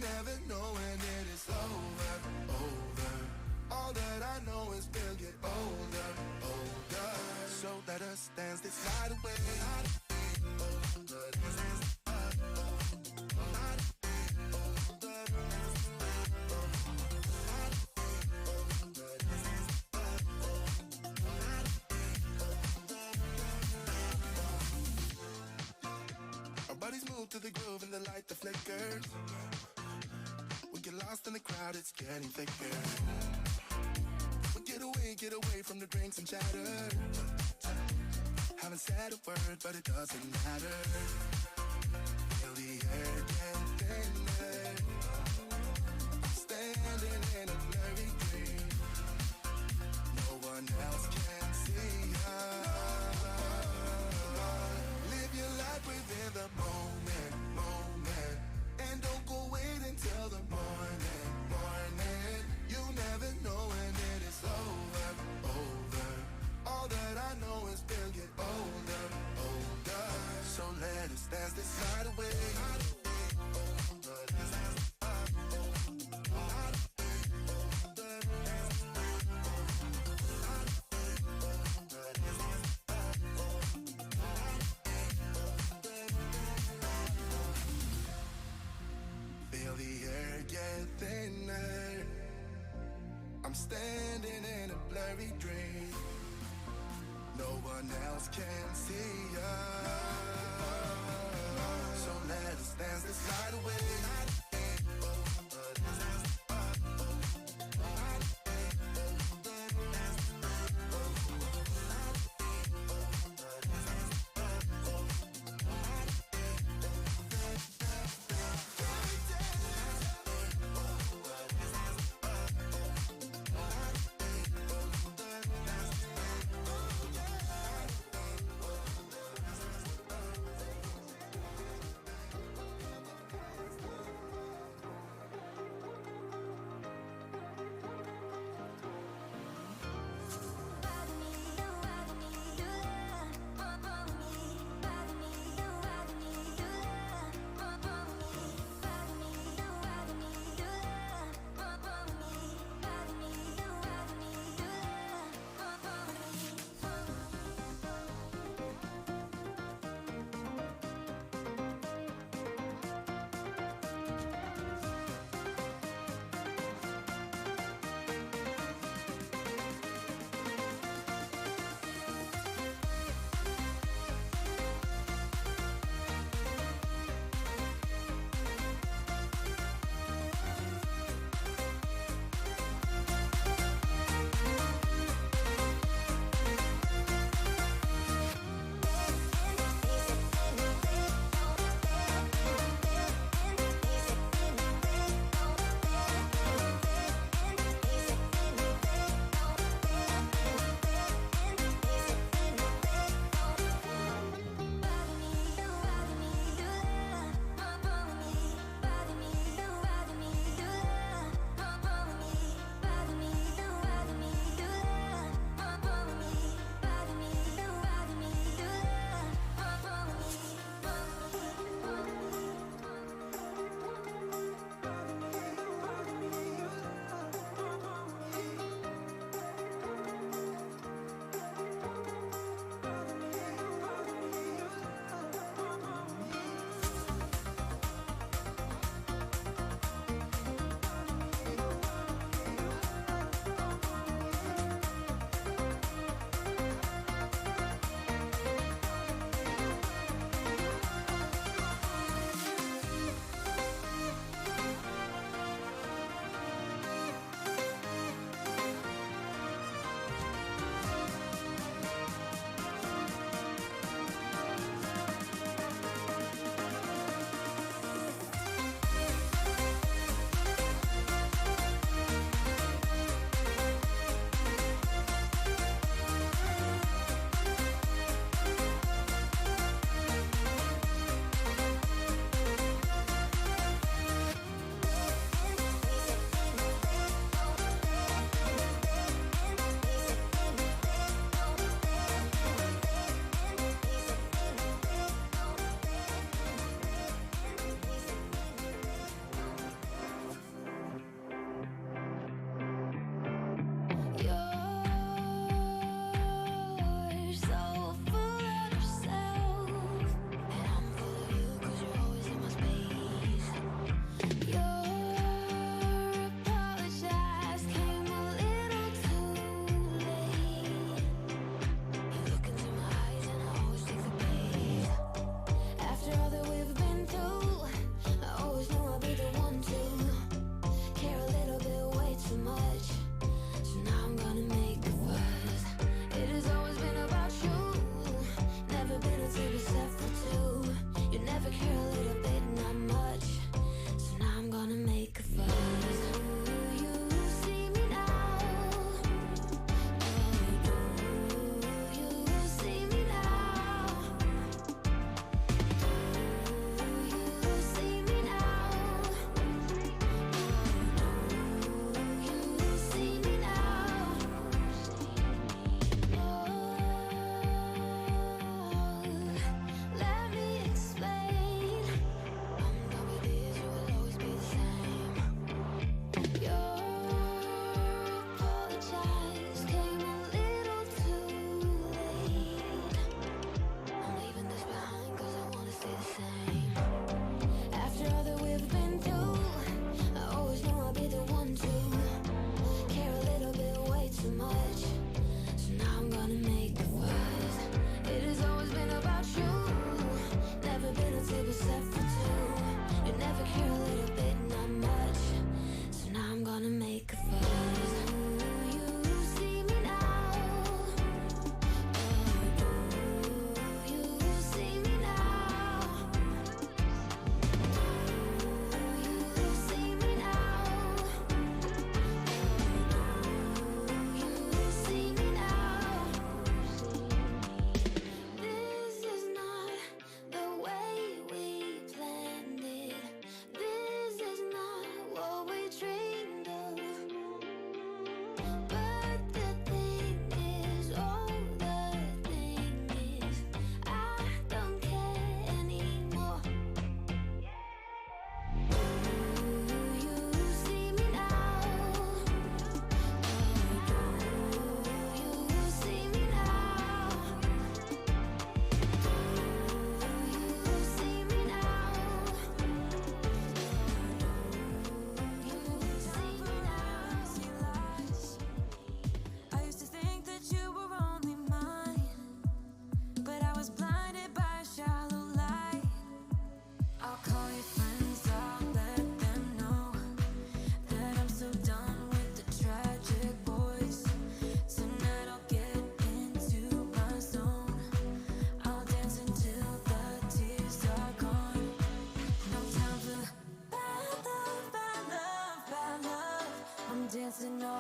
never know when it is over, over. All that I know is we'll get older, older. So let us dance this night away. Our bodies move to the groove and the light that flickers. We get lost in the crowd, it's getting thicker. We get away from the drinks and chatter. Haven't said a word, but it doesn't matter. Feel the air get thinner. I'm standing in a blurry dream. No one else can see us. Live your life within the moment, moment. And don't go wait until the morning, morning. You never know when it is over, over. All that I know is we'll get older, older. So let us dance this night away. Feel the air get thinner. I'm standing in a blurry dream. No one else can see us. So let us dance this night away.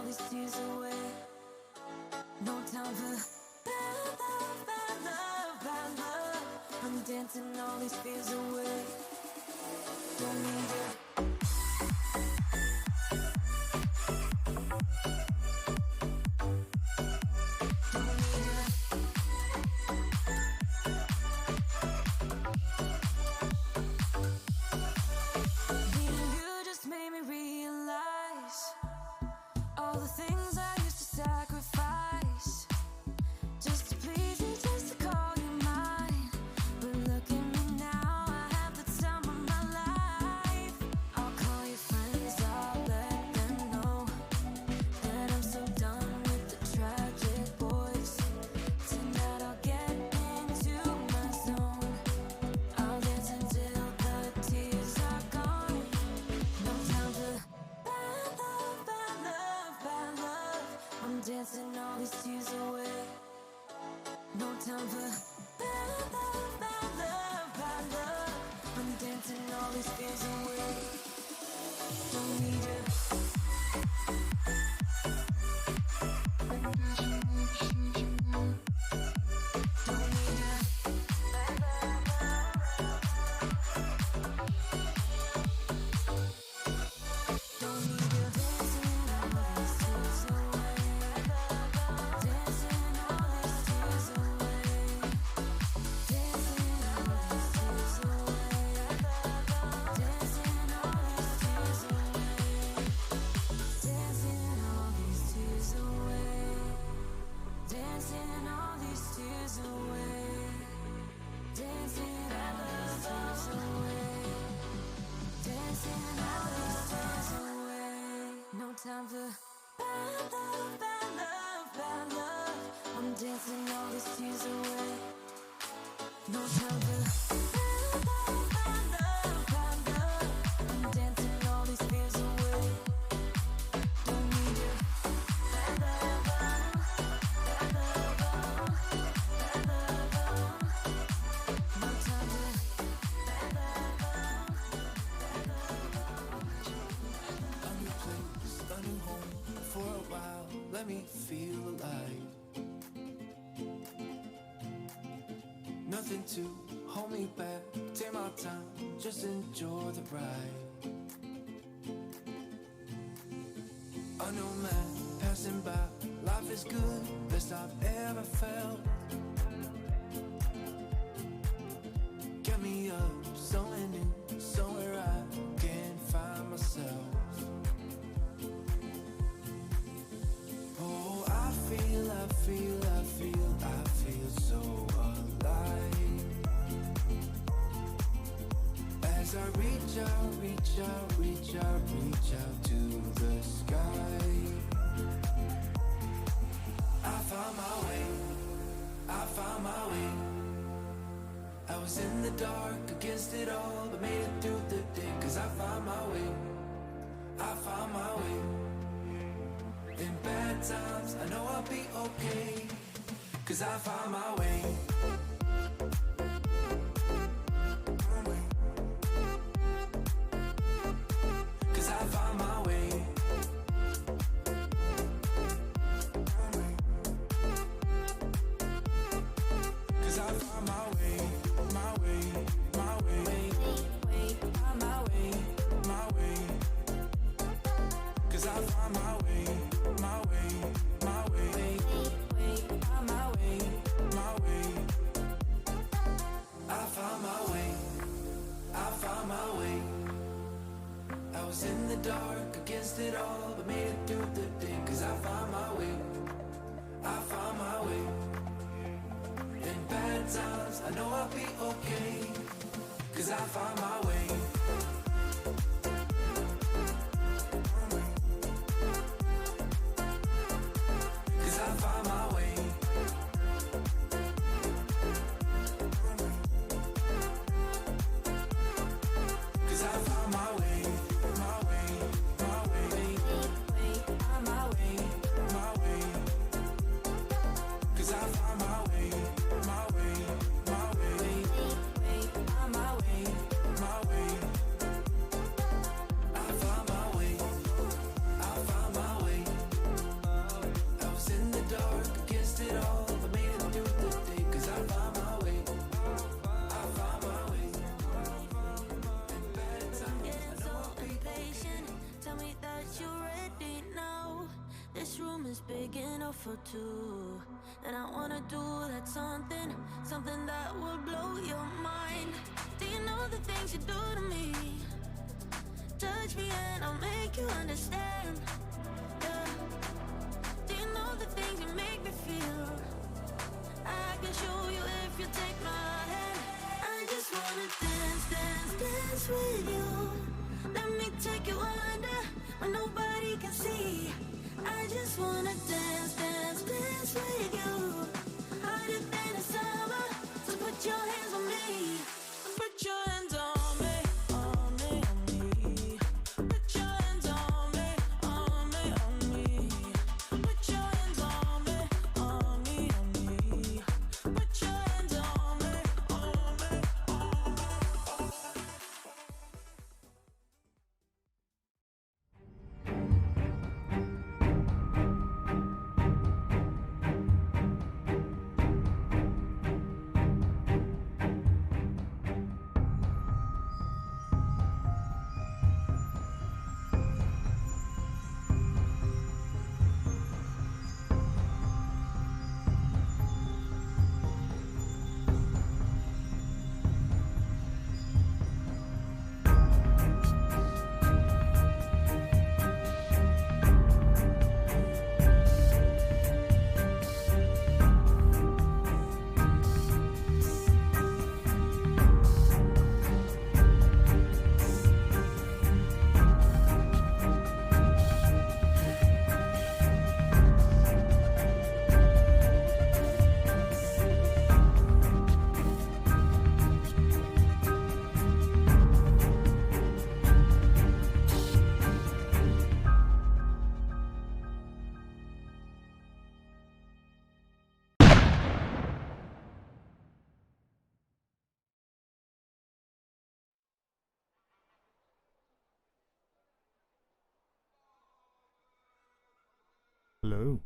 all these tears away. No time for bad love, bad love, bad love. I'm dancing all these fears away. Don't need it. Dancing all these tears away. No time for bad love, bad love, bad love. I'm dancing all these fears away. Don't need it. Time for bad love, bad love, bad love. I'm dancing all these tears away. No time for bad love, bad love, bad love. I'm dancing all these fears away. Don't need it. Bad love, bad love, bad love. No time for bad love, bad love. A new home for a while, let me feel alive. Nothing to hold me back, take my time, just enjoy the ride. A new man passing by, life is good, best I've ever felt. Get me up, somewhere new, somewhere I can find myself. Oh, I feel so alive. As I reach out to the sky. I found my way. I was in the dark against it all, but made it through the day. Cause I found my way. In bad times, I know I'll be okay. Cause I found my way. Cause I found my way. Cause I found my way. My way. My way. My way. My way. Cause I found my way. My way. My way. My way. My way. I found my way. I found my way. I was in the dark against it all, but made it through the day. Cause I found my way. I found my way. In bad times, I know I'll be okay. Cause I found my way. Cause I found my way. Cause I found my way. My way. My way. My way. My way. Cause I found my way. My way. My way. My way. My way. big enough for two. And I wanna do that something, something that will blow your mind. Do you know the things you do to me? Touch me and I'll make you understand. Yeah. Do you know the things you make me feel? I can show you if you take my hand. I just wanna dance, dance, dance with you. Let me take you under where nobody can see. I just wanna dance, dance, dance with you. Harder than the summer, so put your hands on me. Put your hands on me, on me, on me. Put your hands on me, on me, on me. Put your hands on me, on me, on me. Put your hands on me, on me, on me. Hello.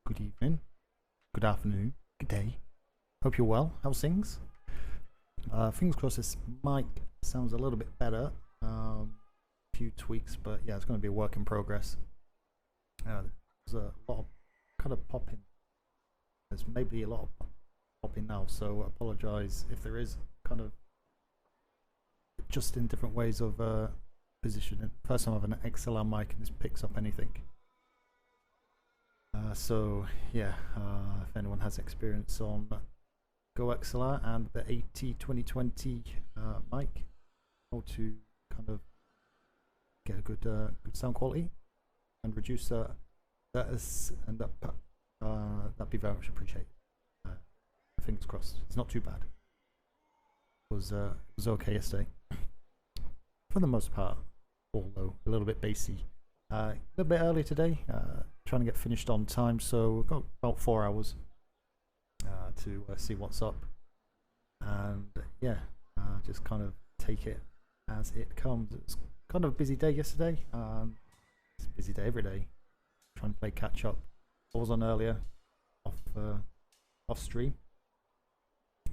Good evening. Good afternoon. Good day. Hope you're well. How's things? Fingers crossed this mic sounds a little bit better. Few tweaks, but yeah, it's going to be a work in progress. There's a lot of kind of popping. There's maybe a lot of popping now, so I apologize if there is kind of just in different ways of positioning. First time I have an XLR mic and this picks up anything. So yeah, if anyone has experience on Go XLR and the AT2020 mic, how to kind of get a good sound quality and reduce that'd be very much appreciated. Fingers crossed. It's not too bad. It was okay yesterday for the most part, although a little bit bassy. A little bit early today, trying to get finished on time, so we've got about 4 hours to see what's up, and yeah, just kind of take it as it comes. It's kind of a busy day yesterday. It's a busy day every day. Trying to play catch up. I was on earlier, off stream,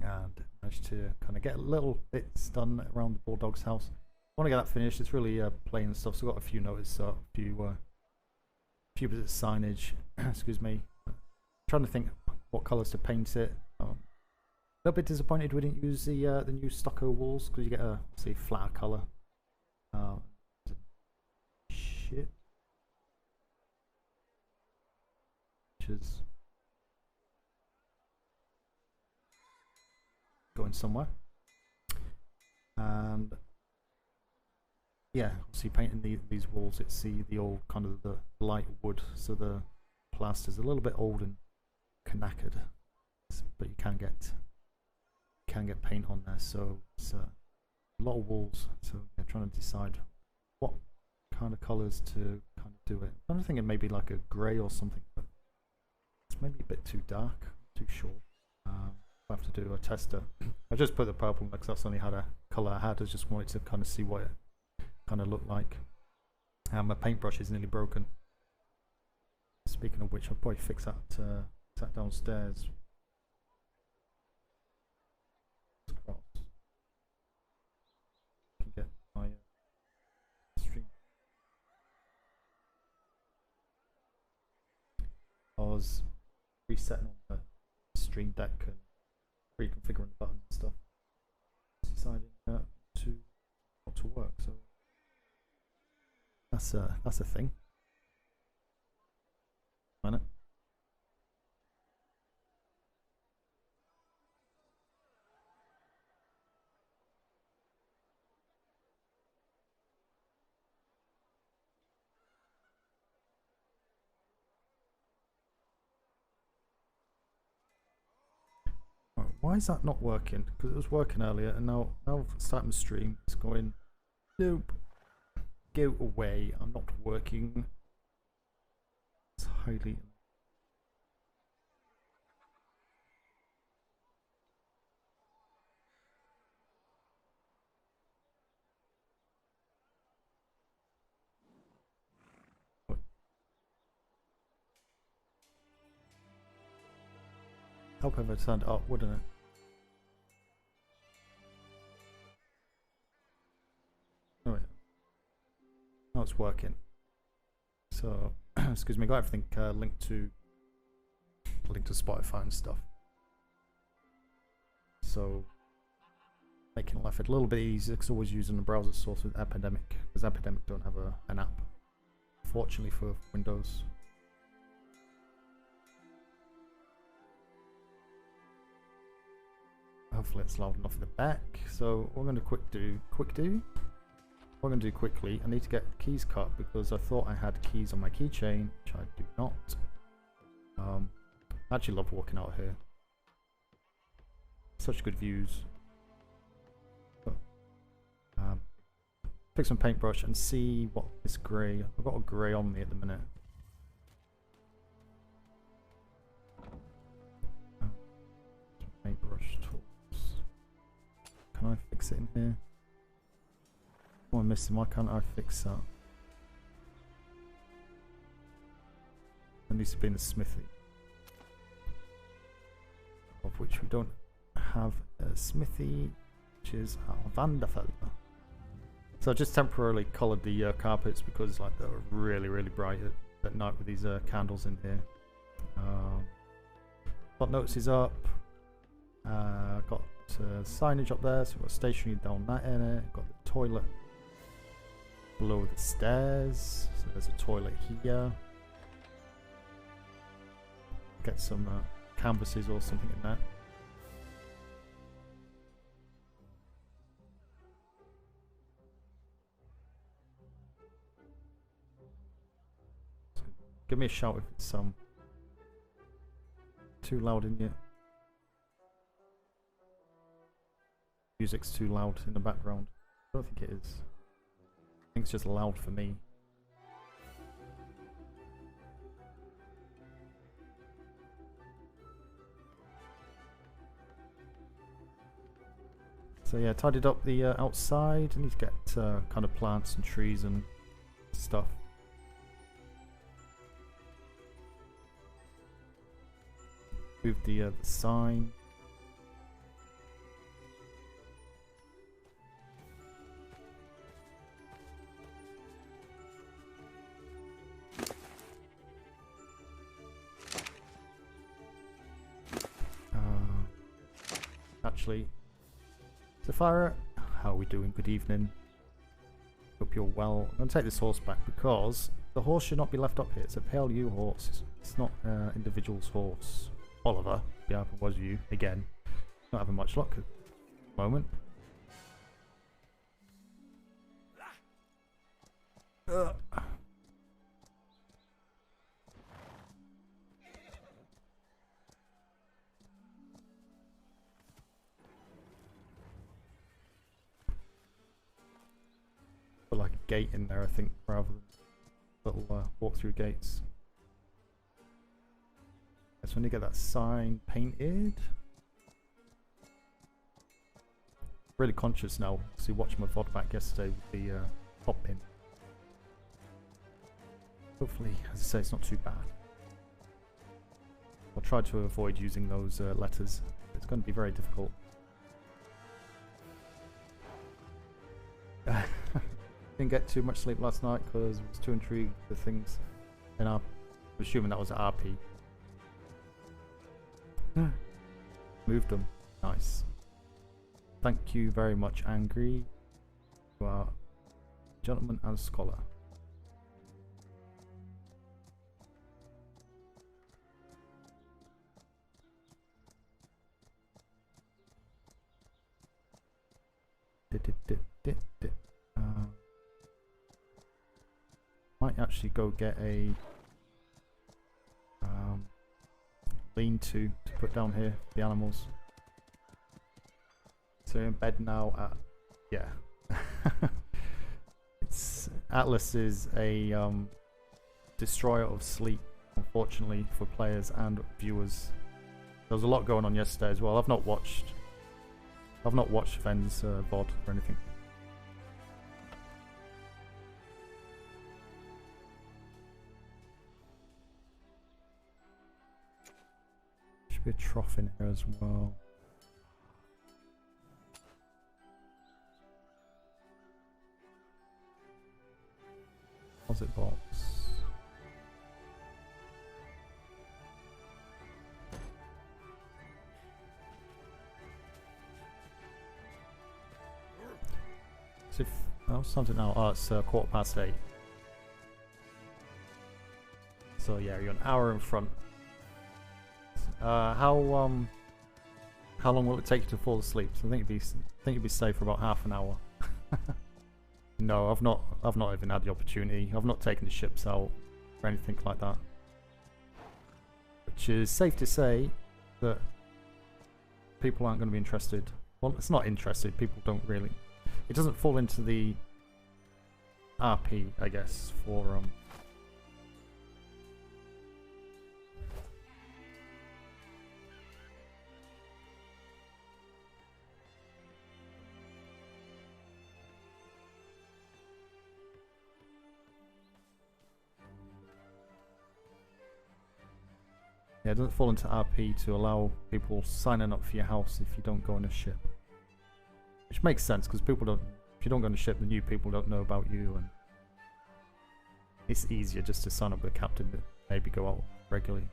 and managed to kind of get little bits done around the Bulldogs house. I want to get that finished. It's really plain and stuff, so I've got a few notes, a few bits of signage. Excuse me. Trying to think what colours to paint it. A little bit disappointed we didn't use the new stucco walls, because you get a flatter colour. Shit. Which is going somewhere. And yeah, obviously painting these walls, it's the old kind of the light wood, so the plaster's a little bit old and knackered, but you can get paint on there, so it's a lot of walls. So yeah, trying to decide what kind of colours to kind of do it. I'm thinking maybe like a grey or something, but it's maybe a bit too dark, too short. I have to do a tester. I just put the purple because that's the only colour I had. I just wanted to kind of see what it kind of looked like. My paintbrush is nearly broken. Speaking of which, I'll probably fix that downstairs. Can get my stream. was resetting on the Stream Deck and reconfiguring the buttons and stuff, deciding to not to work. So that's a thing. Minute. Why is that not working? Because it was working earlier, and now starting the stream, it's going, nope, go away, I'm not working. It's highly... Help if I turned it up, wouldn't it? Oh yeah. Now it's working. So, excuse me, got everything linked to Spotify and stuff. So, making life a little bit easier because always using the browser source with Epidemic, because Epidemic don't have an app, fortunately for Windows. Hopefully it's loud enough in the back. So what we're going to we're going to do quickly. I need to get keys cut because I thought I had keys on my keychain, which I do not. I actually love walking out here. Such good views. But, pick some paintbrush and see what this grey. I've got a grey on me at the minute. Paintbrush tools. Can I fix it in here? Oh, I'm missing. Why can't I fix that? It needs to be in the smithy, of which we don't have a smithy, which is wonderful. So I just temporarily coloured the carpets because like they're really bright at night with these candles in here. Got notices up. Got signage up there, so we've got stationery down that in it. Got the toilet below the stairs, so there's a toilet here. Get some canvases or something in there. So give me a shout if it's too loud in here. Music's too loud in the background. I don't think it is. I think it's just loud for me. So yeah, tidied up the outside. I need to get kind of plants and trees and stuff. Move the sign. Actually, Zafira, how are we doing? Good evening. Hope you're well. I'm going to take this horse back because the horse should not be left up here. It's a P.L.U horse. It's not an individual's horse. Oliver, yeah, if it was you, again, not having much luck at the moment. Put like a gate in there, I think, rather than little walk-through gates. So when you get that sign painted, really conscious now. So watching my VOD back yesterday with the pop pin. Hopefully, as I say, it's not too bad. I'll try to avoid using those letters. It's going to be very difficult. Didn't get too much sleep last night because I was too intrigued with things. And I'm assuming that was at RP. Moved them. Nice. Thank you very much, Angry. You are a gentleman and a scholar. Might actually go get a lean-to put down here for the animals. So you're in bed now at, yeah. It's Atlas is a destroyer of sleep, unfortunately for players and viewers. There was a lot going on yesterday as well. I've not watched Fenn's VOD or anything. Should be a trough in here as well. Deposit box. So if, oh, something now. Oh, it's 8:15. So yeah, you're an hour in front. How long will it take you to fall asleep? So I think you'd be safe for about half an hour. No, I've not even had the opportunity. I've not taken the ships out or anything like that. Which is safe to say that people aren't going to be interested. Well, it's not interested. People don't really. It doesn't fall into the RP, I guess, for yeah, it doesn't fall into RP to allow people signing up for your house if you don't go on a ship. Which makes sense, because people don't, if you don't go on a ship, the new people don't know about you, and it's easier just to sign up with a captain that maybe go out regularly.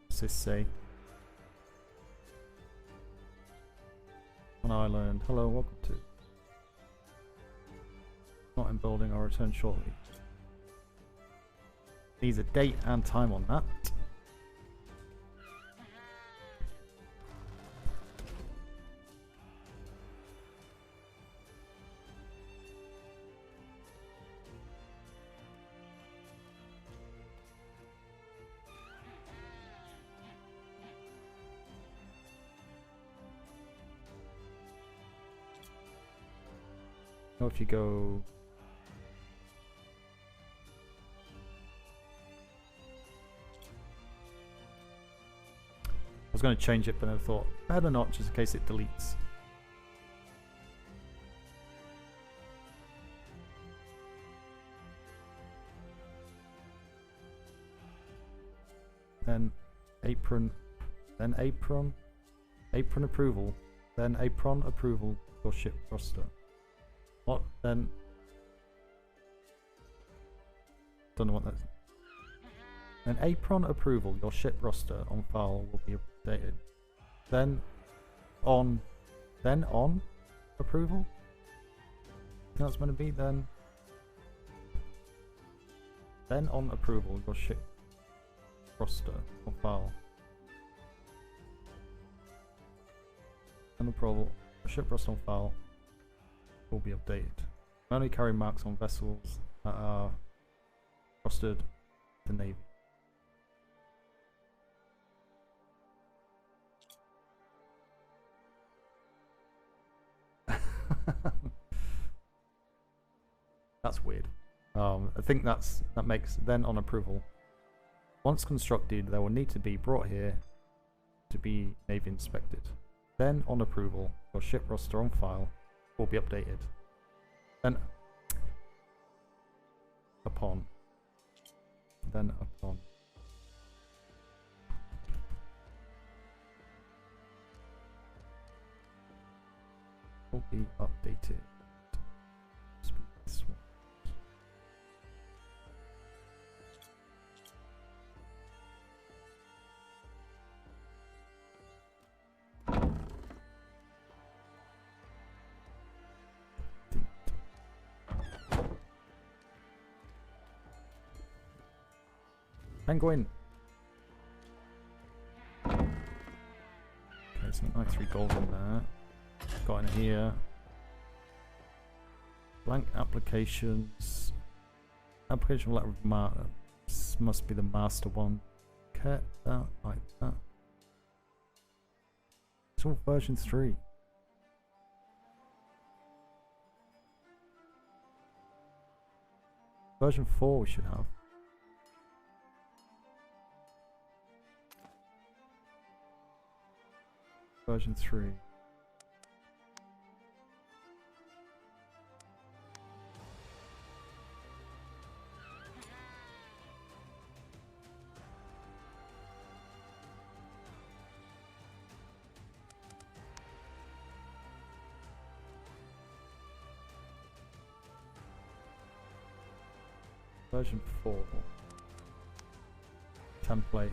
What's this say? On island. Hello, welcome to. Not in building, I'll return shortly. Needs a date and time on that. Or if you go I was going to change it, but I thought better not, just in case it deletes. Then apron approval, then apron approval for ship roster. What then? Don't know what that's. An apron approval, your ship roster on file will be updated. Then on approval? That's going to be then on approval, your ship roster on file. And approval, your ship roster on file will be updated. Only carry marks on vessels that are rostered the Navy. That's weird. I think that makes then on approval. Once constructed, they will need to be brought here to be Navy inspected. Then on approval, your ship roster on file will be updated. Then upon will be updated. This one. Penguin. Okay, so like 3 gold in there. Got in here. Blank applications. Application letter of must be the master one. Okay, that like that. It's all version 3. Version 4 we should have. Version 3. Version 4. Template.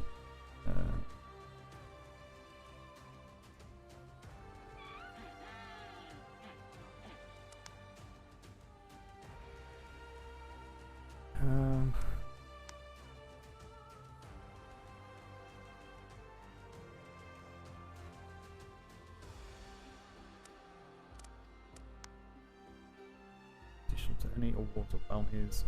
Additional to any awards or bounties.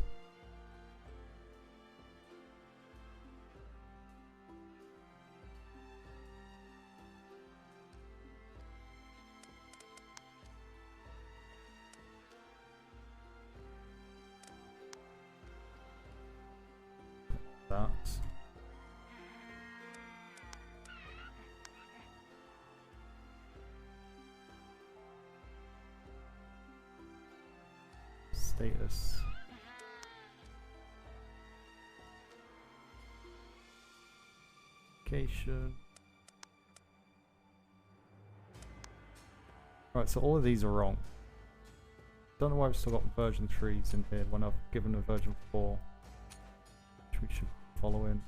That. Status. Location. Right, so all of these are wrong. Don't know why I've still got version 3s in here when I've given a version 4. Which we should follow in.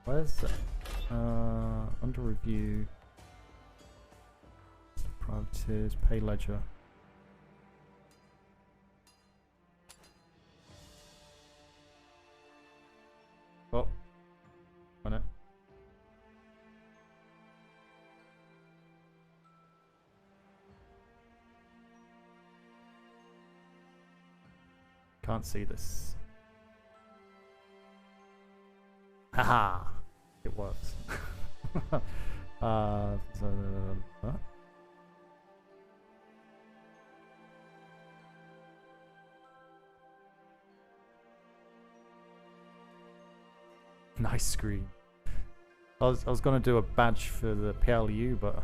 Where's that? Under review. Privateers, pay ledger. Oh, minute. Can't see this. Haha! It works. Nice screen. I was gonna do a badge for the P.L.U, but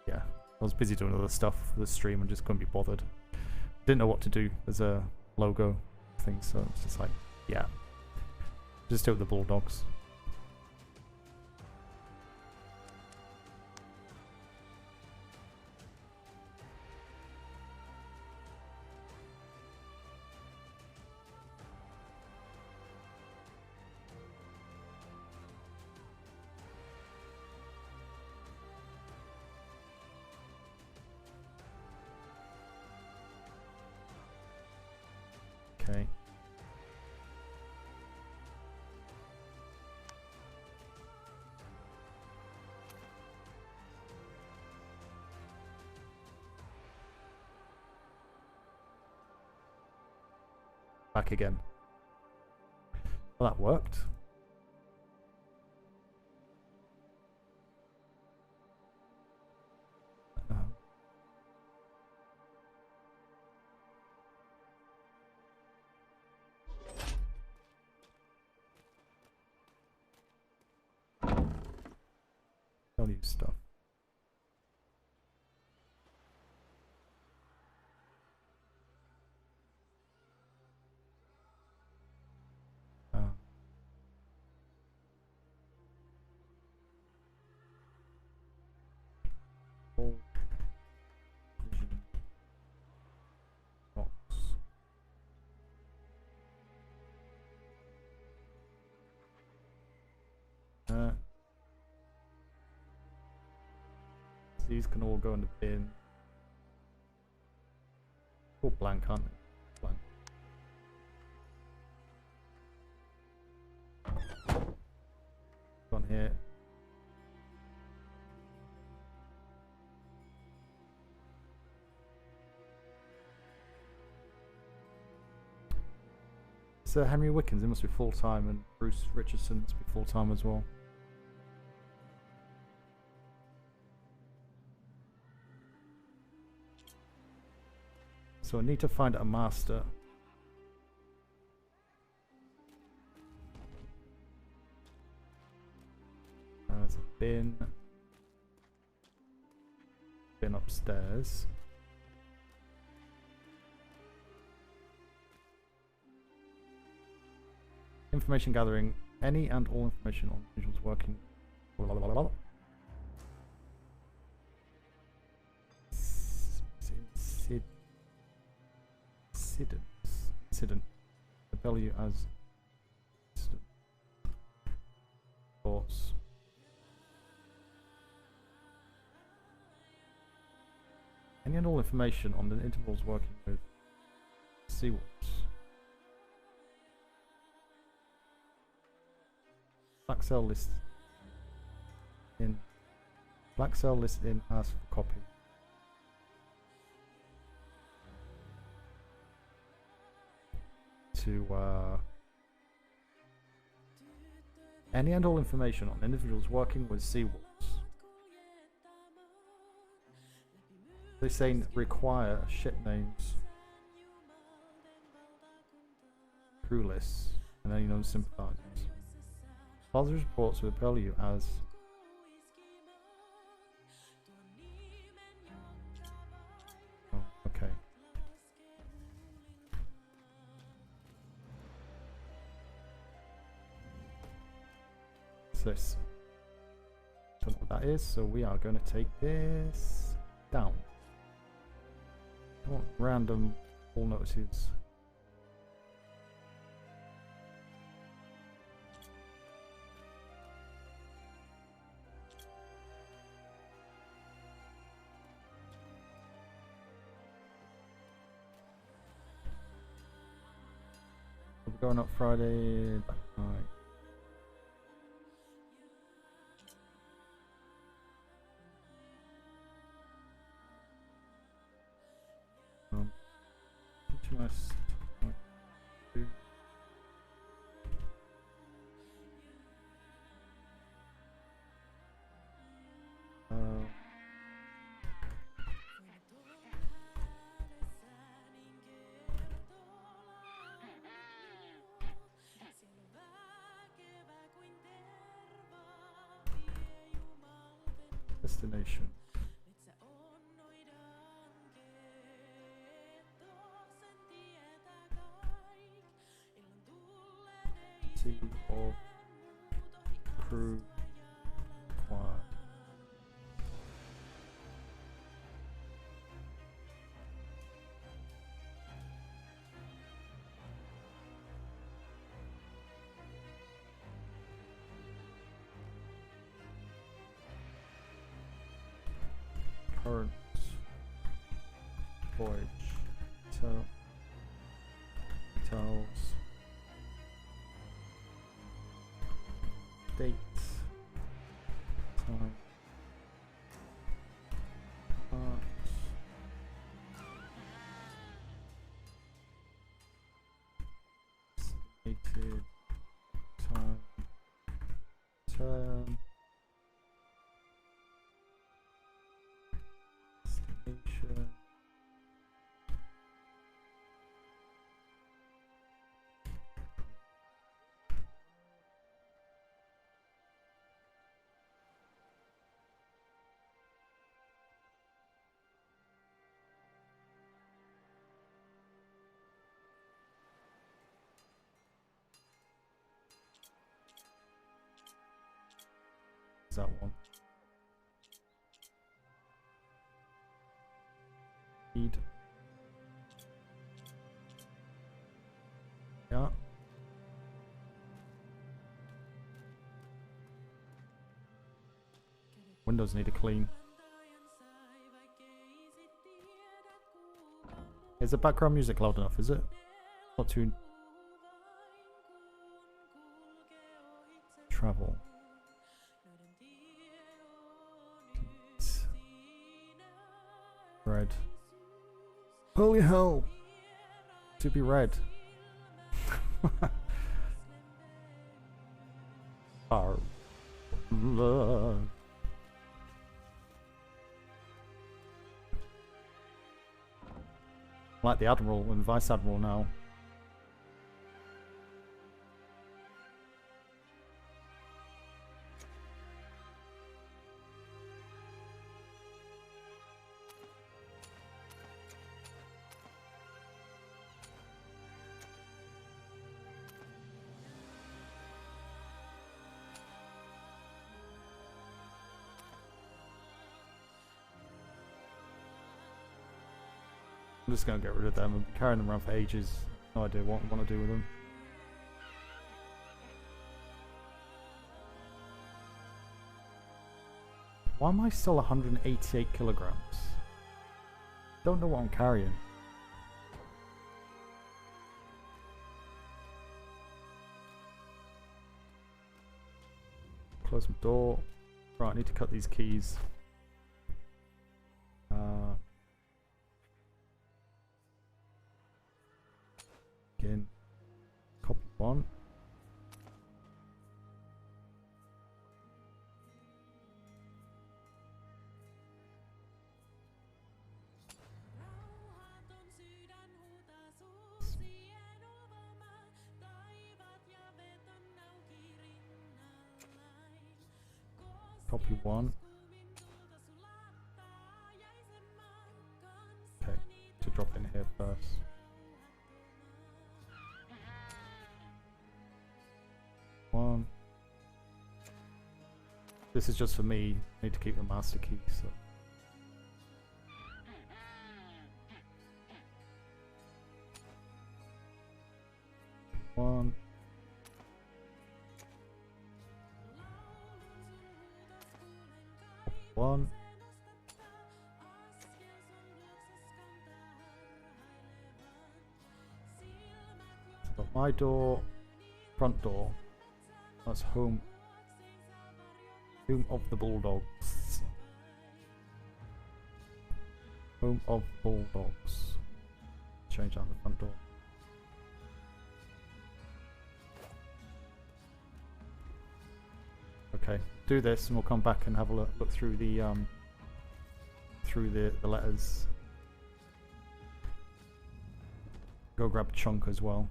yeah, I was busy doing other stuff for the stream and just couldn't be bothered. Didn't know what to do as a logo thing, so it's just like, yeah, just do it with the Bulldogs. Okay. back again. Well, that worked. P.L.U stuff. These can all go in the bin. All blank, aren't they? Blank. On here. So Henry Wickens, he must be full time, and Bruce Richardson must be full time as well. So I need to find a master. There's a bin. Bin upstairs. Information gathering. Any and all information on individuals working. Incident. The P.L.U as thoughts. Any and all information on the intervals working with Seawolves. Black cell list in. Black cell list in. Ask for copy. To any and all information on individuals working with Seawolves. They say require ship names, crew lists, and any known sympathizers. Father reports with P.L.U as okay. This. Don't know what that is, so we are going to take this down. I want random all notices. We're going up Friday, back night. Nice. Destination. Of crew required. Current voyage. Details. Dates, time, Estimated time turn. Estimation. Is that one? Speed. Yeah. Windows need a clean. Is the background music loud enough? Is it? Not too. Travel. Red. Holy hell! To be red. Our love. Like the Admiral and Vice Admiral now. I'm just gonna get rid of them. I've been carrying them around for ages. No idea what I want to do with them. Why am I still 188 kilograms? Don't know what I'm carrying. Close my door. Right, I need to cut these keys. Again, copy one. Copy one. Okay, to drop in here first. One. This is just for me. I need to keep the master key, so. One. One. So my door, front door. That's home. Home of the Bulldogs. Home of Bulldogs. Change out the front door. Okay, do this and we'll come back and have a look through the letters. Go grab Chunk as well.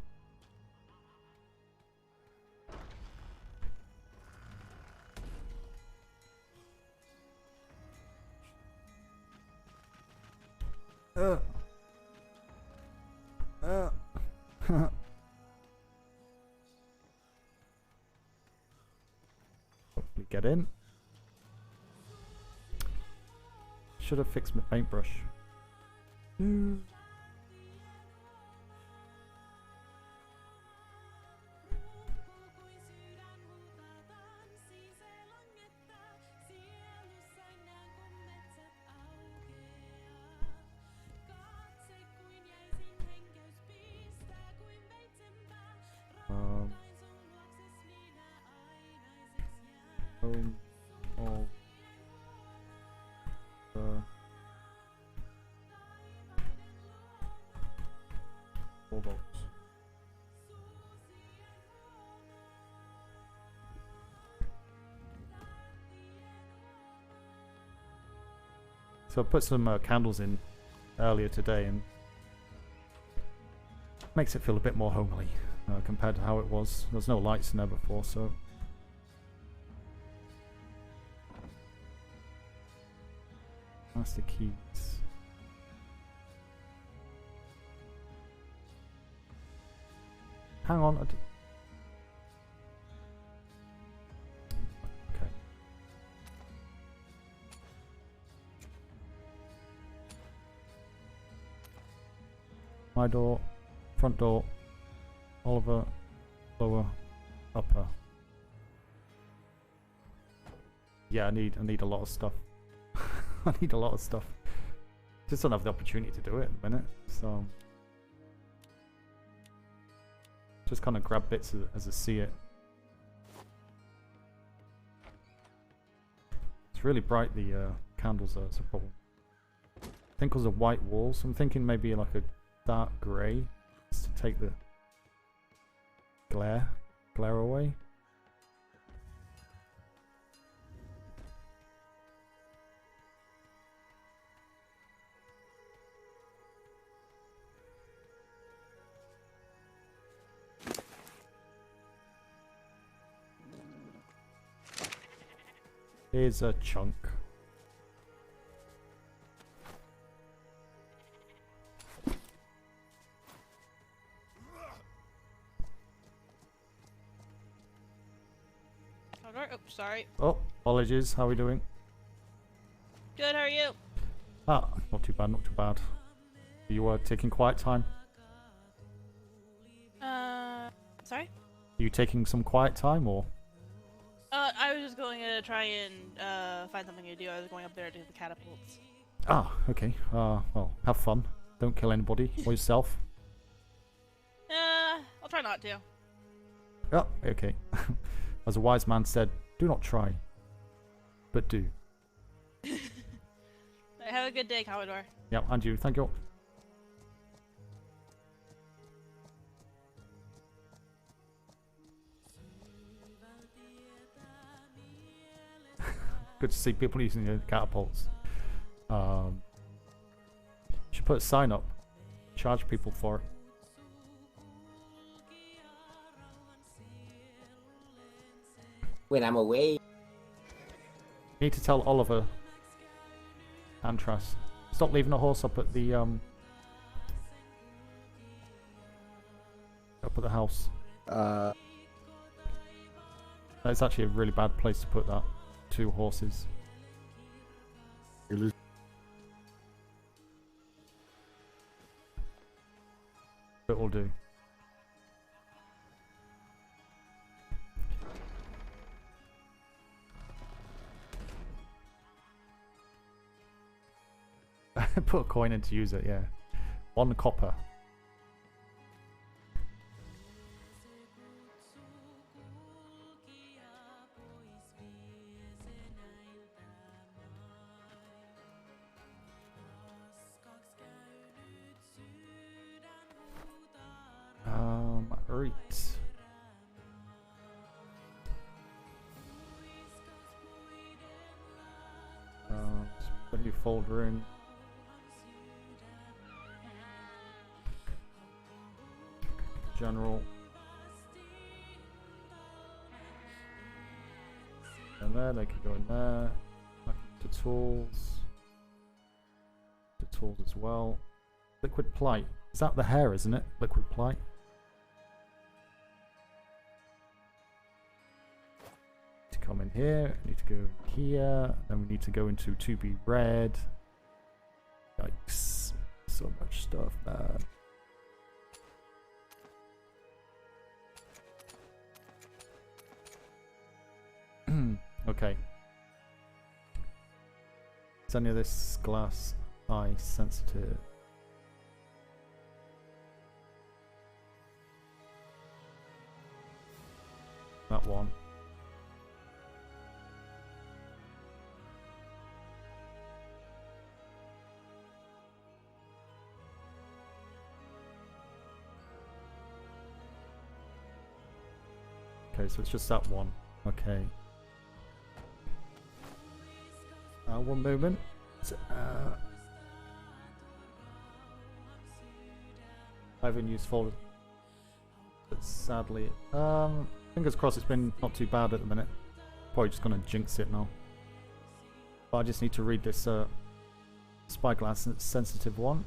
Hopefully get in. Should have fixed my paintbrush. No. Home of the Bulldogs. So I put some candles in earlier today, and makes it feel a bit more homely compared to how it was. There's no lights in there before, so master keys. Hang on. Okay. My door, front door, Oliver, lower, upper. Yeah, I need a lot of stuff. I need a lot of stuff. Just don't have the opportunity to do it at the minute, so just kind of grab bits as I see it. It's really bright. The candles are a problem. I think because of white walls, I'm thinking maybe like a dark grey just to take the glare away. Here's a chunk. Oh, sorry. Oh, apologies. How are we doing? Good, how are you? Ah, not too bad, not too bad. You were taking quiet time? Sorry? Are you taking some quiet time, or? I was just going to try and, find something to do. I was going up there to do the catapults. Ah, okay. Well, have fun. Don't kill anybody or yourself. I'll try not to. Oh, okay. As a wise man said, do not try, but do. Have a good day, Commodore. Yep, and you. Thank you. Good to see people using the catapults. Should put a sign up. Charge people for it. When I'm away. Need to tell Oliver and Truss, stop leaving a horse up at the house. That's actually a really bad place to put that. 2 horses. It will do. Put a coin in to use it, yeah. 1 copper. Right. Put a new folder in. General. And there, they could go in there. Back to tools. To tools as well. Liquid plight. Is that the hair, isn't it? Liquid plight. To come in here. Need to go here. Then we need to go into to be red. Yikes. So much stuff, man. Okay. Is any of this glass eye sensitive? That one. Okay, so it's just that one. Okay. 1 moment. I haven't used folder, but sadly, fingers crossed it's been not too bad at the minute. Probably just gonna jinx it now. But I just need to read this spyglass sensitive one,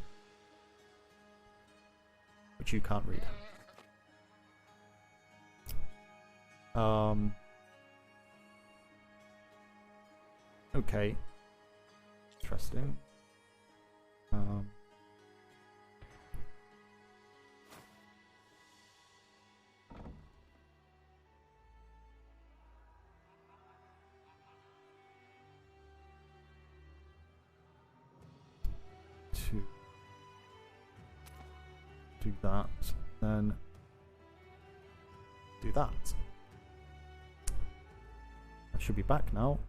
which you can't read. Okay. Interesting. To do that, then do that. I should be back now.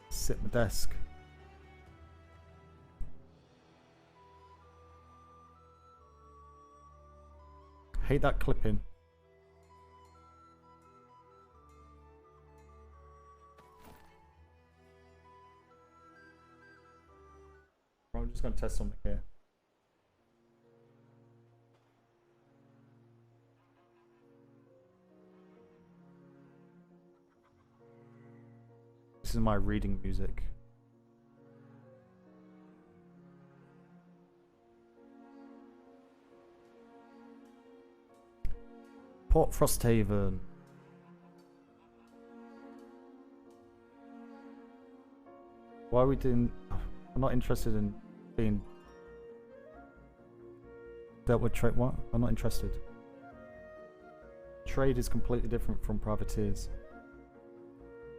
Sit at my desk. Hate that clipping. I'm just going to test something here. This is my reading music. Port Frosthaven. Why are we doing... I'm not interested in being dealt with trade. What? I'm not interested. Trade is completely different from privateers.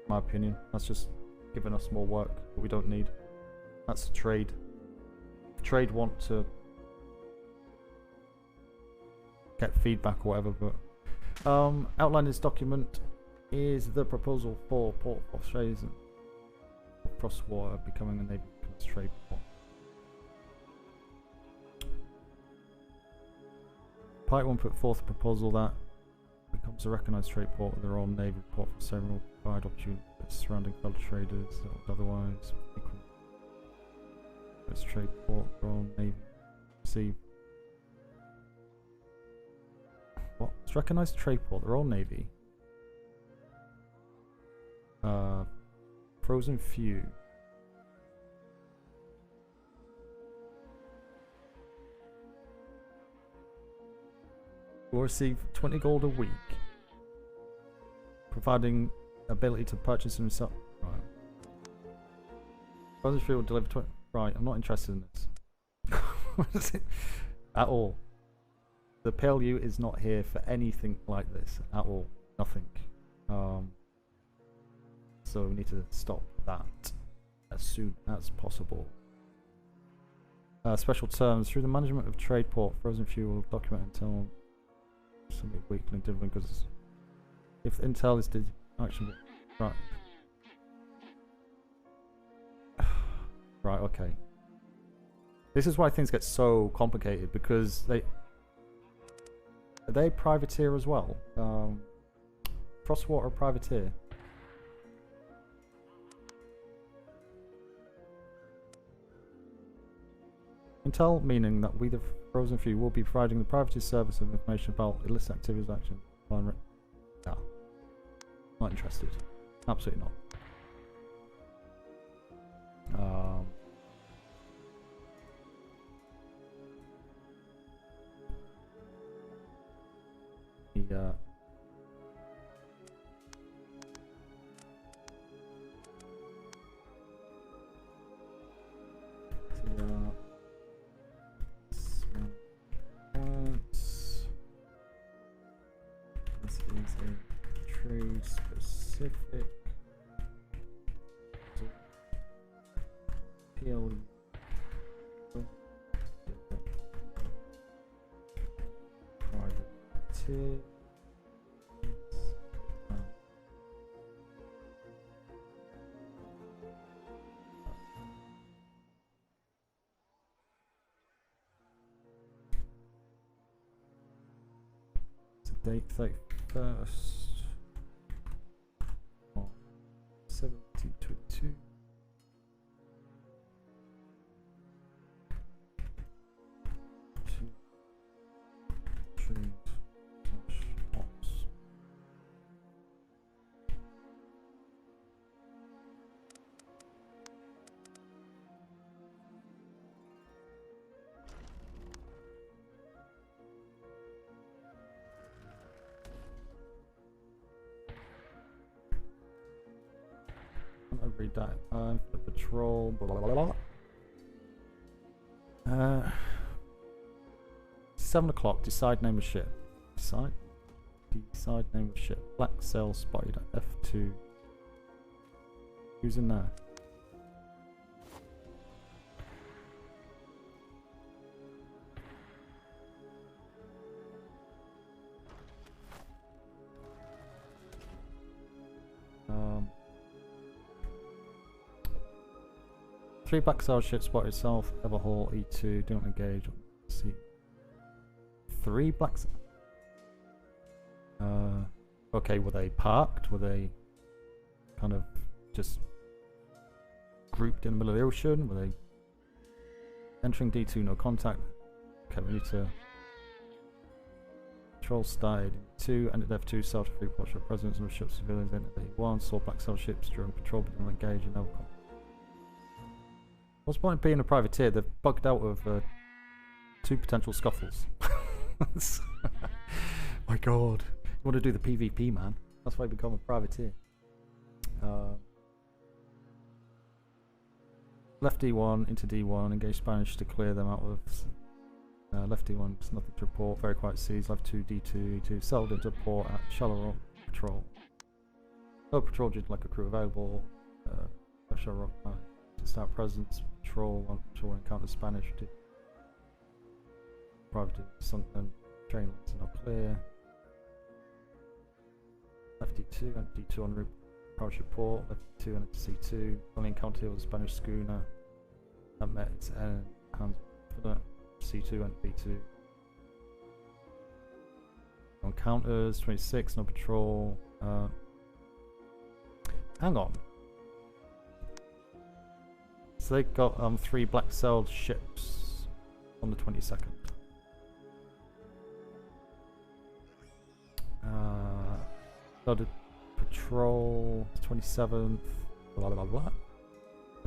My opinion. That's just giving us more work that we don't need. That's trade. Trade want to get feedback or whatever, but outline this document is the proposal for Port Frosthaven. Frostwater becoming a navy trade port. Part 1 put forth a proposal that becomes a recognised trade port with their own navy port for several provide opportunities surrounding fellow traders that would otherwise frequent this trade port for own navy. See what? It's recognised trade port, their own navy. Frozen Few. Will receive 20 gold a week, providing ability to purchase himself. Right. Frozen Few will deliver 20. Right, I'm not interested in this. What is it? At all. The P.L.U is not here for anything like this at all. Nothing. So we need to stop that as soon as possible. Special terms. Through the management of trade port, Frozen Few will document until something weekly and delivering goods. If intel is actionable. Right. Right, okay. This is why things get so complicated, because they... Are they privateer as well? Frostwater privateer. Intel, meaning that we, the Frozen Few, will be providing the privateer service of information about illicit activities action. No. Not interested. Absolutely not. This is a trade specific P.L.U. Privateer. Date 30. First. 1722. Every day, for the patrol. Blah, blah, blah, blah. 7 o'clock. Decide name of ship. Decide name of ship. Black sail spotted at F2. Who's in there? Three black sail ships spotted south Everhall E2. Don't engage. See. 3 black. Okay, were they parked? Were they kind of just grouped in the middle of the ocean? Were they entering D2? No contact. Okay, we need to. Patrol started in 2, ended F2, south of Freeport ship presence and ships civilians entered E1. Saw black sail ships during patrol, but didn't engage and never come. What's the point of being a privateer? They've bugged out of 2 potential scuffles. My god. You want to do the PvP, man. That's why you become a privateer. Left D1 into D1. Engage Spanish to clear them out of... left D1, there's nothing to report. Very quiet seas. Left 2, D2, E2. Settled into port at Shallow Rock Patrol. No patrol did like a crew available. Left Shallow Rock to start presence. Patrol, one patrol encounter Spanish. Private Sunken. Train lines are not clear. Left D2 and D2 en route. Parachute port. Left D2 and C2. Only encounter here was a Spanish schooner. That met its end. Hands for that. C2 and B2. Encounters 26. No patrol. Hang on. So they got 3 black sailed ships on the 22nd. Started patrol 27th. Blah blah blah.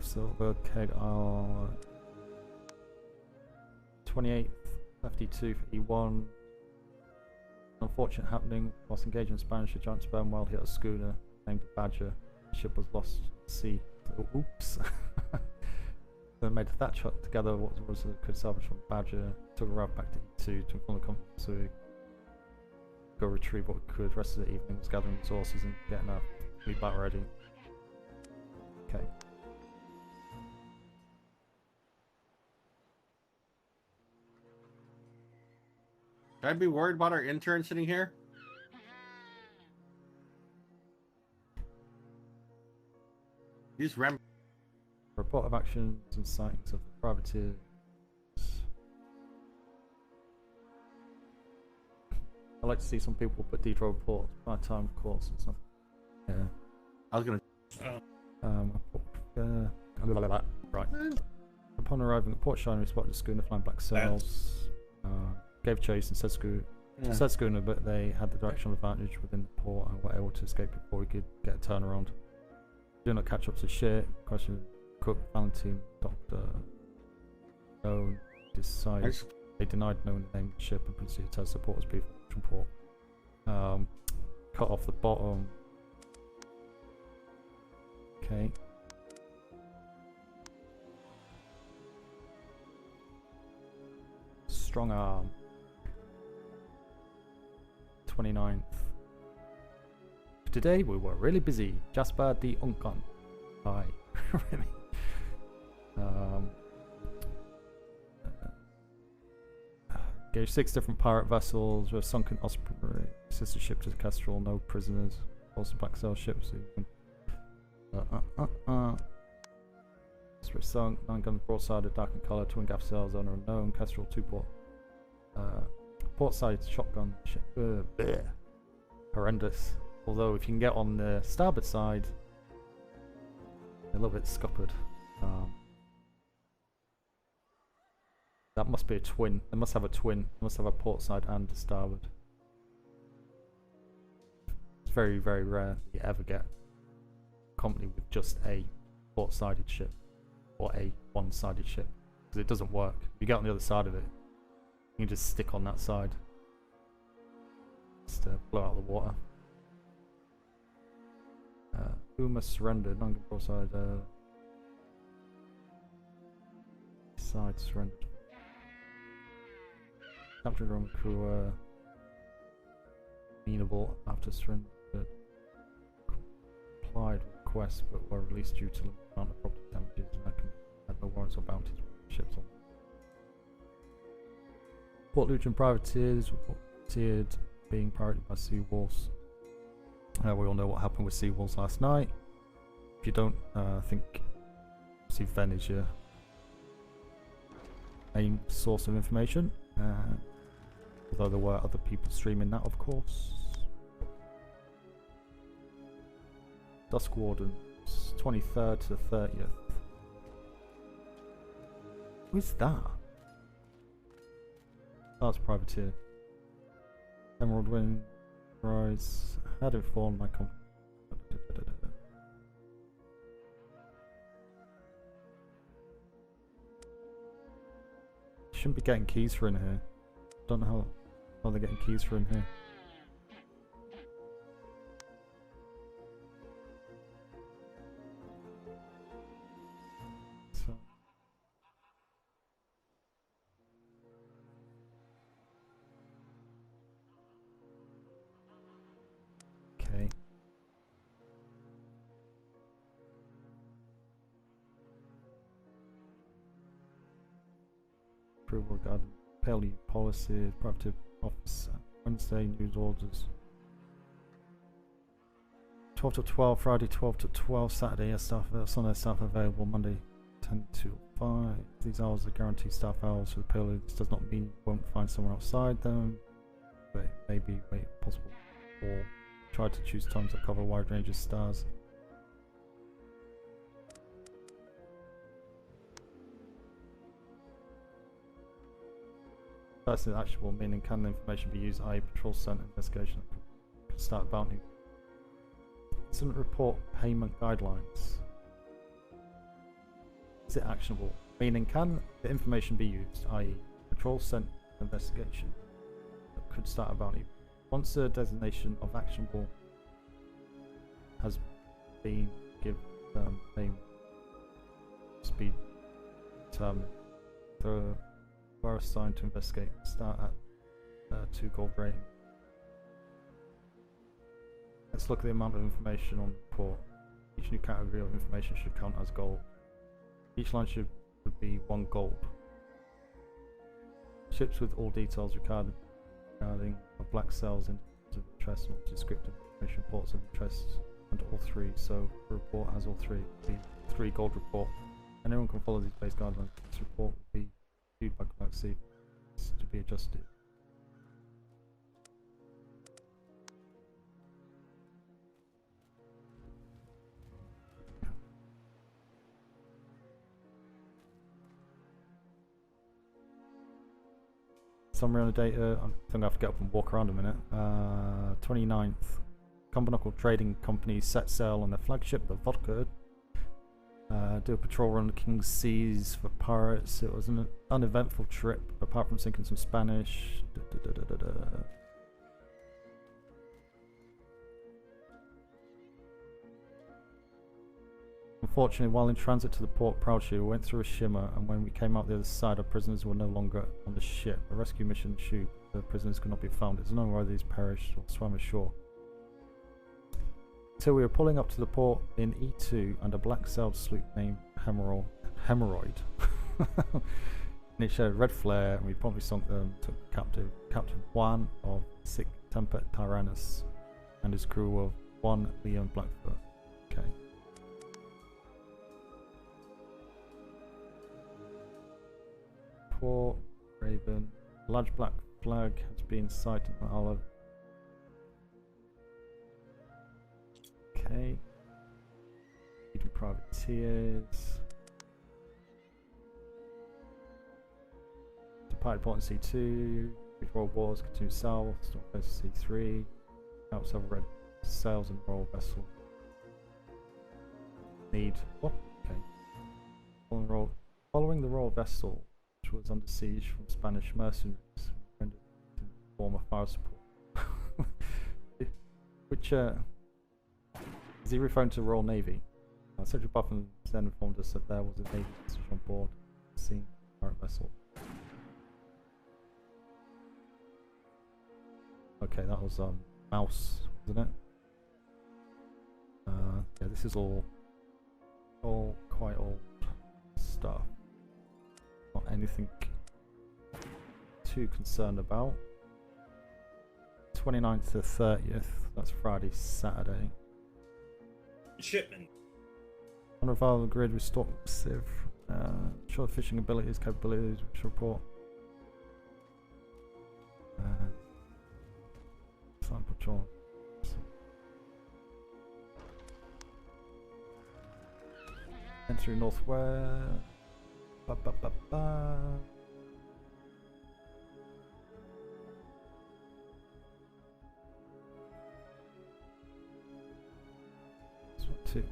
Silver Keg R. 28th. Left E2 for E1. Unfortunate happening whilst engaging Spanish. A giant sperm whale hit a schooner named the Badger. The ship was lost at sea. So, oops. Then made a thatch hut together. What was could salvage from Badger. Took a route back to E2 to inform the company to go retrieve what we could. Rest of the evening was gathering resources and getting our fleet back ready. Okay. Should I be worried about our intern sitting here? He's ram. Report of actions and sightings of the privateers. I like to see some people put Cdre reports. My time, of course, it's not. Yeah. I was gonna. Right. Upon arriving at Port China, we spotted a schooner flying black sails. Gave chase and said schooner, but they had the directional advantage within the port and were able to escape before we could get a turnaround. Do not catch up to shit. Question: Cook, Valentine, Doctor. Known. Decided. They denied knowing the name of the ship and proceeded to support as people from port. Cut off the bottom. Okay. Strong arm. 29th. Today we were really busy. Jasper the Unkan. Hi. Really. Gave 6 different pirate vessels with sunken Osprey, sister ship to the Kestrel, no prisoners, also black sail ships. Osprey sunk, 9 guns broadside, dark in colour, twin gaff sails, owner unknown, Kestrel 2 port. Port side shotgun ship. horrendous. Although if you can get on the starboard side, a little bit scuppered. That must be a twin. They must have a twin. They must have a port side and a starboard. It's very, very rare that you ever get a company with just a port-sided ship or a one-sided ship, because it doesn't work. If you get on the other side of it, you can just stick on that side. Just blow out the water. Uma surrendered. Non-control side. Side surrendered. Captured Roman crew amenable after surrender. Applied requests but were released due to the amount of property damages and had no warrants or bounties for ships on. Port Luton privateers reported being pirated by sea wolves. We all know what happened with sea wolves last night. If you don't, I think see Ven is your main source of information. Although there were other people streaming that, of course. Dusk Wardens, 23rd to the 30th. Who's that? Oh, it's Privateer. Emerald Wind Rise. Had informed my company. Shouldn't be getting keys for in here. Don't know how they're getting keys for in here. So. Okay. Approval regarding P.L.U policy, private office, Wednesday news orders. 12 to 12, Friday 12 to 12, Saturday staff, Sunday staff available, Monday 10 to 5. These hours are guaranteed staff hours for the P.L.U. This does not mean you won't find someone outside them, but it may be possible. Or try to choose times that cover a wide range of stars. Person is actionable, meaning can the information be used, i.e. patrol center investigation can start bounty. Incident report payment guidelines. Is it actionable? Meaning can the information be used, i.e. patrol center investigation that could start a bounty. Once the designation of actionable has been given, name speed determined. The were assigned to investigate. Start at 2 gold rating. Let's look at the amount of information on the report. Each new category of information should count as gold. Each line would be 1 gold. Ships with all details regarding black cells, indications of interest, and all descriptive information, reports of interest, and all 3. So the report has all 3. It'll be 3 gold report. Anyone can follow these base guidelines. This report will be viewed by Darkseid to be adjusted. Summary on the data. I think I have to get up and walk around a minute. 29th. Cumbernacle Trading Company set sail on their flagship, the Vodka. Do a patrol run the King's Seas for pirates. It was an uneventful trip, apart from sinking some Spanish. Unfortunately, while in transit to the port Proudshire, we went through a shimmer, and when we came out the other side, our prisoners were no longer on the ship. A rescue mission ensued. The prisoners could not be found. It's unknown whether these perished or swam ashore. So we were pulling up to the port in E2 and a black-sailed sloop named Hemorrhoid. And it showed a red flare, and we promptly sunk them, took captive Captain Juan of Sic Temper Tyrannus and his crew of 1 Leon Blackfoot. Okay. Port Raven. A large black flag has been sighted on the Isle of is departed port in C2. Royal wars continue south. Northwest C3. Outside red sails and royal vessel. Need what? Okay. Following the royal vessel, which was under siege from Spanish mercenaries, rendered former fire support. Which is he referring to Royal Navy? Central Buffon then informed us that there was a Navy vessel on board, seen pirate vessel. Okay, that was Mouse, wasn't it? Yeah, this is all quite old stuff. Not anything too concerned about. 29th to 30th, that's Friday, Saturday. Shipment. On revival grid, restore Civ. Shore fishing abilities, capabilities, which report. Patrol. Entering northwest. Ba, ba, ba, ba. That's what two.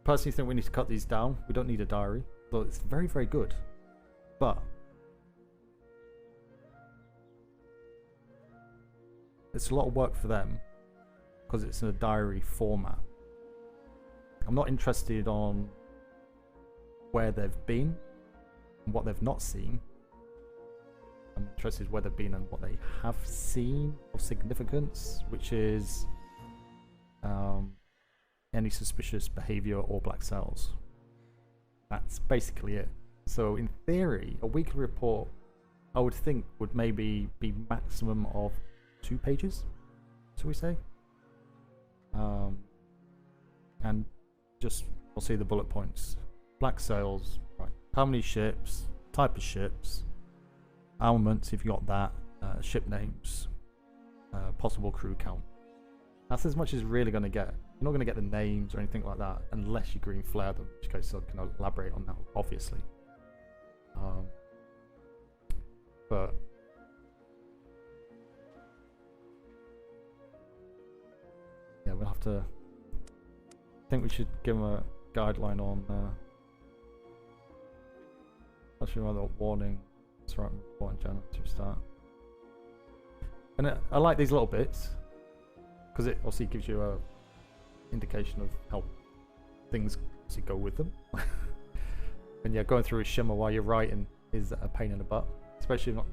Personally, think we need to cut these down. We don't need a diary, though it's very, very good. But it's a lot of work for them because it's in a diary format. I'm not interested on where they've been and what they've not seen. I'm interested where they've been and what they have seen of significance, which is any suspicious behavior or black cells. That's basically it. So in theory, a weekly report I would think would maybe be maximum of 2 pages, shall we say? And just we'll see the bullet points. Black sails, right? How many ships? Type of ships? Armaments, if you got that. Ship names. Possible crew count. That's as much as you're really going to get. You're not going to get the names or anything like that unless you green flare them, in which case I can elaborate on that, obviously. But yeah, we'll have to. I think we should give them a guideline on. Actually, rather warning. That's right, warning channel to start. And I like these little bits because it obviously gives you a indication of how things obviously go with them. And yeah, going through a shimmer while you're writing is a pain in the butt, especially not.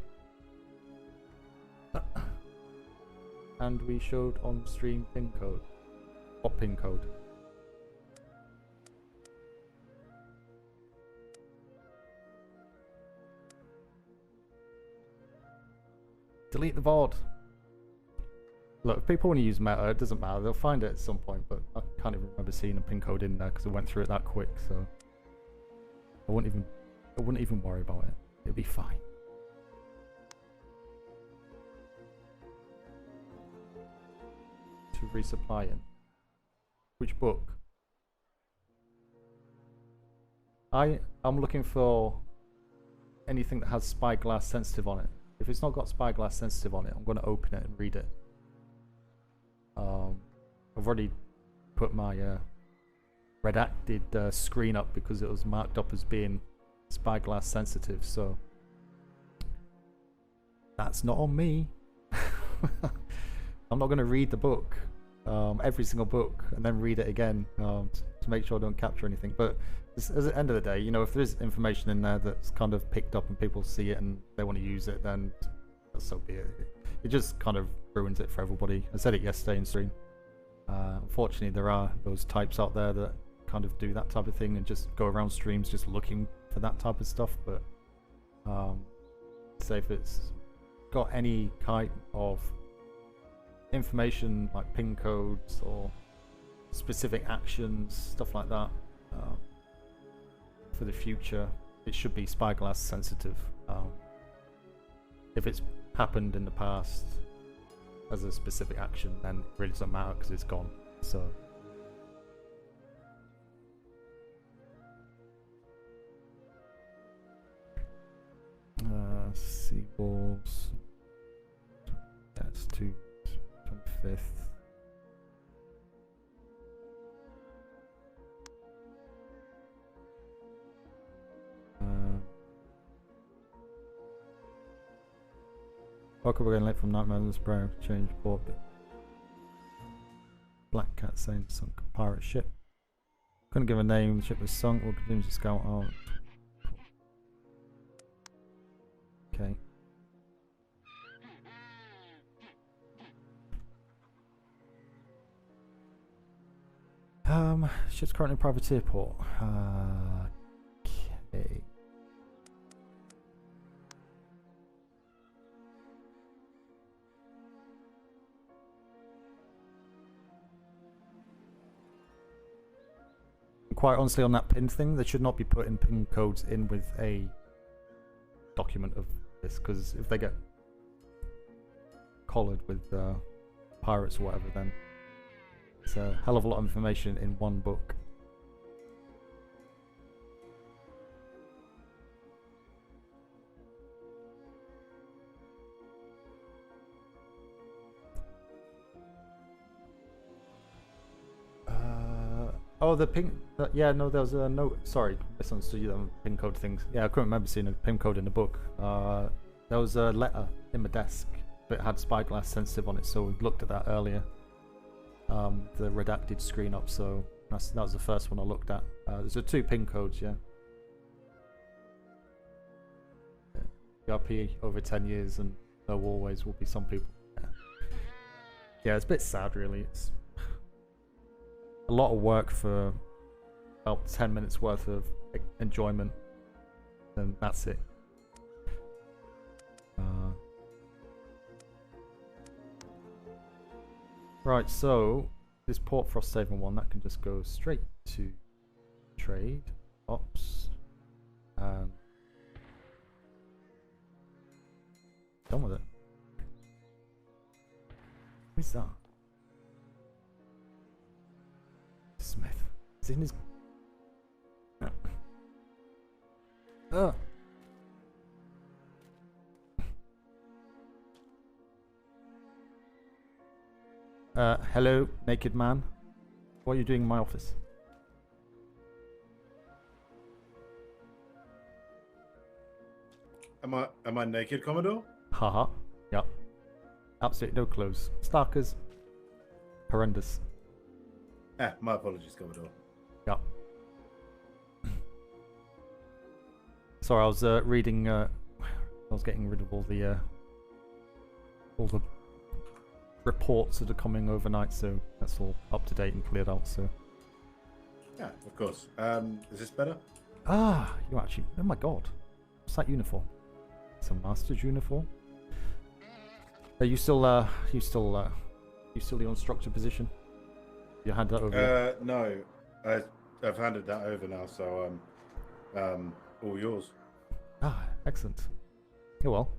And we showed on stream pin code. What pin code? Delete the VOD. Look, if people want to use meta, it doesn't matter. They'll find it at some point, but I can't even remember seeing a pin code in there because I went through it that quick. So I wouldn't even worry about it. It'll be fine. To resupply in. Which book? I'm looking for anything that has spyglass sensitive on it. If it's not got spyglass sensitive on it, I'm going to open it and read it. I've already put my redacted screen up because it was marked up as being spyglass sensitive, so that's not on me. I'm not going to read the book, every single book, and then read it again to make sure I don't capture anything. But at the end of the day, you know, if there's information in there that's kind of picked up and people see it and they want to use it, then so be it. It just kind of ruins it for everybody. I said it yesterday in stream. Unfortunately, there are those types out there that kind of do that type of thing and just go around streams just looking for that type of stuff. But say if it's got any kind of information like pin codes or specific actions, stuff like that, for the future, it should be spyglass sensitive. If it's happened in the past, as a specific action, then it really doesn't matter because it's gone. So. Seaballs. That's to 25th. Welcome, we're getting late from Nightmare and Spray. Change port. Black Cat saying sunk pirate ship. Couldn't give a name. The ship was sunk. We'll continue to scout out. Okay. Ship's currently in privateer port. Okay. Quite honestly, on that pin thing, they should not be putting pin codes in with a document of this, because if they get collared with pirates or whatever, then it's a hell of a lot of information in one book. Oh, the pin. Yeah, no, there was a note. Sorry, misunderstood you on pin code things. Yeah, I couldn't remember seeing a pin code in the book. There was a letter in my desk, but it had spyglass sensitive on it, so we looked at that earlier. The redacted screen up, so that was the first one I looked at. There's 2 pin codes, yeah. DRP over 10 years, and there always will be some people. Yeah, it's a bit sad, really. It's a lot of work for about 10 minutes worth of enjoyment, and that's it. Right, so this port frost saving one, that can just go straight to trade, ops, and done with it. Who's that? Smythe. Is he in his... Hello, naked man. What are you doing in my office? Am I naked, Commodore? Haha. Yep. Absolutely no clothes. Starkers. Horrendous. My apologies, Commodore. Yep. Sorry, I was reading. I was getting rid of all the reports that are coming overnight, so that's all up to date and cleared out. So. Yeah, of course. Is this better? Ah, you actually. Oh my god, what's that uniform? It's a master's uniform. Are you still the unstructured position? You hand that over? No, I've handed that over now, so all yours. Ah, excellent. Yeah, well.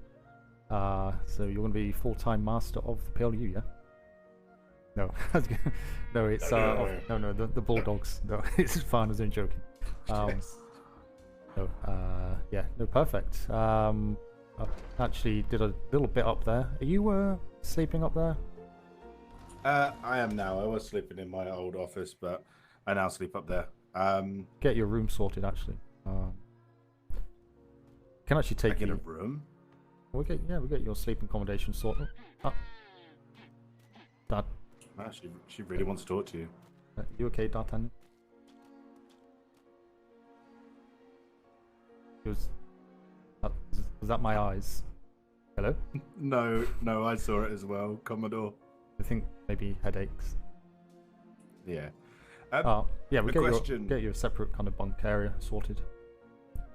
So you're going to be full-time master of the P.L.U, yeah? No, no, it's no, the Bulldogs. No, it's fine. I was only joking. No, yeah, no, perfect. I actually did a little bit up there. Are you sleeping up there? I am now. I was sleeping in my old office, but I now sleep up there. Get your room sorted, actually. Can actually take a room. We get your sleeping accommodation sorted. Oh. Dad. She really wants to talk to you. You okay, D'Artagnan? Was that my eyes? Hello? No, I saw it as well, Commodore. I think maybe headaches. Yeah. Yeah, we get you a separate kind of bunk area sorted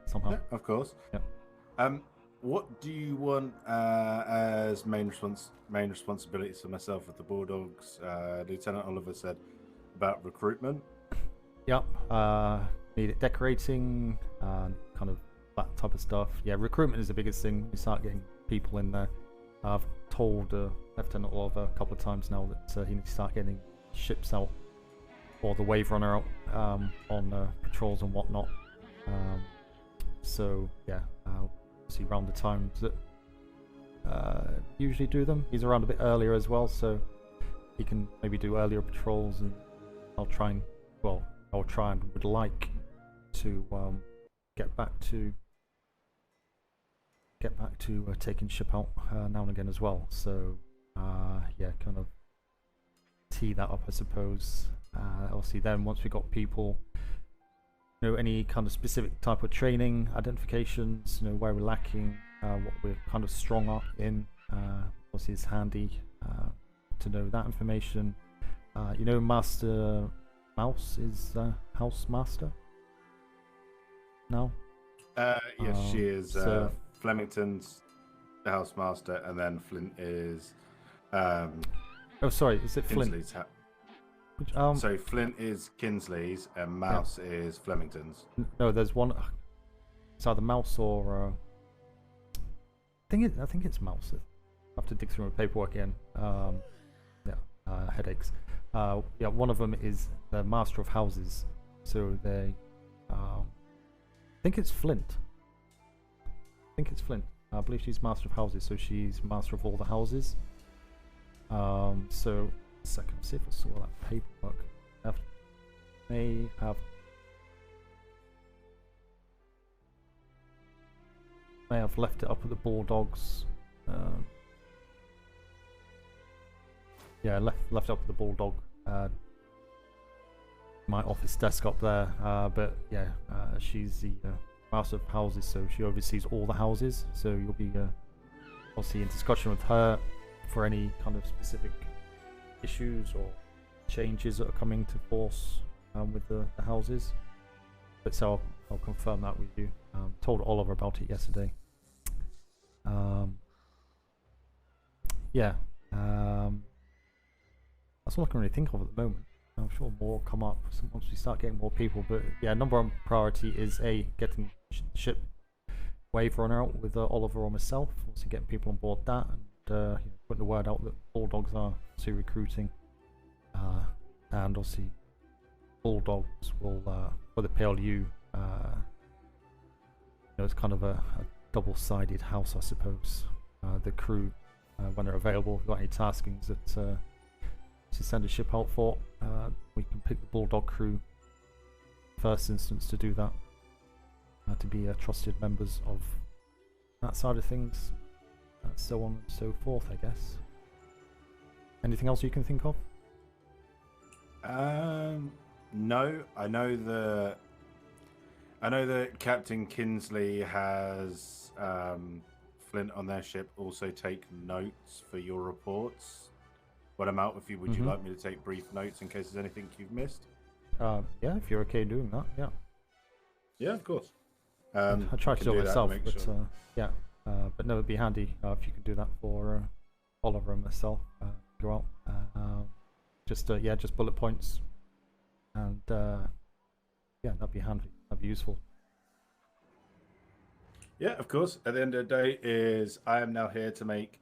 somehow. Yeah, of course. Yeah. What do you want as main responsibilities for myself with the Bulldogs? Lieutenant Oliver said about recruitment. Yep. Need it decorating, kind of that type of stuff. Yeah, recruitment is the biggest thing. You start getting people in there. I've told Lieutenant Oliver a couple of times now that he needs to start getting ships out, or the wave runner out on patrols and whatnot. So yeah, see around the times that usually do them. He's around a bit earlier as well, so he can maybe do earlier patrols, and I'll try and would like to get back to taking ship out now and again as well. So yeah, kind of tee that up, I suppose. Obviously then once we got people, you know, any kind of specific type of training identifications, you know, where we're lacking, what we're kind of strong in, obviously it's handy to know that information. You know, Master Mouse is House Master now. Yes, she is. So Flemington's the housemaster, and then Flint is. oh, sorry, is it Flint? Kinsley's Which, so Flint is Kinsley's, and Mouse is Flemington's. No, there's one. It's either Mouse or. I think it's Mouse. I have to dig through my paperwork again. Headaches. Yeah, one of them is the Master of Houses. So they. I think it's Flint. I believe she's Master of Houses, so she's Master of all the houses. So, a second, see if I saw that paperwork. May have left it up at the Bulldogs. Yeah, left up at the Bulldog. My office desk up there. But yeah, she's the Master of Houses, so she oversees all the houses. So you'll be obviously in discussion with her for any kind of specific issues or changes that are coming to force with the houses. But so I'll confirm that with you. Told Oliver about it yesterday. Yeah. That's all I can really think of at the moment. I'm sure more will come up once we start getting more people. But yeah, number one priority is getting ship wave runner out with Oliver or myself. Also getting people on board that, and you know, putting the word out that Bulldogs are still recruiting. And obviously Bulldogs will for the P.L.U. You know, it's kind of a double-sided house, I suppose. The crew, when they're available, if you've got any taskings that to send a ship out for, we can pick the Bulldog crew first instance to do that, to be trusted members of that side of things, so on and so forth, I guess. Anything else you can think of? No, I know that Captain Kinsley has Flint on their ship also take notes for your reports. When I'm out with you, would you like me to take brief notes in case there's anything you've missed? Yeah, if you're okay doing that, yeah. Yeah, of course. I try to do it myself, but sure. yeah. But no, it'd be handy if you could do that for Oliver and myself. Go out, just bullet points, and yeah, that'd be handy. That'd be useful. Yeah, of course. At the end of the day, I am now here to make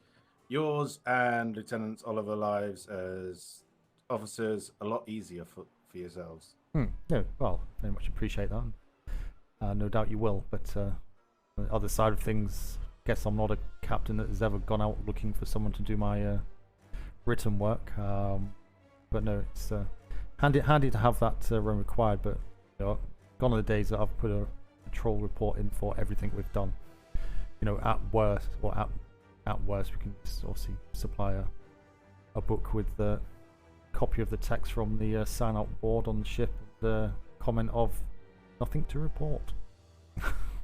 yours and Lieutenant Oliver lives as officers a lot easier for yourselves. No, well, very much appreciate that. No doubt you will. But on the other side of things, guess I'm not a captain that has ever gone out looking for someone to do my written work. But no, it's handy to have that when required. But you know, gone are the days that I've put a patrol report in for everything we've done. You know, at worst, we can obviously supply a book with the copy of the text from the sign-out board on the ship, the comment of nothing to report.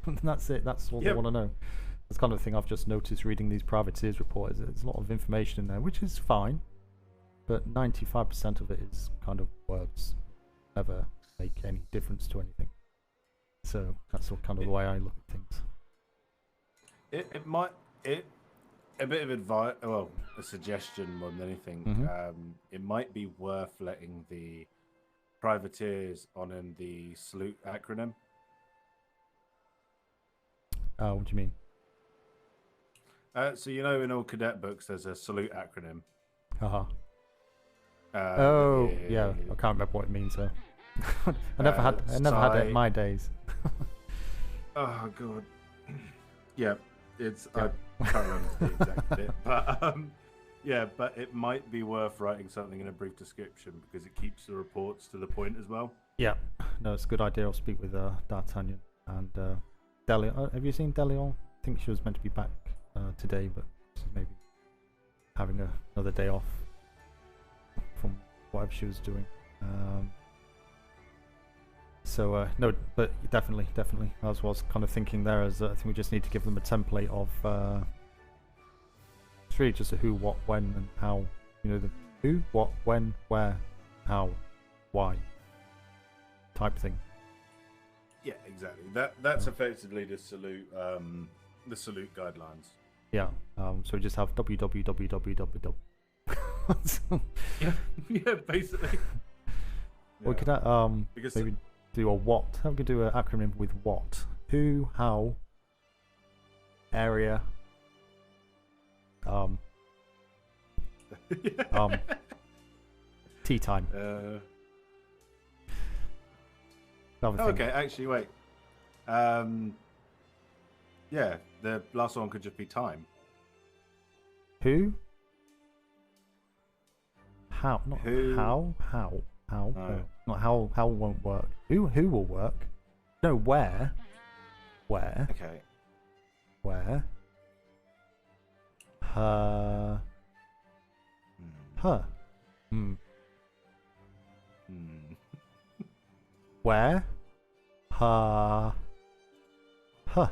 And that's it. That's all they want to know. That's kind of thing I've just noticed reading these privateers reports. There's a lot of information in there, which is fine, but 95% of it is kind of words, never make any difference to anything. So that's all kind of the way I look at things. A bit of advice, well, a suggestion more than anything. It might be worth letting the privateers on in the salute acronym. What do you mean? So you know, in all cadet books, there's a salute acronym. Haha. Uh, Yeah. I can't remember what it means. So I never had it in my days. Oh god. Yeah, it's Yeah. I can't remember the exact bit, but yeah, but it might be worth writing something in a brief description because it keeps the reports to the point as well. Yeah. No, it's a good idea. I'll speak with D'Artagnan and Delion. Have you seen Delion? I think she was meant to be back today, but she's maybe having another day off from whatever she was doing. So no, but definitely. I was kind of thinking there as I think we just need to give them a template of. It's really just a who, what, when, and how. You know, the who, what, when, where, how, why type thing. Yeah, exactly. That's effectively the salute guidelines. Yeah. So we just have www. Yeah, basically. We could because maybe do a what. How we could do an acronym with what, who, how, area, tea time. Okay, actually, wait. Yeah, the last one could just be time. Who? How? Not Who? How? No. No, not how. How won't work. Who will work? No, where? Where? Okay. Where? Her. Her. Hmm. Where? Her. Her.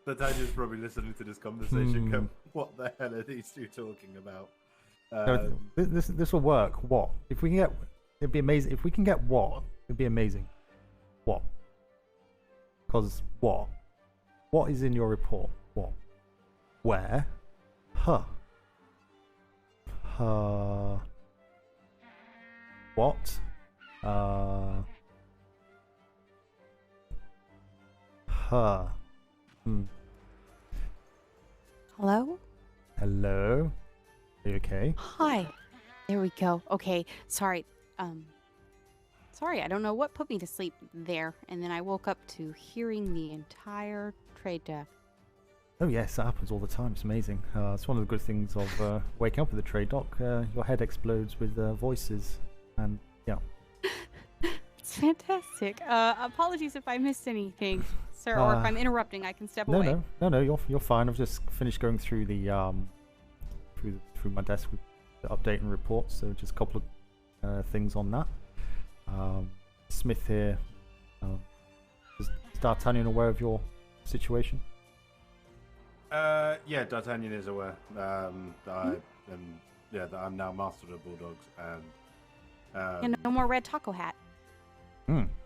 The Daniel's probably listening to this conversation going, what the hell are these two talking about? No, this will work. What? If we can get, it'd be amazing. If we can get what, it'd be amazing. What? Because what? What is in your report? What? Where? Huh. What? Huh. Hello? Hello? Are you okay? Hi. There we go. Okay. Sorry. Sorry, I don't know what put me to sleep there, and then I woke up to hearing the entire trade deck. Oh yes, that happens all the time. It's amazing. It's one of the good things of waking up with a trade dock. Your head explodes with voices, and yeah. It's fantastic. Apologies if I missed anything, sir, or if I'm interrupting, I can step away. No, you're fine. I've just finished going through the through my desk with the updating reports. So just a couple of things on that. Smythe here. Is D'Artagnan aware of your situation? Yeah, D'Artagnan is aware that that I'm now master of the Bulldogs, And no more red taco hat.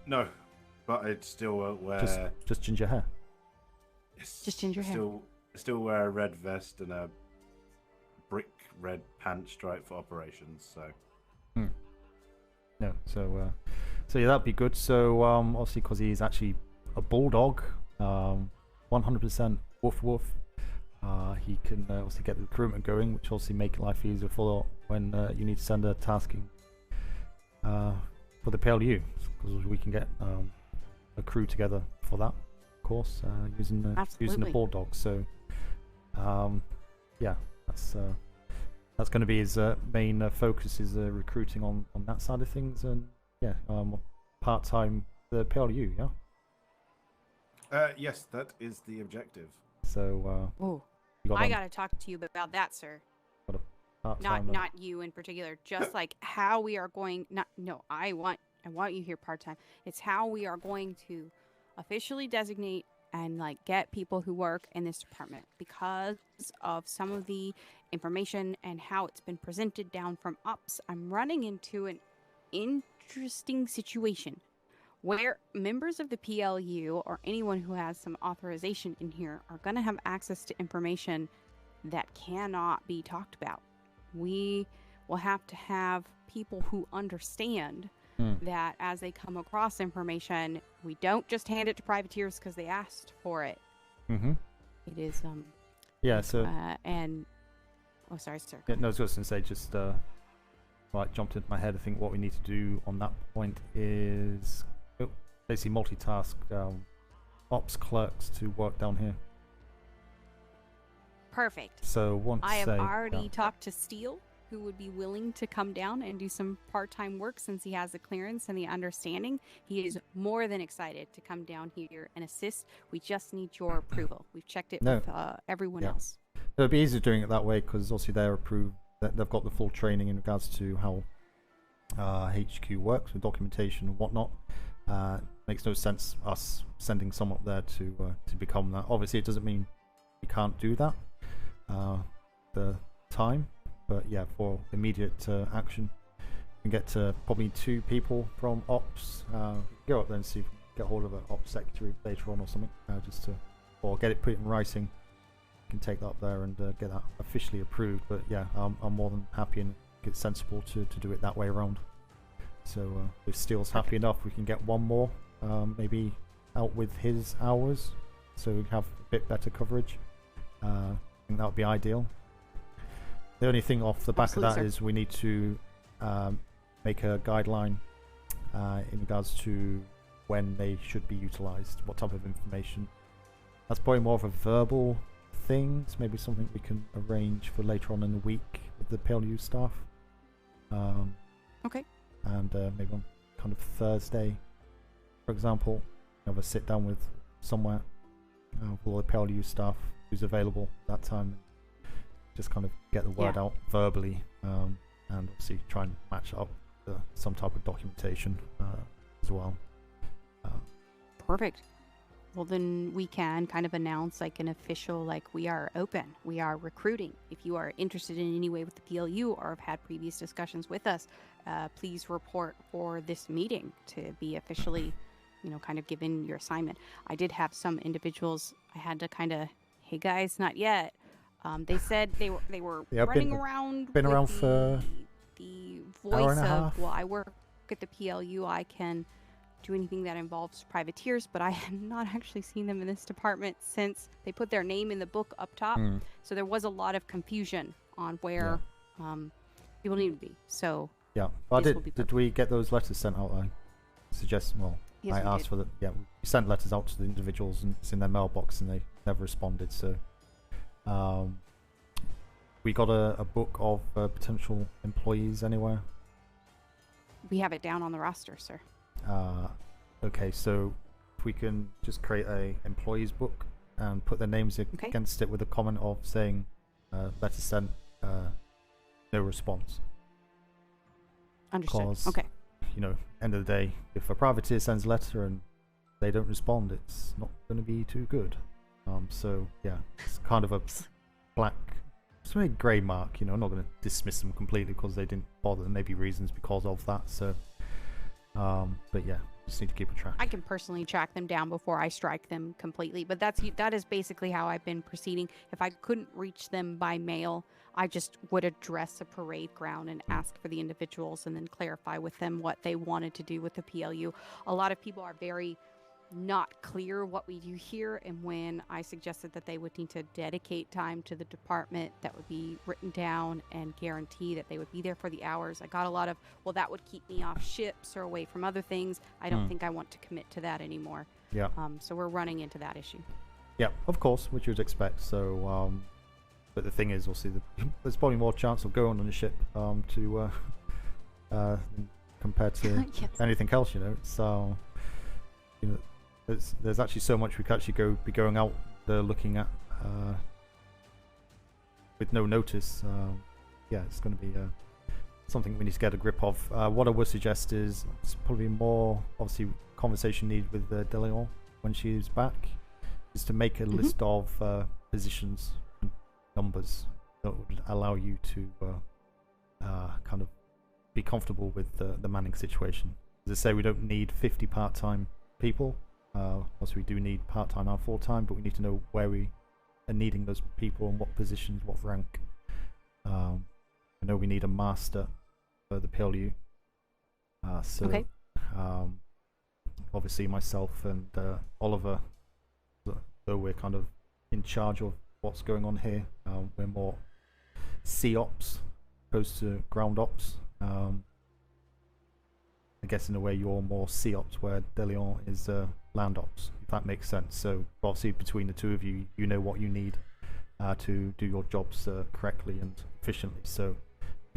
No, but it's still wear just ginger hair. Just ginger hair. Still wear a red vest and a brick red pant stripe for operations. So. No, so yeah, that'd be good. So obviously, because he's actually a bulldog, 100% woof woof. He can obviously get the recruitment going, which obviously make life easier for when you need to send a tasking for the P.L.U, because we can get a crew together for that, of course, using the Bulldogs. So yeah, that's going to be his main focus, is recruiting on that side of things, and yeah, part-time the P.L.U, yeah. Yes, that is the objective. So I gotta talk to you about that, sir. Not you in particular, just like how we are going. I want you here part-time. It's how we are going to officially designate and like get people who work in this department, because of some of the information and how it's been presented down from ops. I'm running into an interesting situation where members of the P.L.U. or anyone who has some authorization in here are going to have access to information that cannot be talked about. We will have to have people who understand that as they come across information, we don't just hand it to privateers because they asked for it. Mm-hmm. It is Yeah. So. And oh, sorry, sir. Yeah, no, I was just gonna say just right, jumped into my head. I think what we need to do on that point is basically multitask ops clerks to work down here. Perfect. So once I have already talked to Steele, who would be willing to come down and do some part-time work since he has the clearance and the understanding. He is more than excited to come down here and assist. We just need your approval. We've checked it with everyone else. It would be easier doing it that way because obviously they're approved. They've got the full training in regards to how HQ works with documentation and whatnot. Makes no sense us sending someone up there to become that. Obviously, it doesn't mean you can't do that. The time. But yeah, for immediate action, we can get probably 2 people from Ops. Go up there and see if we can get hold of an Ops secretary later on or something, or get it put in writing. We can take that up there and get that officially approved. But yeah, I'm more than happy and it's sensible to do it that way around. So if Steele's happy enough, we can get one more, maybe out with his hours, so we have a bit better coverage. I think that would be ideal. The only thing off the back of that is we need to make a guideline in regards to when they should be utilized, what type of information. That's probably more of a verbal thing. It's maybe something we can arrange for later on in the week with the P.L.U staff. Okay. And maybe on kind of Thursday, for example, have a sit down with somewhere with all the P.L.U staff who's available at that time. Just kind of get the word out verbally, and obviously try and match up to some type of documentation as well. Perfect. Well, then we can kind of announce like an official, like we are open, we are recruiting. If you are interested in any way with the P.L.U. or have had previous discussions with us, please report for this meeting to be officially, kind of given your assignment. I did have some individuals I had to kind of, hey guys, not yet. They said they were running around. Been around for the voice of, well, I work at the P.L.U. I can do anything that involves privateers, but I have not actually seen them in this department since they put their name in the book up top. So there was a lot of confusion on where people need to be. So yeah, but did we get those letters sent out? I suggest. Well, yes, I asked for the. Yeah, we sent letters out to the individuals, and it's in their mailbox, and they never responded. So. We got a book of potential employees anywhere? We have it down on the roster, sir. Okay, so if we can just create a employees book and put their names against it with a comment of saying letter sent, no response. Understood. Because, okay. End of the day, if a privateer sends a letter and they don't respond, it's not going to be too good. So yeah, it's kind of a black, it's a grey mark. I'm not going to dismiss them completely because they didn't bother. There may be reasons because of that. So, but yeah, just need to keep a track. I can personally track them down before I strike them completely. But that is basically how I've been proceeding. If I couldn't reach them by mail, I just would address a parade ground and ask for the individuals and then clarify with them what they wanted to do with the P.L.U. A lot of people are very not clear what we do here, and when I suggested that they would need to dedicate time to the department, that would be written down and guarantee that they would be there for the hours, I got a lot of, well, that would keep me off ships or away from other things. I don't think I want to commit to that anymore. Yeah. So we're running into that issue. Yeah, of course, which you would expect. So but the thing is, also, there's probably more chance of going on a ship to compared to anything else. So there's actually so much we could actually be going out there looking at with no notice. Yeah, it's going to be something we need to get a grip of. What I would suggest is it's probably more obviously conversation needed with DeLeon when she's back, is to make a list of positions and numbers that would allow you to kind of be comfortable with the manning situation. As I say, we don't need 50 part-time people. Also, we do need part-time and full-time, but we need to know where we are needing those people and what positions, what rank. I know we need a master for the P.L.U. So obviously myself and Oliver, though we're kind of in charge of what's going on here, we're more sea ops opposed to ground ops. I guess in a way you're more sea ops, where DeLeon is land ops, if that makes sense. So obviously between the two of you, you know what you need to do your jobs correctly and efficiently. So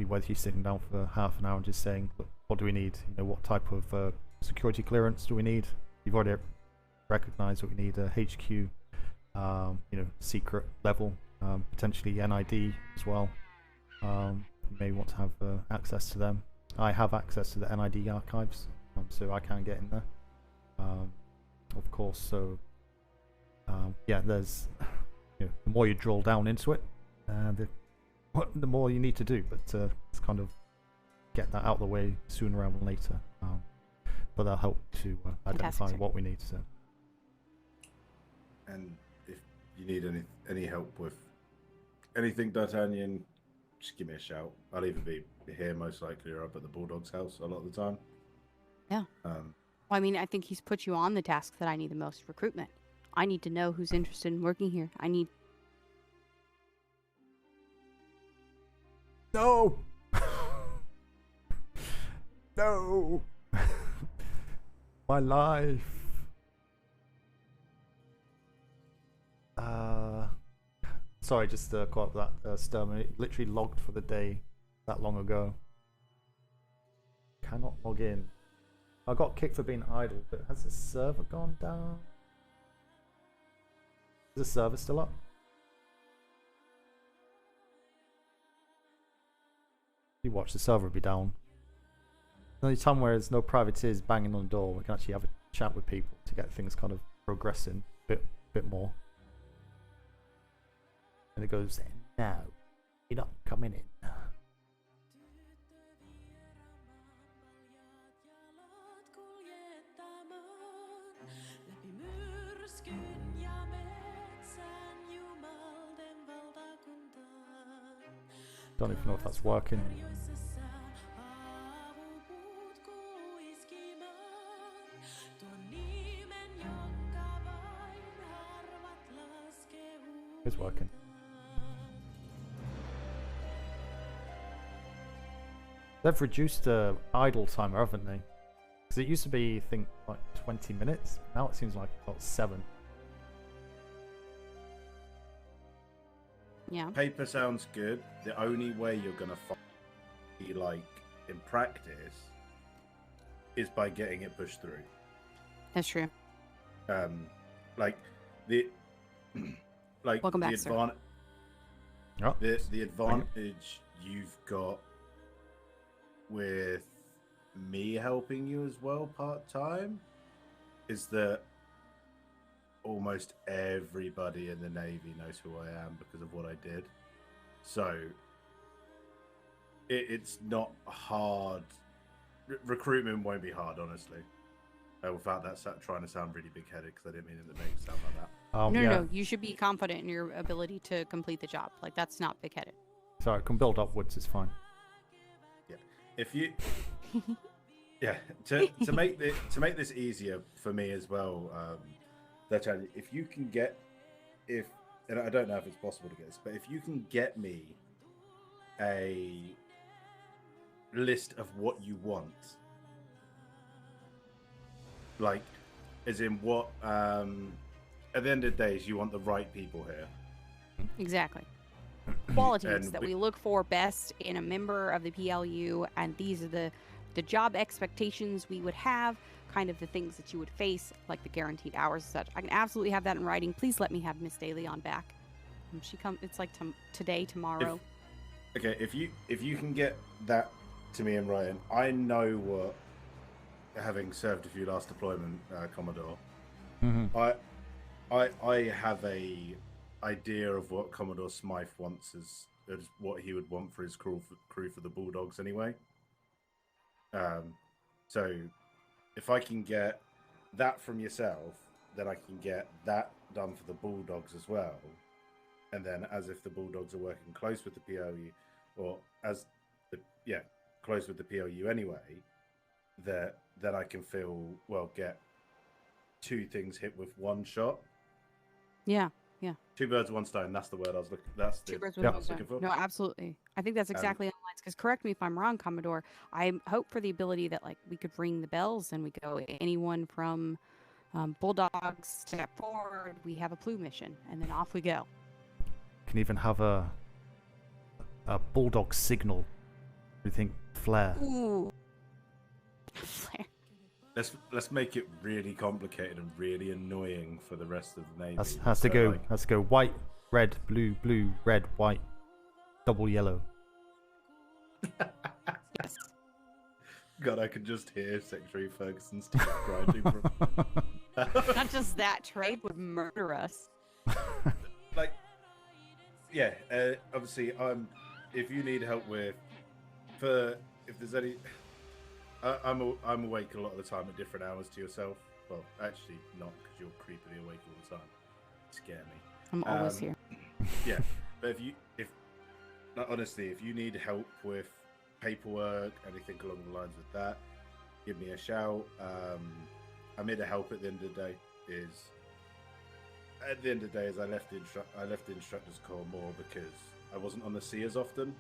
whether you're sitting down for half an hour and just saying, look, what do we need? You know, what type of security clearance do we need? You've already recognized what we need, HQ, you know, secret level, potentially NID as well. You may want to have access to them. I have access to the NID archives, so I can get in there, of course. So yeah, there's, you know, the more you drill down into it, the more you need to do, but it's kind of get that out of the way sooner rather than later. But that'll help to identify what we need. So. And if you need any help with anything, D'Artagnan, just give me a shout. I'll either be here most likely or up at the Bulldogs' house a lot of the time. Yeah. Well, I mean, I think he's put you on the task that I need the most: recruitment. I need to know who's interested in working here. I need. No. No. My life. Sorry, just caught up that Sturm. It literally logged for the day that long ago. Cannot log in. I got kicked for being idle, but has the server gone down? Is the server still up? You watch, the server will be down. The only time where there's no privateers banging on the door, we can actually have a chat with people to get things kind of progressing a bit more. And it goes, no, you're not coming in. Don't even know if that's working. It's working. They've reduced the idle timer, haven't they? Because it used to be, I think, like 20 minutes. Now it seems like about 7. Yeah. Paper sounds good. The only way you're gonna find, like, in practice, is by getting it pushed through. That's true. Like the, like welcome back, sir. The advantage you've got with me helping you as well part-time is that almost everybody in the Navy knows who I am because of what I did. So it's not hard. Recruitment won't be hard, honestly. Without that trying to sound really big-headed, because I didn't mean it to make it sound like that. No. You should be confident in your ability to complete the job. Like, that's not big-headed. Sorry, it can build upwards. It's fine. Yeah. If you, yeah, to make this easier for me as well, if you can get, and I don't know if it's possible to get this, but if you can get me a list of what you want, like, as in what, at the end of the day, you want the right people here. Exactly. Qualities that we look for best in a member of the P.L.U, and these are the job expectations we would have, kind of the things that you would face, like the guaranteed hours and such. I can absolutely have that in writing. Please let me have Miss Daly on back. She comes. It's like today, tomorrow. If you can get that to me in writing, I know what, having served a few last deployment, Commodore, I have a idea of what Commodore Smythe wants as what he would want for his crew for the Bulldogs anyway. So if I can get that from yourself, then I can get that done for the Bulldogs as well. And then, as if the Bulldogs are working close with the P.L.U, or close with the P.L.U anyway, then I can get 2 things hit with 1 shot. Yeah. 2 birds, 1 stone. That's the word I was looking. That's the 2 birds word with I one was looking stone. for. No, absolutely. I think that's exactly on the lines. Because correct me if I'm wrong, Commodore. I hope for the ability that like we could ring the bells and we go anyone from Bulldogs step forward. We have a P.L.U mission, and then off we go. Can even have a bulldog signal. We think flare. Ooh. Flare. Let's make it really complicated and really annoying for the rest of the Navy. Has to go white, red, blue, blue, red, white, double yellow. Yes. God, I could just hear Secretary Ferguson's teeth grinding from. Not just that, trade would murder us. Like, yeah. Obviously, if you need help with, if there's any. I'm awake a lot of the time at different hours to yourself. Well, actually not, because you're creepily awake all the time. You scare me. I'm always here. Yeah, but if you need help with paperwork, anything along the lines of that, give me a shout. I'm here to help at the end of the day. I left the instructors corps more because I wasn't on the sea as often,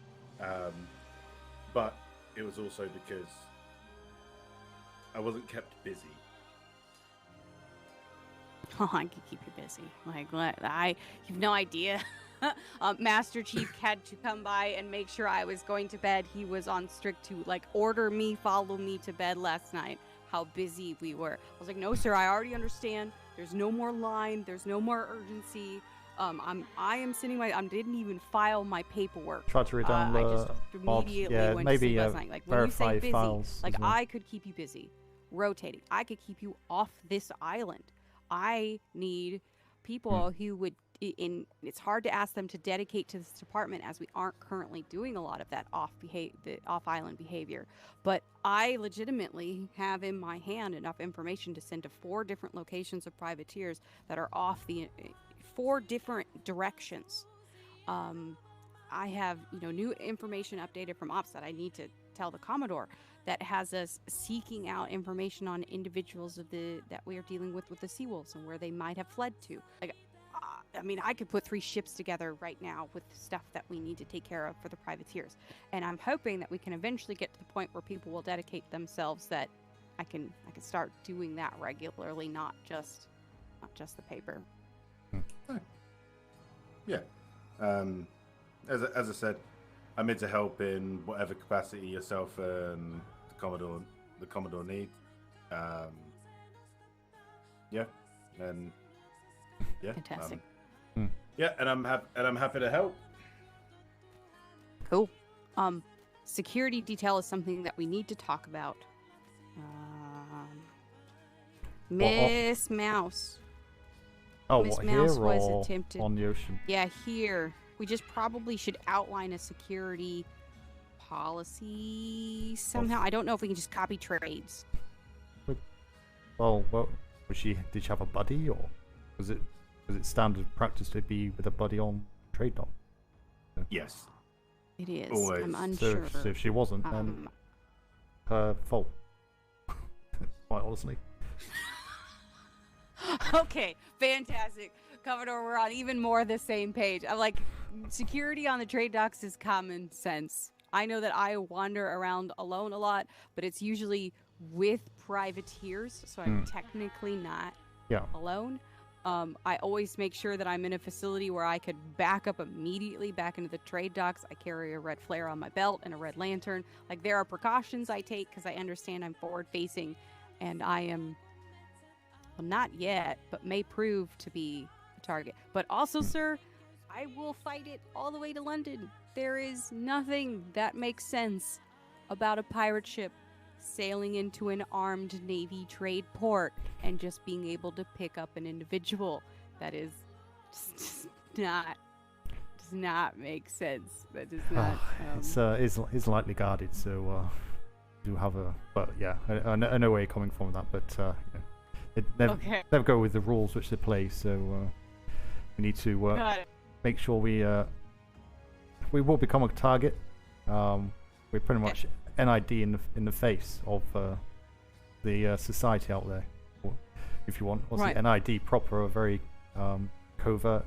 but it was also because I wasn't kept busy. Oh, I could keep you busy. You have no idea. Master Chief had to come by and make sure I was going to bed. He was on strict to order me, follow me to bed last night. How busy we were. I was like, no, sir, I already understand. There's no more line. There's no more urgency. I am sitting. I didn't even file my paperwork. Try to read down I just immediately went to sleep last night. Like when you say busy, files, I could keep you busy, rotating. I could keep you off this island. I need people who would. It's hard to ask them to dedicate to this department as we aren't currently doing a lot of that off-island behavior. But I legitimately have in my hand enough information to send to 4 different locations of privateers that are off the 4 different directions. I have new information updated from ops that I need to tell the Commodore that has us seeking out information on individuals that we are dealing with the Sea Wolves and where they might have fled to. I could put 3 ships together right now with stuff that we need to take care of for the privateers. And I'm hoping that we can eventually get to the point where people will dedicate themselves that I can start doing that regularly, not just the paper. Yeah. As I said, I'm here to help in whatever capacity yourself and the Commodore need. Yeah. Fantastic. Yeah, and I'm happy to help. Cool. Security detail is something that we need to talk about. Miss Mouse. Oh, Miss what, Mouse here was or attempted. on the ocean? Yeah, here. We just probably should outline a security policy somehow. I don't know if we can just copy trades. Well, did she have a buddy, or was it standard practice to be with a buddy on trade dock? Yes. It is. Always. I'm unsure. So if she wasn't, then her fault. Quite honestly. Okay, fantastic. Commodore, we're on even more the same page. I'm like, security on the trade docks is common sense. I know that I wander around alone a lot, but it's usually with privateers, so I'm technically not alone. I always make sure that I'm in a facility where I could back up immediately back into the trade docks. I carry a red flare on my belt and a red lantern. Like, there are precautions I take because I understand I'm forward facing and I am, well, not yet, but may prove to be a target. But also, sir, I will fight it all the way to London. There is nothing that makes sense about a pirate ship sailing into an armed Navy trade port and just being able to pick up an individual. That is just does not make sense. That does not. It's lightly guarded, so do have a. But yeah, I know where you're coming from with that, but it never go with the rules which they play. So we need to make sure we will become a target. We're pretty much NID in the face of the society out there, or if you want. Obviously, Right. NID proper are very covert.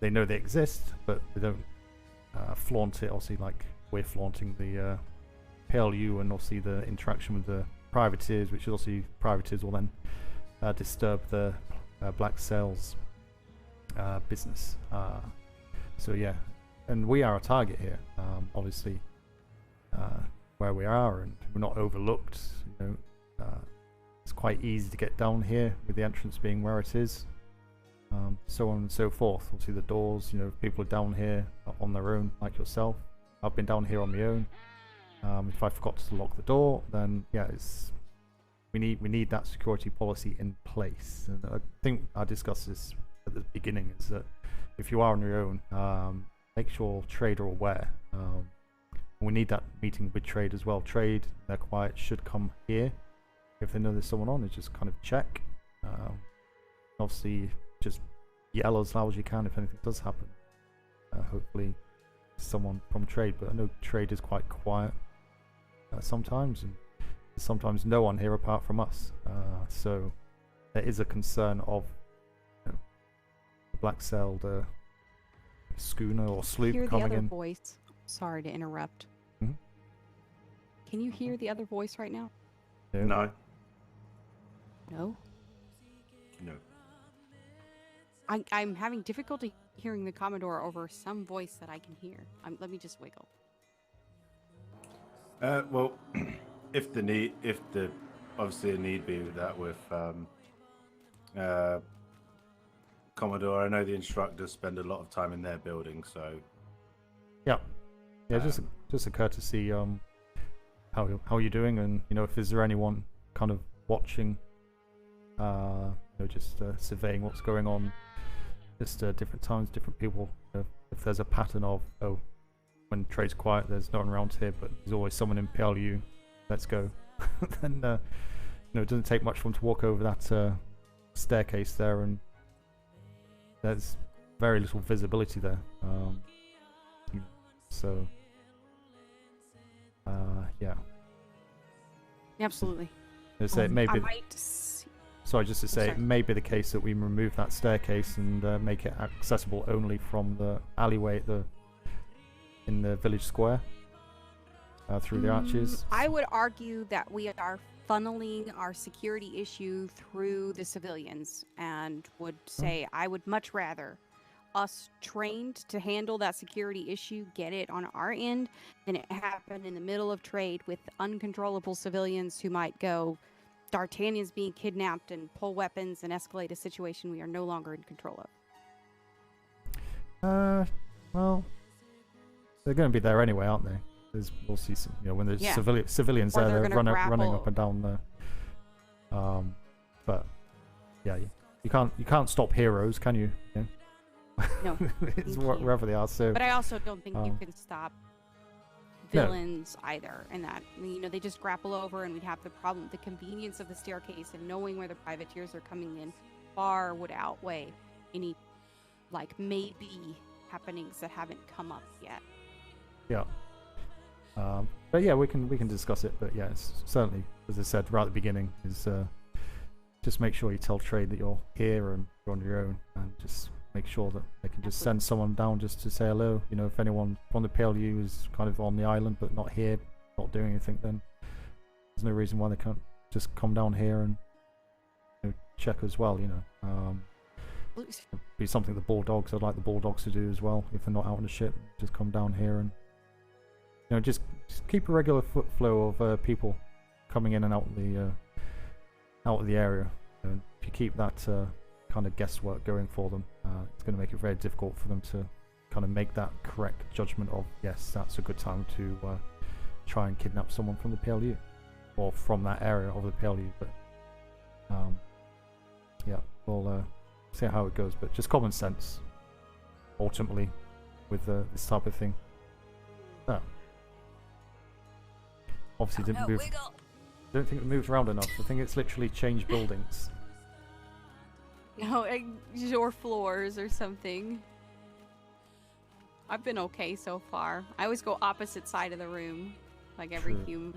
They know they exist, but they don't flaunt it. Obviously, like we're flaunting the P.L.U. and obviously the interaction with the privateers, which obviously privateers will then disturb the black sales business. So yeah, and we are a target here, obviously, where we are, and we're not overlooked. You know, it's quite easy to get down here with the entrance being where it is. So on and so forth. Obviously the doors, you know, people are down here on their own, like yourself. I've been down here on my own. If I forgot to lock the door, then yeah, we need that security policy in place. And I think I discussed this at the beginning, is that if you are on your own, make sure trade are aware. We need that meeting with trade as well. Trade, they're quiet, should come here. If they know there's someone on, they just kind of check. Obviously, just yell as loud as you can if anything does happen. Hopefully someone from trade, but I know trade is quite quiet sometimes, and sometimes no one here apart from us. So there is a concern of, you know, the black-sailed schooner or sloop Hear the coming other in. voice. Sorry to interrupt. Mhm. Can you hear the other voice right now? No. No. No. I'm having difficulty hearing the Commodore over some voice that I can hear. Let me just wiggle. Well, obviously a need be with that with Commodore. I know the instructors spend a lot of time in their building, so Yeah, just a courtesy. How you're doing, and you know, if is there anyone kind of watching, you know, just surveying what's going on, just different times, different people. If there's a pattern of, oh, when trade's quiet, there's no one around here, but there's always someone in P.L.U. Let's go. Then you know, it doesn't take much for them to walk over that staircase there, and there's very little visibility there. So yeah. Absolutely. Say maybe. I might Sorry, just to say, sorry. it may be the case that we remove that staircase and make it accessible only from the alleyway in the village square through the arches. I would argue that we are funneling our security issue through the civilians, and would say I would much rather us trained to handle that security issue, get it on our end, than it happen in the middle of trade with uncontrollable civilians who might go D'Artagnan's being kidnapped and pull weapons and escalate a situation we are no longer in control of. Well, they're going to be there anyway, aren't they? We'll see some, you know, when there's civilians Or there, they're they're gonna running grapple. up and down there. But yeah, you can't stop heroes, can you? Yeah. No, It's thank you. wherever they are. So But I also don't think you can stop no. villains either, in that, you know, they just grapple over, and we'd have the problem. The convenience of the staircase and knowing where the privateers are coming in far would outweigh any, like, maybe happenings that haven't come up yet. Yeah. But yeah, we can discuss it. But yeah, it's certainly, as I said right at the beginning, is just make sure you tell trade that you're here and you're on your own, and just make sure that they can just send someone down just to say hello. You know, if anyone from the P.L.U. is kind of on the island but not here, not doing anything, then there's no reason why they can't just come down here and, you know, check as well. You know, it'd be something the Bulldogs. I'd like the Bulldogs to do as well if they're not out on the ship. Just come down here and, you know, just keep a regular foot flow of people coming in and out of the area. And if you keep that kind of guesswork going for them, it's going to make it very difficult for them to kind of make that correct judgment of, yes, that's a good time to try and kidnap someone from the P.L.U. or from that area of the P.L.U. But yeah, we'll see how it goes. But just common sense, ultimately, with this type of thing. Obviously didn't move. Don't think it moved around enough. I think it's literally changed buildings. No, or floors or something. I've been okay so far. I always go opposite side of the room, like every True. few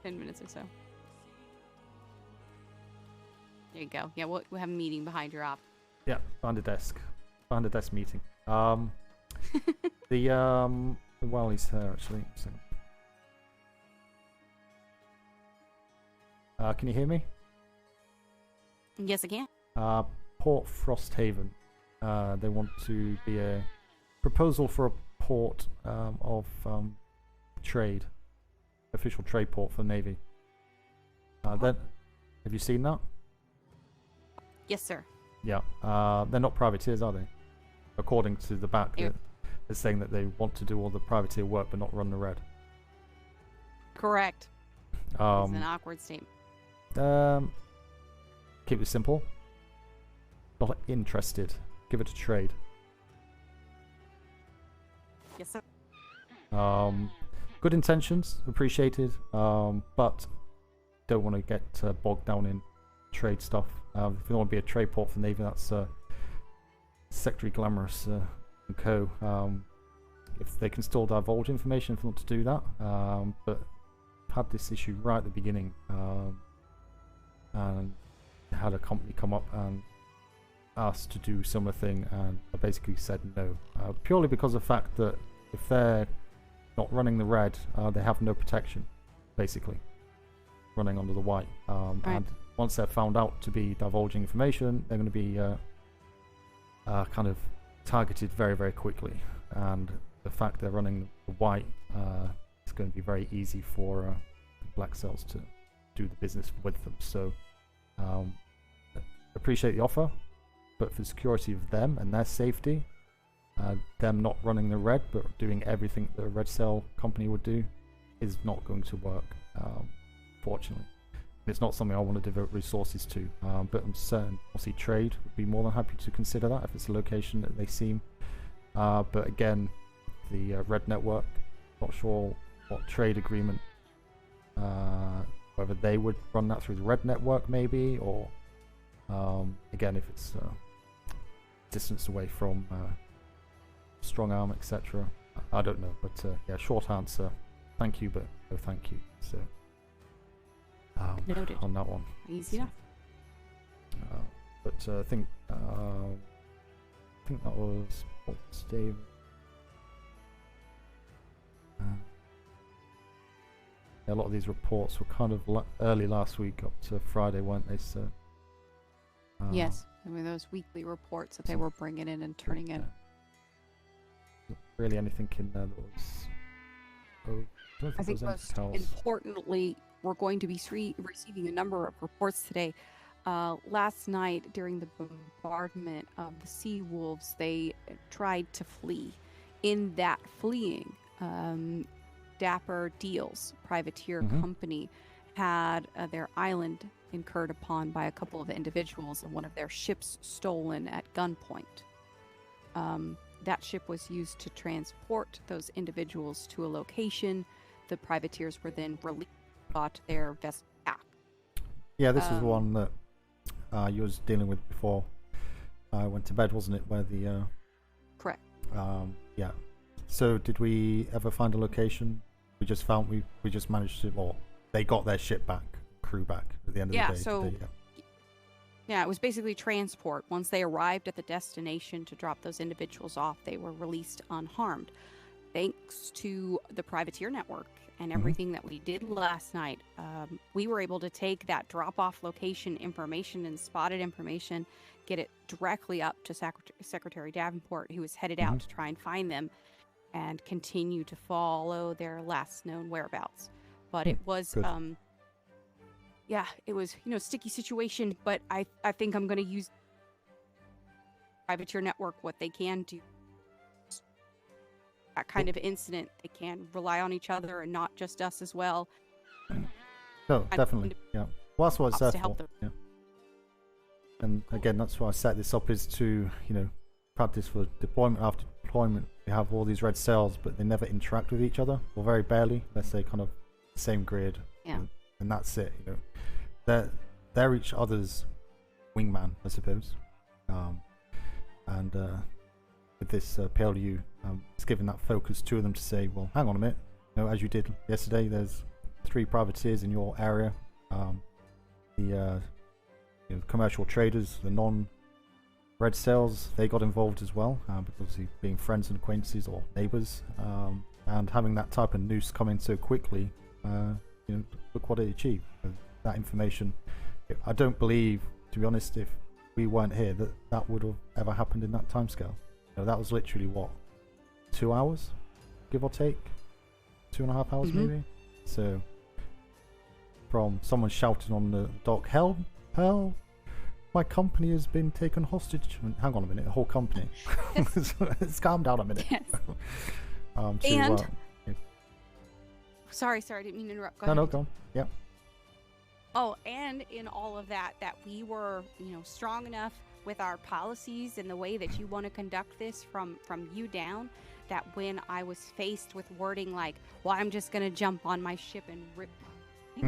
10 minutes or so. There you go. Yeah, we'll have a meeting behind your op. Yeah, behind the desk. Behind the desk meeting. While he's here, actually. So. Can you hear me? Yes, I can. Port Frosthaven. They want to be a proposal for a port of trade, official trade port for the Navy. Then, have you seen that? Yes, sir. Yeah. They're not privateers, are they? According to the back, Yep. they're saying that they want to do all the privateer work but not run the red. Correct. It's an awkward statement. Keep it simple. Not interested. Give it a trade. Yes, sir. Good intentions, appreciated, but don't want to get bogged down in trade stuff. If you want to be a trade port for Navy, that's Secretary Glamorous and co. If they can still divulge information, if they want to do that, but I've had this issue right at the beginning, and had a company come up and asked to do similar thing, and I basically said no, purely because of the fact that if they're not running the red, they have no protection, basically, running under the white. Right. And once they're found out to be divulging information, they're going to be kind of targeted very, very quickly. And the fact they're running the white, it's going to be very easy for black cells to do the business with them. So, appreciate the offer, but for the security of them and their safety, them not running the red but doing everything that a red cell company would do is not going to work, fortunately. It's not something I want to devote resources to, but I'm certain obviously trade would be more than happy to consider that if it's a location that they seem. But again, the red network, not sure what trade agreement, whether they would run that through the red network maybe, or again, if it's distance away from strong arm, etc. I don't know, but yeah, short answer, thank you, but no thank you. So Noted. on that one. Easy enough. But I think that was Dave. Yeah, a lot of these reports were kind of early last week up to Friday, weren't they? So Yes, I mean those weekly reports that they were bringing in and turning in. Really, anything in there that was? I think most importantly, we're going to be receiving a number of reports today. Last night, during the bombardment of the Sea Wolves, they tried to flee. In that fleeing, Dapper Deals, privateer company, had their island incurred upon by a couple of individuals and one of their ships stolen at gunpoint. That ship was used to transport those individuals to a location. The privateers were then released, bought their vessel back. Yeah, this is one that you was dealing with before I went to bed, wasn't it? Where the Correct. Yeah. So did we ever find a location? We just found we just managed to, or they got their ship back, crew back at the end of the day. So yeah, it was basically transport. Once they arrived at the destination to drop those individuals off, they were released unharmed. Thanks to the privateer network and everything that we did last night, we were able to take that drop-off location information and spotted information, get it directly up to Secretary Davenport, who was headed out to try and find them and continue to follow their last known whereabouts. But it was, yeah, it was, sticky situation, but I think I'm going to use privateer network, what they can do. That kind of incident, they can rely on each other and not just us as well. No, definitely, yeah. Well, that's what it's there for. Yeah. And again, that's why I set this up, is to, practice for deployment after deployment. We have all these red cells, but they never interact with each other, or very barely. Let's say kind of the same grid, and that's it. They're each other's wingman, I suppose. And with this P.L.U, it's given that focus to them to say, well, hang on a minute, as you did yesterday, there's 3 privateers in your area. The the commercial traders, the non-red sales, they got involved as well, because being friends and acquaintances or neighbors, and having that type of noose come in so quickly, look what it achieved. That information, I don't believe, to be honest, if we weren't here, that would have ever happened in that timescale. That was literally what, 2 hours, give or take, 2.5 hours maybe. So from someone shouting on the dock, "Help! Help! My company has been taken hostage." Hang on a minute, the whole company. It's calm down a minute. Yes. Sorry, I didn't mean to interrupt. Go ahead. No, go on. Yeah. Oh, and in all of that we were, strong enough with our policies and the way that you want to conduct this from you down, that when I was faced with wording like, "Well, I'm just going to jump on my ship and rip," we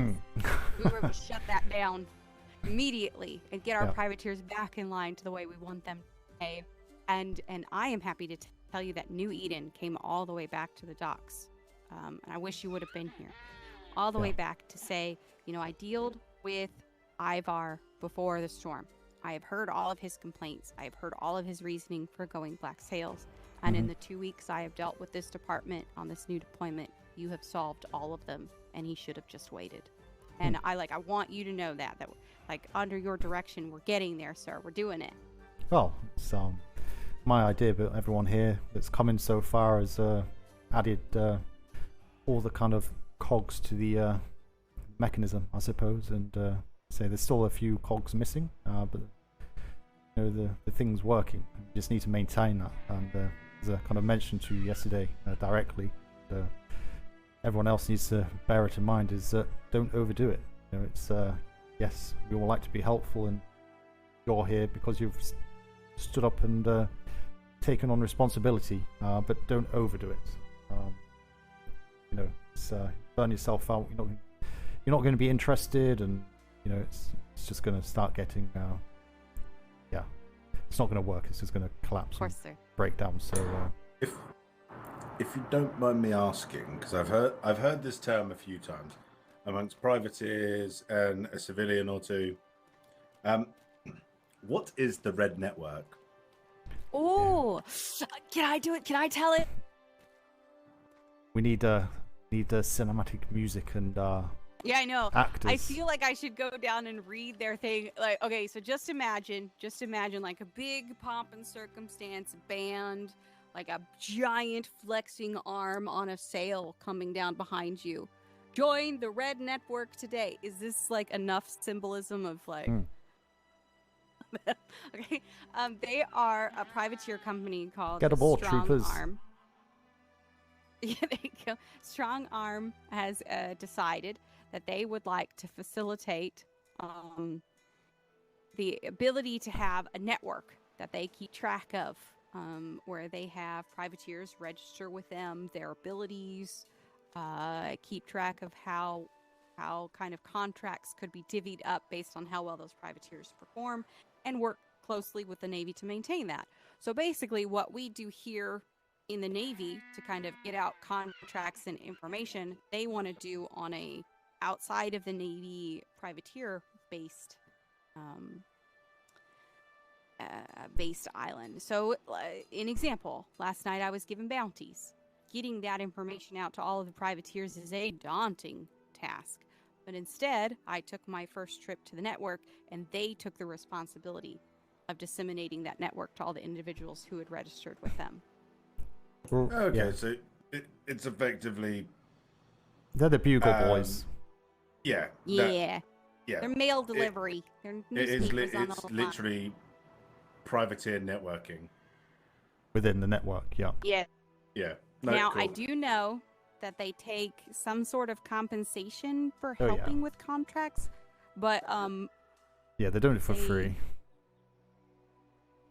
were able to shut that down immediately and get our privateers back in line to the way we want them to behave. And I am happy to tell you that New Eden came all the way back to the docks. And I wish you would have been here. All the way back to say, I dealt with Ivar before the storm. I have heard all of his complaints. I have heard all of his reasoning for going black sails. And in the 2 weeks I have dealt with this department on this new deployment, you have solved all of them, and he should have just waited. And I want you to know that under your direction, we're getting there, sir. We're doing it. Well, it's my idea, but everyone here that's come in so far has added all the kind of cogs to the mechanism, I suppose, and say there's still a few cogs missing, but the thing's working. You just need to maintain that, and as I kind of mentioned to you yesterday directly, everyone else needs to bear it in mind, is don't overdo it. It's yes, we all like to be helpful, and you're here because you've stood up and taken on responsibility, but don't overdo it. It's burn yourself out. You're not going to be interested, and it's just going to start getting it's not going to work. It's just going to collapse, of course, sir. Break down. So if you don't mind me asking, because I've heard this term a few times amongst privateers and a civilian or two, what is the Red Network? Oh, can I do it? Can I tell it? We need cinematic music and yeah, I know. Actors. I feel like I should go down and read their thing. Like, okay, so just imagine like a big pomp and circumstance band, like a giant flexing arm on a sail coming down behind you. Join the Red Network today. Is this like enough symbolism of like? Okay, they are a privateer company called Get aboard, Strong troopers. Arm. Yeah, there you go. Strong Arm has decided that they would like to facilitate the ability to have a network that they keep track of, where they have privateers register with them, their abilities, keep track of how kind of contracts could be divvied up based on how well those privateers perform, and work closely with the Navy to maintain that. So basically what we do here in the Navy to kind of get out contracts and information, they want to do on a outside of the Navy privateer based island. So an example, last night I was given bounties. Getting that information out to all of the privateers is a daunting task. But instead, I took my first trip to the network, and they took the responsibility of disseminating that network to all the individuals who had registered with them. Okay, so it's effectively... They're the Bugle Boys. Yeah. Yeah. They're mail delivery. It's literally privateer networking. Within the network, yeah. Yeah. Yeah. No, now, cool. I do know that they take some sort of compensation for helping with contracts, but yeah, they're doing it for free.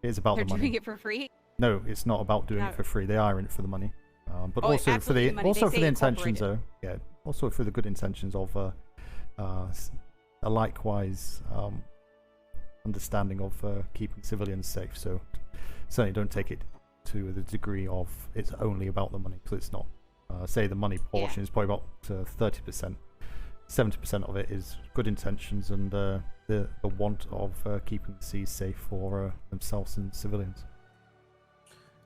It's about the money. They're doing it for free? No, it's not about doing it for free. They are in it for the money, but also for the intentions, though. Yeah, also for the good intentions of a likewise understanding of keeping civilians safe. So certainly don't take it to the degree of it's only about the money, because it's not. Say the money portion is probably about 30%. 70% of it is good intentions and the want of keeping the seas safe for themselves and civilians.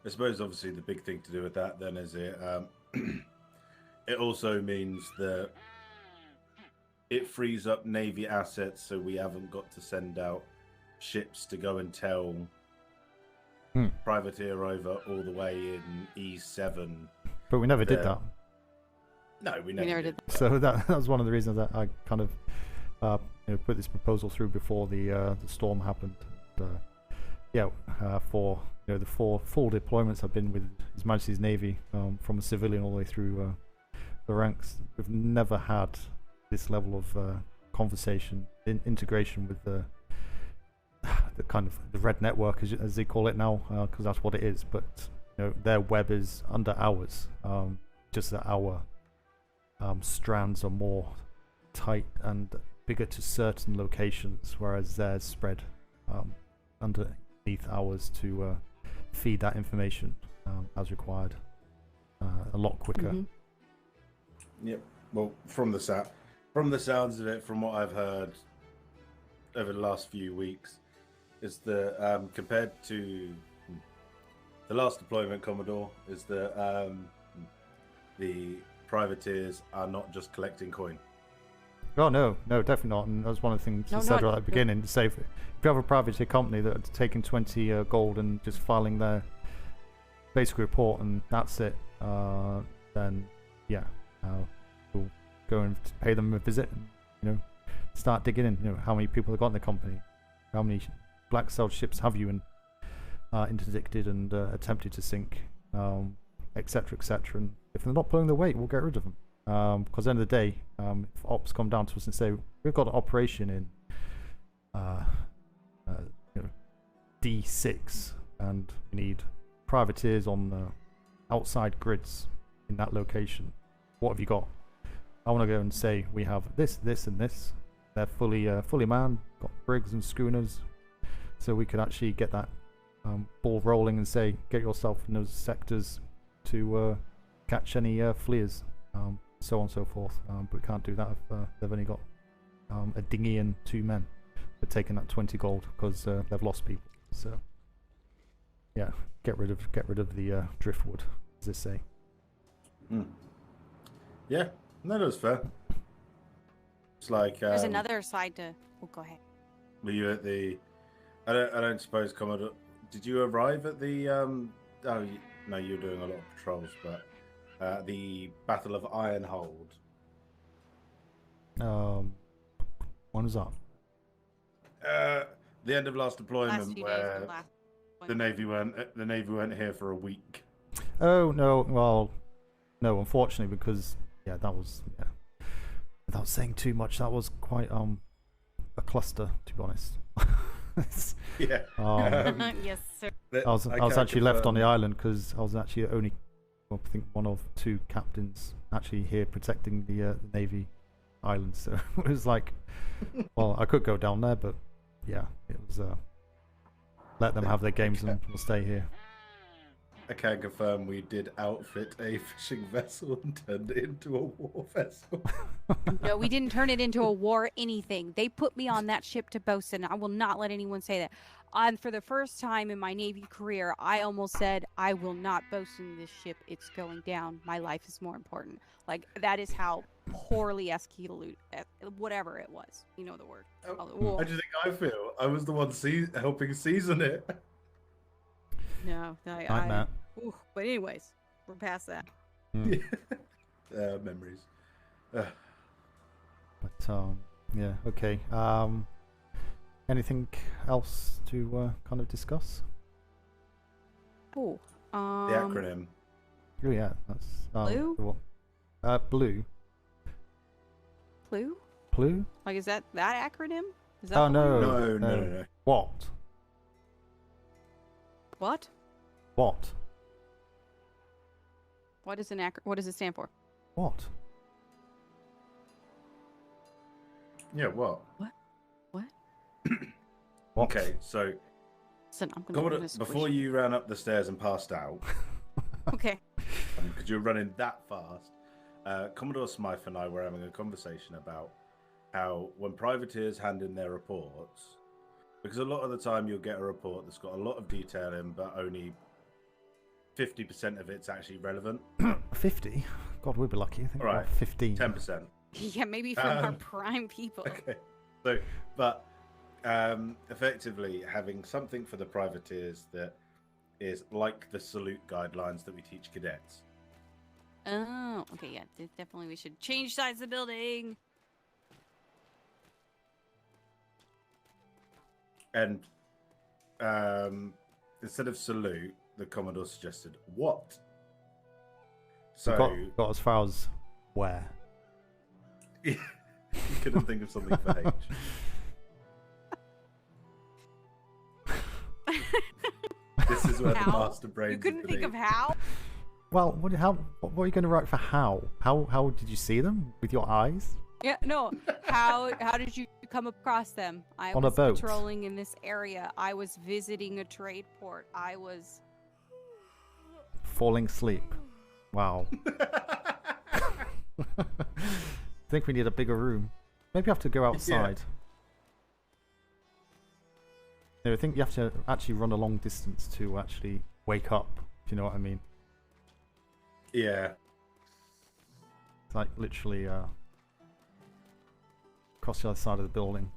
I suppose obviously the big thing to do with that then is it it also means that it frees up Navy assets, so we haven't got to send out ships to go and tell privateer over all the way in E7. But we never did that. No, we never did that. So that was one of the reasons that I kind of put this proposal through before the storm happened. For the 4 full deployments I've been with His Majesty's Navy, from a civilian all the way through the ranks, we've never had this level of conversation, integration with the kind of the red network, as they call it now, because that's what it is. But their web is under ours, just that our strands are more tight and bigger to certain locations, whereas theirs spread underneath ours to feed that information as required a lot quicker. Yep. Well, from the sounds of it, from what I've heard over the last few weeks, is that compared to the last deployment, Commodore, is that the privateers are not just collecting coin. Oh no, definitely not. And that's one of the things you said right at the beginning. Say if you have a privateer company that are taking 20 gold and just filing their basic report and that's it, then we'll go and pay them a visit and start digging in. How many people have got in the company, how many black sailed ships have you interdicted and attempted to sink, etc., etc. And if they're not pulling their weight, we'll get rid of them. Because at the end of the day, if ops come down to us and say we've got an operation in D6 and we need privateers on outside grids in that location, what have you got? I want to go and say we have this, this, and this. They're fully manned, got brigs and schooners, so we could actually get that ball rolling and say get yourself in those sectors to catch any fleers. So on and so forth, but we can't do that if they've only got a dinghy and 2 men. They're taking that 20 gold because they've lost people. So yeah, get rid of the driftwood, as they say. Yeah, no, that's fair. It's like there's another side to. Oh, go ahead. Were you at the? I don't suppose, Commodore. Did you arrive at the? Oh no, you were doing a lot of patrols, but. The Battle of Ironhold. When was that? The end of last deployment, where the Navy weren't here for a week. Oh no! Well, no, unfortunately, because that was without saying too much, that was quite a cluster, to be honest. Yeah. Yes, sir. I was actually left on the island because I was actually only. I think one of 2 captains actually here protecting the Navy islands. So it was like, well, I could go down there, but yeah, it was let them have their games and we'll stay here. I can confirm we did outfit a fishing vessel and turned it into a war vessel. No, we didn't turn it into a war anything. They put me on that ship to bosun. I will not let anyone say that. For the first time in my Navy career, I almost said, I will not bosun this ship. It's going down. My life is more important. Like, that is how poorly executed, whatever it was. You know the word. How do you think I feel? I was the one helping season it. No, but anyways, we're past that. Memories. But yeah, okay. Anything else to kind of discuss? Oh, the acronym. Oh yeah, that's P.L.U? P.L.U. P.L.U? P.L.U? Like, is that acronym? Is that No. What? What? What? What is what does it stand for? What? Yeah, what? What? What? Okay, so Listen, I'm gonna before you ran up the stairs and passed out, okay, because you were running that fast, Commodore Smythe and I were having a conversation about how when privateers hand in their reports, because a lot of the time you'll get a report that's got a lot of detail in, but only 50% of it's actually relevant. 50? God, we'd be lucky. I think All right, 15. 10%. Yeah, maybe from our prime people. Okay. So, but effectively having something for the privateers that is like the salute guidelines that we teach cadets. Oh, okay, yeah, definitely we should change sides of the building. And instead of salute, the Commodore suggested what? So got as far as where? You couldn't think of something for H. This is where the master brains. You couldn't think of how? Well, what are you going to write for how? How did you see them with your eyes? Yeah, no. How did you come across them? I On was a boat. patrolling in this area. I was visiting a trade port. I was Falling asleep. Wow. I think we need a bigger room. Maybe you have to go outside. No, I think you have to actually run a long distance to actually wake up, if you know what I mean. Yeah. It's like literally across the other side of the building.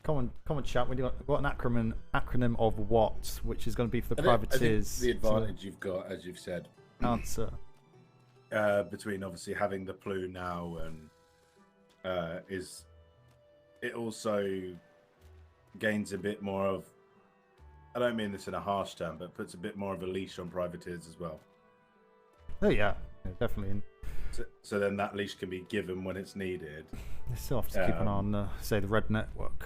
Come on, chat. We've got an acronym of what, which is going to be for the privateers. I think the advantage you've got, as you've said, answer between obviously having the P.L.U now and is it also gains a bit more of, I don't mean this in a harsh term, but puts a bit more of a leash on privateers as well. Oh yeah, definitely. So then that leash can be given when it's needed. You still have to keep an eye on, say, the red network.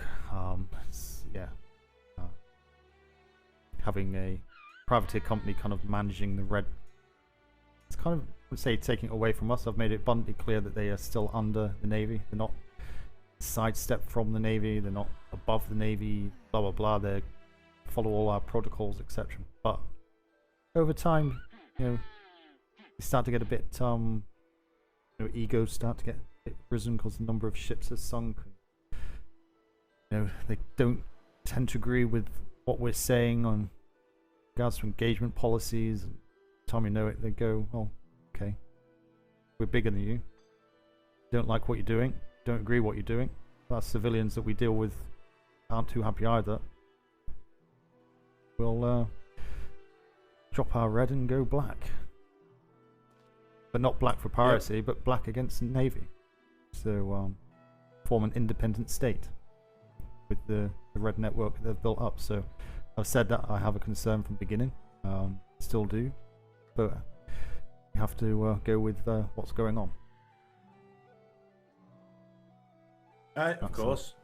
Having a privateer company kind of managing the red. It's kind of, I would say, taking it away from us. I've made it abundantly clear that they are still under the Navy. They're not sidestepped from the Navy. They're not above the Navy. Blah blah blah. They follow all our protocols, etc. But over time, they start to get a bit, egos start to get a bit risen because the number of ships has sunk. They don't tend to agree with what we're saying on regards to engagement policies. And time you know it, they go, "Oh, okay, we're bigger than you. Don't like what you're doing. Don't agree what you're doing." Our civilians that we deal with aren't too happy either. We'll drop our red and go black. But not black for piracy, but black against the Navy. So form an independent state with the red network that they've built up. So I've said that I have a concern from the beginning. Still do. But you have to go with what's going on. Of course.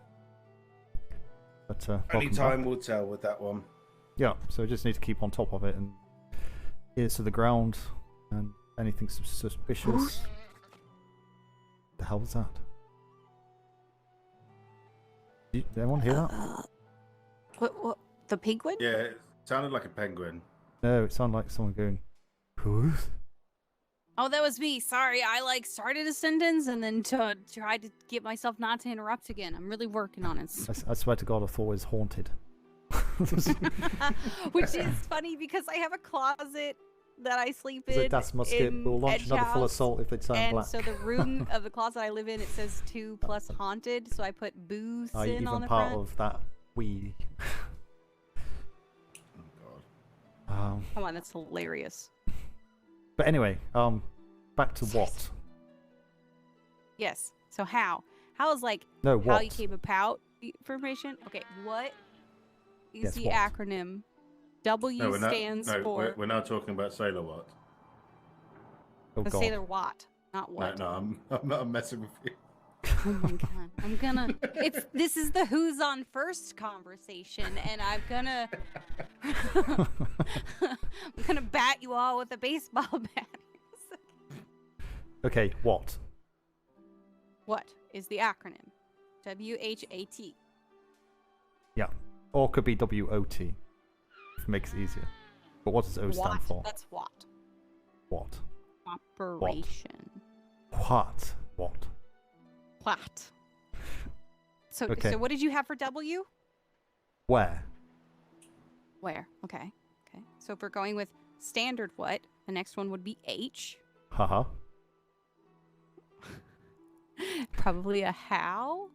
But only time will tell with that one. Yeah, so I just need to keep on top of it and ears to the ground and anything suspicious. The hell was that? Did anyone hear that? What? The penguin? Yeah, it sounded like a penguin. No, it sounded like someone going, "Who's?" Oh, that was me. Sorry, I started a sentence and then tried to get myself not to interrupt again. I'm really working on it. I swear to God, I thought it was haunted. Which is funny because I have a closet that I sleep in. Das Musket will launch another full assault if they turn black. And so the room of the closet I live in, it says 2 plus haunted. So I put booze Are you in on even the part front. of that? We. Oh God. Come on, that's hilarious. But anyway, back to what? Yes. So how? How is No, how what? you came about information? Okay, what is Yes, the what? acronym? W stands for. We're now talking about Sailor Watt. Oh God. Sailor Watt, not what. No, I'm messing with you. Oh my God, I'm gonna. This is the who's on first conversation, and I'm gonna bat you all with a baseball bat. Okay, what? What is the acronym? WHAT. Yeah, or it could be WOT. If it makes it easier. But what does O stand for? That's what. What? Operation. What? What? What? So, Okay. so what did you have for W? Where? Where? Okay. Okay. So if we're going with standard what, the next one would be H. Haha. Probably a how.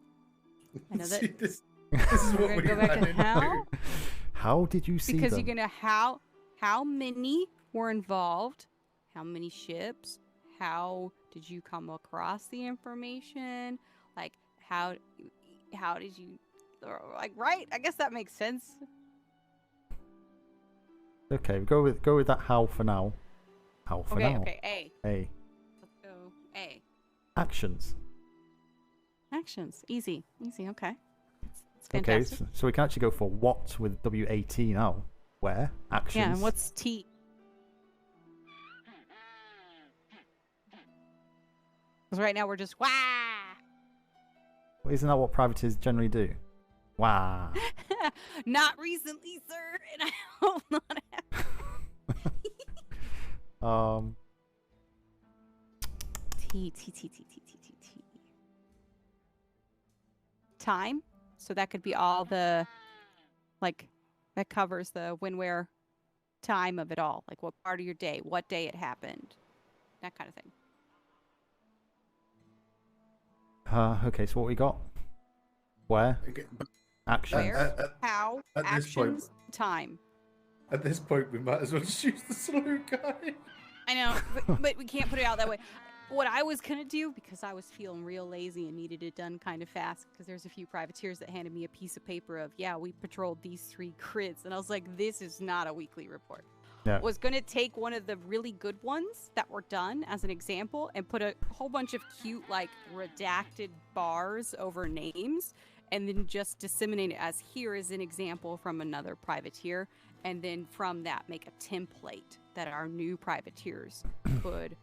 I know that. See, this is We're what gonna we go back ran to into. how. How did you see Because them? you're gonna how many were involved? How many ships? How did you come across the information? Like how did you like right? I guess that makes sense. Okay, go with that how for now. How for Okay, now. okay, A. A. Let's go A. Actions. Actions. Easy. Easy, okay. It's Okay, fantastic. so we can actually go for what with WAT now. Where? Actions. Yeah, and what's T? Because right now we're just wah. Isn't that what privateers generally do? Wow. Not recently, sir, and I hope not. T. Time. So that could be all the, like, that covers the when, where, time of it all. Like what part of your day, what day it happened, that kind of thing. Okay, so what we got? Where? Okay, but Actions. Where, how, at this point- actions, time. at this point, we might as well just use the salute guy. I know, but we can't put it out that way. What I was gonna do, because I was feeling real lazy and needed it done kind of fast, because there's a few privateers that handed me a piece of paper of, yeah, we patrolled these 3 grids, and I was like, this is not a weekly report. Yeah. Was gonna take one of the really good ones that were done as an example and put a whole bunch of cute, like, redacted bars over names, and then just disseminate it as here is an example from another privateer, and then from that make a template that our new privateers could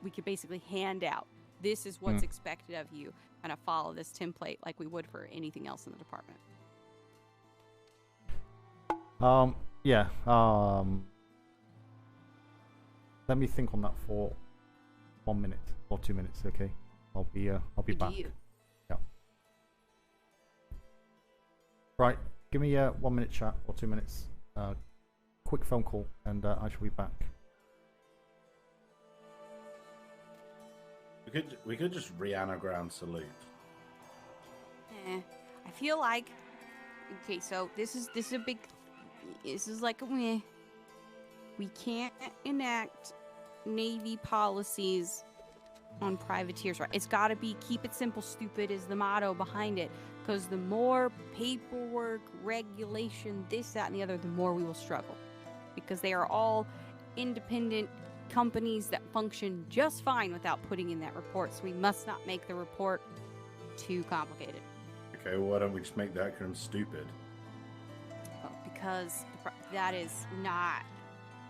we could basically hand out. This is what's expected of you, and follow this template like we would for anything else in the department. Yeah. Let me think on that for 1 minute or 2 minutes. Okay, I'll be Good back. to you. Yeah. Right. Give me 1 minute chat or 2 minutes. Quick phone call, and I shall be back. We could just re-anagram salute. I feel like okay, so this is a big this is like a meh. We can't enact Navy policies on privateers, right? It's got to be keep it simple, stupid is the motto behind it, because the more paperwork, regulation, this, that, and the other, the more we will struggle, because they are all independent companies that function just fine without putting in that report. So we must not make the report too complicated. Okay, well, why don't we just make the acronym stupid? Because that is not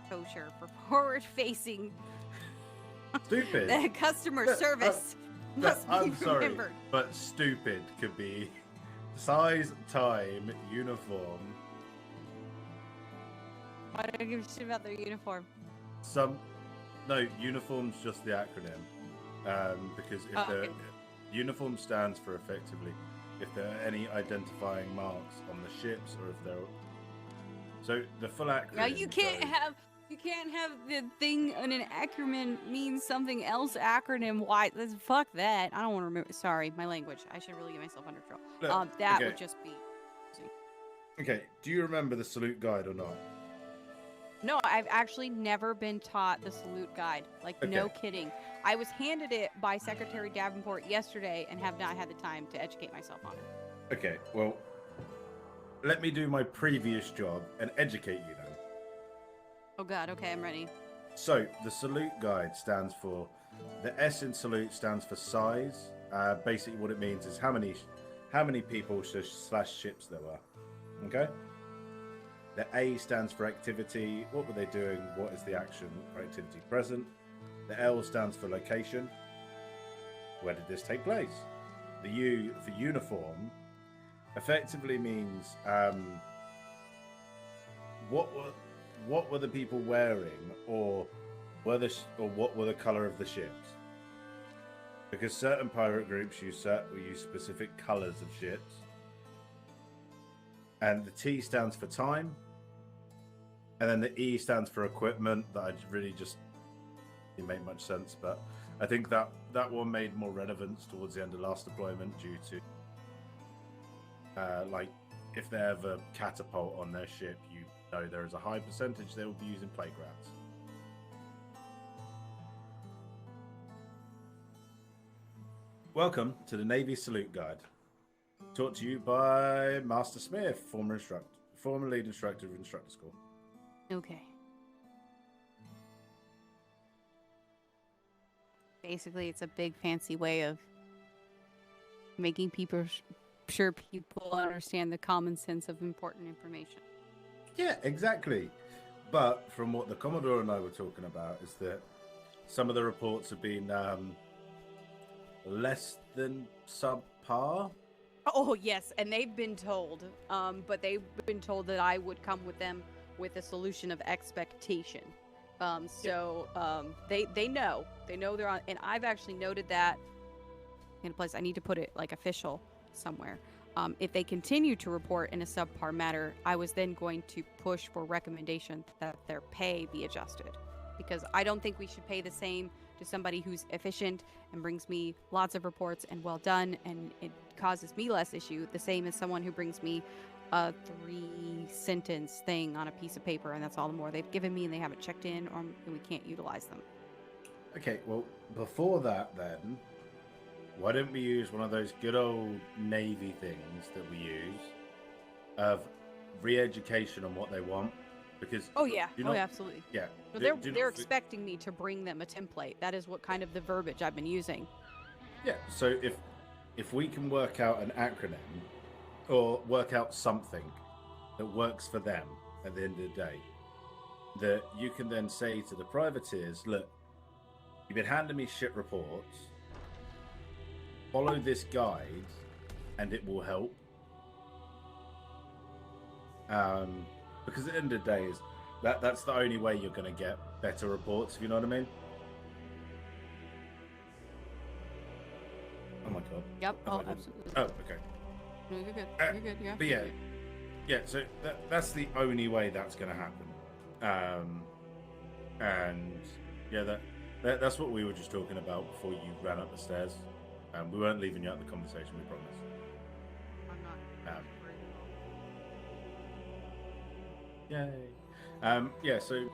kosher for forward-facing Stupid. the customer service. Must be I'm sorry, remembered. but stupid could be size, time, uniform. Why don't I give a shit about their uniform? No, uniform's just the acronym. Because if okay. uniform stands for effectively if there are any identifying marks on the ships, or if there are... So the full acronym. Now you can't have the thing in an acronym means something else. Acronym. Why? Fuck that. I don't want to remember. Sorry, my language. I should really get myself under control. Look, That okay. would just be. Okay, do you remember the salute guide or not? No, I've actually never been taught the salute guide. Like, no Okay. kidding. I was handed it by Secretary Davenport yesterday and have not had the time to educate myself on it. Okay, well, let me do my previous job and educate you then. Oh god, okay, I'm ready. So, the salute guide stands for... The S in salute stands for size. Basically what it means is how many people slash ships there were. Okay? The A stands for activity. What were they doing? What is the action or activity present? The L stands for location. Where did this take place? The U for uniform effectively means what were the people wearing, or what were the color of the ships? Because certain pirate groups use specific colours of ships. And the T stands for time. And then the E stands for equipment. That I really just didn't make much sense. But I think that one made more relevance towards the end of last deployment due to like if they have a catapult on their ship, you know there is a high percentage they will be using playgrounds. Welcome to the Navy Salute Guide. Taught to you by Master Smythe, former lead instructor of Instructor School. Okay. Basically, it's a big fancy way of making sure people understand the common sense of important information. Yeah, exactly. But from what the Commodore and I were talking about is that some of the reports have been less than subpar. Oh, yes, and they've been told, but they've been told that I would come with them with a solution of expectation. They know they're on, and I've actually noted that in a place. I need to put it like official somewhere. If they continue to report in a subpar manner, I was then going to push for recommendation that their pay be adjusted, because I don't think we should pay the same to somebody who's efficient and brings me lots of reports and well done, and it causes me less issue, the same as someone who brings me a 3-sentence thing on a piece of paper, and that's all the more they've given me and they haven't checked in, or we can't utilize them. Okay, well, before that then, why don't we use one of those good old Navy things that we use of re-education on what they want? Because absolutely. Yeah. So they're expecting me to bring them a template. That is what kind of the verbiage I've been using. Yeah, so if we can work out an acronym or work out something that works for them at the end of the day, that you can then say to the privateers, look, you've been handing me shit reports, follow this guide and it will help. Because at the end of the day, that's the only way you're going to get better reports, if you know what I mean. Oh my god. Yep. Oh, absolutely. Oh, okay. No, you're good. You're good. Yeah. But yeah. So that's the only way that's going to happen. And yeah, that's what we were just talking about before you ran up the stairs. We weren't leaving you out of the conversation, we promise. I'm not. Yay. Yeah, so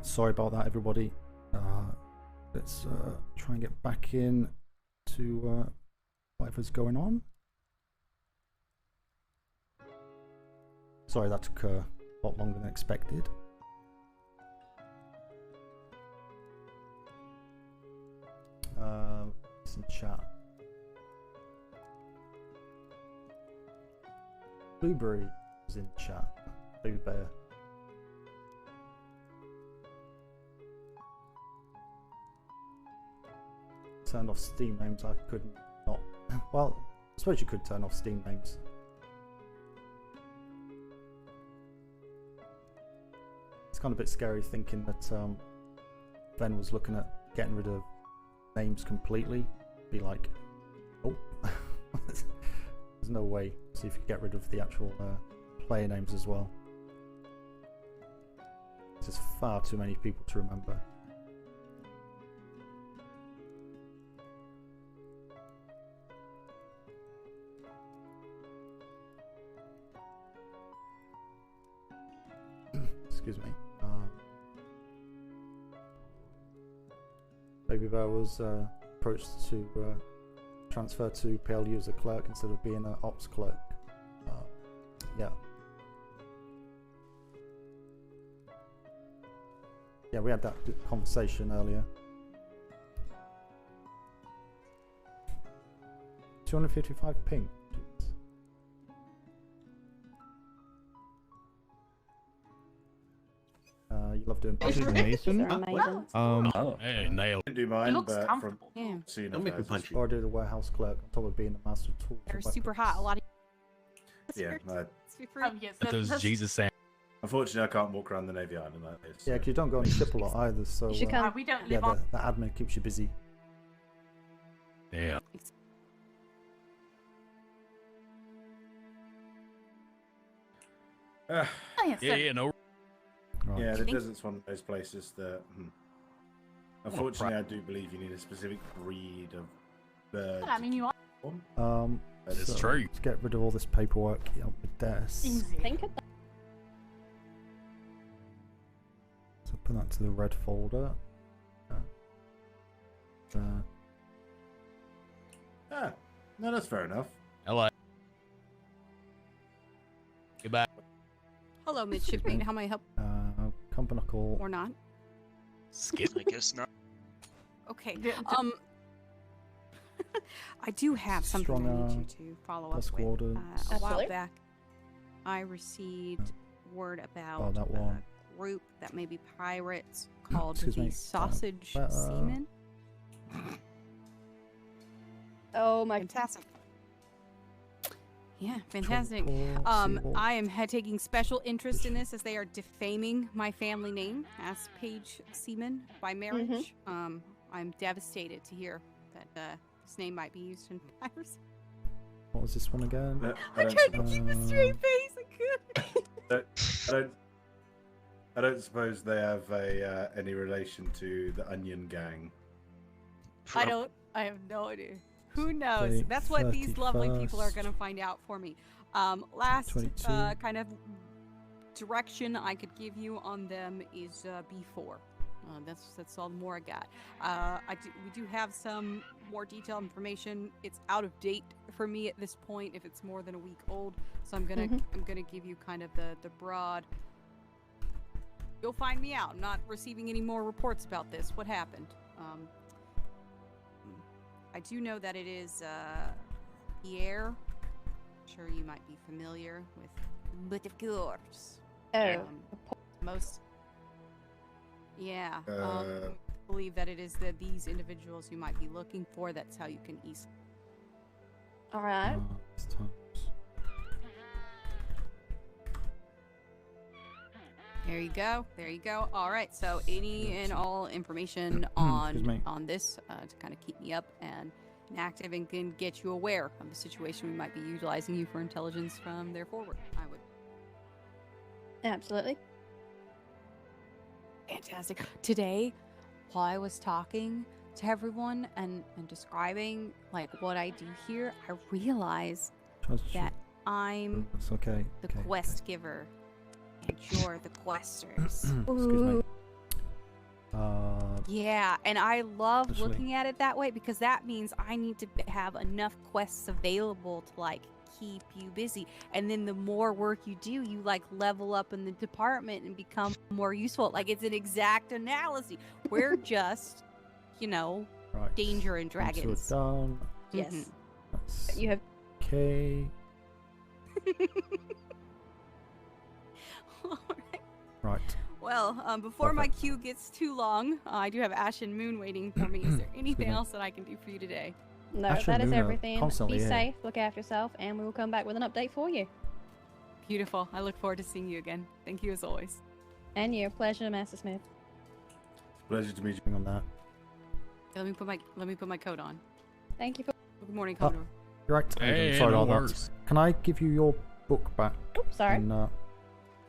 Sorry about that, everybody. Let's try and get back in to whatever's going on. Sorry, that took a lot longer than expected. Some chat. Blueberry is in chat. Blue Bear. Turned off Steam names. I couldn't not. Well, I suppose you could turn off Steam names. It's kind of a bit scary thinking that Ben was looking at getting rid of names completely. Be like, oh, there's no way. See if you get rid of the actual player names as well. There's just far too many people to remember. Excuse me. Baby Bear was approached to transfer to P.L.U as a clerk instead of being an ops clerk. Yeah. Yeah, we had that conversation earlier. 255 ping. You love doing Mason? Hey, nailed. I do mine, but from Don't make me punch you. Or do the warehouse clerk on top of being a master tool. They're super hot. A lot of. yeah. Yes, Those Jesus saying. Unfortunately, I can't walk around the Navy Island like this. Yeah, because you don't go on the ship a lot either, so You should come. We don't live on. the admin keeps you busy. Yeah. Oh, yes, sir. Yeah, no. Right. Yeah, the desert's one of those places that. Unfortunately, I do believe you need a specific breed of bird. Well, I mean, you are. That is So, true. Let's get rid of all this paperwork on the desk. Easy. Think of that. So put that to the red folder. No, that's fair enough. Hello. Goodbye. Hello, midshipmate. How may I help Companical. or not? Skip. I guess not. Okay. I do have something I need you to follow up with. Warden. A while Absolutely. back, I received word about that a one. group that may be pirates called Excuse the me. Sausage Uh, Seamen. Oh my. Fantastic. Yeah, fantastic. Tropical I am taking special interest in this as they are defaming my family name as Page Seaman by marriage. I'm devastated to hear that this name might be used in piracy. What was this one again? I tried to keep a straight face. I couldn't. I don't suppose they have any relation to the Onion Gang. I don't. I have no idea. Who knows? Okay, That's what these lovely people are 31st. going to find out for me. Last 22. kind of direction I could give you on them is B4. That's all the more I got. We do have some more detailed information. It's out of date for me at this point if it's more than a week old. So I'm gonna give you kind of the broad. You'll find me out. I'm not receiving any more reports about this. What happened? I do know that it is Pierre. I'm sure you might be familiar with, but of course, Oh. most. Yeah, believe that it is these individuals you might be looking for. That's how you can easily. All right. There you go. There you go. All right. So any and all information Excuse me. on this to kind of keep me up and active and can get you aware of the situation we might be utilizing you for intelligence from there forward. I would. Absolutely. Fantastic. Today, while I was talking to everyone and describing like what I do here, I realized that I'm It's okay. the okay, quest giver and you're the questers. Excuse me. Yeah, and I love Especially- looking at it that way because that means I need to have enough quests available to like keep you busy. And then the more work you do, you like level up in the department and become more useful. Like it's an exact analogy. We're just, you know, Right. danger and So we're dragons. done. Yes. That's You have okay. Alright. Right. Well, before my Perfect. queue gets too long, I do have Ash and Moon waiting for me. Is there anything me. else that I can do for you today? no. Ash That and is Moon are everything. constantly Be here. safe. Look after yourself, and we will come back with an update for you. Beautiful. I look forward to seeing you again. Thank you as always. And your pleasure, Master Smith. Pleasure to meet you. Hang on that. Let me put my coat on. Thank you for. Good morning, Oh. Condor. You're right. Hold on, Hey, sorry no about that. worries. Can I give you your book back? Oops, sorry. And,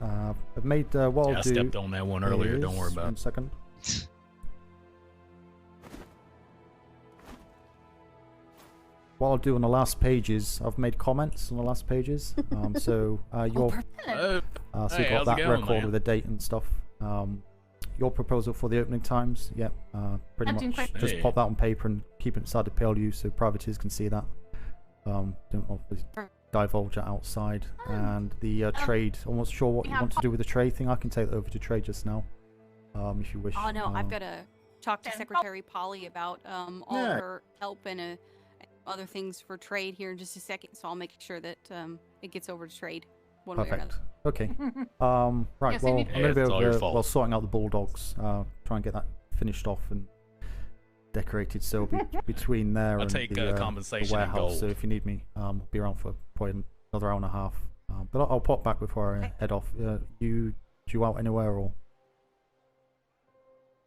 I've made what Yeah, I'll I do. stepped on that one earlier. Don't worry is- about 1 it. second. What I'll do on the last pages, I've made comments on the last pages. So your Oh, so hey, you got how's it that going, record man? with the date and stuff. Your proposal for the opening times, yep. Pretty I'm doing much great. just Hey. pop that on paper and keep it inside the P.L.U. so privateers can see that. Don't obviously divulge it outside. And the trade, I'm not sure what we you have want to do with the trade thing. I can take that over to trade just now, if you wish. Oh no, I've got to talk to Okay. Secretary Polly about all Yeah. her help and other things for trade here in just a second. So I'll make sure that it gets over to trade one way or Perfect. another. Okay. Right. Yes, well, indeed. I'm going to be Yeah, it's all your over fault. well sorting out the Bulldogs. Try and get that finished off and decorated. So it'll be between there I'll and take, the compensation in warehouse. So gold. if you need me, I'll be around for probably another hour and a half. But I'll pop back before I head off. You out anywhere or?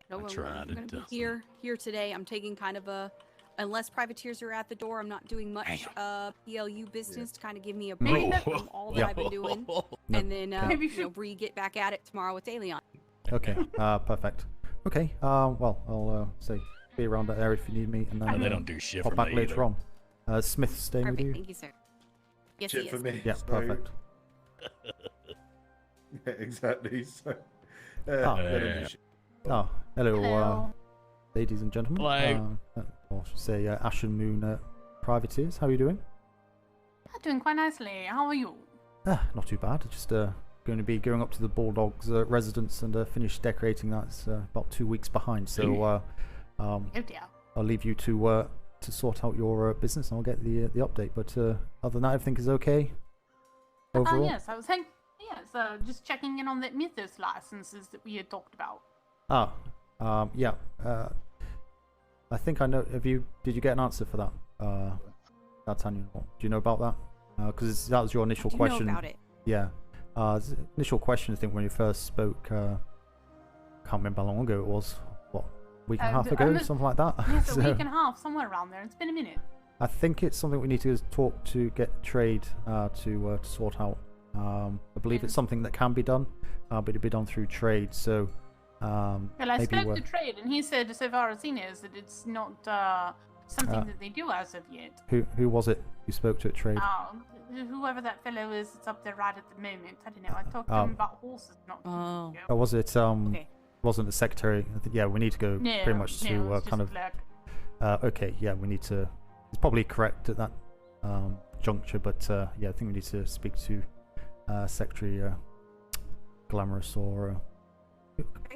No, I I'm tried going it, to be here today. I'm taking kind of a, unless privateers are at the door, I'm not doing much P.L.U. business to kind of give me a break from all that I've been doing. No. And then, Maybe you know, Bree get back at it tomorrow with Alien. Okay. Perfect. Okay. Well, I'll say be around that area if you need me, and then They don't do shit pop for back me later either. on. Smith staying with Perfect. you. Thank you, sir. Yes, Shit he for is. me. Yeah. so- Perfect. Yeah, exactly. So, Ah. they don't do shit. Oh, hello, Hello. ladies and gentlemen. Hello. Or I should say Ash and Moon privateers. How are you doing? Doing quite nicely. How are you? Not too bad. Just going to be going up to the Bulldogs residence and finish decorating that. It's about 2 weeks behind, so Oh dear. I'll leave you to sort out your business, and I'll get the update. But other than that, everything is okay overall. Yes, I was saying. Yes, just checking in on the Mythos licenses that we had talked about. Yeah. I think I know. Did you get an answer for that? D'Artagnan, do you know about that? Because that was your initial Do you question. know about it? Yeah. Initial question, I think, when you first spoke. Can't remember how long ago it was. What, week and a half ago, something like that. Yes, a So, week and a half, somewhere around there. It's been a minute. I think it's something we need to talk to get trade to sort out. I believe it's something that can be done, but it'll be done through trade. So Well, I maybe spoke to Trade, and he said, so far as he knows, that it's not something that they do as of yet. who was it you spoke to at trade? Whoever that fellow is that's up there right at the moment. I don't know. I talked to Oh. him about horses not too long ago. Or was it Okay. wasn't the secretary? I think, yeah, we need to go No, pretty much no, to it's kind just of like- okay, yeah, we need to. It's probably correct at that juncture, but yeah, I think we need to speak to Secretary Glamorous or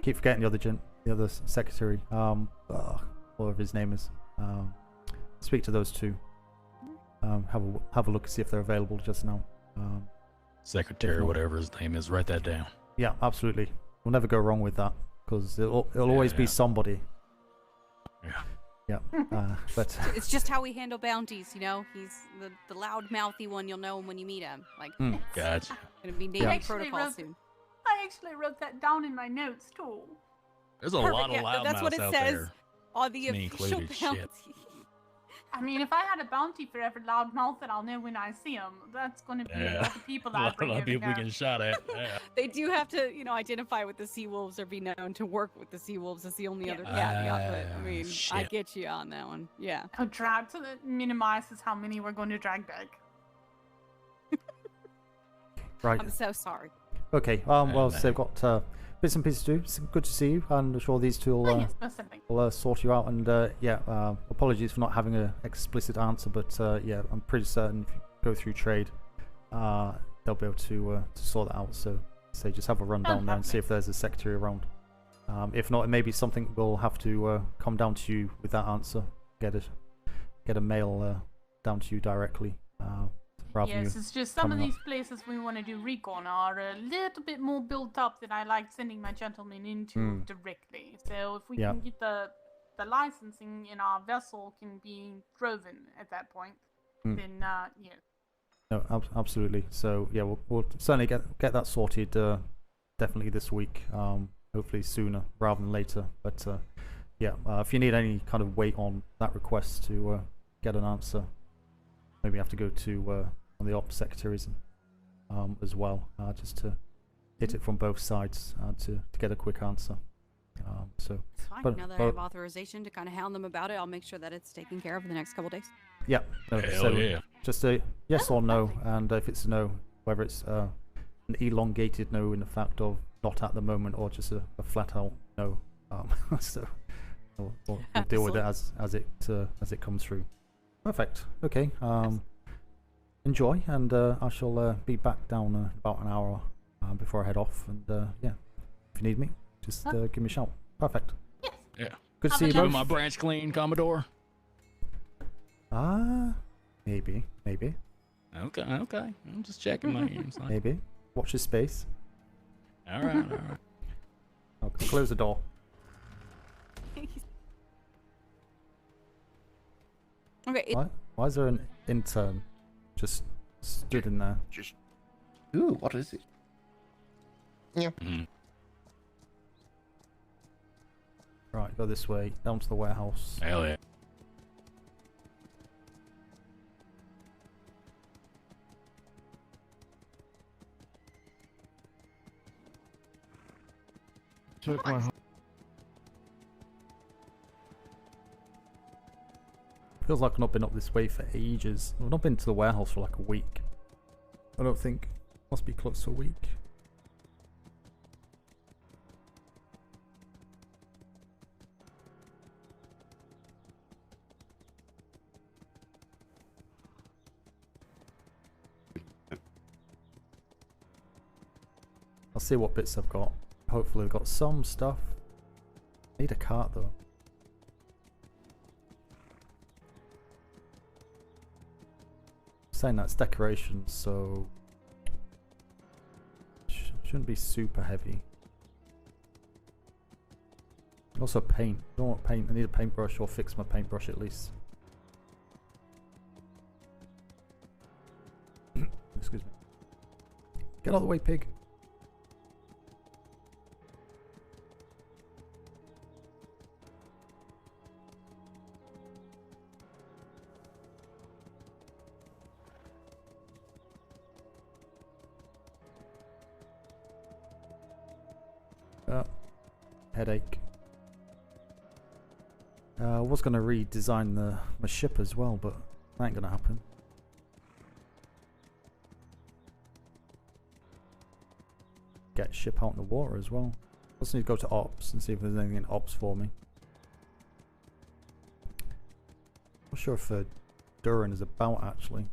keep forgetting the other secretary. Whatever his name is. Speak to those two. Have a look and see if they're available just now. Secretary, whatever his name is, write that down. Yeah, absolutely. We'll never go wrong with that because it'll always be yeah. somebody. Yeah. Yeah, but It's just how we handle bounties, you know? He's the loud mouthy one, you'll know him when you meet him. Like, Mm. Gotcha. gonna be Yeah. Navy protocol soon. I actually wrote that down in my notes, too. There's a Perfect, lot of yeah, loudmouths that's what it out says there. on the Me official included, bounty. shit. I mean, if I had a bounty for every loudmouth that I'll know when I see him, that's going to be a lot of people A I lot bring of over people we here. can shot at. Yeah. They do have to, you know, identify with the sea wolves or be known to work with the sea wolves. That's the only other caveat. But I mean, I shit. get you on that one. Yeah. A drag, so that minimizes how many we're going to drag back. right. I'm so sorry. Okay. Well, so I've got bits and pieces to do. It's good to see you, and I'm sure these two will, yes, most certainly. will sort you out. And yeah, apologies for not having an explicit answer, but yeah, I'm pretty certain if you go through trade, they'll be able to sort that out. So say just have a run down there and see if there's a secretary around. If not, it may be something we'll have to come down to you with that answer. Get a mail down to you directly. Yes, it's just some of these places we want to do recon are a little bit more built up than I like sending my gentlemen into directly. So if we can get the licensing in our vessel can be driven at that point, then yeah. No, absolutely. So yeah, we'll certainly get that sorted. Definitely this week. Hopefully sooner rather than later. But yeah, if you need any kind of weight on that request to get an answer, maybe you have to go to one of the ops secretaries as well, just to hit it from both sides to get a quick answer. So it's fine. Now that I have authorization to kind of hound them about it, I'll make sure that it's taken care of in the next couple days. Yeah. No, Hell so yeah. just a yes or no, and if it's a no, whether it's an elongated no in the fact of not at the moment, or just a flat out no. So we'll deal with it as it comes through. Perfect. Okay. Enjoy, and I shall be back down about an hour before I head off. And yeah, if you need me, just give me a shout. Perfect. Yes. Yeah. Good to see you Keeping both. my branch clean, Commodore. Maybe. Okay. I'm just checking my ears. Maybe. Watch your space. All right. I'll close the door. Okay. Why is there an intern just stood in there? Ooh, what is it? Yeah. Right, go this way, down to the warehouse. Hell yeah. Feels like I've not been up this way for ages. I've not been to the warehouse for like a week. I don't think. Must be close to a week. I'll see what bits I've got. Hopefully I've got some stuff. Need a cart though. Saying that's decorations, so shouldn't be super heavy. Also paint. I don't want paint. I need a paintbrush, or fix my paintbrush at least. Excuse me. Get out of the way, pig. Headache. I was going to redesign my ship as well, but that ain't going to happen. Get ship out in the water as well. Also need to go to ops and see if there's anything in ops for me. Not sure if Durin is about actually.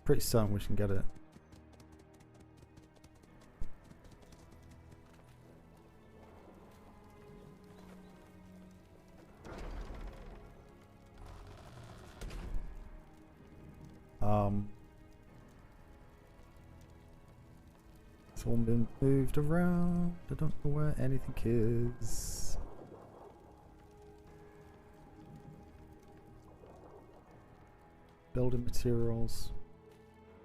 Pretty certain we can get it. It's all been moved around. I don't know where anything is. Building materials.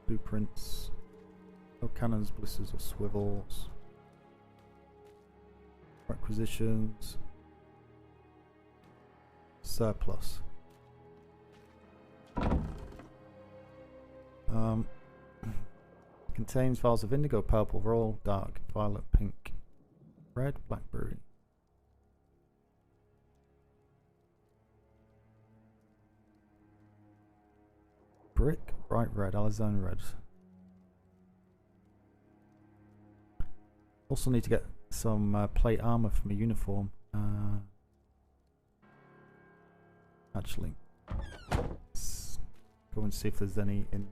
Blueprints. No cannons, blisters, or swivels. Requisitions. Surplus. Contains vials of indigo, purple, royal, dark, violet, pink, red, blackberry. Brick, Bright red, alizarin red. Also need to get some plate armor for my uniform. Actually, let's go and see if there's any in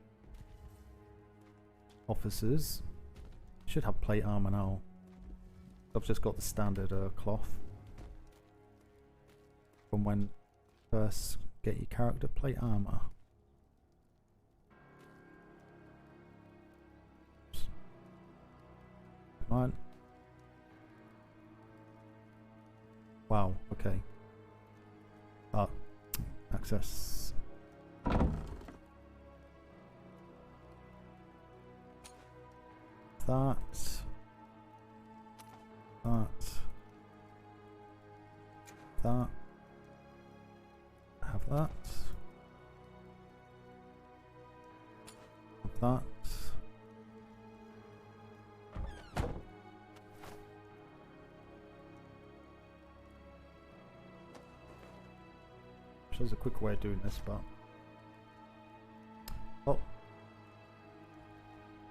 officers. Should have plate armor now. I've just got the standard cloth from when first get your character plate armor. Oops. Come on. Wow, okay. Access. That. Have that. Have that. There's a quick way of doing this, but oh,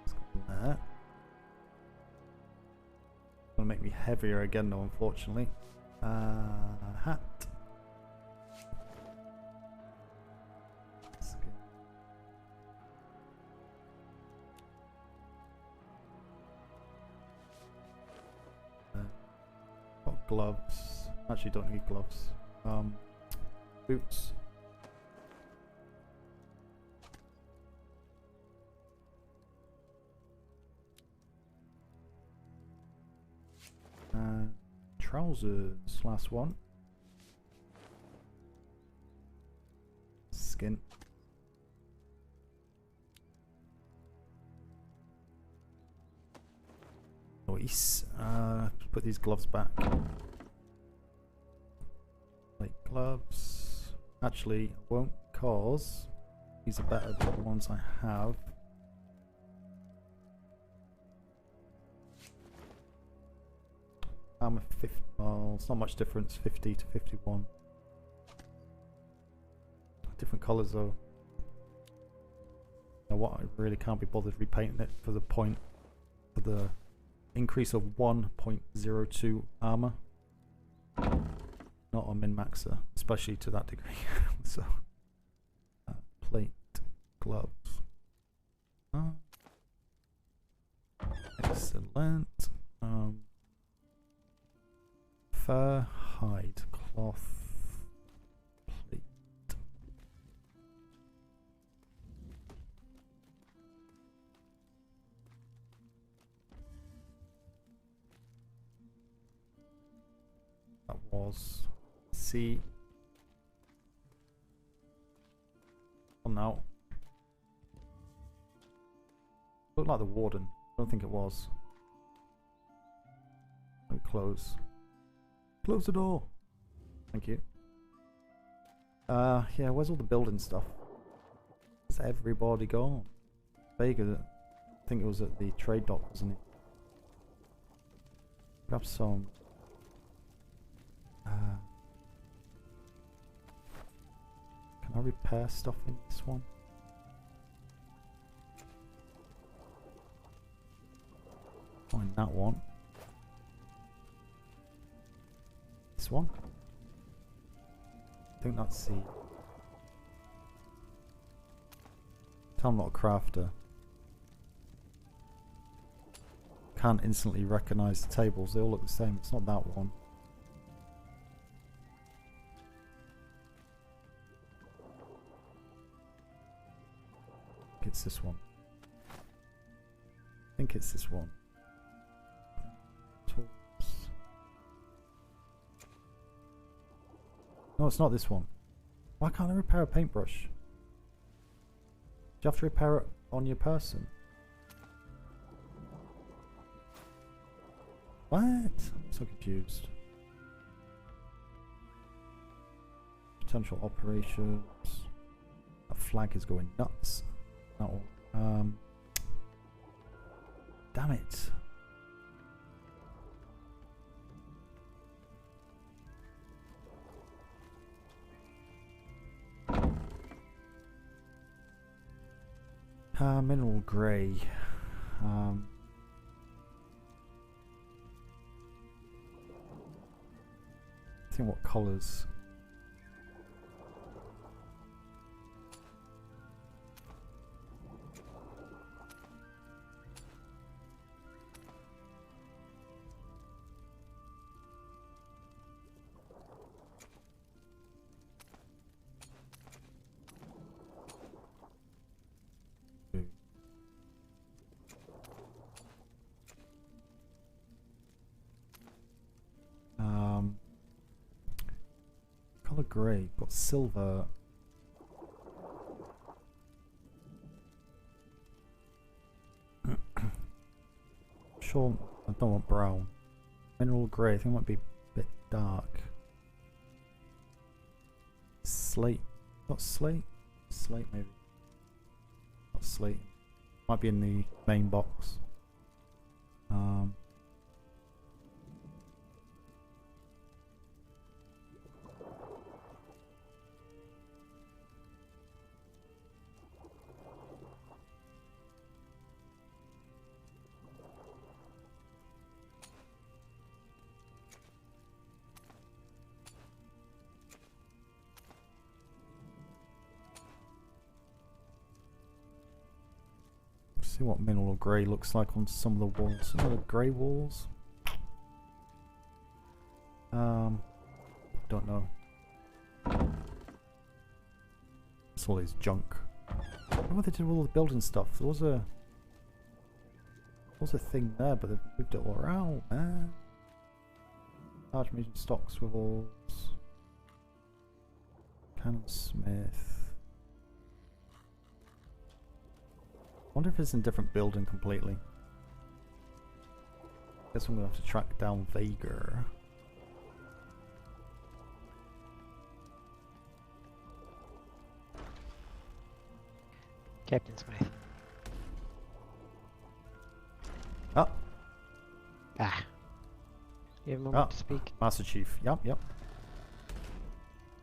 let's go in there. Gonna make me heavier again, though, unfortunately. Hat. Got gloves. Actually, don't need gloves. Boots. Trousers, last one. Skin. Nice. Put these gloves back. Like gloves. Actually, won't, cause these are better than the ones I have. I'm a 50. Well, it's not much difference. 50 to 51. Different colours though. Now, what I really can't be bothered repainting it for the point for the increase of 1.02 armor. Not a min-maxer, especially to that degree. So, plate, gloves. Excellent. Fur, hide, cloth, plate. That was C. Oh no. Looked like the warden. I don't think it was. Let me close. Close the door. Thank you. Yeah, where's all the building stuff? Is everybody gone? Vega, I think it was at the trade dock, wasn't it? Grab some. Can I repair stuff in this one? Find that one. This one? I think that's C. Tell I'm not a crafter. Can't instantly recognize the tables, they all look the same. It's not that one. I think it's this one. I think it's this one. No, it's not this one. Why can't I repair a paintbrush? Do you have to repair it on your person? What? I'm so confused. Potential operations. That flag is going nuts. That one. Damn it. Mineral grey. I think what colours? Colour grey, got silver. Sure, I don't want brown. Mineral grey, I think it might be a bit dark. Slate, not slate? Slate maybe. Not slate. Might be in the main box. See what mineral grey looks like on some of the walls. Some of the grey walls. Don't know. It's all this junk. I don't know what they did with all the building stuff. There was a thing there, but they've moved it all around, man. Large medium stock swivels. Cannon Smythe. Wonder if it's in a different building completely. Guess I'm gonna have to track down Vager. Captain Smythe. Oh. Ah. You have a moment to speak? Master Chief. Yep.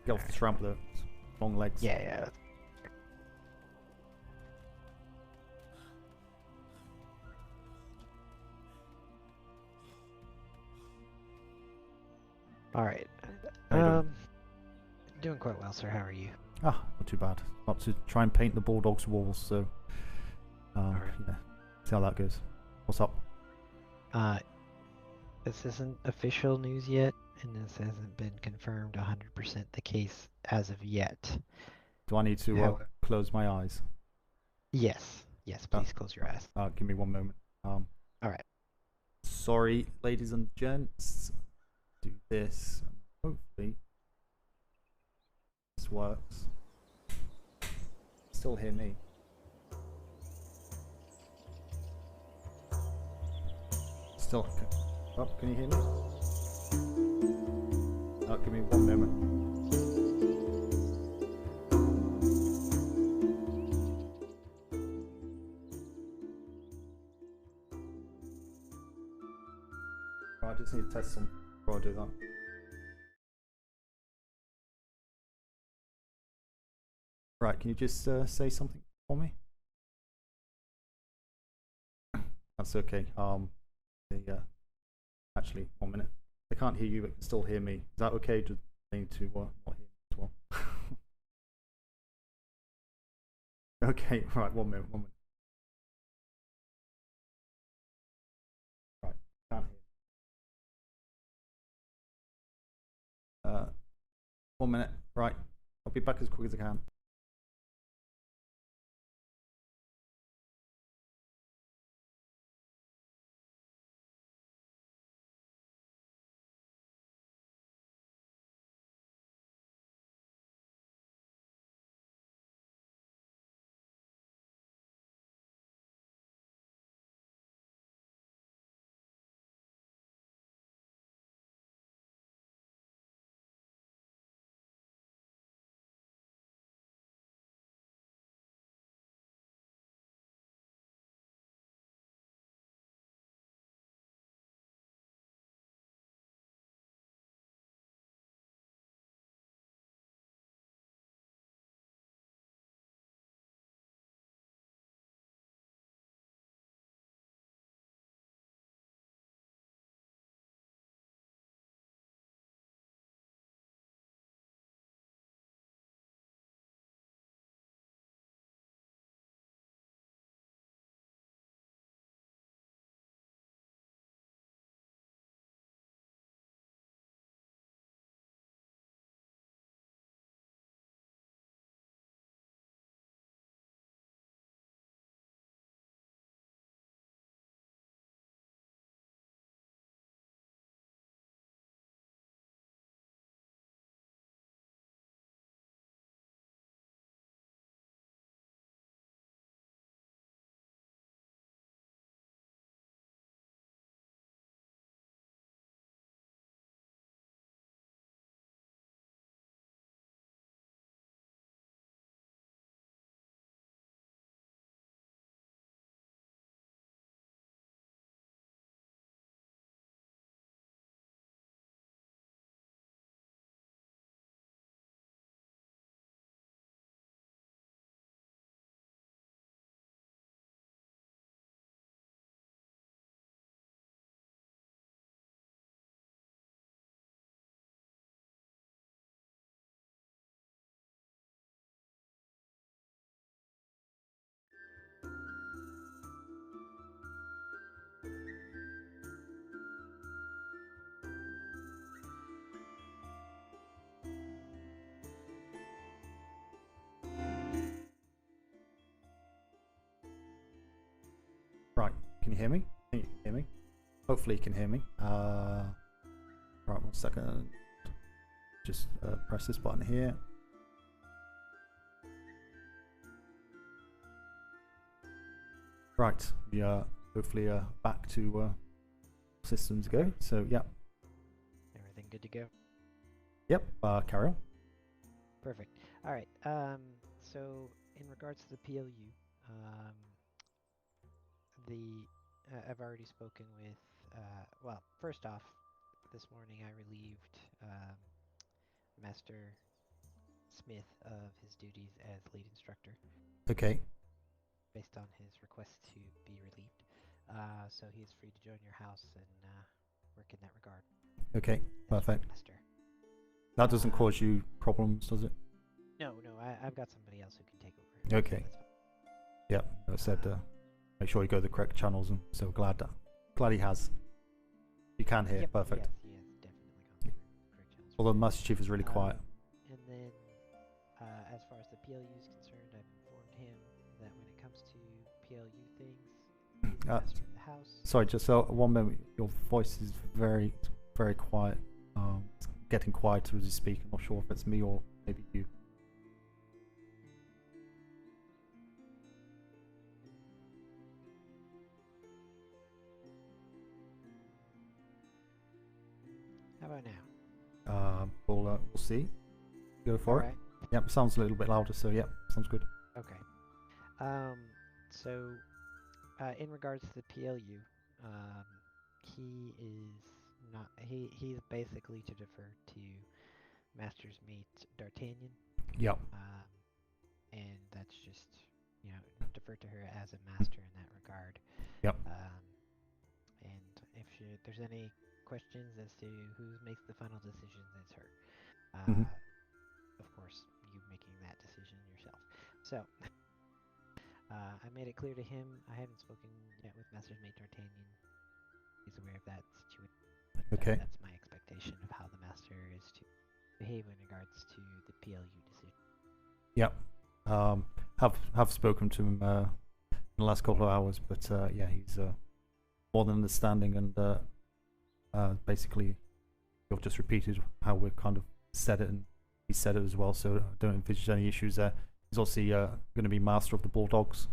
Get off this ramp though. Long legs. Yeah. Alright. Doing quite well, sir. How are you? Not too bad. About to try and paint the Bulldogs walls, so yeah. See how that goes. What's up? This isn't official news yet, and this hasn't been confirmed 100% the case as of yet. Do I need to close my eyes? Yes, please close your eyes. Give me 1 moment. Alright. Sorry, ladies and gents. Do this. Hopefully this works. Still hear me. Still. Oh, can you hear me? Give me 1 moment. I just need to test some before I do that. Right, can you just say something for me? That's okay. Actually, 1 minute. They can't hear you, but can still hear me. Is that okay? Do they need to not hear me as well? Okay, right. 1 minute. Right, can't hear. 1 minute. Right, I'll be back as quick as I can. can you hear me? Can you hear me? Hopefully you can hear me. Right, 1 second. Just press this button here. Right, we are hopefully back to systems go. So yeah. Everything good to go? Yep. Carry on. Perfect. All right. So in regards to the P.L.U, I've already spoken with. Well, first off, this morning I relieved Master Smythe of his duties as lead instructor. Okay. Based on his request to be relieved. So he is free to join your house and work in that regard. Okay, perfect. Master. That doesn't cause you problems, does it? No, I've got somebody else who can take over. Okay. Yeah, I said make sure you go the correct channels, and so glad he has. You can hear, yep, perfect. Yes, he has definitely gone through correct channels. Although Master Chief is really quiet. And then, as far as the P.L.U is concerned, I've informed him that when it comes to P.L.U things, he's master of the house. Sorry, just 1 moment. Your voice is very, very quiet. It's getting quieter as you speak. I'm not sure if it's me or maybe you. How about now? We'll see. Go for it. Yep, sounds a little bit louder, so yep, sounds good. Okay. So, in regards to the P.L.U, he is not. He's basically to defer to Master's mate D'Artagnan. Yep. And that's just defer to her as a master in that regard. Yep. And if there's any questions as to who makes the final decisions, it's her. Of course, you making that decision yourself. So, I made it clear to him. I haven't spoken yet with Master's mate D'Artagnan. He's aware of that situation. Okay. That's my expectation of how the Master is to behave in regards to the P.L.U decision. Yep. Have spoken to him in the last couple of hours, but yeah, he's more than understanding, and basically you've just repeated how we've kind of said it, and he said it as well, so I don't envisage any issues there. He's obviously going to be master of the Bulldogs.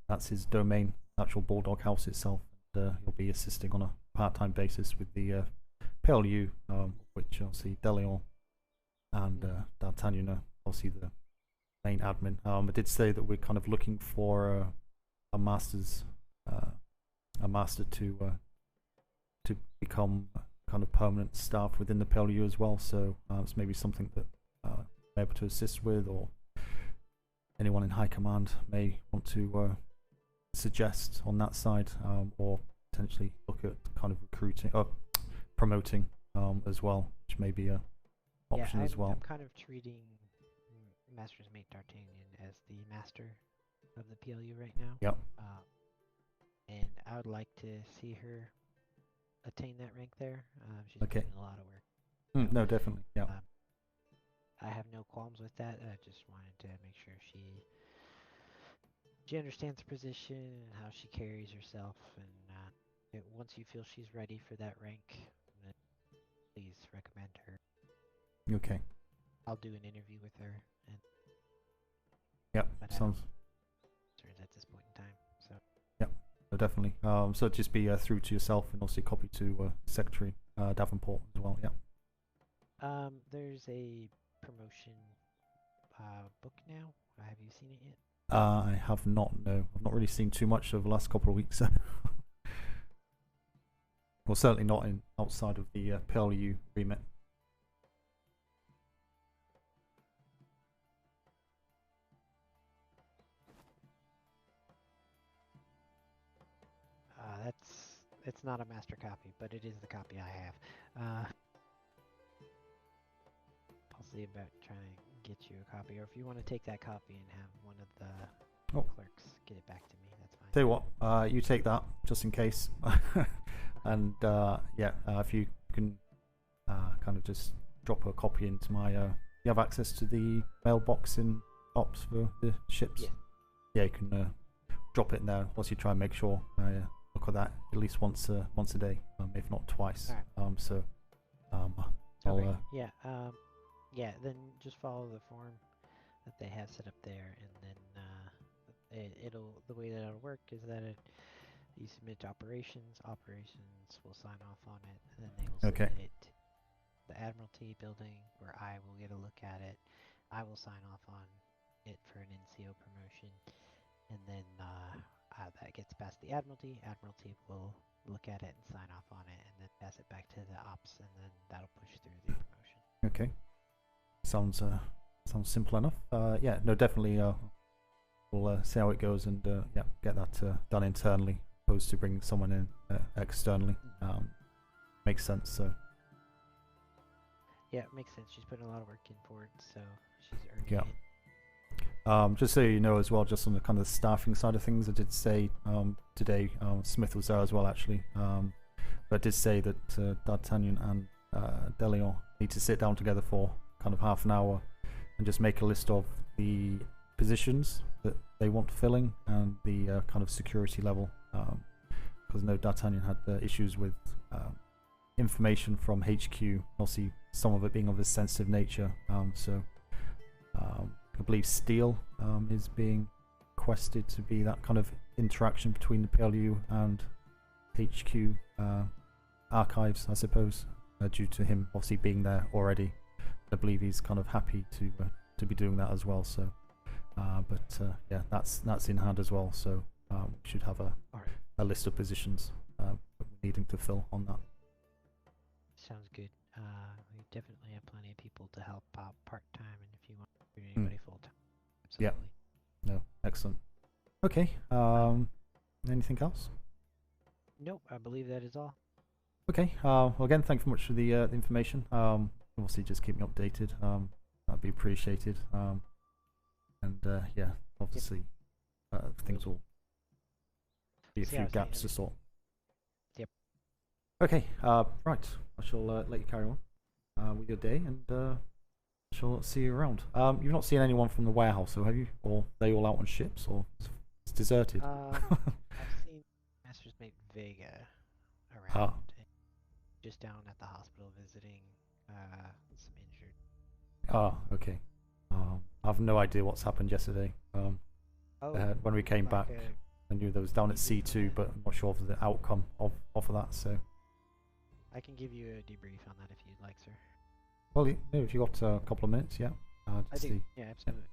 That's his domain, actual Bulldog house itself. And, he'll be assisting on a part-time basis with the P.L.U, which obviously Deleon and D'Artagnan are obviously the main admin. I did say that we're kind of looking for a master to become kind of permanent staff within the P.L.U as well. So it's maybe something that I'm able to assist with, or anyone in high command may want to suggest on that side, or potentially look at kind of recruiting or promoting as well, which may be an option as well. I'm kind of treating Master's mate D'Artagnan as the master of the P.L.U right now. Yep. And I would like to see her attain that rank there. She's okay. doing a lot of work. No, definitely. Yeah. I have no qualms with that. I just wanted to make sure she understands the position and how she carries herself. And once you feel she's ready for that rank, then please recommend her. Okay. I'll do an interview with her. And yep. Sounds. At this point in time. So. Yep. So definitely. So just be through to yourself, and also copy to Secretary Davenport as well. Yeah. There's a promotion book now. Have you seen it yet? I have not. No, I've not really seen too much over the last couple of weeks. Well, certainly not outside of the P.L.U remit. It's not a master copy, but it is the copy I have. I'll see about trying to get you a copy, or if you want to take that copy and have one of the clerks get it back to me, that's fine. Tell you what, you take that just in case, and yeah, if you can kind of just drop a copy into my. You have access to the mailbox in ops for the ships. Yeah. Yeah, you can drop it in there once you try and make sure I look with that at least once a day, if not twice. Alright. I'll Okay. Yeah. Then just follow the form that they have set up there, and then it'll the way that it'll work is that you submit to operations. Operations will sign off on it, and then they will submit it to the Admiralty building, where I will get a look at it. I will sign off on it for an NCO promotion, and then that gets past the Admiralty. Admiralty will look at it and sign off on it, and then pass it back to the ops, and then that'll push through the promotion. Okay. Sounds simple enough. Yeah, no, definitely. We'll see how it goes, and yeah, get that done internally, opposed to bringing someone in externally. Makes sense. So. Yeah, it makes sense. She's putting a lot of work in for it, so she's earning it. Just so you know as well, just on the kind of staffing side of things, I did say today, Smythe was there as well actually, but I did say that D'Artagnan and Deleon need to sit down together for kind of half an hour and just make a list of the positions that they want filling and the kind of security level, because I know D'Artagnan had issues with information from HQ, obviously some of it being of a sensitive nature, so I believe Steel is being requested to be that kind of interaction between the P.L.U. and HQ archives, I suppose, due to him obviously being there already. I believe he's kind of happy to be doing that as well. So, yeah, that's in hand as well. So we should have a list of positions needing to fill on that. Sounds good. We definitely have plenty of people to help out part-time, and if you want to do anybody full-time. Yeah. No, excellent. Okay. Anything else? Nope, I believe that is all. Okay. Well, again, thank you very much for the information. Obviously, just keep me updated. That'd be appreciated. And yeah, obviously, things will be a few gaps to sort. Yep. Okay. Right. I shall let you carry on with your day, and shall see you around. You've not seen anyone from the warehouse, so have you? Or they all out on ships, or it's deserted? I've seen Master's Mate Vega around, just down at the hospital visiting some injured. Okay. I have no idea what's happened yesterday. When we came back, I knew there was down at C2, but I'm not sure of the outcome of that. So I can give you a debrief on that if you'd like, sir. Well, yeah, if you got a couple of minutes, yeah. I do. Yeah, absolutely.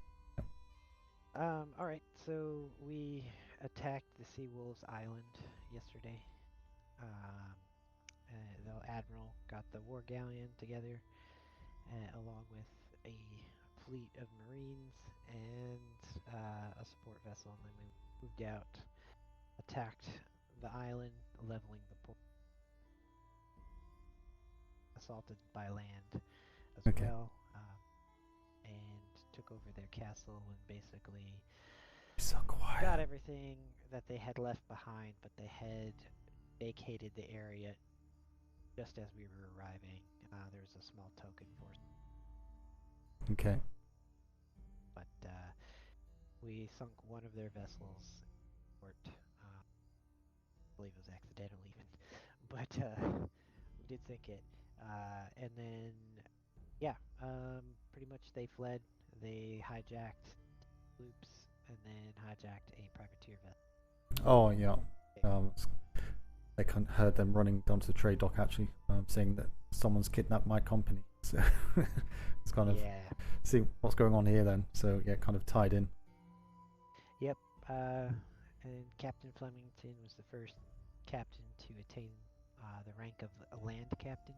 Yeah. All right. So we attacked the Sea Wolves Island yesterday. The Admiral got the War Galleon together, along with a fleet of Marines and a support vessel, and then we moved out, attacked the island, leveling the port, assaulted by land as well, and took over their castle and basically got everything that they had left behind, but they had vacated the area just as we were arriving. There was a small token force. Okay. But we sunk one of their vessels, I believe it was accidental even, but we did sink it. And then, yeah, pretty much they fled. They hijacked loops and then hijacked a privateer vessel. Oh, yeah. I heard them running down to the trade dock actually, saying that someone's kidnapped my company. So it's kind of see what's going on here then. So yeah, kind of tied in. Yep. And Captain Flemington was the first captain to attain the rank of a land captain.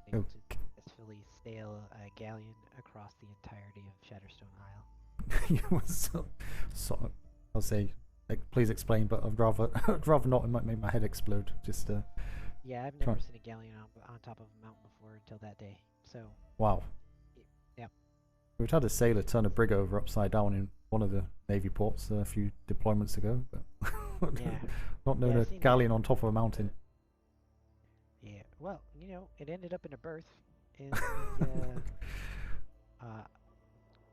Able to successfully sail a galleon across the entirety of Shatterstone Isle. I'll say, please explain, but I'd rather not. It might make my head explode. Just yeah, I've never seen a galleon on top of a mountain before until that day. So wow. Yeah. We've had a sailor turn a brig over upside down in one of the Navy ports a few deployments ago, but not known a galleon on top of a mountain. Yeah, well, you know, it ended up in a berth in the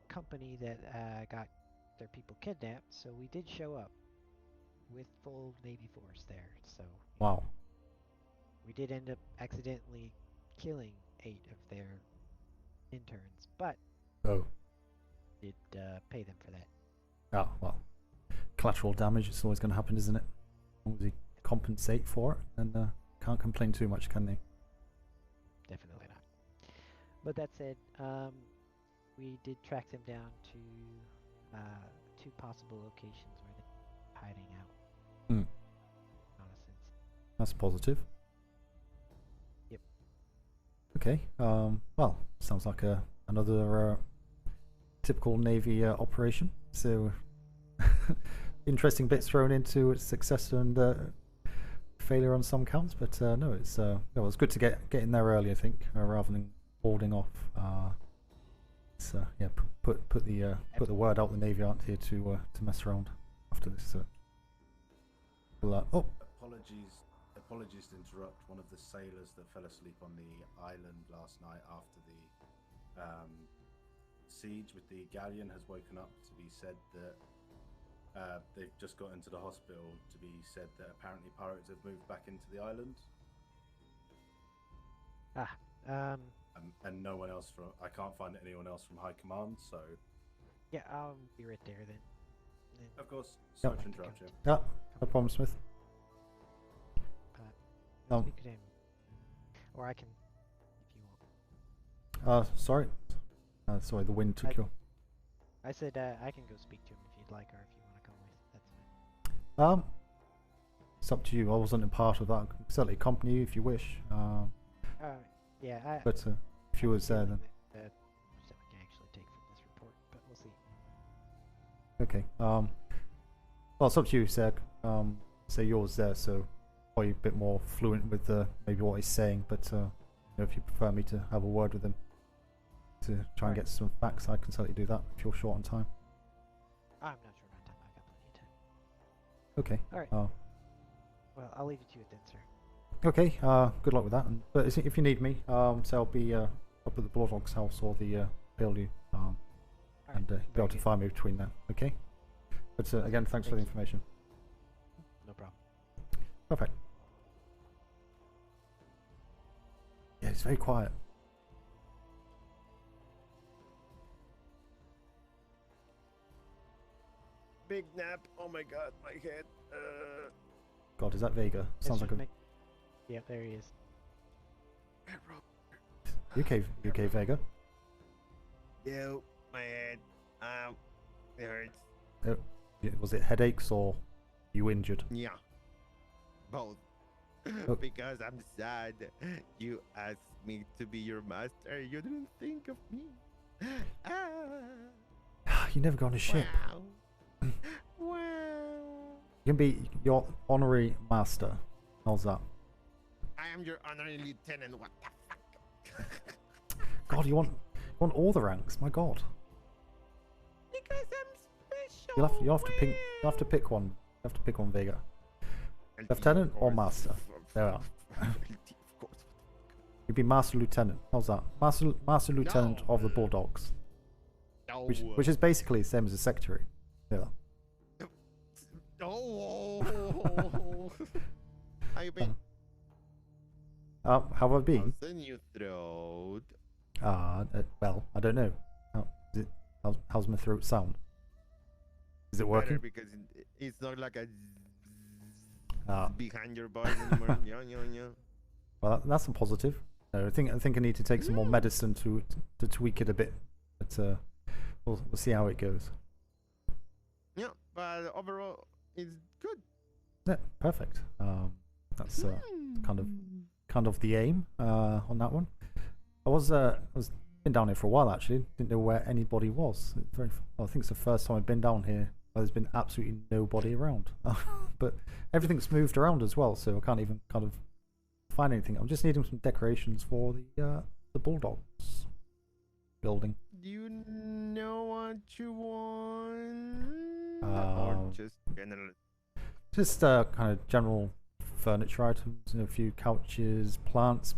company that got their people kidnapped, so we did show up. with full Navy force there. So Wow. we did end up accidentally killing 8 of their interns, but did pay them for that. Oh, well. Collateral damage is always going to happen, isn't it? As long as you compensate for it, then can't complain too much, can they? Definitely not. But that said, we did track them down to 2 possible locations where they're hiding out. Reconnaissance. That's positive. Yep. Okay. Well, sounds like another typical Navy operation. So interesting bits thrown into its success and failure on some counts, but no, it's good to get in there early, I think, rather than holding off. Yeah, put the word out. The Navy aren't here to mess around after this. Apologies to interrupt. One of the sailors that fell asleep on the island last night after the siege with the galleon has woken up to be said that they've just got into the hospital to be said that apparently pirates have moved back into the island. And no one else I can't find anyone else from High Command, so... Yeah, I'll be right there then. Of course, sorry to interrupt you. Yeah, no problem, Smith. Speak to him. Or I can, if you want. Sorry. Sorry, the wind took you. I said I can go speak to him if you'd like, or if you want to come with. That's fine. It's up to you. I wasn't a part of that. I can certainly accompany you if you wish. Yeah, but if you was there, then. That we can actually take from this report, but we'll see. Okay. Well, it's up to you, Seg. Say yours there, so probably a bit more fluent with maybe what he's saying. But if you prefer me to have a word with him to try and get some facts, I can certainly do that if you're short on time. I'm not short on time. I've got plenty of time. Okay. All right. Well, I'll leave it to it then, sir. Okay, good luck with that. But if you need me, so I'll be up at the Bulldogs house or the P.L.U. And be able to find me between them. Okay. But again, thanks for the information. No problem. Perfect. Yeah, it's very quiet. Big nap. Oh my god, my head. God, is that Vega? Sounds like a... Yeah, there he is. UK Vega. Yo, my head. It hurts. Was it headaches or you injured? Yeah. Both. Because I'm sad. You asked me to be your master. You didn't think of me. You never go on a ship. Wow. You can be your honorary master. How's that? I am your honorary lieutenant. What the fuck? God, you want all the ranks? My God. Because I'm special. You have to pick one. You have to pick one, Vega. Lieutenant or master? There we are. You'd be master lieutenant. How's that? Master lieutenant of the Bulldogs. No. Which is basically the same as a secretary. Yeah. Oh. How you been? How have I been? How's the new throat? Well, I don't know. How's my throat sound? Is it working? Better because it's not like a behind your voice anymore. Yeah. Well, that's a positive. I think I need to take some more medicine to tweak it a bit, but we'll see how it goes. Yeah, but overall it's good. Yeah, perfect. That's kind of the aim on that one. I was been down here for a while actually. Didn't know where anybody was. I think it's the first time I've been down here where there's been absolutely nobody around. But everything's moved around as well, so I can't even kind of find anything. I'm just needing some decorations for the Bulldogs building. Do you know what you want? Or just general? Just kind of general furniture items, a few couches, plants.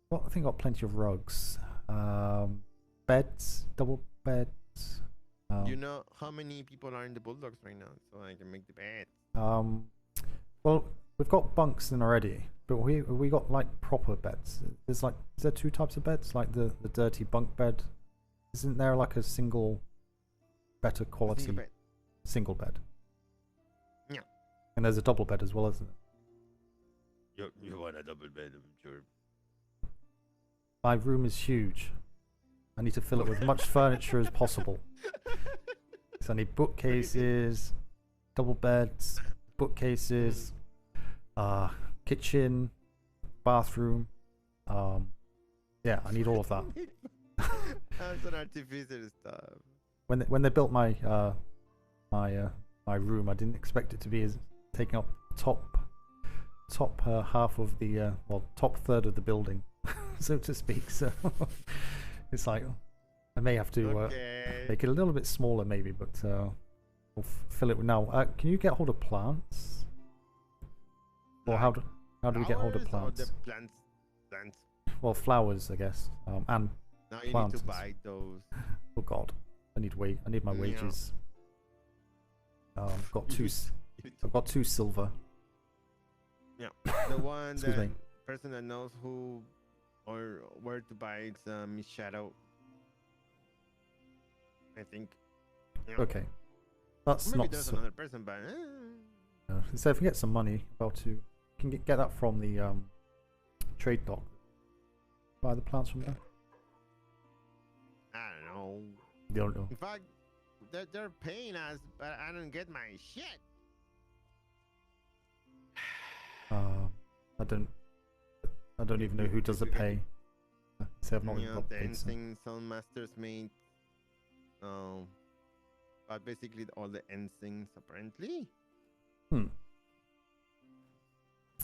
Well, I think I got plenty of rugs, beds, double beds, You know how many people are in the Bulldogs right now, so I can make the bet. Well, we've got bunks in already, but we got like proper beds. Is there two types of beds? Like the dirty bunk bed. Isn't there like a single, better quality single bed? Yeah. And there's a double bed as well, isn't it? You want a double bed, I'm sure. My room is huge. I need to fill it with as much furniture as possible. So I need bookcases, double beds, bookcases, kitchen, bathroom. Yeah, I need all of that. That's an artificial stuff. When they built my my room, I didn't expect it to be as taking up top half of the top third of the building, so to speak. So it's like I may have to make it a little bit smaller, maybe, but we'll fill it now. Can you get hold of plants? Or how do we get hold of plants? Plants. Well, flowers, I guess, and now you plants. need to buy those. Oh God, I need my wages. I've got two silver. Yeah, the one person that knows who or where to buy it's Miss Shadow. I think. Yeah. Okay, that's maybe not. There's another person, but. So if we get some money, can get that from the trade dock. Buy the plants from there. I don't know. You don't know. In fact, they're paying us, but I don't get my shit. I don't even know who does the pay. So I've not You know, got the paid, so. ensign some masters made. But basically all the ensigns apparently.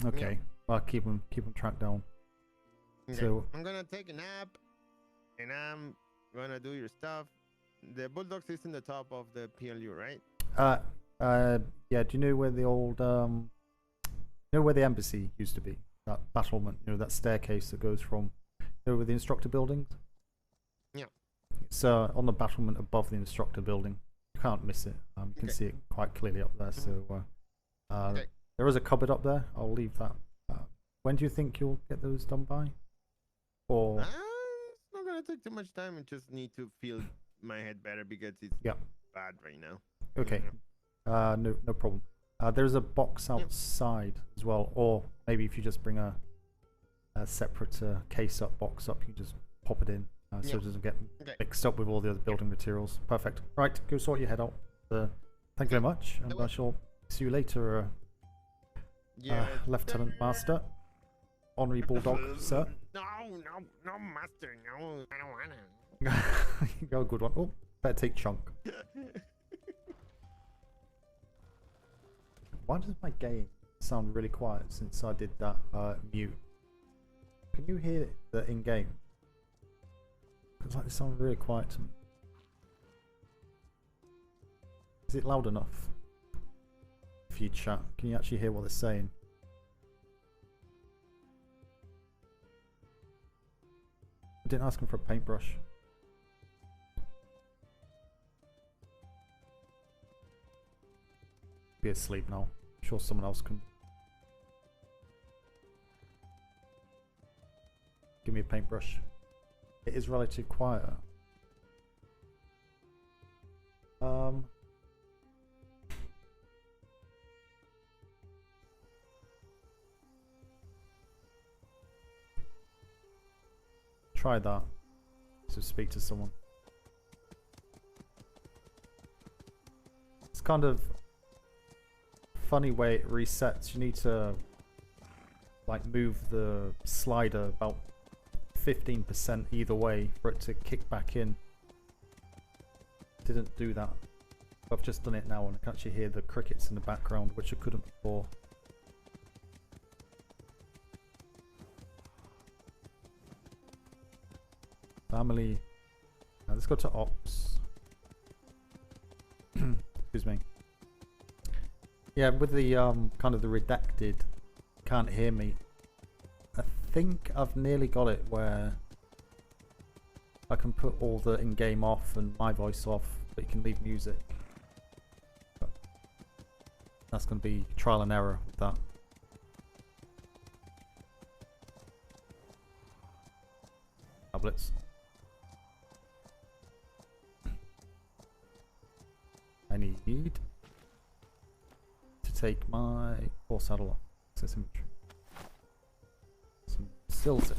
Okay, I'll keep them tracked down. Okay. So I'm gonna take a nap, and I'm gonna do your stuff. The Bulldogs is in the top of the P.L.U, right? Yeah. Do you know where the old where the embassy used to be? That battlement, that staircase that goes from over the instructor buildings. Yeah. It's on the battlement above the instructor building. You can't miss it. You can see it quite clearly up there. So there is a cupboard up there. I'll leave that. When do you think you'll get those done by? Or it's not gonna take too much time. I just need to feel my head better because it's bad right now. Okay. No problem. There's a box outside as well, or maybe if you just bring a separate case-up box up, you can just pop it in so it doesn't get mixed up with all the other building materials. Perfect. Right, go sort your head out. Thank you very much, and I shall see you later, Lieutenant Master. Honorary Bulldog, sir. No, Master, no, I don't wanna. Go, good one. Oh, better take Chunk. Why does my game sound really quiet since I did that mute? Can you hear it in game? It's like it sounds really quiet to me. Is it loud enough? If you chat, can you actually hear what they're saying? I didn't ask him for a paintbrush. Be asleep now. I'm sure someone else can. Give me a paintbrush. It is relatively quiet. Try that. To speak to someone. It's kind of funny way it resets. You need to like move the slider about 15% either way for it to kick back in. Didn't do that. I've just done it now and I can actually hear the crickets in the background, which I couldn't before. Family. Now let's go to ops. Excuse me. Yeah, with the kind of the redacted can't hear me. I think I've nearly got it where I can put all the in-game off and my voice off but you can leave music. But that's going to be trial and error with that. Tablets. I need to take my core saddle off. Access inventory. Some stills in.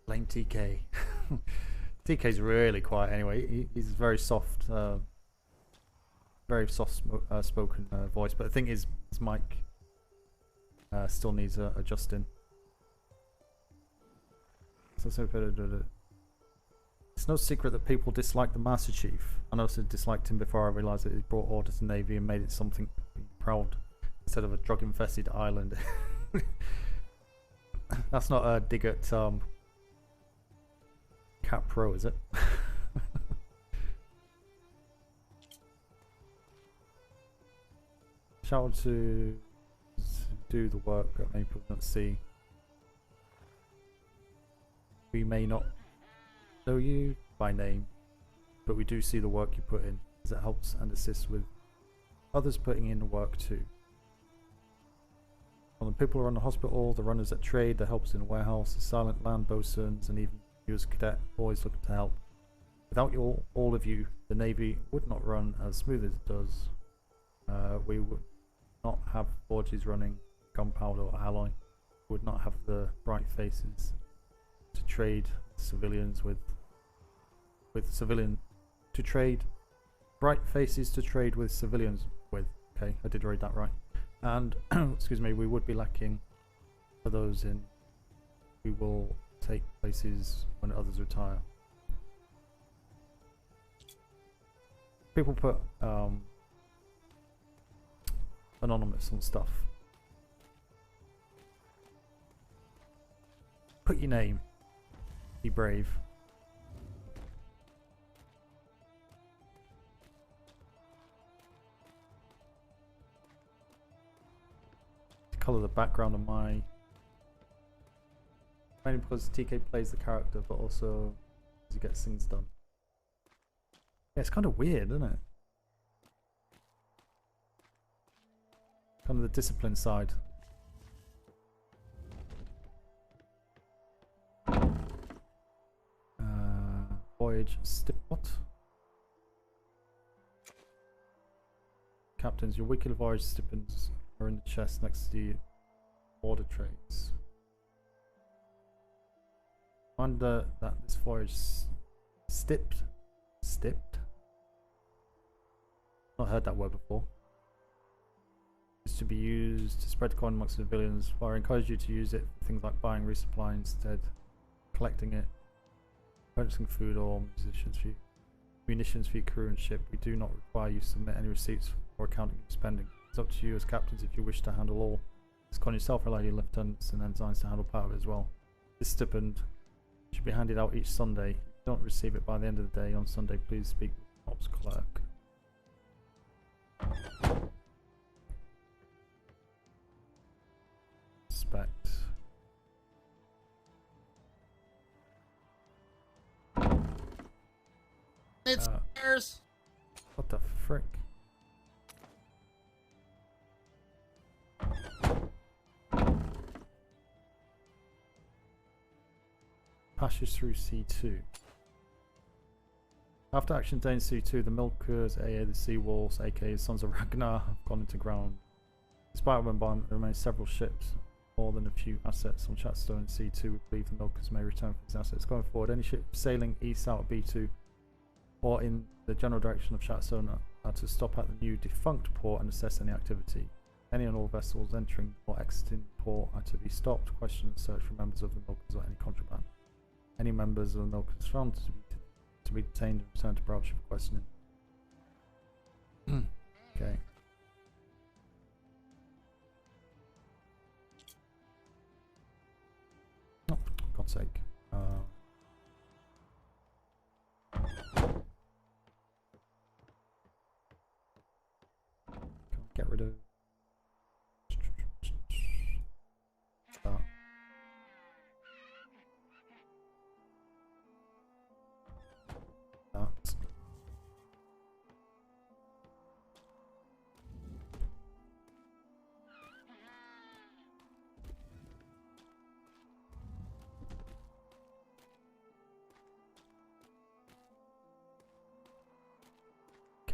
Blame TK. TK's really quiet anyway. He's very soft, spoken voice. But the thing is, his mic still needs adjusting. It's no secret that people dislike the Master Chief. I also disliked him before I realised that he brought order to the Navy and made it something to be proud instead of a drug-infested island. That's not a dig at Cat Pro, is it? Shout out to do the work that many people don't see. We may not know you by name, but we do see the work you put in, as it helps and assists with others putting in the work too. From the people who run the hospital, the runners at trade, the helpers in the warehouse, the silent land bosuns, and even you as cadet boys looking to help. Without you, all of you, the Navy would not run as smooth as it does. We would not have forges running, gunpowder or alloy. We would not have the bright faces to trade civilians with bright faces to trade with civilians with. Okay, I did read that right. And excuse me, we would be lacking for those in. We will take places when others retire. People put anonymous on stuff. Put your name. Be brave. To colour the background of my, mainly because TK plays the character, but also because he gets things done. Yeah, it's kind of weird, isn't it? Kind of the discipline side. Voyage what? Captains, your weekly voyage stipends are in the chest next to the order trays. Reminder that this voyage stipped? Not heard that word before. Is to be used to spread coin amongst civilians. While I encourage you to use it for things like buying resupply instead, collecting it, purchasing food or munitions for your crew and ship. We do not require you to submit any receipts or accounting your spending. It's up to you as captains if you wish to handle all. It's on yourself, allow your lieutenants and ensigns to handle part of it as well. This stipend should be handed out each Sunday. If you don't receive it by the end of the day on Sunday, please speak with the ops clerk. Respect. It's theirs. What the frick? Passes through C2. After action day in C2, the Milkers, aka the Sea Wolves, aka Sons of Ragnar, have gone into ground. Despite one bombardment, there remain several ships, more than a few assets on Chatstone and C2. We believe the Milkers may return for these assets. Going forward, any ship sailing east out of B2 or in the general direction of Chatstone are to stop at the new defunct port and assess any activity. Any and all vessels entering or exiting port are to be stopped, questioned, and searched for members of the Milkers or any contraband. Any members of the Milkers found to be detained and returned to Broadship for questioning. Okay. Oh, for God's sake. Get rid of that.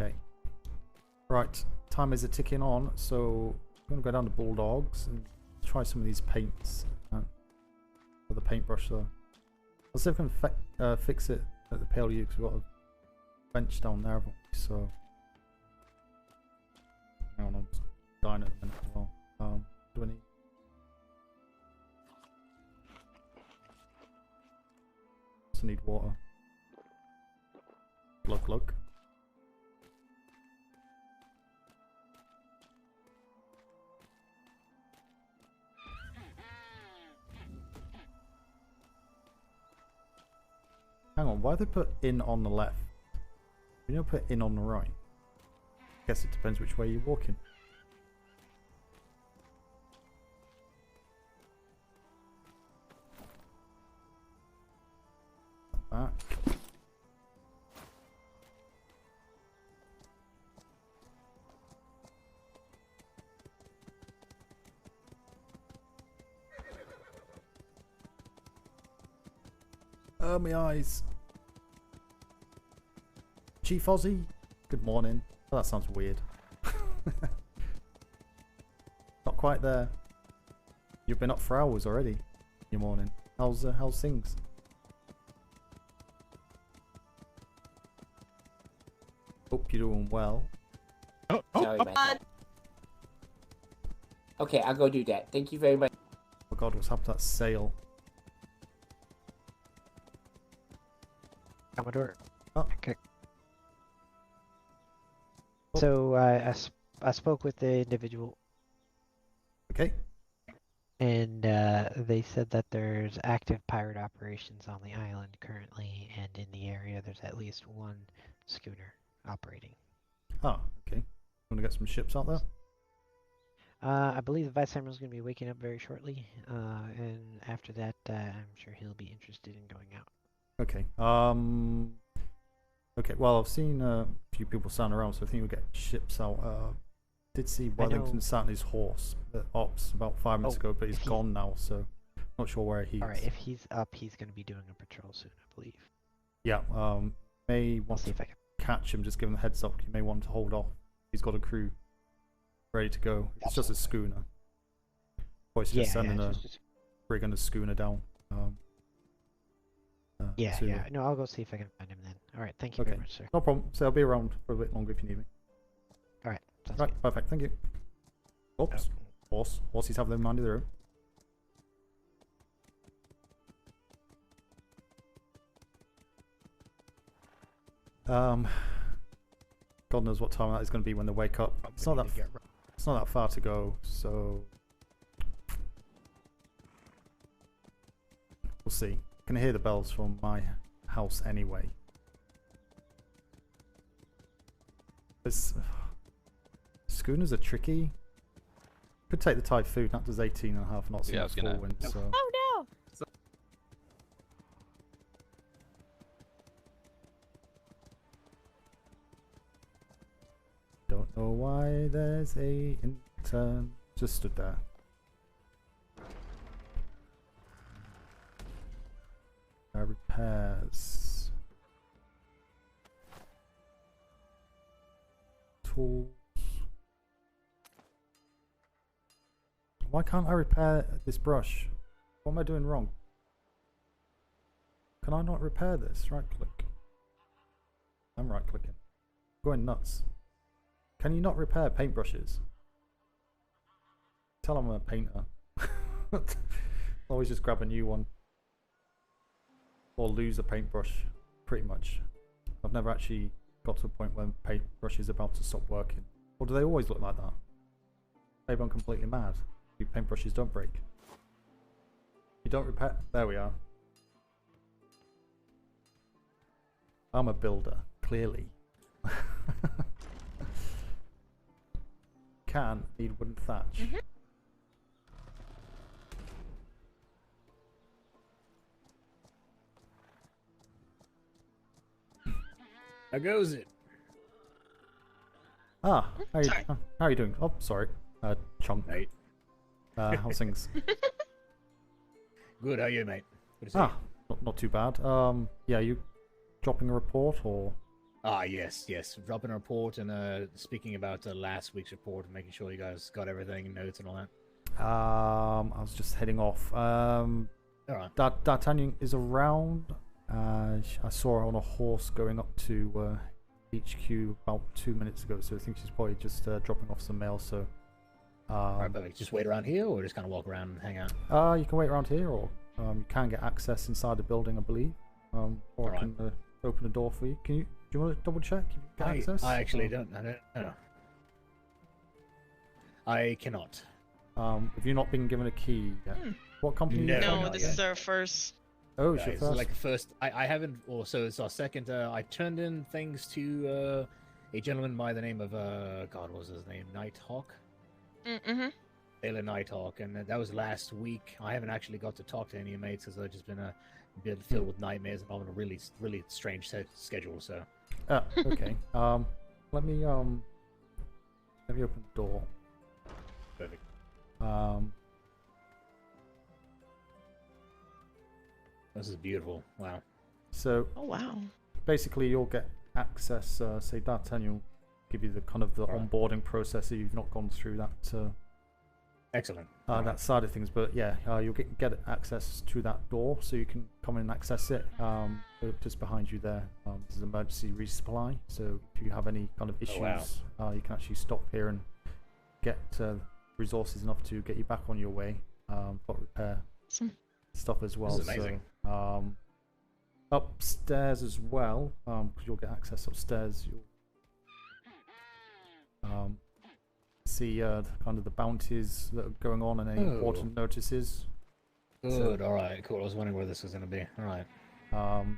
Okay. Right, time is ticking on, so I'm going to go down to Bulldogs and try some of these paints. For the paintbrush, though. I'll see if I can fix it at the P.L.U because we've got a bench down there, so... Hang on, I'm just dying at the minute as well. Do I need... Also need water. Glug glug. Hang on, why they put in on the left? You don't put in on the right. Guess it depends which way you're walking. Back. Oh, my eyes. Chief Ozzy, good morning. Oh, that sounds weird. Not quite there. You've been up for hours already. Your morning. How's things? Hope you're doing well. Sorry about that. Okay, I'll go do that. Thank you very much. Oh god, what's happened to that sail? Commodore. Oh. Okay. So I spoke with the individual. Okay. And they said that there's active pirate operations on the island currently, and in the area there's at least one schooner operating. Oh, okay. Want to get some ships out there? I believe the Vice Admiral is going to be waking up very shortly, and after that, I'm sure he'll be interested in going out. Okay. Okay. Well, I've seen a few people standing around, so I think we'll get ships out. Did see Wellington sat on his horse at Ops about 5 minutes ago, but he's gone now, so not sure where he is. Alright, if he's up, he's going to be doing a patrol soon, I believe. Yeah. May want see to if I can catch him. Just give him the heads up. You may want to hold off. He's got a crew ready to go. It's just a schooner. Or it's just sending a brig and a schooner down. Yeah. No, I'll go see if I can find him then. Alright, thank you very much, sir. No problem. So I'll be around for a bit longer if you need me. Alright, sounds right, good. perfect. Thank you. Oops. Horses have their mind of their own. God knows what time that is going to be when they wake up. It's not that far to go, so we'll see. I can hear the bells from my house anyway. Schooners are tricky. Could take the Typhoon. That does 18.5 knots in full wind. So. Oh no! Don't know why there's a intern. Just stood there. Repairs. Tools. Why can't I repair this brush? What am I doing wrong? Can I not repair this? Right click. I'm right clicking. Going nuts. Can you not repair paintbrushes? Tell them I'm a painter. Always just grab a new one. Or lose a paintbrush, pretty much. I've never actually got to a point where paintbrush is about to stop working. Or do they always look like that? Maybe I'm completely mad. Your paintbrushes don't break. You don't repair. There we are. I'm a builder, clearly. Can need wooden thatch. How goes it? How are you doing? Oh, sorry. Chunk. Mate. How's things? Good, how are you, mate? Good to see you. Not too bad. Yeah, you dropping a report or? Ah, yes. Dropping a report and speaking about last week's report and making sure you guys got everything, notes and all that. I was just heading off. Alright. D'Artagnan is around. I saw her on a horse going up to HQ about 2 minutes ago, so I think she's probably just dropping off some mail. So, Alright, but just wait around here, or just kind of walk around and hang out? You can wait around here, or you can get access inside the building, I believe. Or I can open the door for you. Do you want to double check? If you get access? I actually don't. I don't know. I cannot. Have you not been given a key yet? What company? No, this is our first. Oh, it's your it's first. like first. I haven't. Also, it's our second. I turned in things to a gentleman by the name of God, what was his name? Nighthawk. Mm-hmm. Taylor Nighthawk, and that was last week. I haven't actually got to talk to any of my mates because I've just been a bit filled with nightmares and on a really strange schedule. So. Okay. Let me open the door. Perfect. This is beautiful. Wow. So. Oh wow. Basically, you'll get access. Say D'Artagnan will give you the kind of the onboarding process if you've not gone through that. Excellent. That side of things, but yeah, you'll get access to that door, so you can come in and access it. Just behind you there, there's an emergency resupply. So if you have any kind of issues, you can actually stop here and get resources enough to get you back on your way. Got repair stuff as well. This is amazing. So, upstairs as well, because you'll get access upstairs. You'll see kind of the bounties that are going on and any important notices. Good. All right. Cool. I was wondering where this was going to be. All right.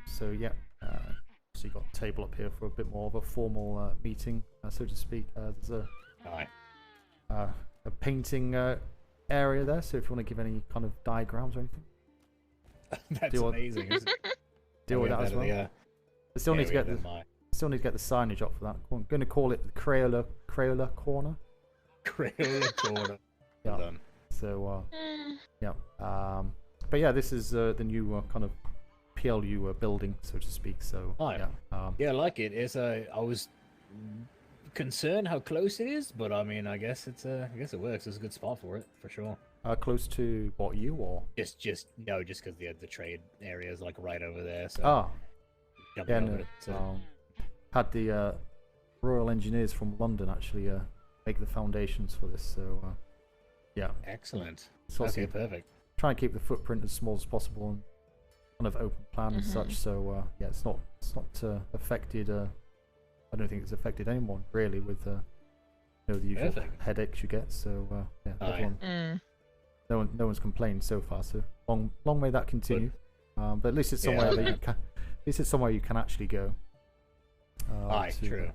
So yeah. So you got a table up here for a bit more of a formal meeting, so to speak. There's a painting area there. So if you want to give any kind of diagrams or anything, that's amazing. Deal with that as well. I still need to get the signage up for that. I'm going to call it the Crayola Corner. Crayola Corner. Yeah. Done. So yeah. But yeah, this is the new kind of P.L.U. building, so to speak. So yeah. Yeah, I like it. It's I was concerned how close it is, but I mean, I guess it works. It's a good spot for it, for sure. Close to what, you or? Just because the trade area is like right over there. So yeah, no. Had the Royal Engineers from London actually make the foundations for this. So yeah. Excellent. So okay, perfect. Try and keep the footprint as small as possible and kind of open plan and such. So yeah, it's not affected. I don't think it's affected anyone really with the usual headaches you get. So yeah, everyone. No one's complained so far. So long may that continue. But at least it's somewhere that you can. At least it's somewhere you can actually go. True.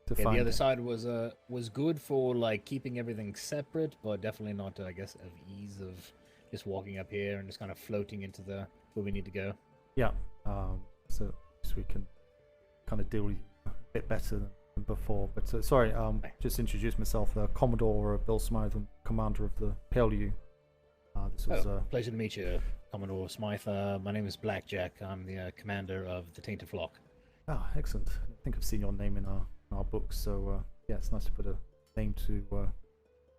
To the find other side was good for like keeping everything separate, but definitely not, I guess, of ease of just walking up here and just kind of floating into where we need to go. Yeah. So we can kind of deal with you a bit better than before. But sorry, just introduce myself, Commodore Bill Smythe, commander of the P.L.U. This was pleasure to meet you, Commodore Smythe. My name is Blackjack. I'm the commander of the Tainted Flock. Excellent. I think I've seen your name in our books, so yeah, it's nice to put a name to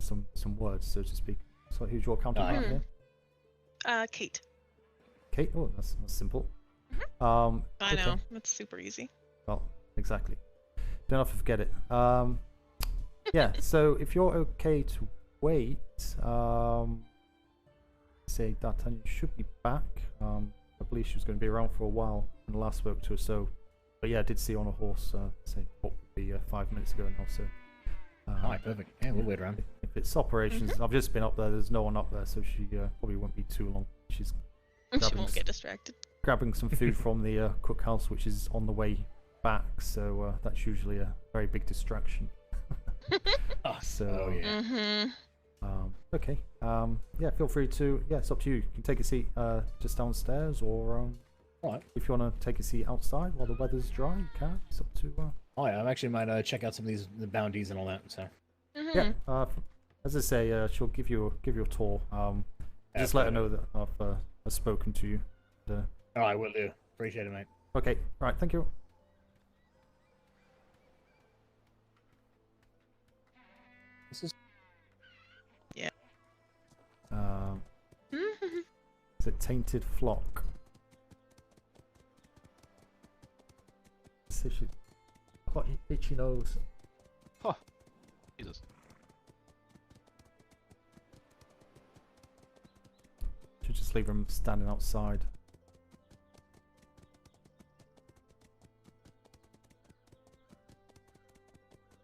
some words, so to speak. So who's your counterpart here? Kate. Kate? Oh, that's simple. I know, that's super easy. Well, exactly. Don't have to forget it. Yeah, so if you're okay to wait, say D'Artagnan should be back. I believe she was going to be around for a while when I last spoke to her, so. But yeah, I did see her on a horse, say, what would be 5 minutes ago now, so. Alright, perfect. Yeah, we'll wait around. If it's operations, I've just been up there, there's no one up there, so she probably won't be too long. She won't get distracted. Grabbing some food from the cookhouse, which is on the way back, so that's usually a very big distraction. So, yeah. Okay. Yeah, feel free to. Yeah, it's up to you. You can take a seat just downstairs, or if you want to take a seat outside while the weather's dry, you can. It's up to. Oh yeah, I actually might check out some of the bounties and all that. So. Yeah. As I say, she'll give you a tour. Just let her know that I've spoken to you. All right, will do. Appreciate it, mate. Okay. All right. Thank you. tainted flock. What itchy nose. Oh, Jesus. Should just leave him standing outside.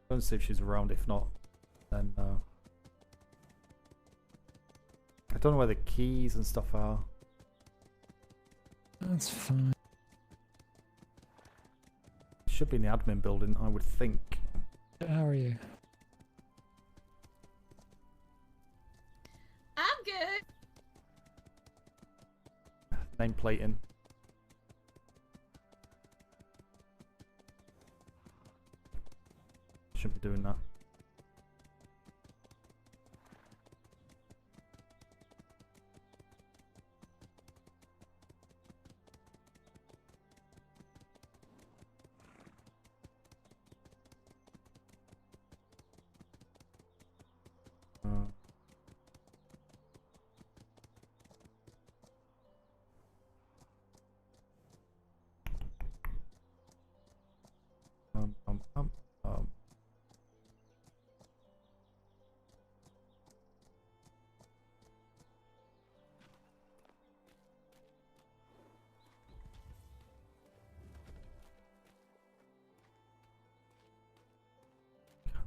Go and see if she's around. If not, then I don't know where the keys and stuff are. That's fine. Should be in the admin building, I would think. How are you? I'm good. Nameplating. Shouldn't be doing that.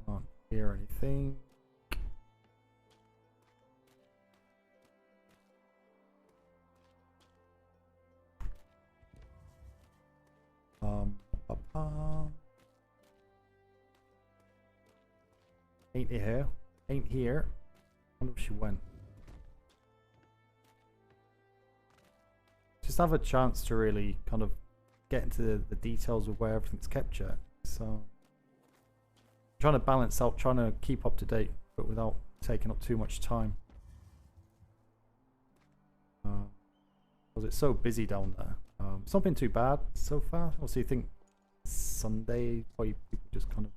Can't hear anything. Ain't here. Ain't here. I wonder if she went. Just have a chance to really kind of get into the details of where everything's kept yet. So trying to balance out, trying to keep up to date, but without taking up too much time. Because it's so busy down there. It's not been too bad so far. Also, you think Sunday, probably people just kind of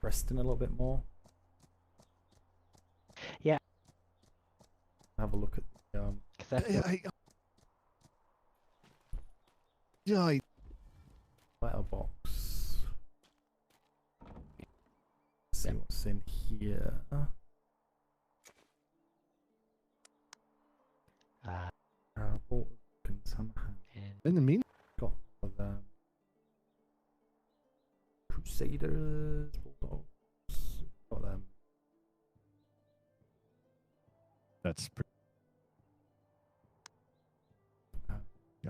resting a little bit more. Yeah. Have a look at the letterbox. See what's in here. Can somehow in the mean got the Crusaders, Bulldogs. Got them. That's pretty.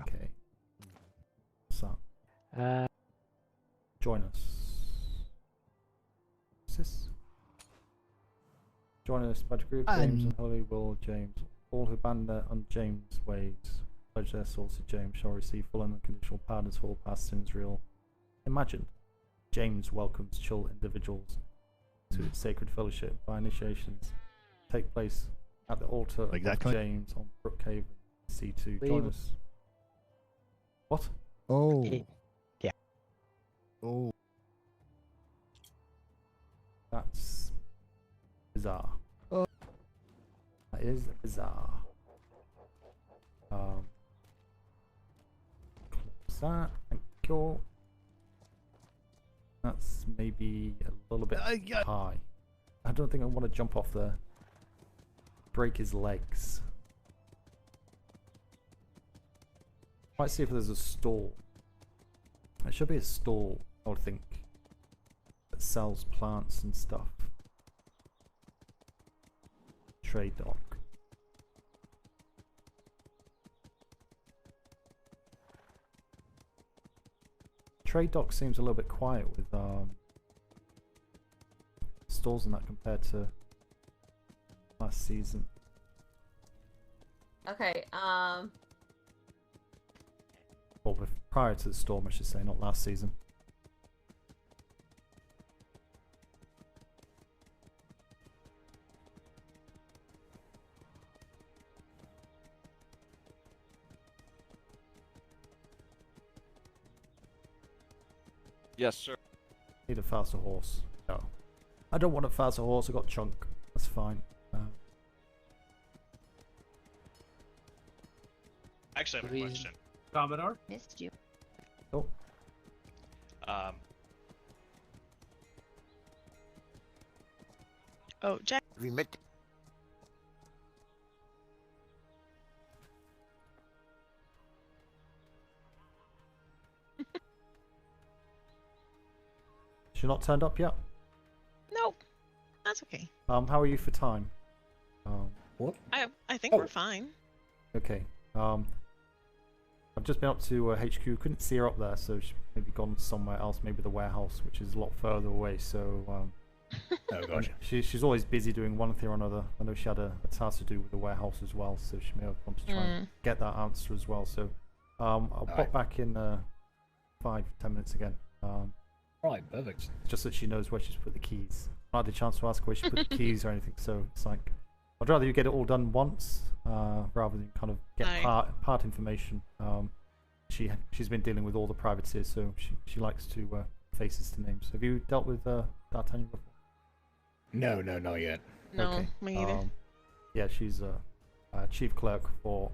Okay. So, join us. Sis. Join us, Badge Group, James and Holly, Will, James. All who ban on James' ways, pledge their souls to James, shall receive full and unconditional pardons for all past sins real. Imagine, James welcomes chill individuals to its sacred fellowship by initiations. Take place at the altar of James on Brookhaven C2. Join us. What? Oh. Yeah. Oh. That's bizarre. Oh. That is bizarre. Close that. Thank you. That's maybe a little bit high. I don't think I want to jump off there. Break his legs. Might see if there's a stall. There should be a stall, I would think, that sells plants and stuff. Trade dock. Trade dock seems a little bit quiet with stalls and that compared to last season. Okay, Well, prior to the storm, I should say, not last season. Yes, sir. Need a faster horse. No. I don't want a faster horse, I got Chunk. That's fine. Actually, I have a question. Commodore? Missed you. Oh. Oh, Jack. We met. She's not turned up yet? Nope. That's okay. How are you for time? What? I think we're fine. Okay. I've just been up to HQ. Couldn't see her up there, so she's maybe gone somewhere else, maybe the warehouse, which is a lot further away. So oh gosh. She's always busy doing one thing or another. I know she had a task to do with the warehouse as well, so she may have gone to try and get that answer as well. So I'll pop back in 5-10 minutes again. Right, perfect. Just that she knows where she's put the keys. I had the chance to ask her where she put the keys or anything, so it's like I'd rather you get it all done once rather than kind of get part information. She's been dealing with all the privateers, so she likes to faces to names. Have you dealt with D'Artagnan before? No, not yet. No, okay. me either. Yeah, she's a chief clerk for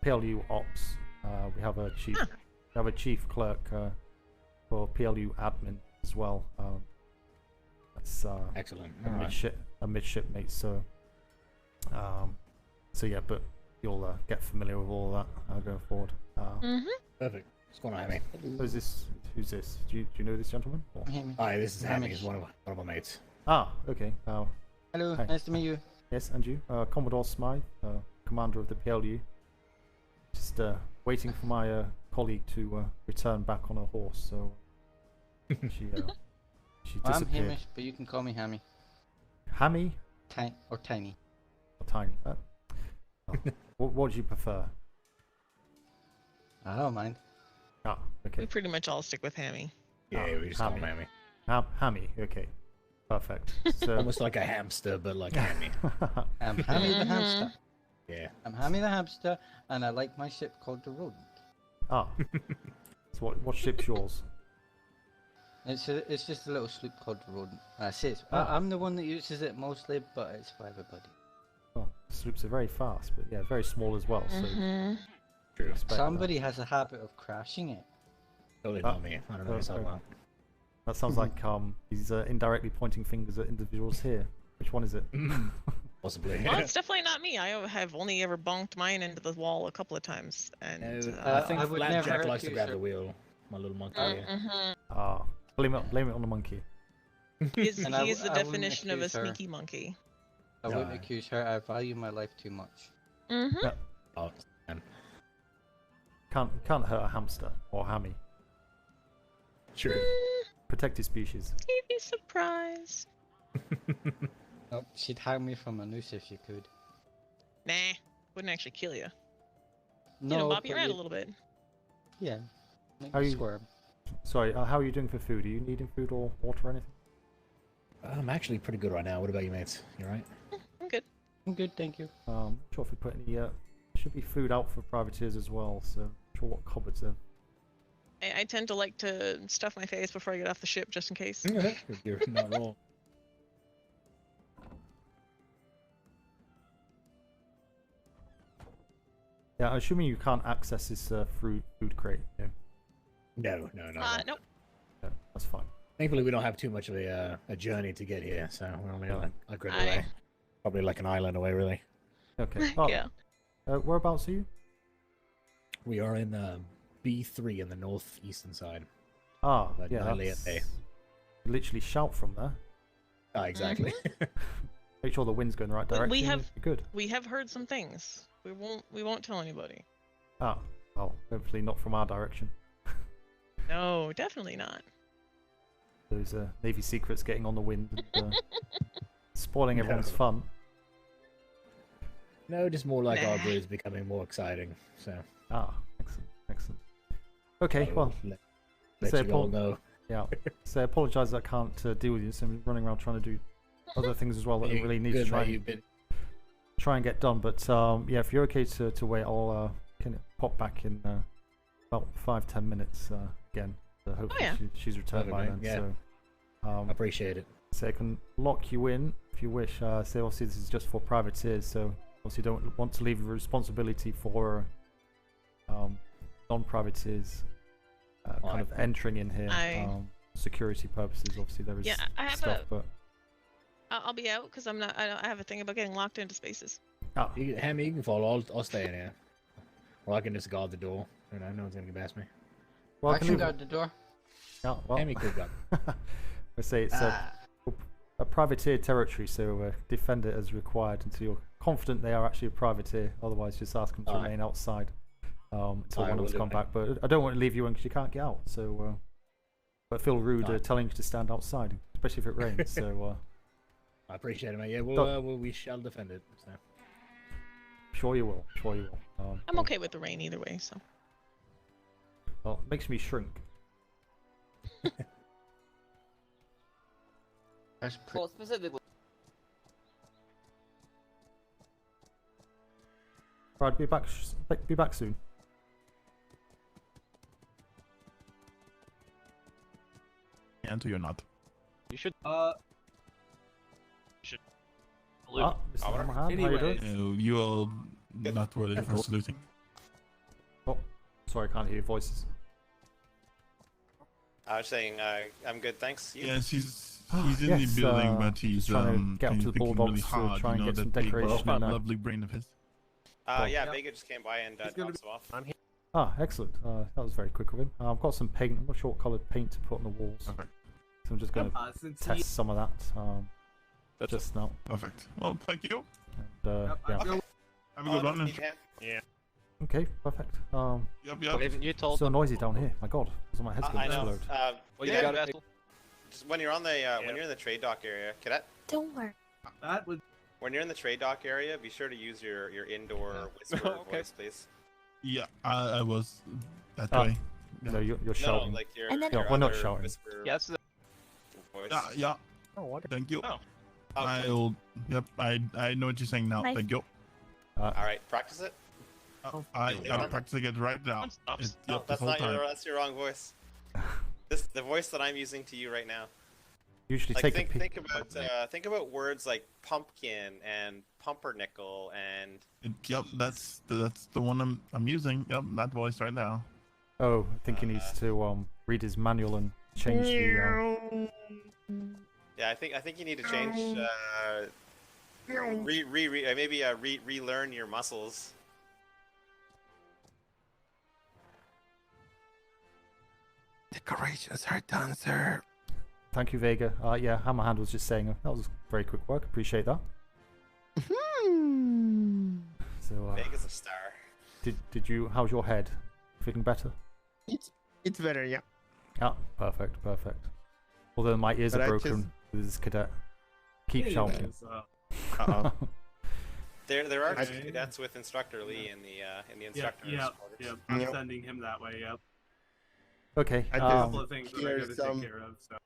P.L.U. Ops. We have a chief clerk for P.L.U. admin as well. That's excellent. A midship mate. So yeah, but you'll get familiar with all that going forward. Perfect. What's going on, Hammy? Who's this? Do you know this gentleman? Or? Hi, this is Hammy. He's one of my mates. Ah, okay. Hello, hi. nice to meet you. Yes, and you, Commodore Smythe, commander of the P.L.U. Just waiting for my colleague to return back on her horse. So she disappeared. I'm Hamish, but you can call me Hammy. Hammy? Tiny. Or tiny. What would you prefer? I don't mind. Ah, okay. We pretty much all stick with Hammy. Yeah, we just call him Hammy. Hammy, okay. Perfect. So almost like a hamster, but like Hammy. I'm Hammy the hamster. Yeah. I'm Hammy the hamster, and I like my ship called the Rodent. Ah. So what ship's yours? It's just a little sloop called the Rodent. I'm the one that uses it mostly, but it's for everybody. Oh, sloops are very fast, but yeah, very small as well. So True. Somebody has a habit of crashing it. Totally not me. I don't know this well. That sounds like he's indirectly pointing fingers at individuals here. Which one is it? Possibly. Well, it's definitely not me. I have only ever bonked mine into the wall a couple of times, and I think Flapjack likes to grab the wheel. My little monkey. Blame it on the monkey. He is the definition of a sneaky monkey. I wouldn't accuse her. I value my life too much. Yeah. Oh, can't hurt a hamster or Hammy. True. Protected species. You'd be surprised. Nope, she'd hang me from a noose if she could. Nah, wouldn't actually kill you. No, bop you around a little bit. Yeah. How you squirm. Sorry, how are you doing for food? Are you needing food or water or anything? I'm actually pretty good right now. What about you, mates? You alright? I'm good. I'm good, thank you. Not sure if we put any. Should be food out for privateers as well. So I'm not sure what cupboards there. I tend to like to stuff my face before I get off the ship, just in case. You're not wrong. Yeah, I'm assuming you can't access this food crate. Yeah? No. Nope. Yeah, that's fine. Thankfully, we don't have too much of a journey to get here, so we're only a great away. Probably like an island away, really. Okay. Oh, yeah. Whereabouts are you? We are in B3 in the northeastern side. Ah, yeah. Literally shout from there. Ah, exactly. Make sure the wind's going the right direction. We have heard some things. We won't tell anybody. Ah, well, hopefully not from our direction. No, definitely not. Those Navy secrets getting on the wind and spoiling everyone's fun. No, just more like our brew is becoming more exciting. So. Ah, excellent. Okay, well. Let you all know. Yeah. So I apologise that I can't deal with you. So I'm running around trying to do other things as well that I really need to try and get done. But yeah, if you're okay to wait, I'll can pop back in about 5-10 minutes again. So hopefully she's returned by then. Yeah. So appreciate it. So I can lock you in if you wish. Say obviously this is just for privateers, so obviously don't want to leave the responsibility for non-privateers kind of entering in here. Security purposes, obviously there is I have stuff, but I'll be out because I'm not. I have a thing about getting locked into spaces. Oh, Hammy, you can follow. I'll stay in here. Or I can just guard the door. You know, no one's gonna get past me. Well, I can guard the door. Yeah, well, Hammy could guard. I say it's a privateer territory, so defend it as required until you're confident they are actually a privateer. Otherwise, just ask them to remain outside until one of us come back. But I don't want to leave you in because you can't get out. So, but feel rude telling you to stand outside, especially if it rains. So. I appreciate it, mate. Yeah, we shall defend it. So. Sure you will. Sure you will. I'm okay with the rain either way. So. Well, it makes me shrink. That's well, specifically. Right, be back soon. Until you're not. You should. Should. Anyway, you all not worthy for saluting. Oh, sorry, I can't hear your voices. I was saying, I'm good, thanks. You? Yes, he's in the building, but he's trying to get up to the Bulldogs really hard, to try and get some that big, decoration in there. lovely brain of his. Yeah, Vega just came by and dropped some off. I'm here. Ah, excellent. That was very quick of him. I've got some paint. I'm not sure what coloured paint to put on the walls. Okay. So I'm just going to test some of that just now. Perfect. Well, thank you. And, yeah. Okay. Have a good one. Yeah. Okay, perfect. You told so noisy down here. My God, my head's going to explode. Well, you got it. Just when you're on the when you're in the trade dock area, cadet. Don't worry. That would. When you're in the trade dock area, be sure to use your indoor whisper voice, please. Yeah, I was that way. No, you're shouting. No, like your, and then we're not shouting. Yes. Voice. Yeah. Oh, what? Thank you. Oh. I'll. Yep. I know what you're saying now. Thank you. All right, practice it. I'm practicing it right now. No, that's your wrong voice. The voice that I'm using to you right now. Usually like, think about words like pumpkin and pumpernickel and. Yep, that's the one I'm using. Yep, that voice right now. Oh, I think he needs to read his manual and change the. Yeah, I think you need to change. Relearn your muscles. Decorations are done, sir. Thank you, Vega. Yeah, Hammerhand was just saying that was very quick work. Appreciate that. So Vega's a star. Did you? How's your head? Feeling better? It's better, yeah. Yeah, perfect. Although my ears are broken with this cadet. Keep shouting. There are cadets with Instructor Lee in the instructor's quarters. Yep. I'm sending him that way. Yep. Okay. I have a couple of things that I gotta take care of. So.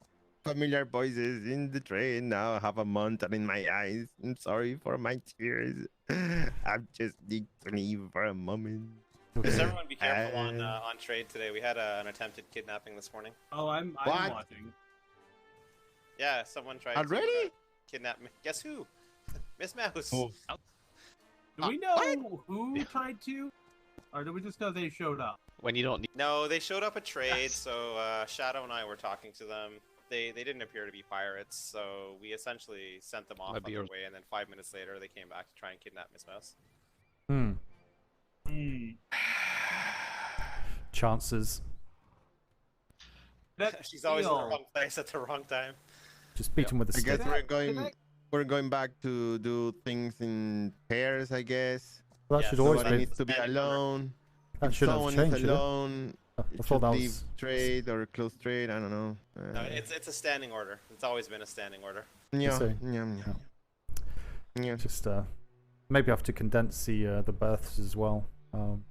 Familiar voices in the train now. I have a monster in my eyes. I'm sorry for my tears. I just need to leave for a moment. Just everyone be careful on trade today. We had an attempted kidnapping this morning. Oh, I'm watching. Yeah, someone tried already to kidnap me. Guess who? Miss Mouse. Oh. Do we know who tried to? Or do we just know they showed up? When you don't need. No, they showed up at trade, so Shadow and I were talking to them. They didn't appear to be pirates, so we essentially sent them off on their way, and then 5 minutes later they came back to try and kidnap Miss Mouse. Chances. She's always in the wrong place at the wrong time. Just beat him with a stick. I guess we're going back to do things in pairs, I guess. Well, that should always be. Needs to be alone. That should have someone changed. is alone. I thought that was leave trade or close trade. I don't know. No, it's a standing order. It's always been a standing order. Yeah. Just maybe have to condense the berths as well, and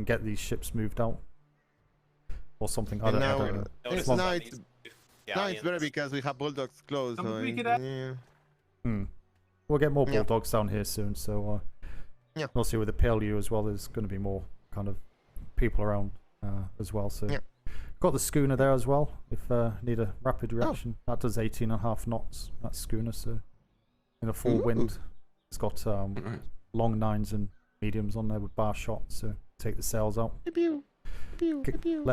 get these ships moved out, or something. I don't know. Now it's better because we have Bulldogs close. So We'll get more Bulldogs down here soon. So also with the P.L.U as well, there's going to be more kind of people around as well. So got the schooner there as well. If need a rapid reaction, that does 18.5 knots. That schooner, so in a full wind, it's got long 9s and mediums on there with bar shots. So take the sails out. Let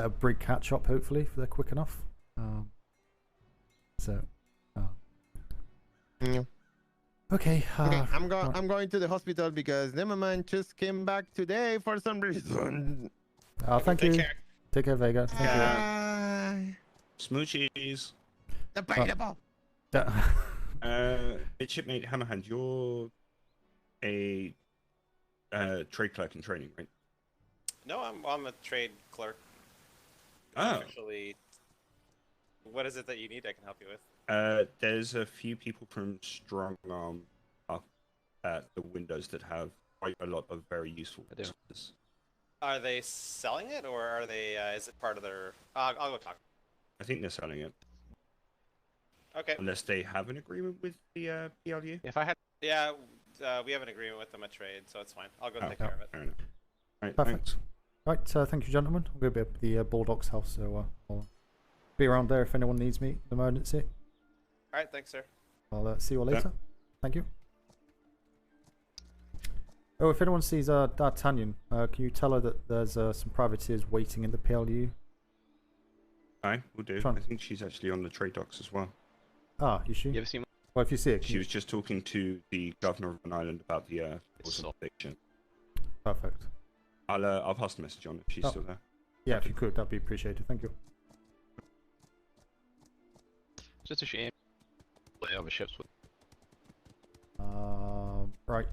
a brig catch up, hopefully, if they're quick enough. Okay. I'm going to the hospital because Neverman just came back today for some reason. Thank you. Care. Take care, Vega. Thank Bye. Smoochies. Debatable. Midshipmate Hammerhand, you're a trade clerk in training, right? No, I'm a trade clerk. Oh. Actually, what is it that you need? I can help you with. There's a few people from Strong Arm up at the windows that have quite a lot of very useful resources. Are they selling it, or are they? Is it part of their? I'll go talk. I think they're selling it. Okay. Unless they have an agreement with the P.L.U. If I had. Yeah, we have an agreement with them at trade, so it's fine. I'll go take care of it. Fair enough. Right, Perfect. thanks. Right, thank you, gentlemen. I'm going to be at the Bulldogs house, so I'll be around there if anyone needs me in emergency. All right, thanks, sir. I'll see you all later. Thank you. Oh, if anyone sees D'Artagnan, can you tell her that there's some privateers waiting in the P.L.U.? Aye, we'll do. I think she's actually on the trade docks as well. Ah, is she? You ever seen? Well, if you see it, She was just talking to the governor of an island about the fiction. Perfect. I'll pass the message on if she's still there. Yeah, if you could, that'd be appreciated. Thank you. Just a shame. The other ships would. Right.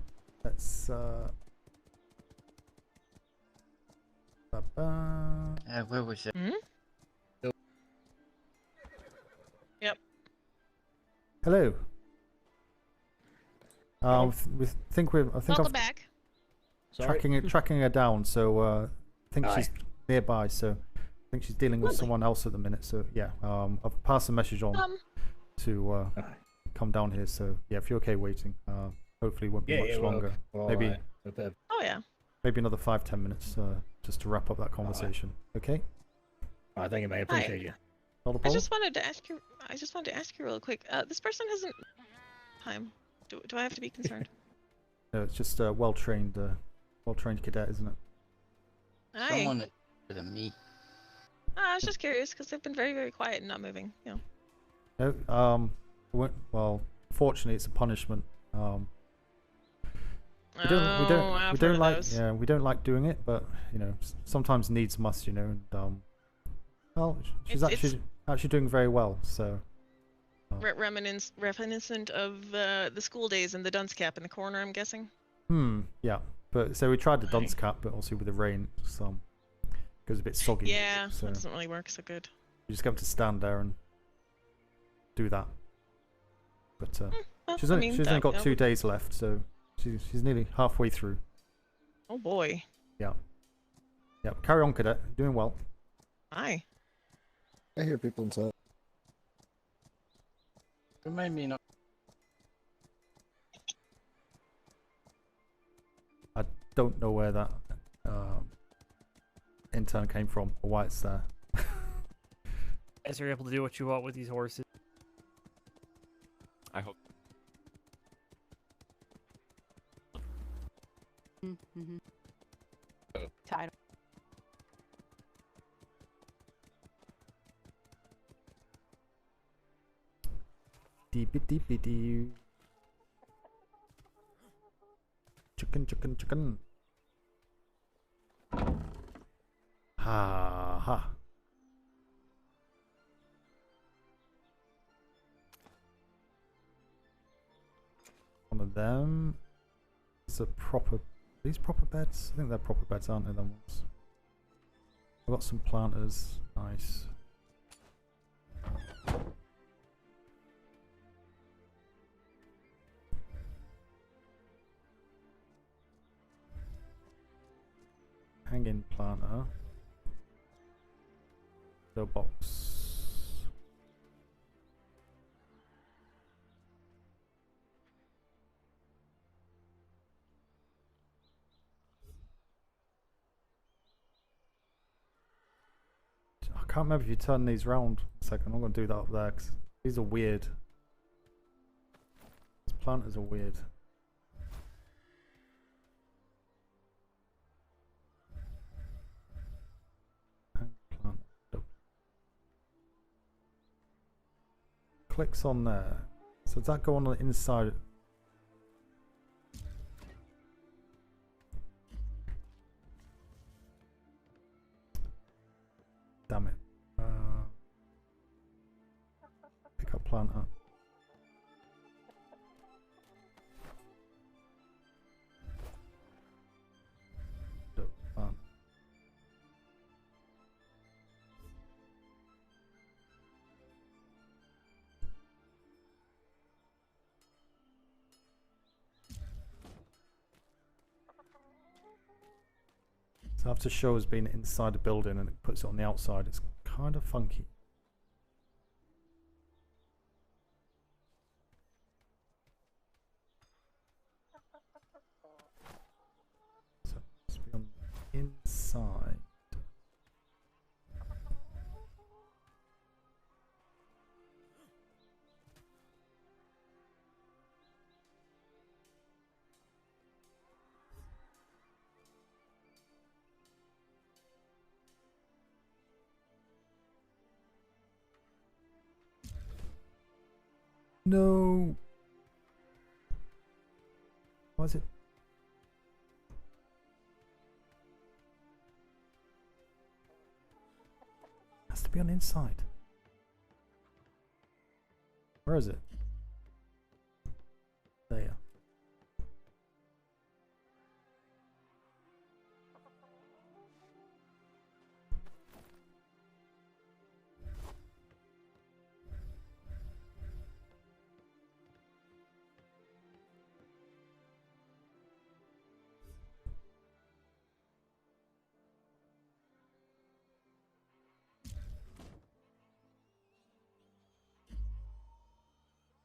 Let's. Where was it? Yep. Hello. We think we're. I think Welcome I'm back. tracking her down. So I think Aye. she's nearby. So I think she's dealing with someone else at the minute. So yeah, I've passed the message on to come down here. So yeah, if you're okay waiting, hopefully it won't be much longer. Maybe. Oh yeah. Maybe another 5-10 minutes just to wrap up that conversation. Okay. Thank you, mate. Appreciate you. Not a I problem. just wanted to ask you. I just wanted to ask you real quick. This person hasn't time. Do I have to be concerned? No, it's just a well-trained cadet, isn't it? Aye. Someone than me. I was just curious because they've been very, very quiet and not moving. You know. No. Well, fortunately, it's a punishment. We don't like those. yeah, we don't like doing it, but you know, sometimes needs must, you know. And well, she's actually doing very well. So reminiscent of the school days and the dunce cap in the corner, I'm guessing. Yeah. But so we tried the dunce cap, but obviously with the rain, goes a bit soggy. Yeah, so that doesn't really work so good. you just have to stand there and do that. But well, she's only got 2 days left, so she's nearly halfway through. Oh boy. Yeah. Yeah. Carry on, cadet. You're doing well. Aye. I hear people inside. Remind me not. I don't know where that intern came from or why it's there. Guys are able to do what you want with these horses. I hope. Title. Deepy. Chicken. Ha ha. One of them is a proper. These proper beds? I think they're proper beds, aren't they? Them ones. I've got some planters. Nice. Hanging planter. The box. I can't remember if you turn these round. A second, I'm going to do that up there because these are weird. These planters are weird. clicks on there. So does that go on the inside? Damn it. Pick up planter. So after show has been inside the building and it puts it on the outside, it's kind of funky. So it's be on the inside. No. Why is it? Has to be on the inside. Where is it? There.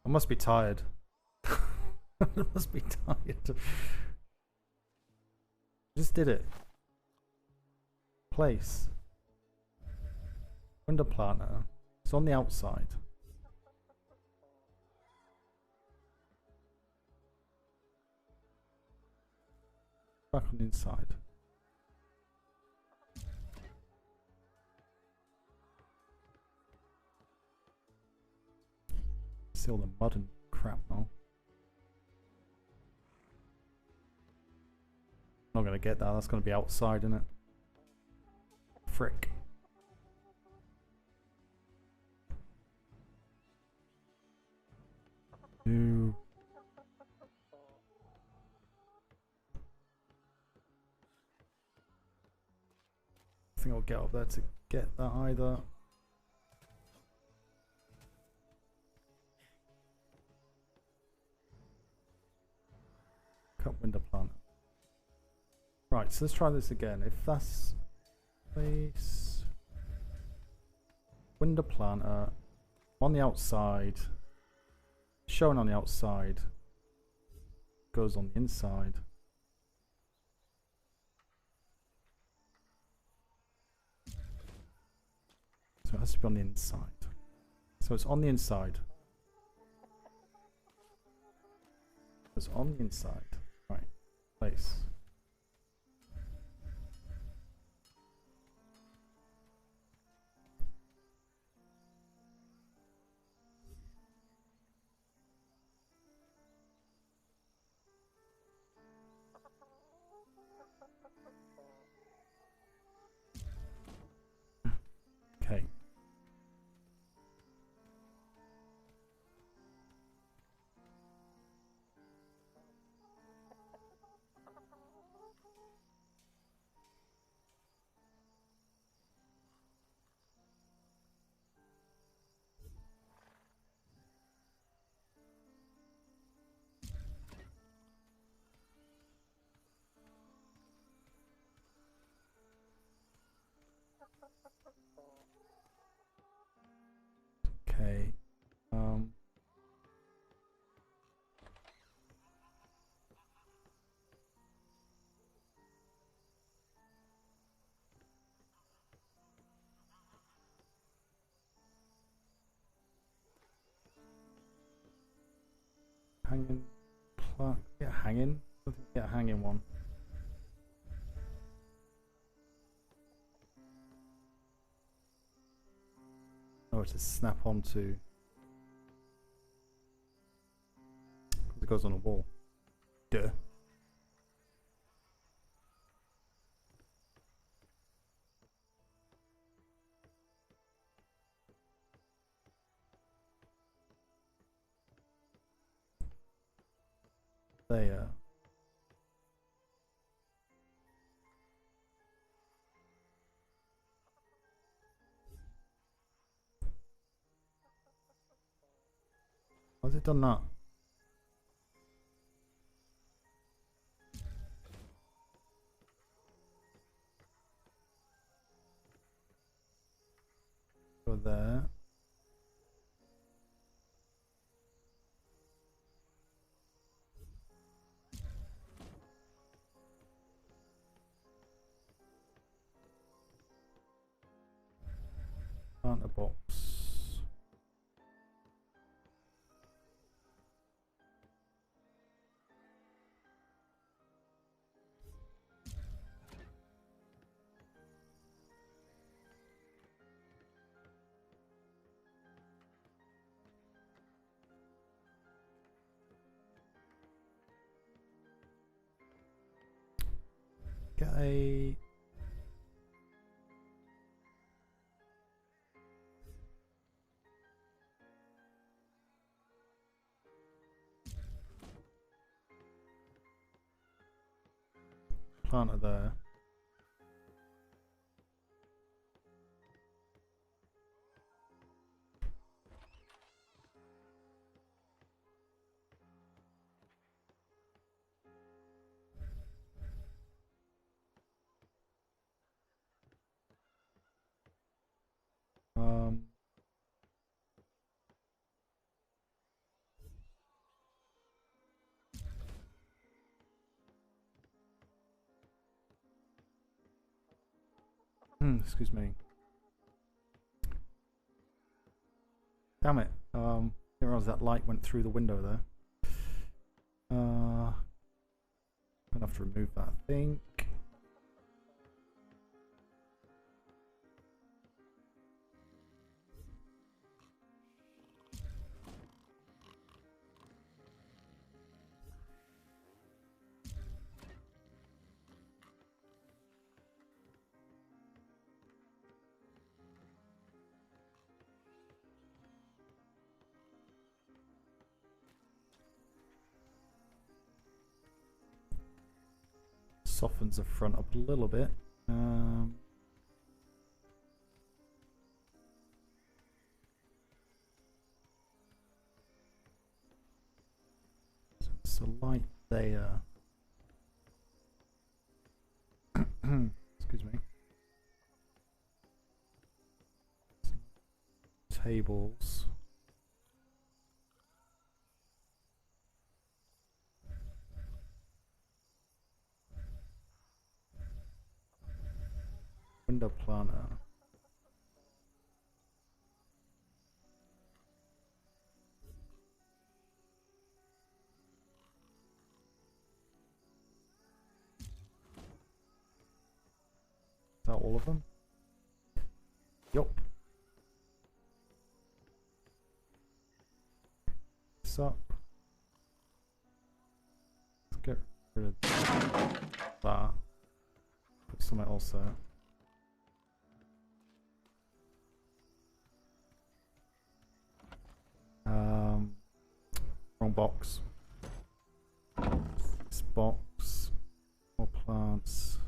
I must be tired. I must be tired. Just did it. Place. Window planter. It's on the outside. Back on the inside. See all the mud and crap now. Not gonna get that, that's gonna be outside, isn't it? Frick. No. I think I'll get up there to get that either. Cut window planter. Right, so let's try this again. If that's place window planter on the outside, showing on the outside, goes on the inside. So it has to be on the inside. So it's on the inside. It's on the inside. Right. Place. Okay. Okay. Hanging plant. Yeah, hanging. Yeah, hanging one. Oh, it's a snap onto. goes on a wall. Duh. There. Why's it done that? Go there. Plant a box. Get a planter there. Um, excuse me. Damn it. Didn't realize that light went through the window there. Gonna have to remove that, I think. Softens the front up a little bit. So light there. Excuse me. Tables. Window planter. Is that all of them? Yup. This up. Let's get rid of that. Put something else there. Wrong box. This box. More plants.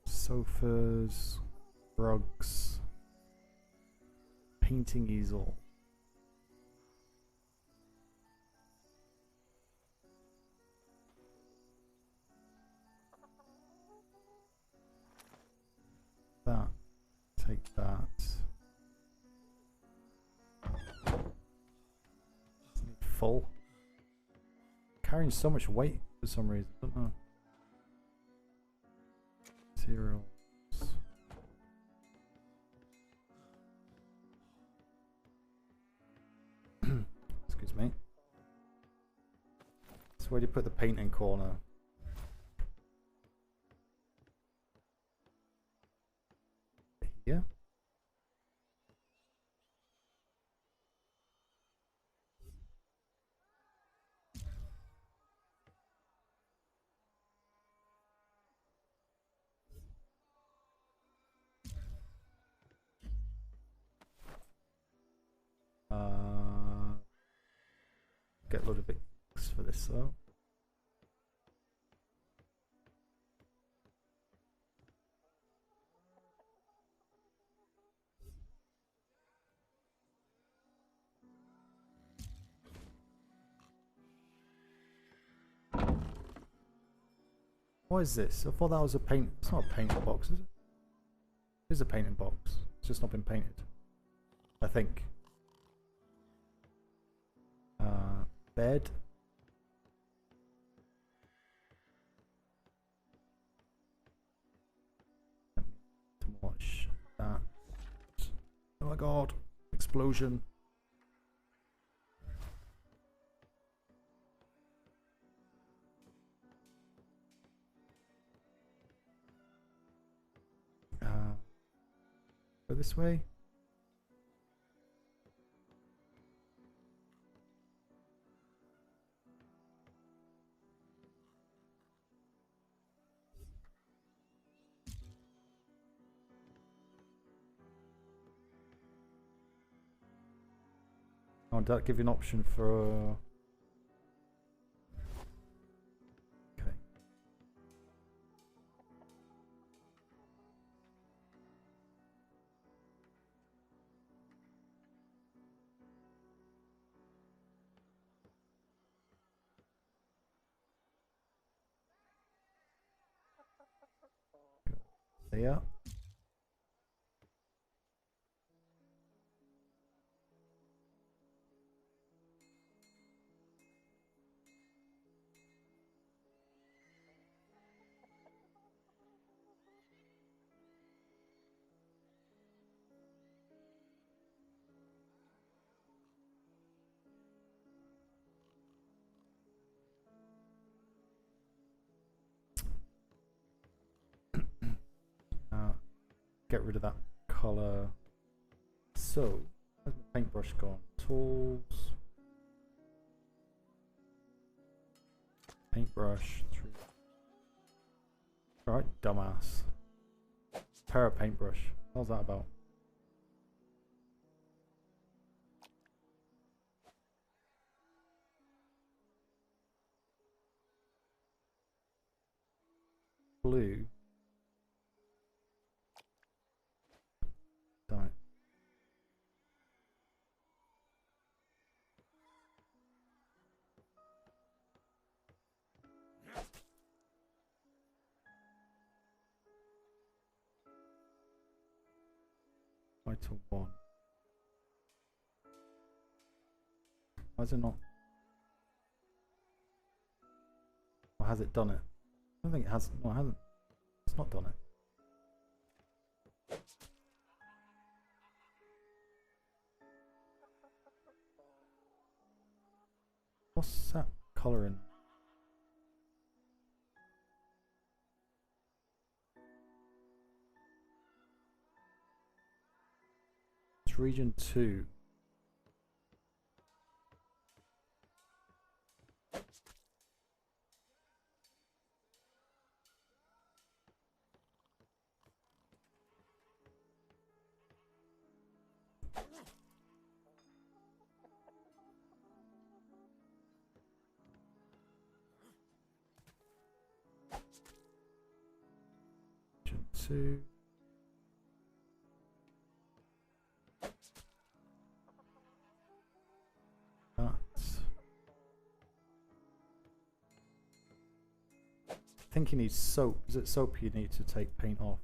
Sofas. Rugs. Painting easel. That. Take that. Full. Carrying so much weight for some reason. I don't know. Materials. Excuse me. So where do you put the painting corner? Here. shitload of inks for this though. What is this? I thought that was a paint. It's not a painting box, is it? It is a painting box. It's just not been painted. I think. Bed. To watch that. Oh my god! Explosion. Go this way. Oh, did that give you an option for? Okay. There. Get rid of that color. So, where's my paintbrush gone? Tools. Paintbrush. 3. Alright, dumbass. Para paintbrush. How's that about? Blue. Damn it. Vital 1. Why is it not? Or has it done it? I don't think it has. No, it hasn't. It's not done it. What's that colour in? It's region 2. Region 2. I think you need soap. Is it soap you need to take paint off?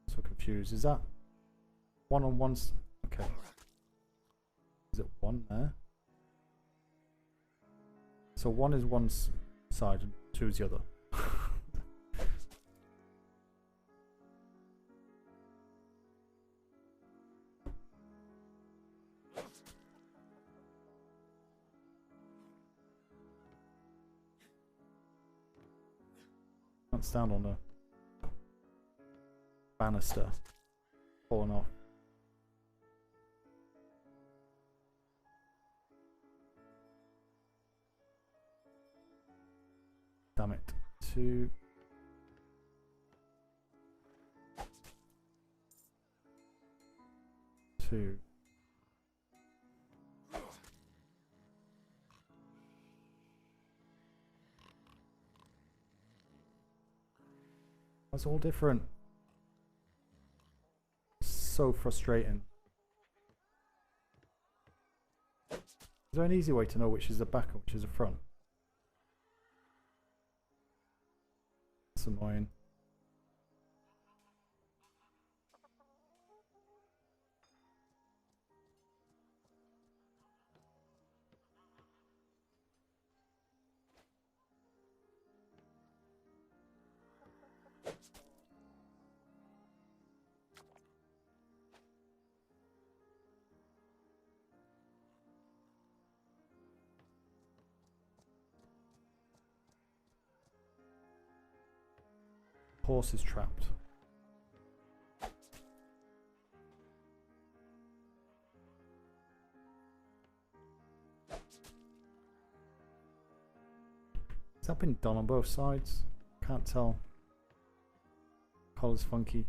So confused. Is that one on one? Okay. Is it one there? So one is one side and two is the other. Can't stand on a banister falling off. Damn it. 2. That's all different. So frustrating. Is there an easy way to know which is the back and which is the front? That's annoying. Horse is trapped. Has that been done on both sides? Can't tell. Collar's funky.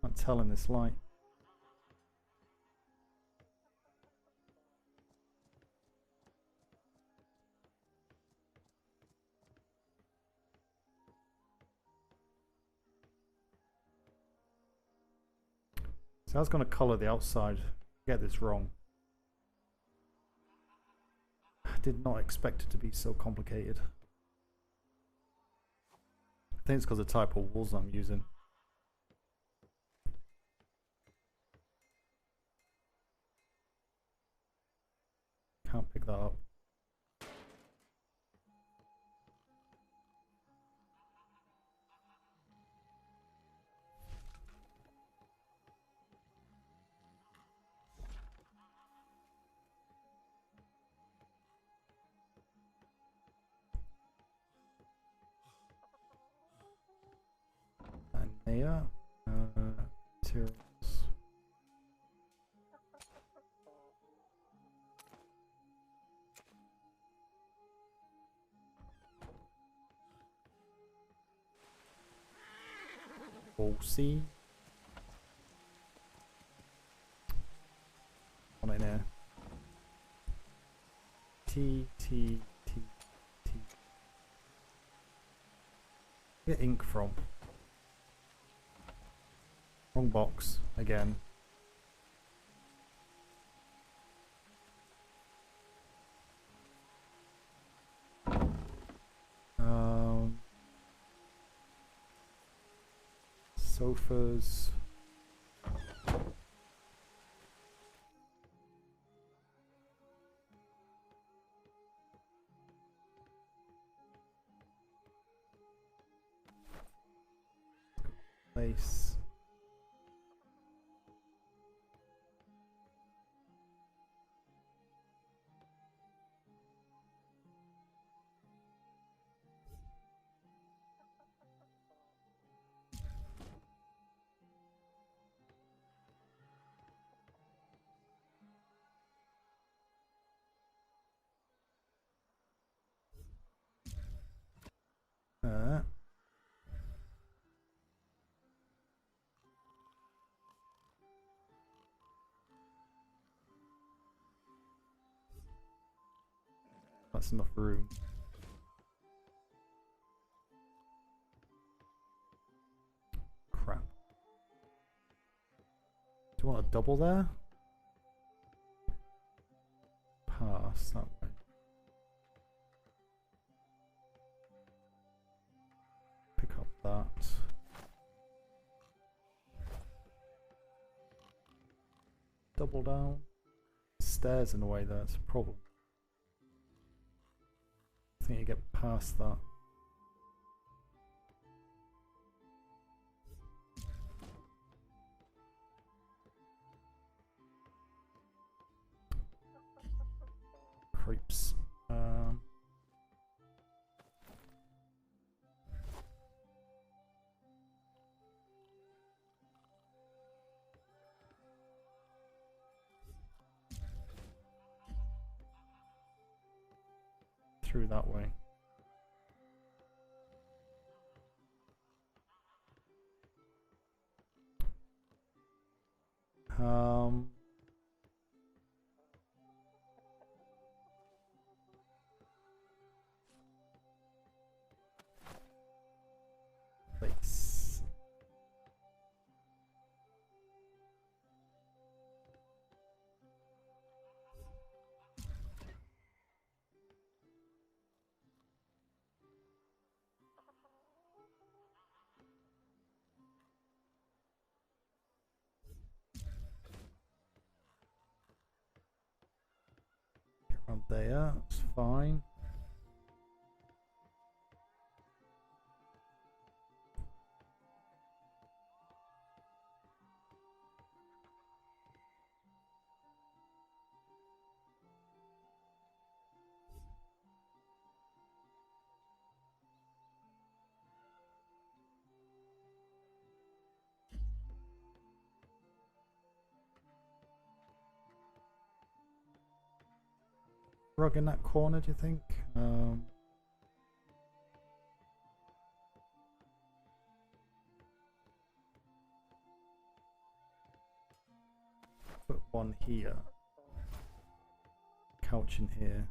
Can't tell in this light. So I was going to colour the outside. Get this wrong. I did not expect it to be so complicated. I think it's because of the type of walls I'm using. Can't pick that up. And there, materials. All C. On in there. T. Get ink from. Wrong box again. Sofas. Place. That's enough room. Crap. Do you want a double there? Pass that way. Pick up that. Double down. Stairs in the way there, it's a problem. I think you get past that. through that way. Place. Around there, it's fine. Rug in that corner, do you think? Put one here. Couch in here.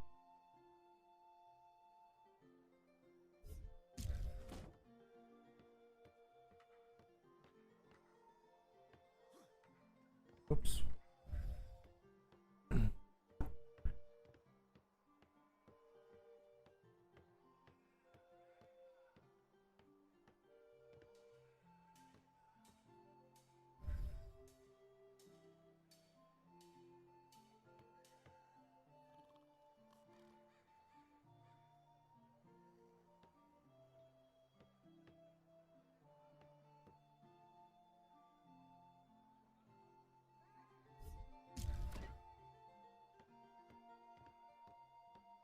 Oops.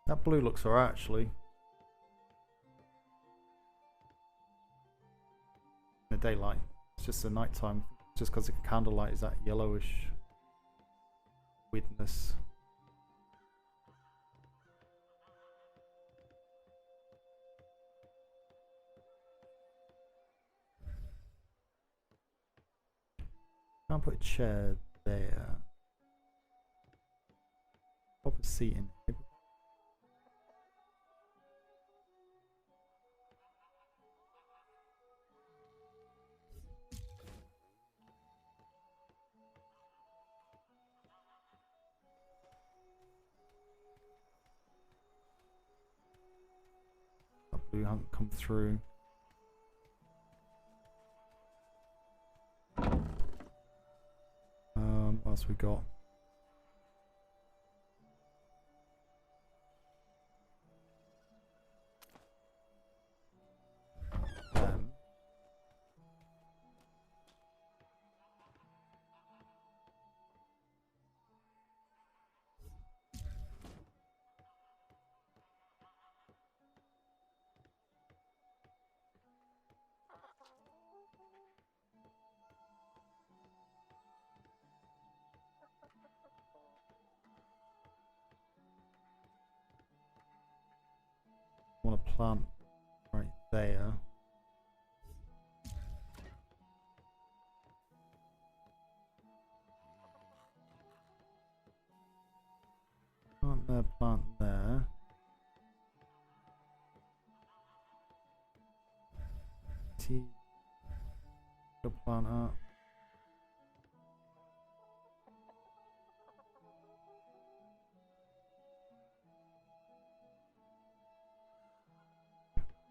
That blue looks alright actually. In the daylight. It's just the nighttime. Just because the candlelight is that yellowish weirdness. Can't put a chair there. Pop a seat in here. That blue hasn't come through. What else we got? Want to plant right there. Plant there. The plant up.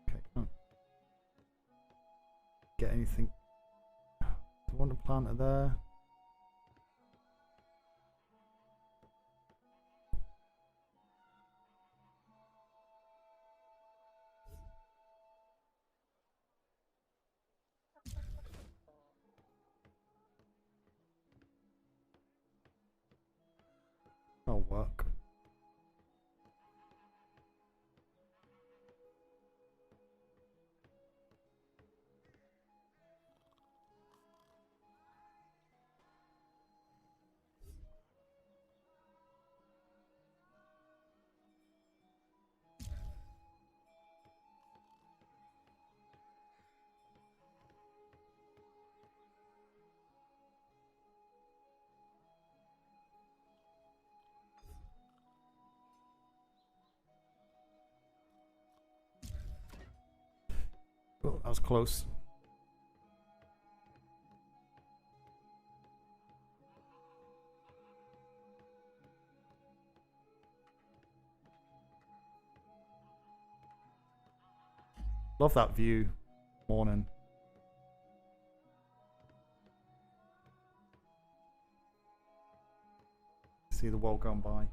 Okay, can't get anything. Do I want to plant it there? That'll work. Oh, that was close. Love that view. Morning. See the world going by.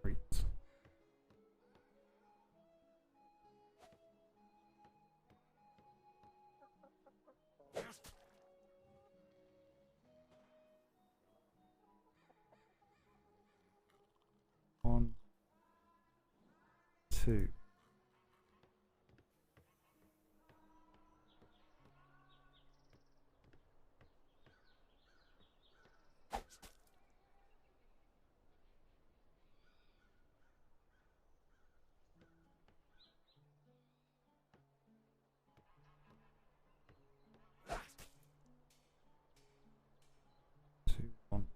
Great. One, two. Two, one.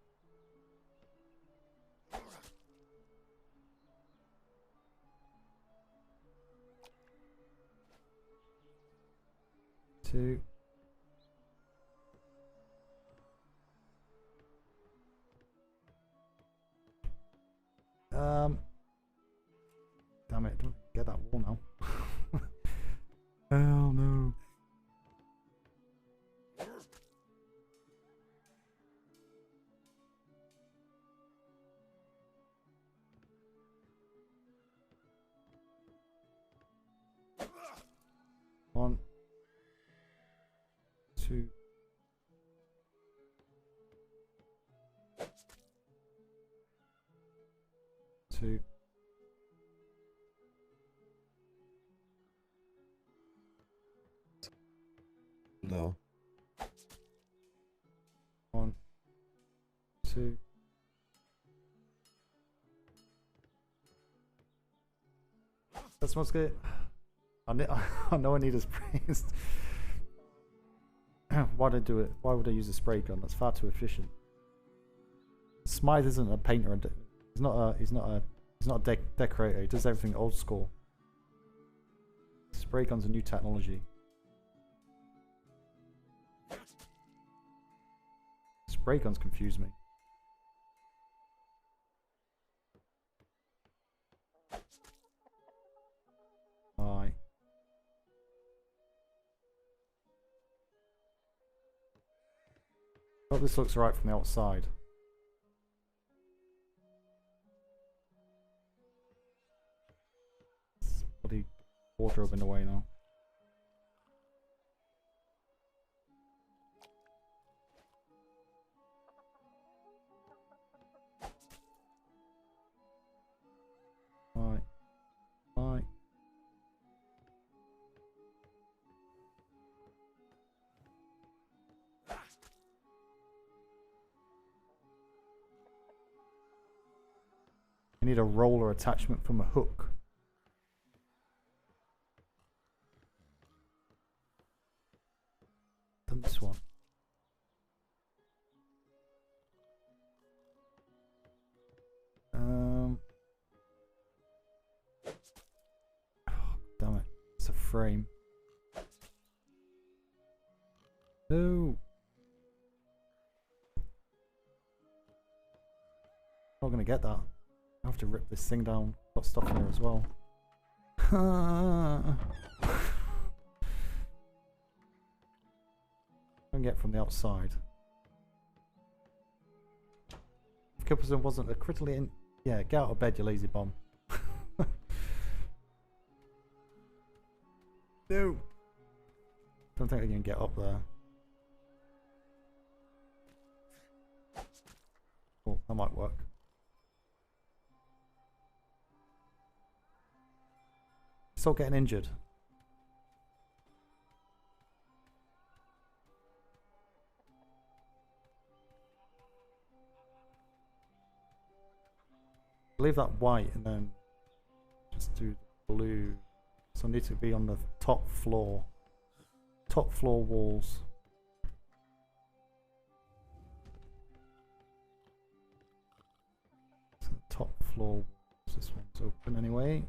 Two. Damn it, don't get that wall now. Hell no. One, two. Two. No. One, two. That smells good. I know I need a spray. Why'd I do it? Why would I use a spray gun? That's far too efficient. Smythe isn't a painter. He's not a decorator. He does everything old school. Spray guns are new technology. Spray guns confuse me. Aye. Hope this looks right from the outside. Bloody wardrobe in the way now. Right. Right. I need a roller attachment from a hook. Done this one. Oh, damn it. It's a frame. No. Not gonna get that. I have to rip this thing down. Got stuff in there as well. I can get from the outside. If Kipperson wasn't a critically in. Yeah, get out of bed, you lazy bum. No. Don't think I can get up there. Oh, that might work. Still getting injured. leave that white and then just do the blue. So I need to be on the top floor. Top floor walls. So top floor walls. This one's open anyway.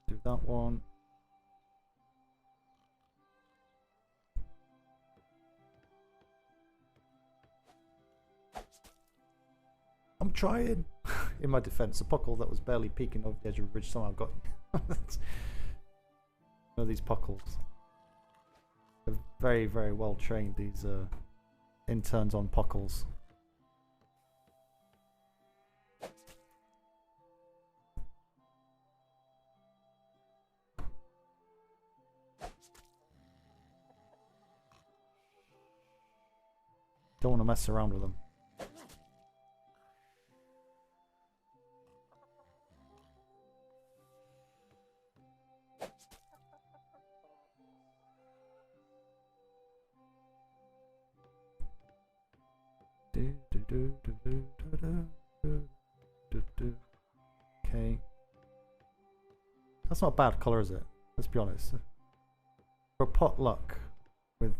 Do that one. I'm trying. In my defense, a puckle that was barely peeking over the edge of the bridge somehow got you. These puckles. They're very, very well trained, these interns on puckles. Don't want to mess around with them. Okay. That's not a bad colour, is it? Let's be honest. For potluck with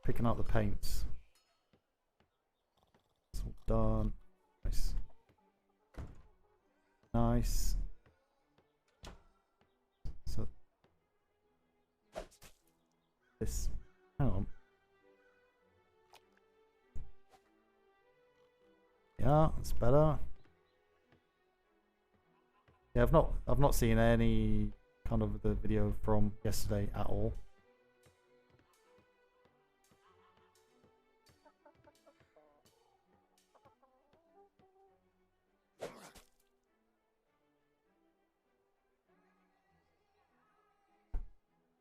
picking out the paints. It's all done. Nice. Nice. So this, hang on. Yeah, it's better. Yeah, I've not seen any kind of the video from yesterday at all.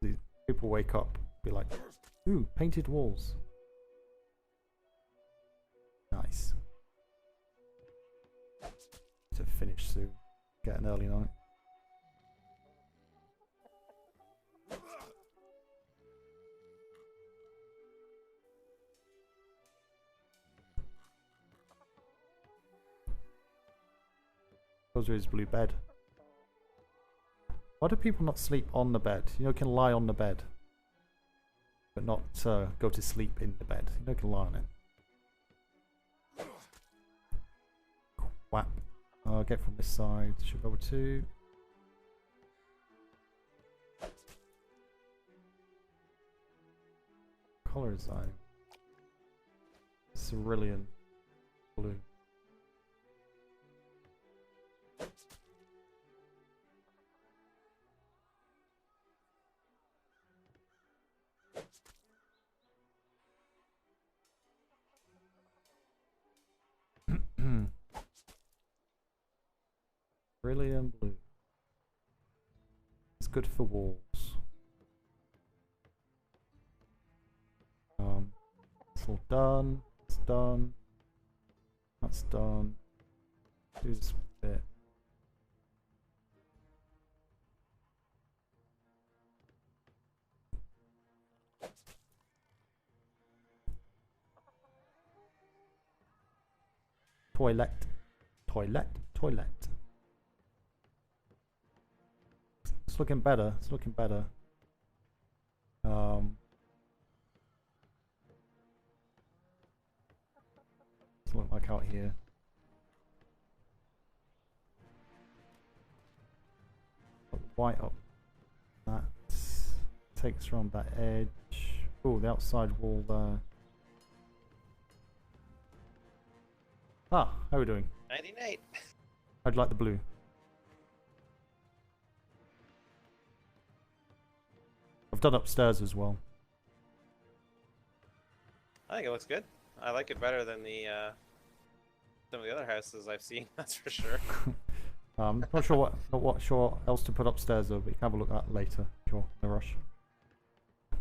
These people wake up, be like, ooh, painted walls. Nice. To finish soon. Get an early night. Goes with his blue bed. Why do people not sleep on the bed? You know, you can lie on the bed, but not go to sleep in the bed. You know, you can lie on it. Whap. Get from this side. Should go to. Color design. Cerulean blue. Brilliant blue. It's good for walls. It's all done. It's done. That's done. Do this bit. Toilet. Toilet. Toilet. It's looking better. It's looking better. It's look like out here. Put the white up. That takes around that edge. Oh, the outside wall there. Ah, how are we doing? 98. I'd like the blue. I've done upstairs as well. I think it looks good. I like it better than the some of the other houses I've seen. That's for sure. Not sure what else to put upstairs though, but you can have a look at that later. Sure, no rush. I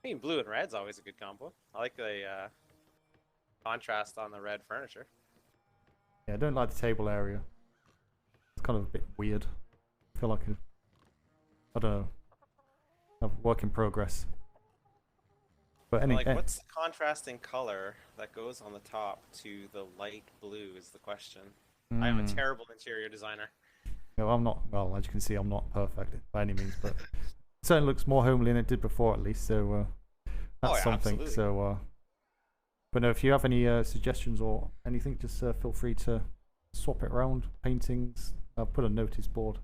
mean, blue and red's always a good combo. I like the contrast on the red furniture. Yeah, I don't like the table area. It's kind of a bit weird. I feel like I don't know. A work in progress. But Like, what's the contrasting color that goes on the top to the light blue is the question. I am a terrible interior designer. No, I'm not. Well, as you can see, I'm not perfect by any means, but it certainly looks more homely than it did before, at least. So that's something. Absolutely. So, but no, if you have any suggestions or anything, just feel free to swap it around. Paintings. I've put a notice board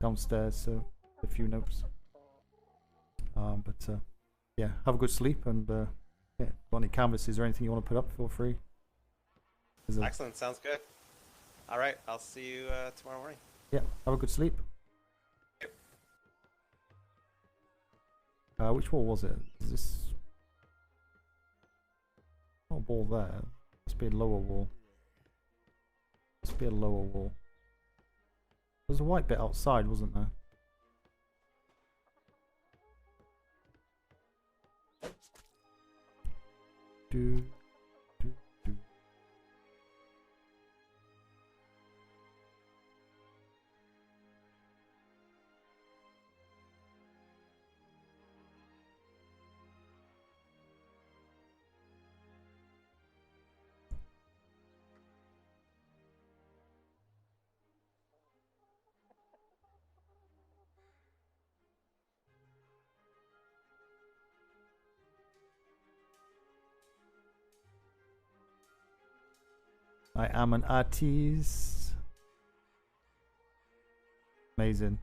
downstairs, so a few notes. But yeah, have a good sleep, and yeah, got any canvases or anything you want to put up, feel free. Excellent, sounds good. All right, I'll see you tomorrow morning. Yeah, have a good sleep. Which wall was it? Is this not a wall there? Must be a lower wall. Must be a lower wall. There's a white bit outside, wasn't there? Do, do, do. I am an artist. Amazing.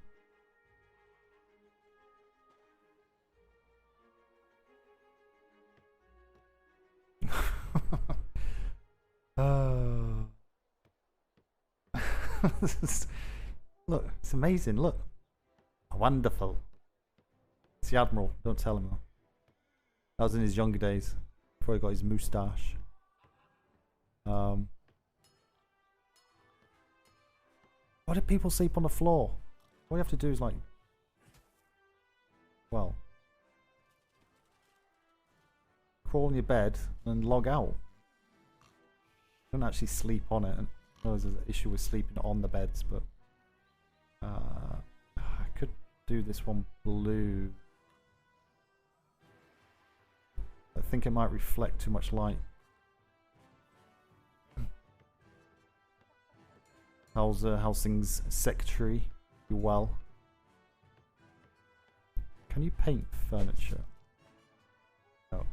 Look, it's amazing. Look, wonderful. It's the Admiral. Don't tell him though. That was in his younger days, before he got his moustache. Why do people sleep on the floor? All you have to do is like, well, crawl in your bed and log out. Don't actually sleep on it. And there's an issue with sleeping on the beds, but I could do this one blue. I think it might reflect too much light. How's things, secretary? You well? Can you paint furniture? No.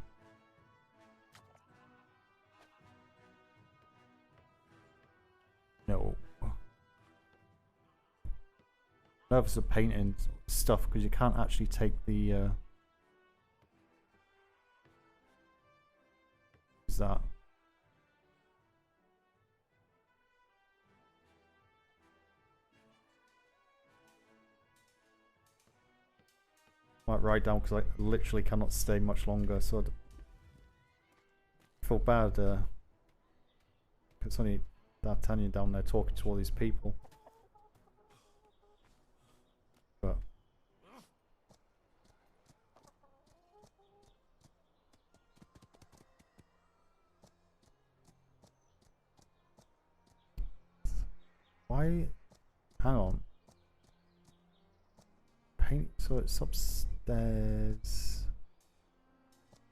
No. Nervous of painting stuff because you can't actually take the. What's that? Might write down because I literally cannot stay much longer, so I feel bad. It's only D'Artagnan down there talking to all these people. But why? Hang on. Paint so it's upstairs.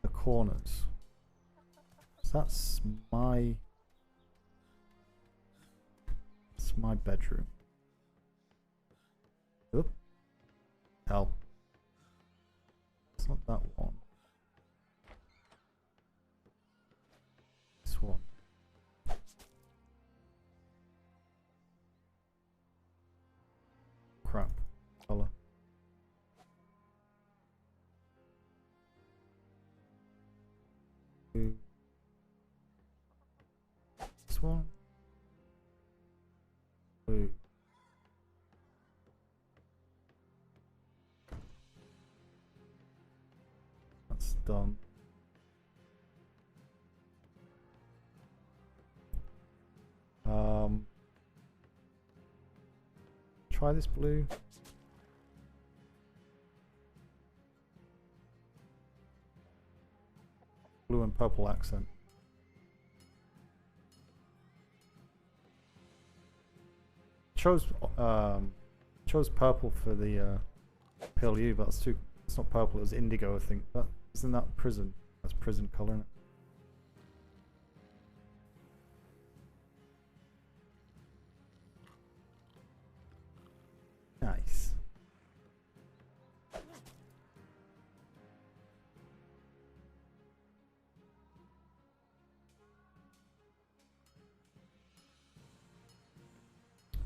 The corners. So that's my bedroom. Oop. Hell. It's not that one. This one. Crap. Color. This one. Blue. That's done. Try this blue. Blue and purple accent. Chose chose purple for the P.L.U, but it's not purple. It was indigo, I think. But isn't that prison? That's prison color. Isn't it? Nice.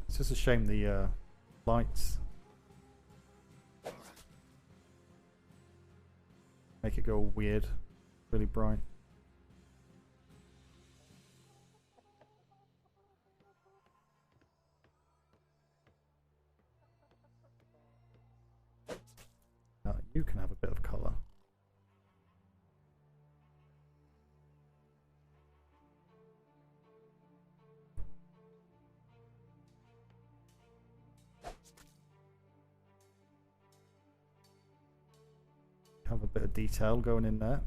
It's just a shame the lights make it go weird, really bright. Now you can have a bit of color. Have a bit of detail going in there.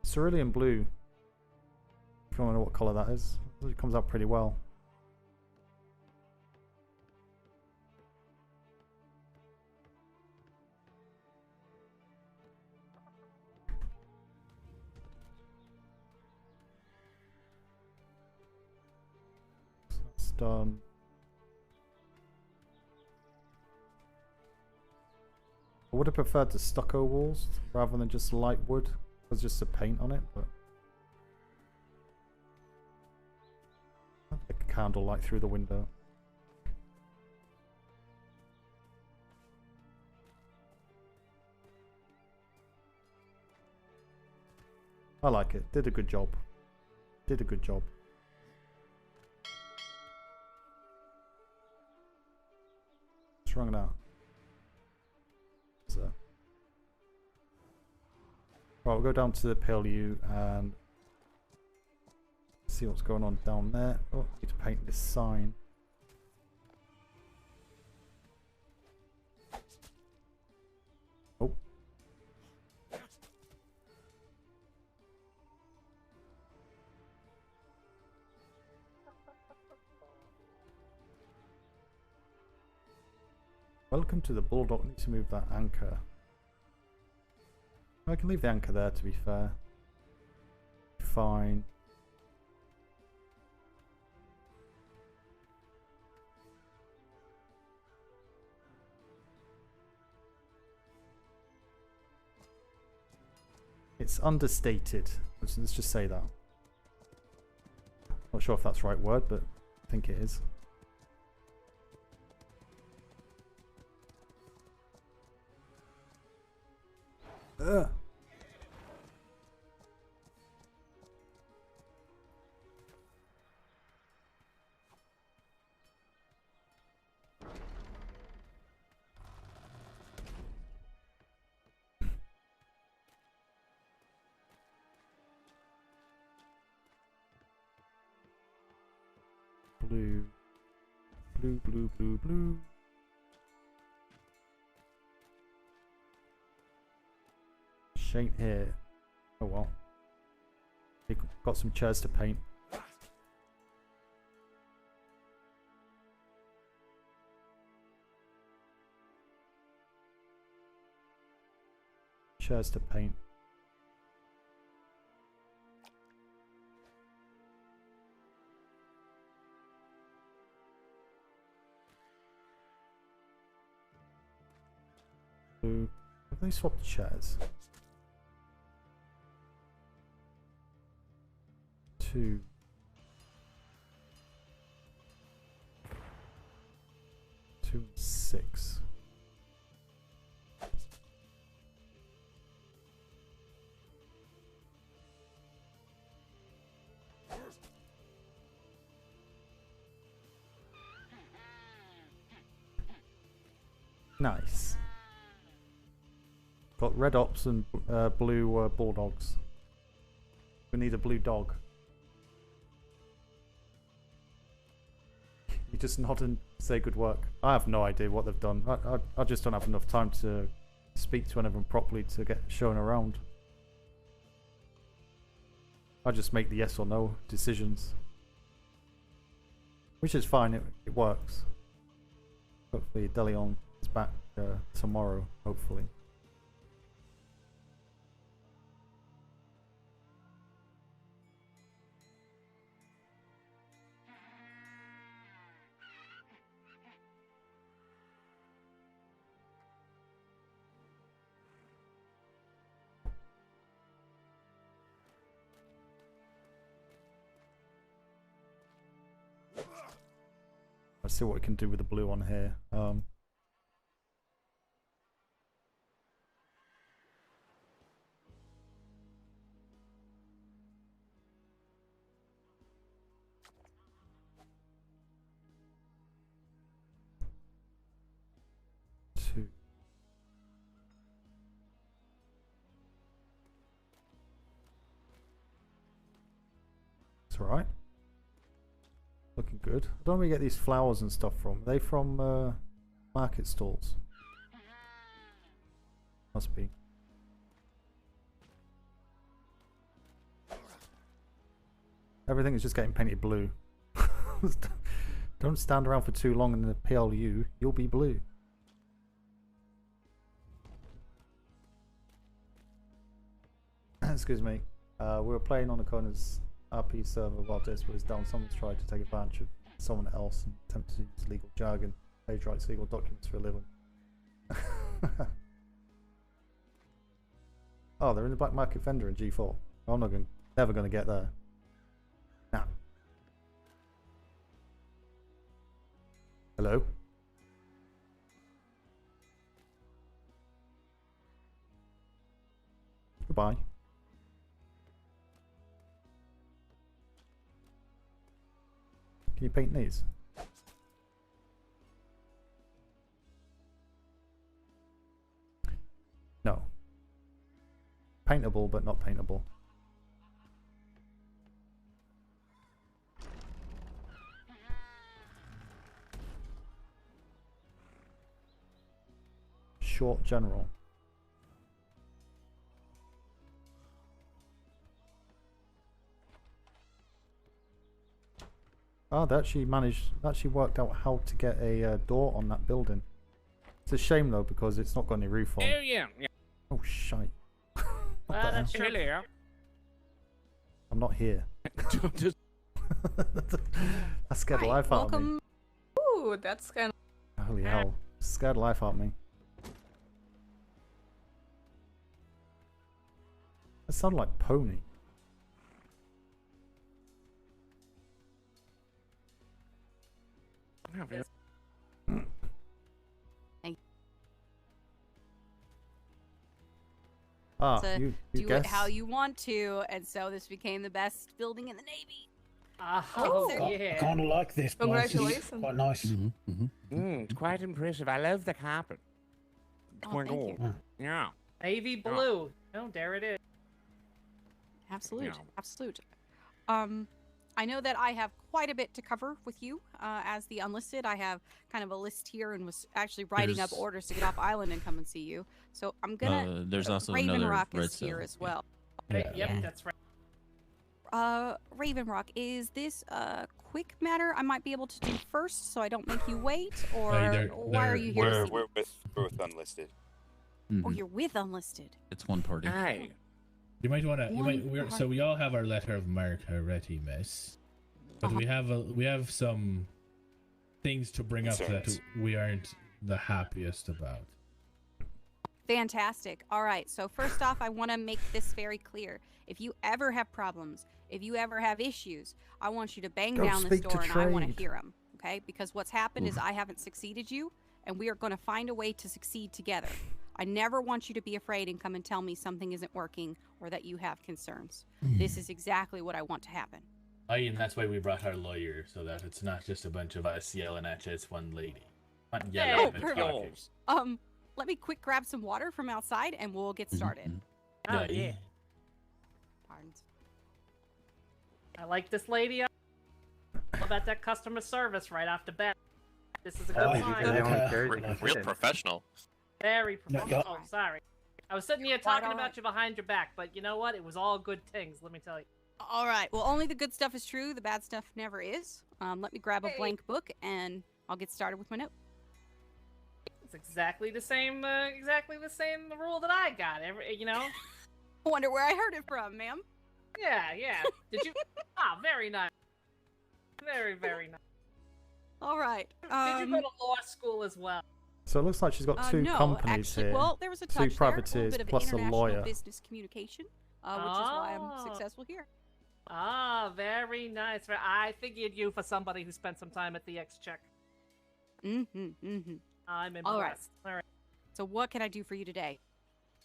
Cerulean blue. If you want to know what colour that is, it comes out pretty well. So that's done. I would have preferred the stucco walls rather than just light wood. There's just a paint on it, but like a candle light through the window. I like it. Did a good job. Did a good job. What's wrong with that? So, right, we'll go down to the P.L.U and see what's going on down there. Oh, need to paint this sign. Oh. Welcome to the Bulldog. I need to move that anchor. I can leave the anchor there, to be fair. Fine. It's understated. Let's just say that. Not sure if that's the right word, but I think it is. Ugh. Blue. Blue, blue, blue, blue. Ain't here. Oh well. We've got some chairs to paint. Chairs to paint. Blue. Have they swapped chairs? 2. Two, 6. Nice. Got red ops and blue bulldogs. We need a blue dog. You just nod and say good work. I have no idea what they've done. I just don't have enough time to speak to any of them properly to get shown around. I just make the yes or no decisions. Which is fine, it works. Hopefully Deleon is back tomorrow, hopefully. Let's see what we can do with the blue on here. 2. It's alright. Looking good. I don't know where we get these flowers and stuff from. Are they from market stalls? Must be. Everything is just getting painted blue. Don't stand around for too long in the P.L.U. You'll be blue. Excuse me. We were playing on the Kona's RP server while this was down. Someone's tried to take advantage of someone else and attempt to use legal jargon, page rights, legal documents for a living. Oh, they're in the black market vendor in G4. I'm never going to get there. Nah. Hello? Goodbye. Can you paint these? No. Paintable, but not paintable. Short general. Oh, they actually worked out how to get a door on that building. It's a shame though because it's not got any roof on. Oh yeah. Oh shite. Well, that's chilly. I'm not here. That scared the life out of me. Ooh, that's kind of... Holy hell. Scared the life out of me. That sounded like pony. To do it how you want to, and so this became the best building in the Navy. Oh, I kind of like this. Congratulations. Quite nice. It's quite impressive. I love the carpet. Oh, thank you. Yeah. Navy blue. Oh, there it is. Absolute. Absolute. I know that I have quite a bit to cover with you as the unlisted. I have kind of a list here and was actually writing up orders to get off island and come and see you. So I'm gonna. There's also Raven another Rock red is here as well. Yep, that's right. Raven Rock, is this a quick matter I might be able to do first so I don't make you wait, or why are you here? To see We're with unlisted. Oh, you're with unlisted. It's one party. Hi. You might want to. So we all have our letter of marque already, miss. But we have some things to bring up that we aren't the happiest about. Fantastic. All right. So first off, I want to make this very clear. If you ever have problems, if you ever have issues, I want you to bang down this door and I want to hear them. Okay? Because what's happened is I haven't succeeded you, and we are going to find a way to succeed together. I never want you to be afraid and come and tell me something isn't working or that you have concerns. This is exactly what I want to happen. And that's why we brought our lawyer, so that it's not just a bunch of us yelling at you, it's one lady. Not yelling, but talking. Let me quick grab some water from outside and we'll get started. Oh, yeah. Pardons. I like this lady. All about that customer service right off the bat. This is a good sign. Real professional. Very professional. Oh, sorry. I was sitting here talking about you behind your back, but you know what? It was all good things, let me tell you. All right. Well, only the good stuff is true. The bad stuff never is. Let me grab a blank book and I'll get started with my note. It's exactly the same rule that I got. I wonder where I heard it from, ma'am. Yeah. Did you? Very nice. Very, very nice. All right. Did you go to law school as well? So it looks like she's got two no, companies actually, here. Well, there was a touch two there, a little privateers bit of plus a international lawyer. business communication, which is why I'm successful here. Very nice. I figured you for somebody who spent some time at the Exchequer. I'm impressed. All right. So what can I do for you today?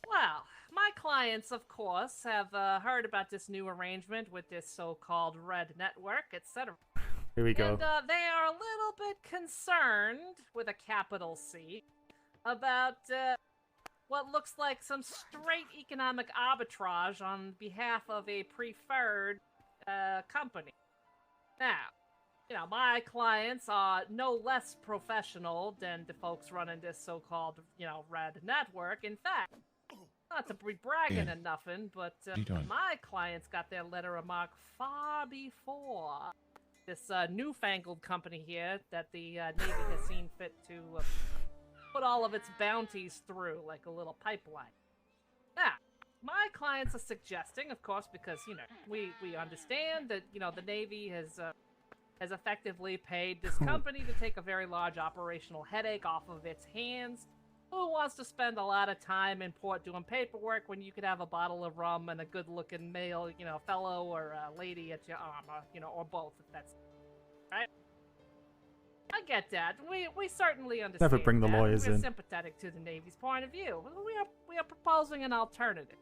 Well, my clients, of course, have heard about this new arrangement with this so-called Red Network, etc. Here we go. And they are a little bit concerned, with a capital C, about what looks like some straight economic arbitrage on behalf of a preferred company. Now, my clients are no less professional than the folks running this so-called, Red Network. In fact, not to be bragging or nothing, but my clients got their letter of marque far before this newfangled company here that the Navy has seen fit to put all of its bounties through like a little pipeline. Now, my clients are suggesting, of course, because, we understand that, the Navy has effectively paid this company to take a very large operational headache off of its hands. Who wants to spend a lot of time in port doing paperwork when you could have a bottle of rum and a good-looking male, fellow or lady at your arm, or both, if that's right? I get that. We certainly understand. Never bring the that. lawyers We're in. sympathetic to the Navy's point of view. We are proposing an alternative.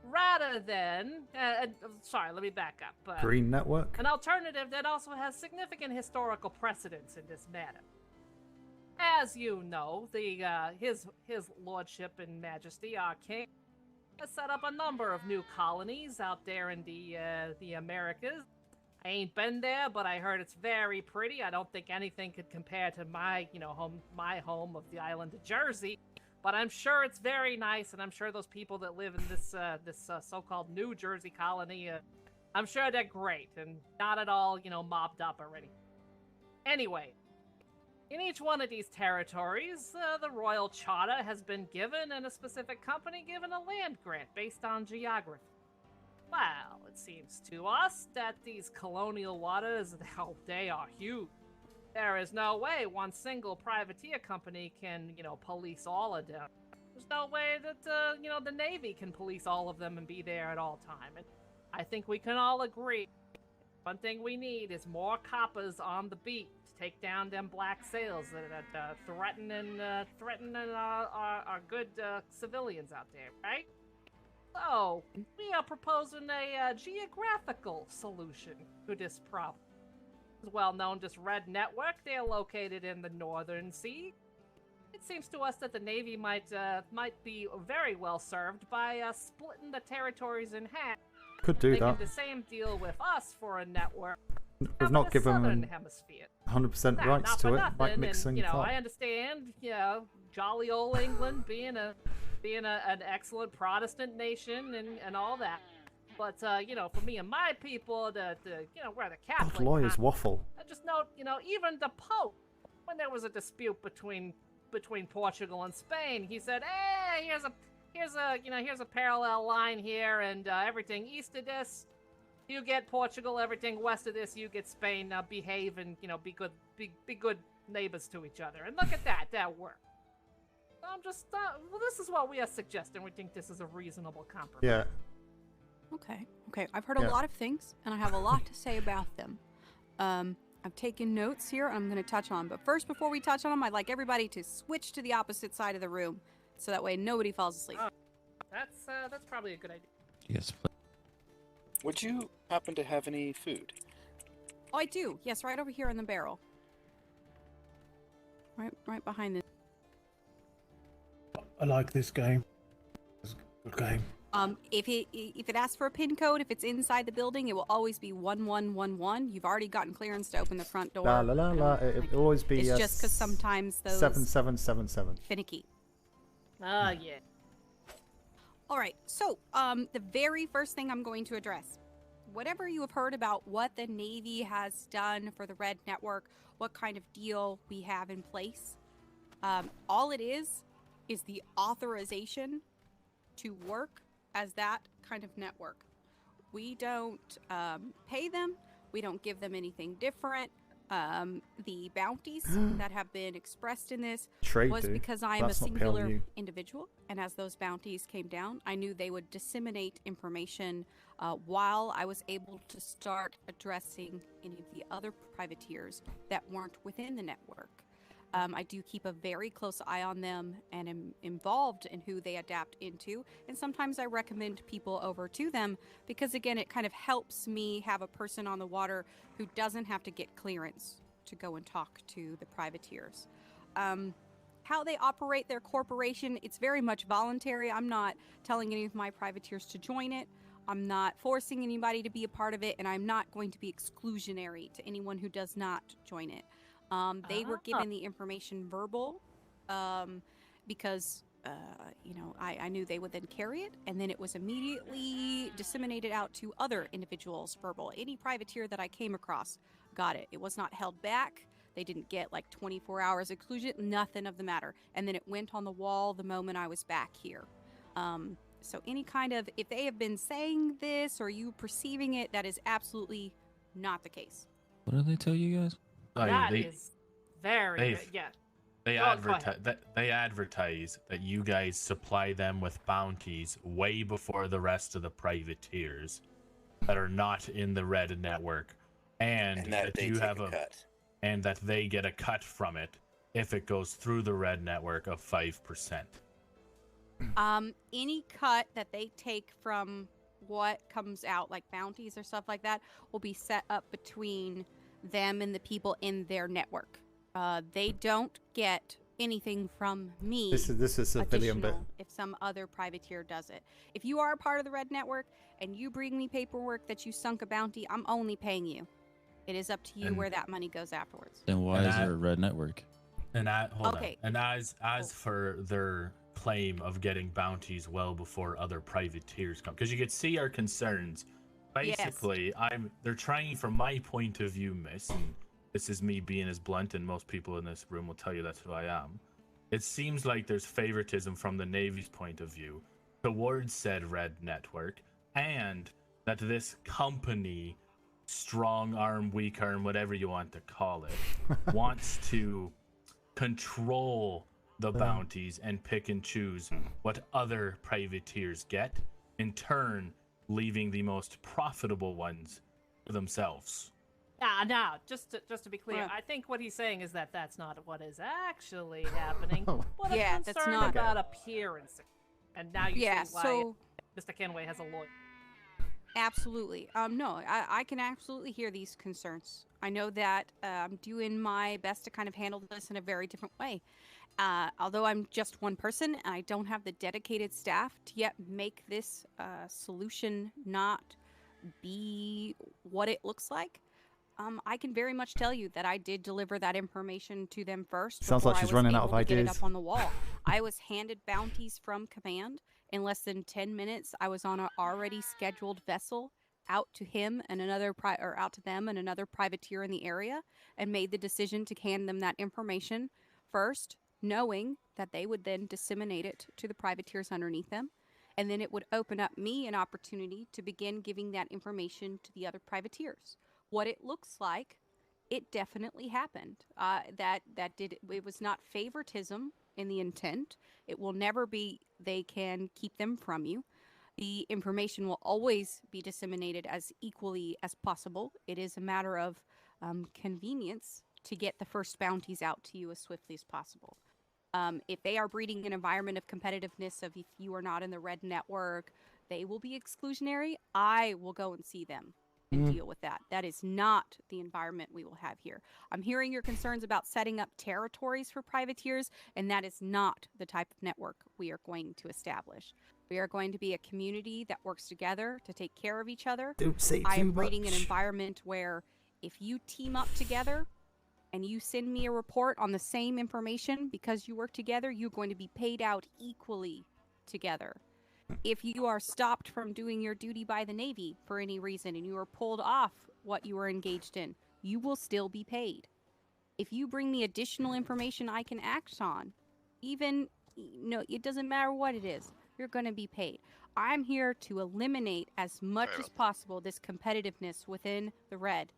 Rather than, sorry, let me back up. Green Network? An alternative that also has significant historical precedence in this matter. As you know, his lordship and majesty, our king, has set up a number of new colonies out there in the Americas. I ain't been there, but I heard it's very pretty. I don't think anything could compare to my home of the island of Jersey. But I'm sure it's very nice, and I'm sure those people that live in this so-called New Jersey colony, I'm sure they're great and not at all, mobbed up already. Anyway, in each one of these territories, the royal charter has been given and a specific company given a land grant based on geography. Well, it seems to us that these colonial waters, they are huge. There is no way one single privateer company can, police all of them. There's no way that, the Navy can police all of them and be there at all time. And I think we can all agree, one thing we need is more coppers on the beat to take down them black sails that are threatening our good civilians out there, right? So, we are proposing a geographical solution to this problem. Well known as Red Network, they are located in the Northern Sea. It seems to us that the Navy might be very well served by splitting the territories in half. Could do making that. the same deal with us for a network. We've not given them hemisphere. 100% rights not to for it, nothing, like mixing and, pot. I understand, jolly old England being an excellent Protestant nation and all that. But, for me and my people, we're the Catholic. God, lawyers waffle. I just note, even the Pope, when there was a dispute between Portugal and Spain, he said, "Hey, here's a parallel line here, and everything east of this, you get Portugal. Everything west of this, you get Spain. Now behave and be good neighbors to each other." And look at that worked. I'm just, this is what we are suggesting. We think this is a reasonable compromise. Yeah. Okay. I've heard a lot of things, and I have a lot to say about them. I've taken notes here, and I'm going to touch on. But first, before we touch on them, I'd like everybody to switch to the opposite side of the room, so that way nobody falls asleep. That's probably a good idea. Yes. Would you happen to have any food? Oh, I do. Yes, right over here in the barrel. Right behind this. I like this game. It's a good game. If it asks for a pin code, if it's inside the building, it will always be 1111. You've already gotten clearance to open the front door. It'll always be. It's just because sometimes those 7777. finicky. Yeah. All right. So, the very first thing I'm going to address, whatever you have heard about what the Navy has done for the Red Network, what kind of deal we have in place, All it is the authorization to work as that kind of network. We don't pay them. We don't give them anything different. The bounties that have been expressed in this was because I am a singular individual, and as those bounties came down, I knew they would disseminate information while I was able to start addressing any of the other privateers that weren't within the network. I do keep a very close eye on them and am involved in who they adapt into, and sometimes I recommend people over to them because, again, it kind of helps me have a person on the water who doesn't have to get clearance to go and talk to the privateers. How they operate their corporation, it's very much voluntary. I'm not telling any of my privateers to join it. I'm not forcing anybody to be a part of it, and I'm not going to be exclusionary to anyone who does not join it. They were given the information verbal because, I knew they would then carry it, and then it was immediately disseminated out to other individuals verbal. Any privateer that I came across got it. It was not held back. They didn't get like 24 hours exclusion, nothing of the matter. And then it went on the wall the moment I was back here. So any kind of, if they have been saying this or you perceiving it, that is absolutely not the case. What did they tell you guys? That is very good. Yeah. They advertise that you guys supply them with bounties way before the rest of the privateers that are not in the red network, and that you have and that they get a cut from it if it goes through the red network of 5%. Any cut that they take from what comes out, like bounties or stuff like that, will be set up between them and the people in their network. They don't get anything from me. This is civilian bit. If some other privateer does it. If you are a part of the red network and you bring me paperwork that you sunk a bounty, I'm only paying you. It is up to you where that money goes afterwards. Then why is there a red network? And as for their claim of getting bounties well before other privateers come, because you could see our concerns. Basically, they're trying, from my point of view, miss, and this is me being as blunt, and most people in this room will tell you that's who I am. It seems like there's favoritism from the Navy's point of view towards said red network, and that this company, strong arm, weak arm, whatever you want to call it, wants to control the bounties and pick and choose what other privateers get, in turn leaving the most profitable ones for themselves. Now, just to be clear, I think what he's saying is that that's not what is actually happening. What a concern about appearance. And now you see why Mr. Kenway has a lawyer. Absolutely. No, I can absolutely hear these concerns. I know that I'm doing my best to kind of handle this in a very different way. Although I'm just one person and I don't have the dedicated staff to yet make this solution not be what it looks like, I can very much tell you that I did deliver that information to them first. Sounds like she's running out of ideas. Get it up on the wall. I was handed bounties from command. In less than 10 minutes, I was on an already scheduled vessel out to him and out to them and another privateer in the area, and made the decision to hand them that information first, knowing that they would then disseminate it to the privateers underneath them, and then it would open up me an opportunity to begin giving that information to the other privateers. What it looks like, it definitely happened. It was not favoritism in the intent. It will never be they can keep them from you. The information will always be disseminated as equally as possible. It is a matter of convenience to get the first bounties out to you as swiftly as possible. If they are breeding an environment of competitiveness, of if you are not in the red network, they will be exclusionary, I will go and see them and deal with that. That is not the environment we will have here. I'm hearing your concerns about setting up territories for privateers, and that is not the type of network we are going to establish. We are going to be a community that works together to take care of each other. I am breeding an environment where if you team up together and you send me a report on the same information because you work together, you're going to be paid out equally together. If you are stopped from doing your duty by the Navy for any reason and you are pulled off what you were engaged in, you will still be paid. If you bring me additional information I can act on, even, no, it doesn't matter what it is, you're going to be paid. I'm here to eliminate as much as possible this competitiveness within the Red.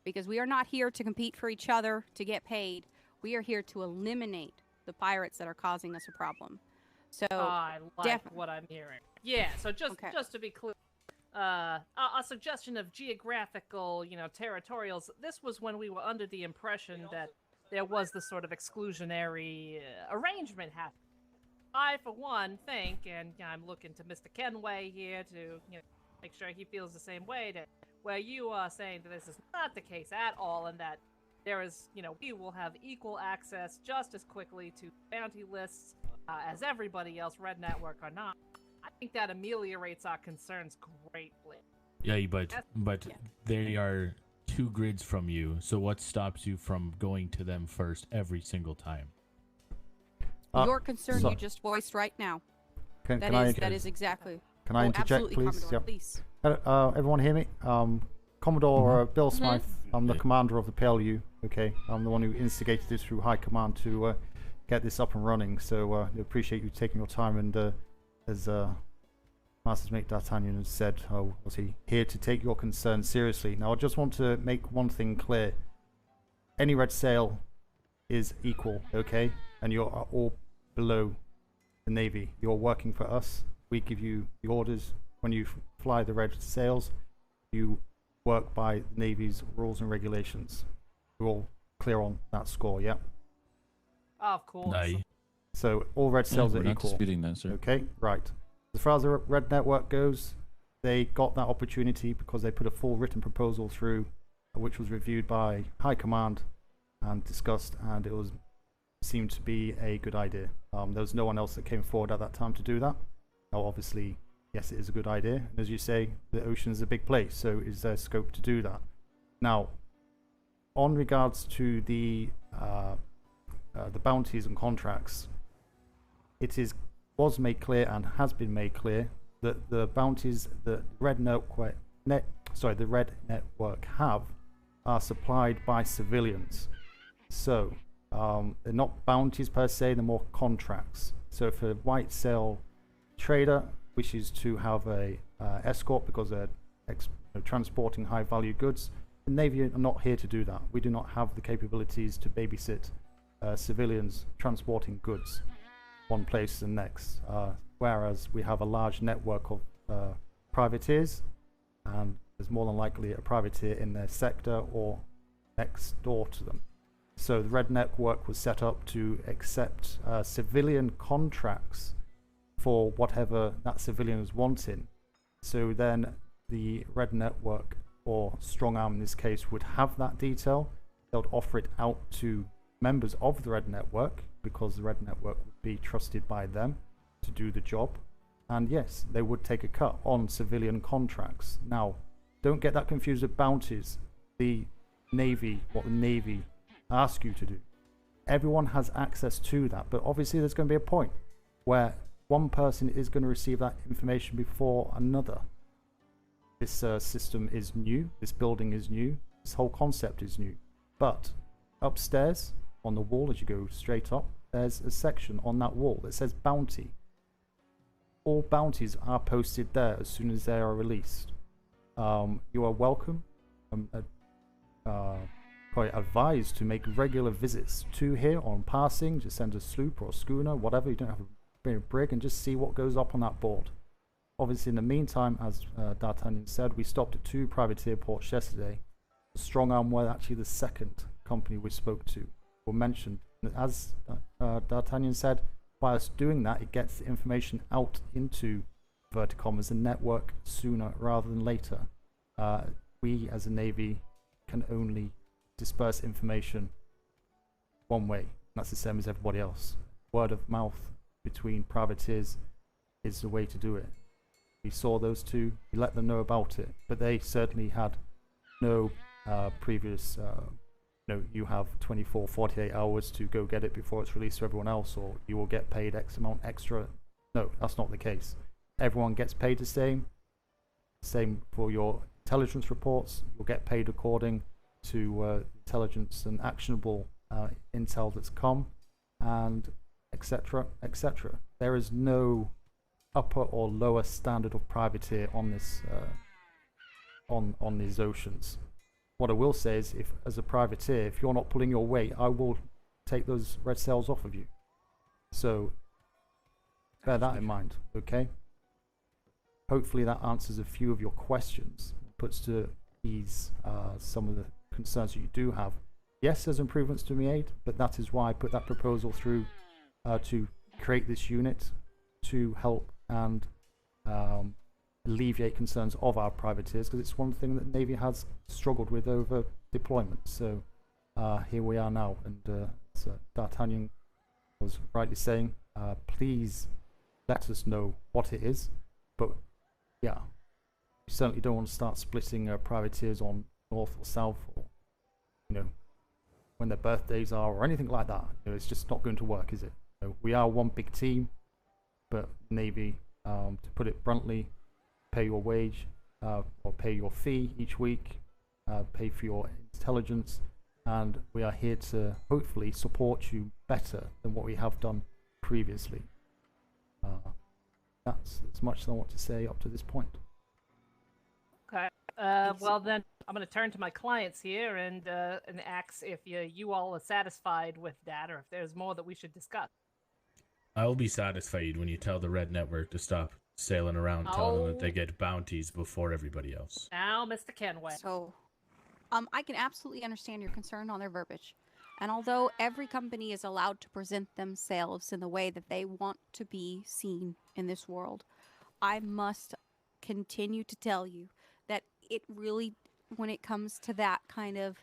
Because we are not here to compete for each other to get paid. We are here to eliminate the pirates that are causing us a problem. So I like what I'm hearing. Yeah, so just to be clear, a suggestion of geographical, territorials. This was when we were under the impression that there was this sort of exclusionary arrangement happening. I, for one, think, and I'm looking to Mr. Kenway here to make sure he feels the same way, that where you are saying that this is not the case at all, and that there is, we will have equal access just as quickly to bounty lists as everybody else, Red Network or not. I think that ameliorates our concerns greatly. Yeah, but they are 2 grids from you, so what stops you from going to them first every single time? Your concern you just voiced right now. That is exactly. Can I interject, please? Commodore, please. Everyone hear me? Commodore Bill Smythe. I'm the commander of the P.L.U. Okay, I'm the one who instigated this through High Command to get this up and running. So I appreciate you taking your time. And as Master's Mate D'Artagnan has said, was he here to take your concerns seriously? Now, I just want to make one thing clear: any red sail is equal, okay? And you're all below the Navy. You're working for us. We give you the orders. When you fly the red sails, you work by the Navy's rules and regulations. We're all clear on that score, yeah? Of course. So all red sails are we're not equal. disputing that, sir. Okay, right. As far as the Red Network goes, they got that opportunity because they put a full written proposal through, which was reviewed by High Command and discussed, and it seemed to be a good idea. There was no one else that came forward at that time to do that. Now, obviously, yes, it is a good idea, and as you say, the ocean is a big place, so is there scope to do that? Now, on regards to the bounties and contracts, it was made clear and has been made clear that the bounties that the Red Network have are supplied by civilians. So they're not bounties per se, they're more contracts. So if a white sail trader wishes to have a escort because they're transporting high value goods, the Navy are not here to do that. We do not have the capabilities to babysit civilians transporting goods one place to the next, whereas we have a large network of privateers, and there's more than likely a privateer in their sector or next door to them. So the Red Network was set up to accept civilian contracts for whatever that civilian is wanting. So then the Red Network, or Strong Arm in this case, would have that detail. They would offer it out to members of the Red Network, because the Red Network would be trusted by them to do the job. And yes, they would take a cut on civilian contracts. Now, don't get that confused with bounties. The Navy, what the Navy ask you to do. Everyone has access to that, but obviously there's going to be a point where one person is going to receive that information before another. This system is new, this building is new, this whole concept is new. But upstairs on the wall, as you go straight up, there's a section on that wall that says bounty. All bounties are posted there as soon as they are released. You are welcome, probably advised to make regular visits to here on passing. Just send a sloop or a schooner, whatever. You don't have to bring a brig, and just see what goes up on that board. Obviously, in the meantime, as D'Artagnan said, we stopped at 2 privateer ports yesterday. Strong Arm were actually the second company we spoke to, or mentioned. As D'Artagnan said, by us doing that, it gets the information out into Verticom as a network sooner rather than later. We, as a Navy, can only disperse information one way. That's the same as everybody else. Word of mouth between privateers is the way to do it. We saw those two, we let them know about it, but they certainly had no previous you have 24, 48 hours to go get it before it's released to everyone else, or you will get paid X amount extra. No, that's not the case. Everyone gets paid the same. Same for your intelligence reports. You'll get paid according. to intelligence and actionable intel that's come, and etc. etc. There is no upper or lower standard of privateer on this on these oceans. What I will say is, if as a privateer, if you're not pulling your weight, I will take those red sails off of you. So bear that in mind, okay? Hopefully that answers a few of your questions, puts to ease some of the concerns that you do have. Yes, there's improvements to be made, but that is why I put that proposal through to create this unit to help and alleviate concerns of our privateers, because it's one thing that Navy has struggled with over deployment. So here we are now, and so D'Artagnan was rightly saying, please let us know what it is. But yeah, you certainly don't want to start splitting privateers on north or south, or when their birthdays are, or anything like that. It's just not going to work, is it? We are one big team, but Navy, to put it bluntly, pay your wage or pay your fee each week, pay for your intelligence, and we are here to hopefully support you better than what we have done previously. That's as much as I want to say up to this point. Okay. Well then, I'm going to turn to my clients here and ask if you all are satisfied with that, or if there's more that we should discuss. I will be satisfied when you tell the Red Network to stop sailing around telling them that they get bounties before everybody else. Now, Mr. Kenway. So, I can absolutely understand your concern on their verbiage. And although every company is allowed to present themselves in the way that they want to be seen in this world, I must continue to tell you that it really, when it comes to that kind of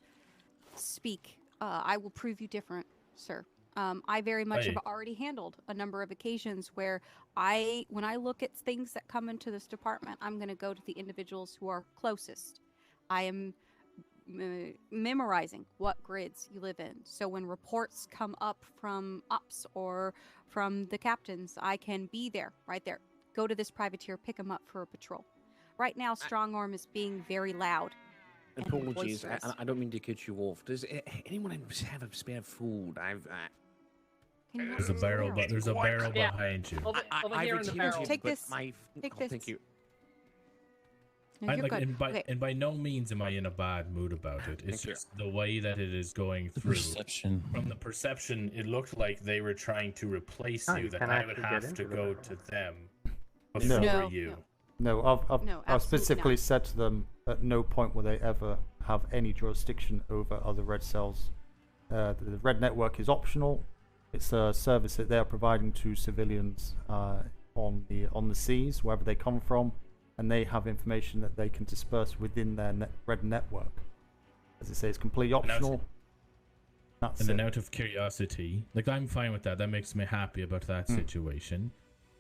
speak, I will prove you different, sir. I very much have already handled a number of occasions where when I look at things that come into this department, I'm going to go to the individuals who are closest. I am memorizing what grids you live in. So when reports come up from ops or from the captains, I can be there, right there. Go to this privateer, pick them up for a patrol. Right now, Strong Arm is being very loud. Apologies, I don't mean to cut you off. Does anyone have a spare food? There's a barrel, but there's a barrel behind you. Over here in the barrel. Take this. Take this. Thank you. No, you're good. And by no means am I in a bad mood about it. It's just the way that it is going through. Perception. From the perception, it looked like they were trying to replace you, that I would have to go to them before you. No, I've specifically said to them at no point will they ever have any jurisdiction over other red cells. The Red Network is optional. It's a service that they're providing to civilians on the seas, wherever they come from, and they have information that they can disperse within their Red Network. As I say, it's completely optional. And then out of curiosity, like, I'm fine with that. That makes me happy about that situation.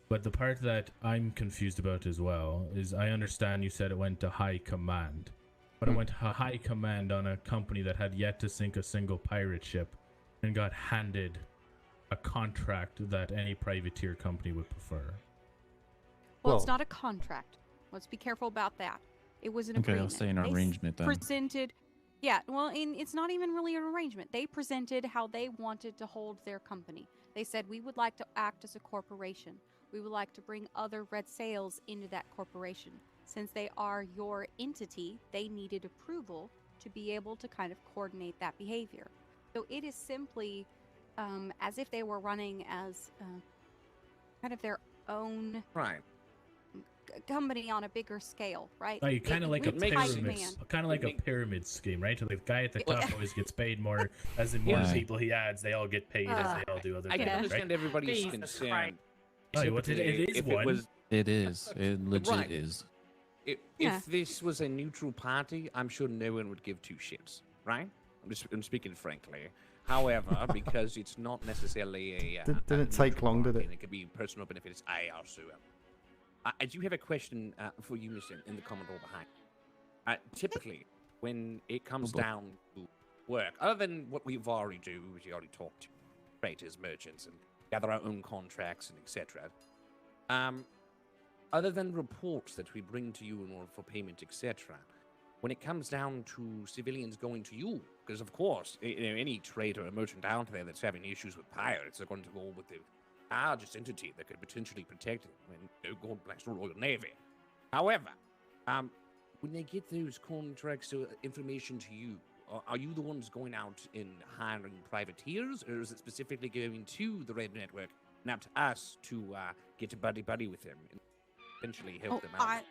But the part that I'm confused about as well is, I understand you said it went to high command, but it went to high command on a company that had yet to sink a single pirate ship and got handed a contract that any privateer company would prefer. Well, it's not a contract. Let's be careful about that. It was an agreement. Okay, I'll say an arrangement then. Presented, yeah, well, it's not even really an arrangement. They presented how they wanted to hold their company. They said, we would like to act as a corporation. We would like to bring other red sails into that corporation. Since they are your entity, they needed approval to be able to kind of coordinate that behavior. So it is simply as if they were running as kind of their own company on a bigger scale, right? Like, kind of like a pyramid scheme, right? So the guy at the top always gets paid more, as the more people he adds, they all get paid as they all do other things. I can understand everybody's concern. It is. It legit is. If this was a neutral party, I'm sure no one would give two shits, right? I'm speaking frankly. However, because it's not necessarily a didn't take long, did it? It could be personal benefits. I also I do have a question for you, Mr. in the Commodore behind. Typically, when it comes down to work, other than what we've already do, which we already talked to, traders, merchants, and gather our own contracts and etc. Other than reports that we bring to you in order for payment, etc., when it comes down to civilians going to you, because of course, any trader or merchant out there that's having issues with pirates are going to go with the largest entity that could potentially protect them, and God bless the Royal Navy. However, when they get those contracts or information to you, are you the ones going out and hiring privateers, or is it specifically going to the Red Network and up to us to get a buddy with them and eventually help them out?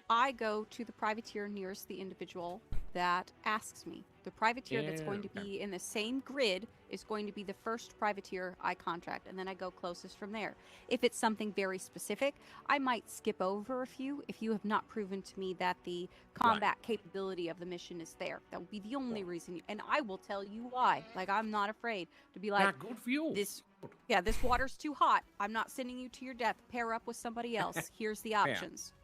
I go to the privateer nearest the individual that asks me. The privateer that's going to be in the same grid is going to be the first privateer I contract, and then I go closest from there. If it's something very specific, I might skip over a few if you have not proven to me that the combat capability of the mission is there. That would be the only reason, and I will tell you why. Like, I'm not afraid to be like, good for you. This water's too hot. I'm not sending you to your death. Pair up with somebody else. Here's the options.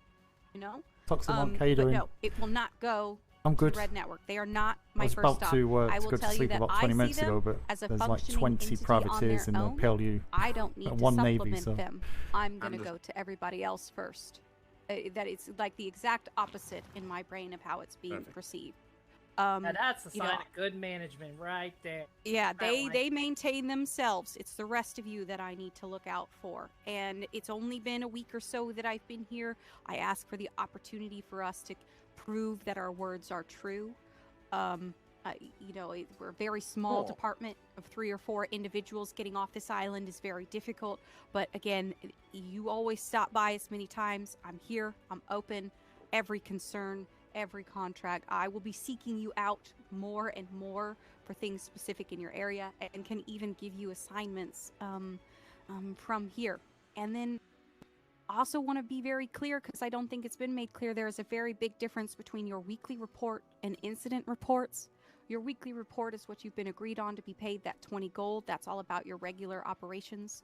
You know? Toximon but no, it will not go I'm good. to Red Network. They are not my I was first about stop. to I will go to tell you sleep that about I 20 see minutes them ago, but as a there's like functioning 20 entity privateers in on the their P.L.U. I don't need to one supplement Navy, so them. I'm going to go to everybody else first. That it's like the exact opposite in my brain of how it's being perceived. Now that's a sign of good management right there. Yeah, they maintain themselves. It's the rest of you that I need to look out for. And it's only been a week or so that I've been here. I ask for the opportunity for us to prove that our words are true. You know, we're a very small department of 3 or 4 individuals. Getting off this island is very difficult. But again, you always stop by as many times. I'm here. I'm open. Every concern, every contract, I will be seeking you out more and more for things specific in your area, and can even give you assignments from here. And then also want to be very clear, because I don't think it's been made clear, there is a very big difference between your weekly report and incident reports. Your weekly report is what you've been agreed on to be paid, that 20 gold. That's all about your regular operations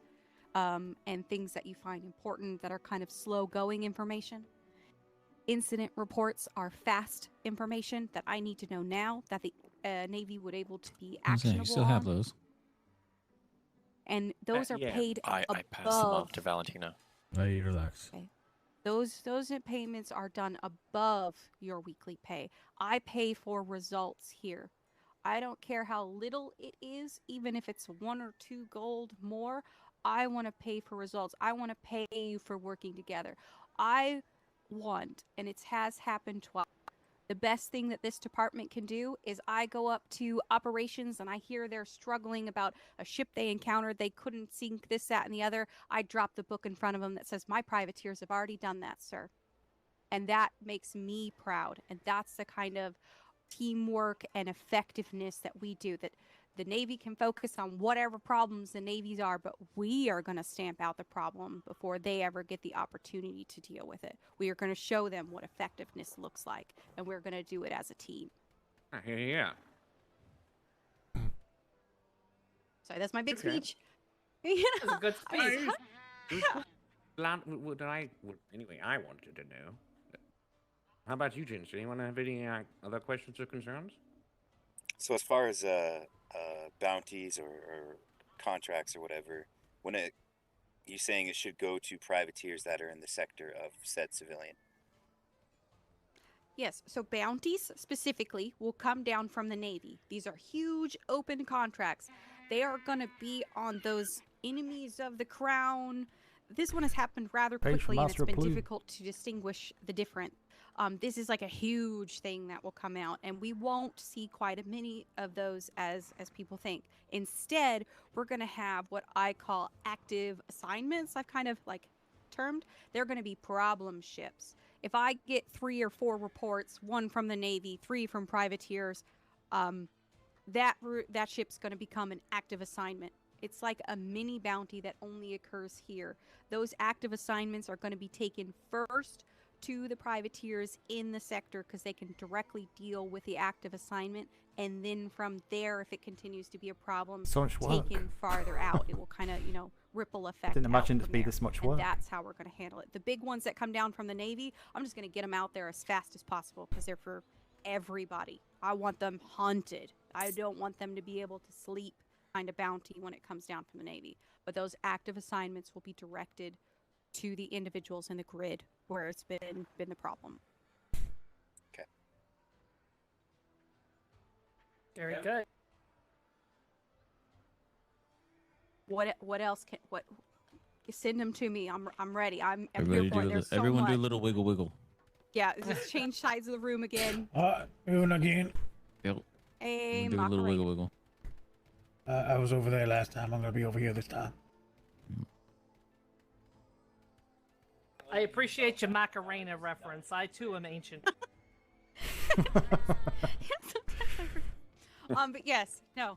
and things that you find important that are kind of slow going information. Incident reports are fast information that I need to know now, that the Navy would able to be actionable. You still have those. And those are paid I pass them off to Valentina. Hey, relax. Okay. Those payments are done above your weekly pay. I pay for results here. I don't care how little it is, even if it's 1 or 2 gold more. I want to pay for results. I want to pay you for working together. I want, and it has happened twice, the best thing that this department can do is I go up to operations and I hear they're struggling about a ship they encountered. They couldn't sink this, that, and the other. I drop the book in front of them that says, my privateers have already done that, sir. And that makes me proud. And that's the kind of teamwork and effectiveness that we do, that the Navy can focus on whatever problems the Navies are, but we are going to stamp out the problem before they ever get the opportunity to deal with it. We are going to show them what effectiveness looks like, and we're going to do it as a team. Yeah. Sorry, that's my big speech. That's a good speech. Anyway, I wanted to know. How about you, Gents? Anyone have any other questions or concerns? So as far as bounties or contracts or whatever, you're saying it should go to privateers that are in the sector of said civilian? Yes, so bounties specifically will come down from the Navy. These are huge open contracts. They are going to be on those enemies of the crown. This one has happened rather quickly, and it's been difficult to distinguish the different. This is like a huge thing that will come out, and we won't see quite as many of those as people think. Instead, we're going to have what I call active assignments. I've kind of like termed. They're going to be problem ships. If I get 3 or 4 reports, 1 from the Navy, 3 from privateers, that ship's going to become an active assignment. It's like a mini bounty that only occurs here. Those active assignments are going to be taken first to the privateers in the sector, because they can directly deal with the active assignment, and then from there, if it continues to be a problem, so much work. taken farther out, it will kind of, ripple effect. Didn't imagine out it to be there. this much And work. that's how we're going to handle it. The big ones that come down from the Navy, I'm just going to get them out there as fast as possible, because they're for everybody. I want them hunted. I don't want them to be able to sleep kind of bounty when it comes down from the Navy. But those active assignments will be directed to the individuals in the grid where it's been the problem. Okay. Very good. What else can what? Send them to me. I'm ready. I'm Everybody here for it. do There's so everyone much. do a little wiggle wiggle. Yeah, just change sides of the room again. Moving again. Yep. Hey, Do a little wiggle wiggle. I was over there last time. I'm gonna be over here this time. I appreciate your Macarena reference. I too am ancient. But yes, no.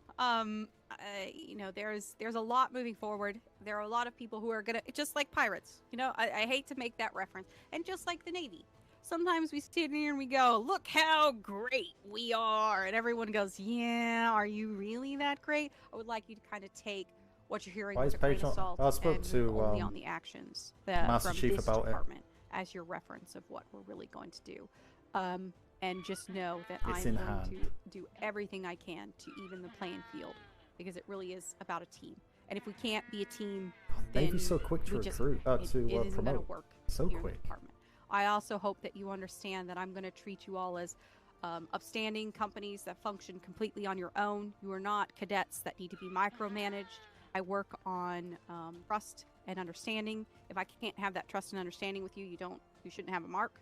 You know, there's a lot moving forward. There are a lot of people who are gonna, just like pirates. You know, I hate to make that reference, and just like the Navy. Sometimes we sit here and we go, look how great we are, and everyone goes, yeah, are you really that great? I would like you to kind of take what you're hearing with a grain of salt I spoke and to move only on the actions Master from Chief this about department as your reference of what we're really going to do. And just know that It's I'm in going hand. to do everything I can to even the playing field, because it really is about a team. And if we can't be a team, then Navy's so quick to we just- recruit, it isn't gonna promote. work So here in the quick. department. I also hope that you understand that I'm going to treat you all as upstanding companies that function completely on your own. You are not cadets that need to be micromanaged. I work on trust and understanding. If I can't have that trust and understanding with you, you shouldn't have a mark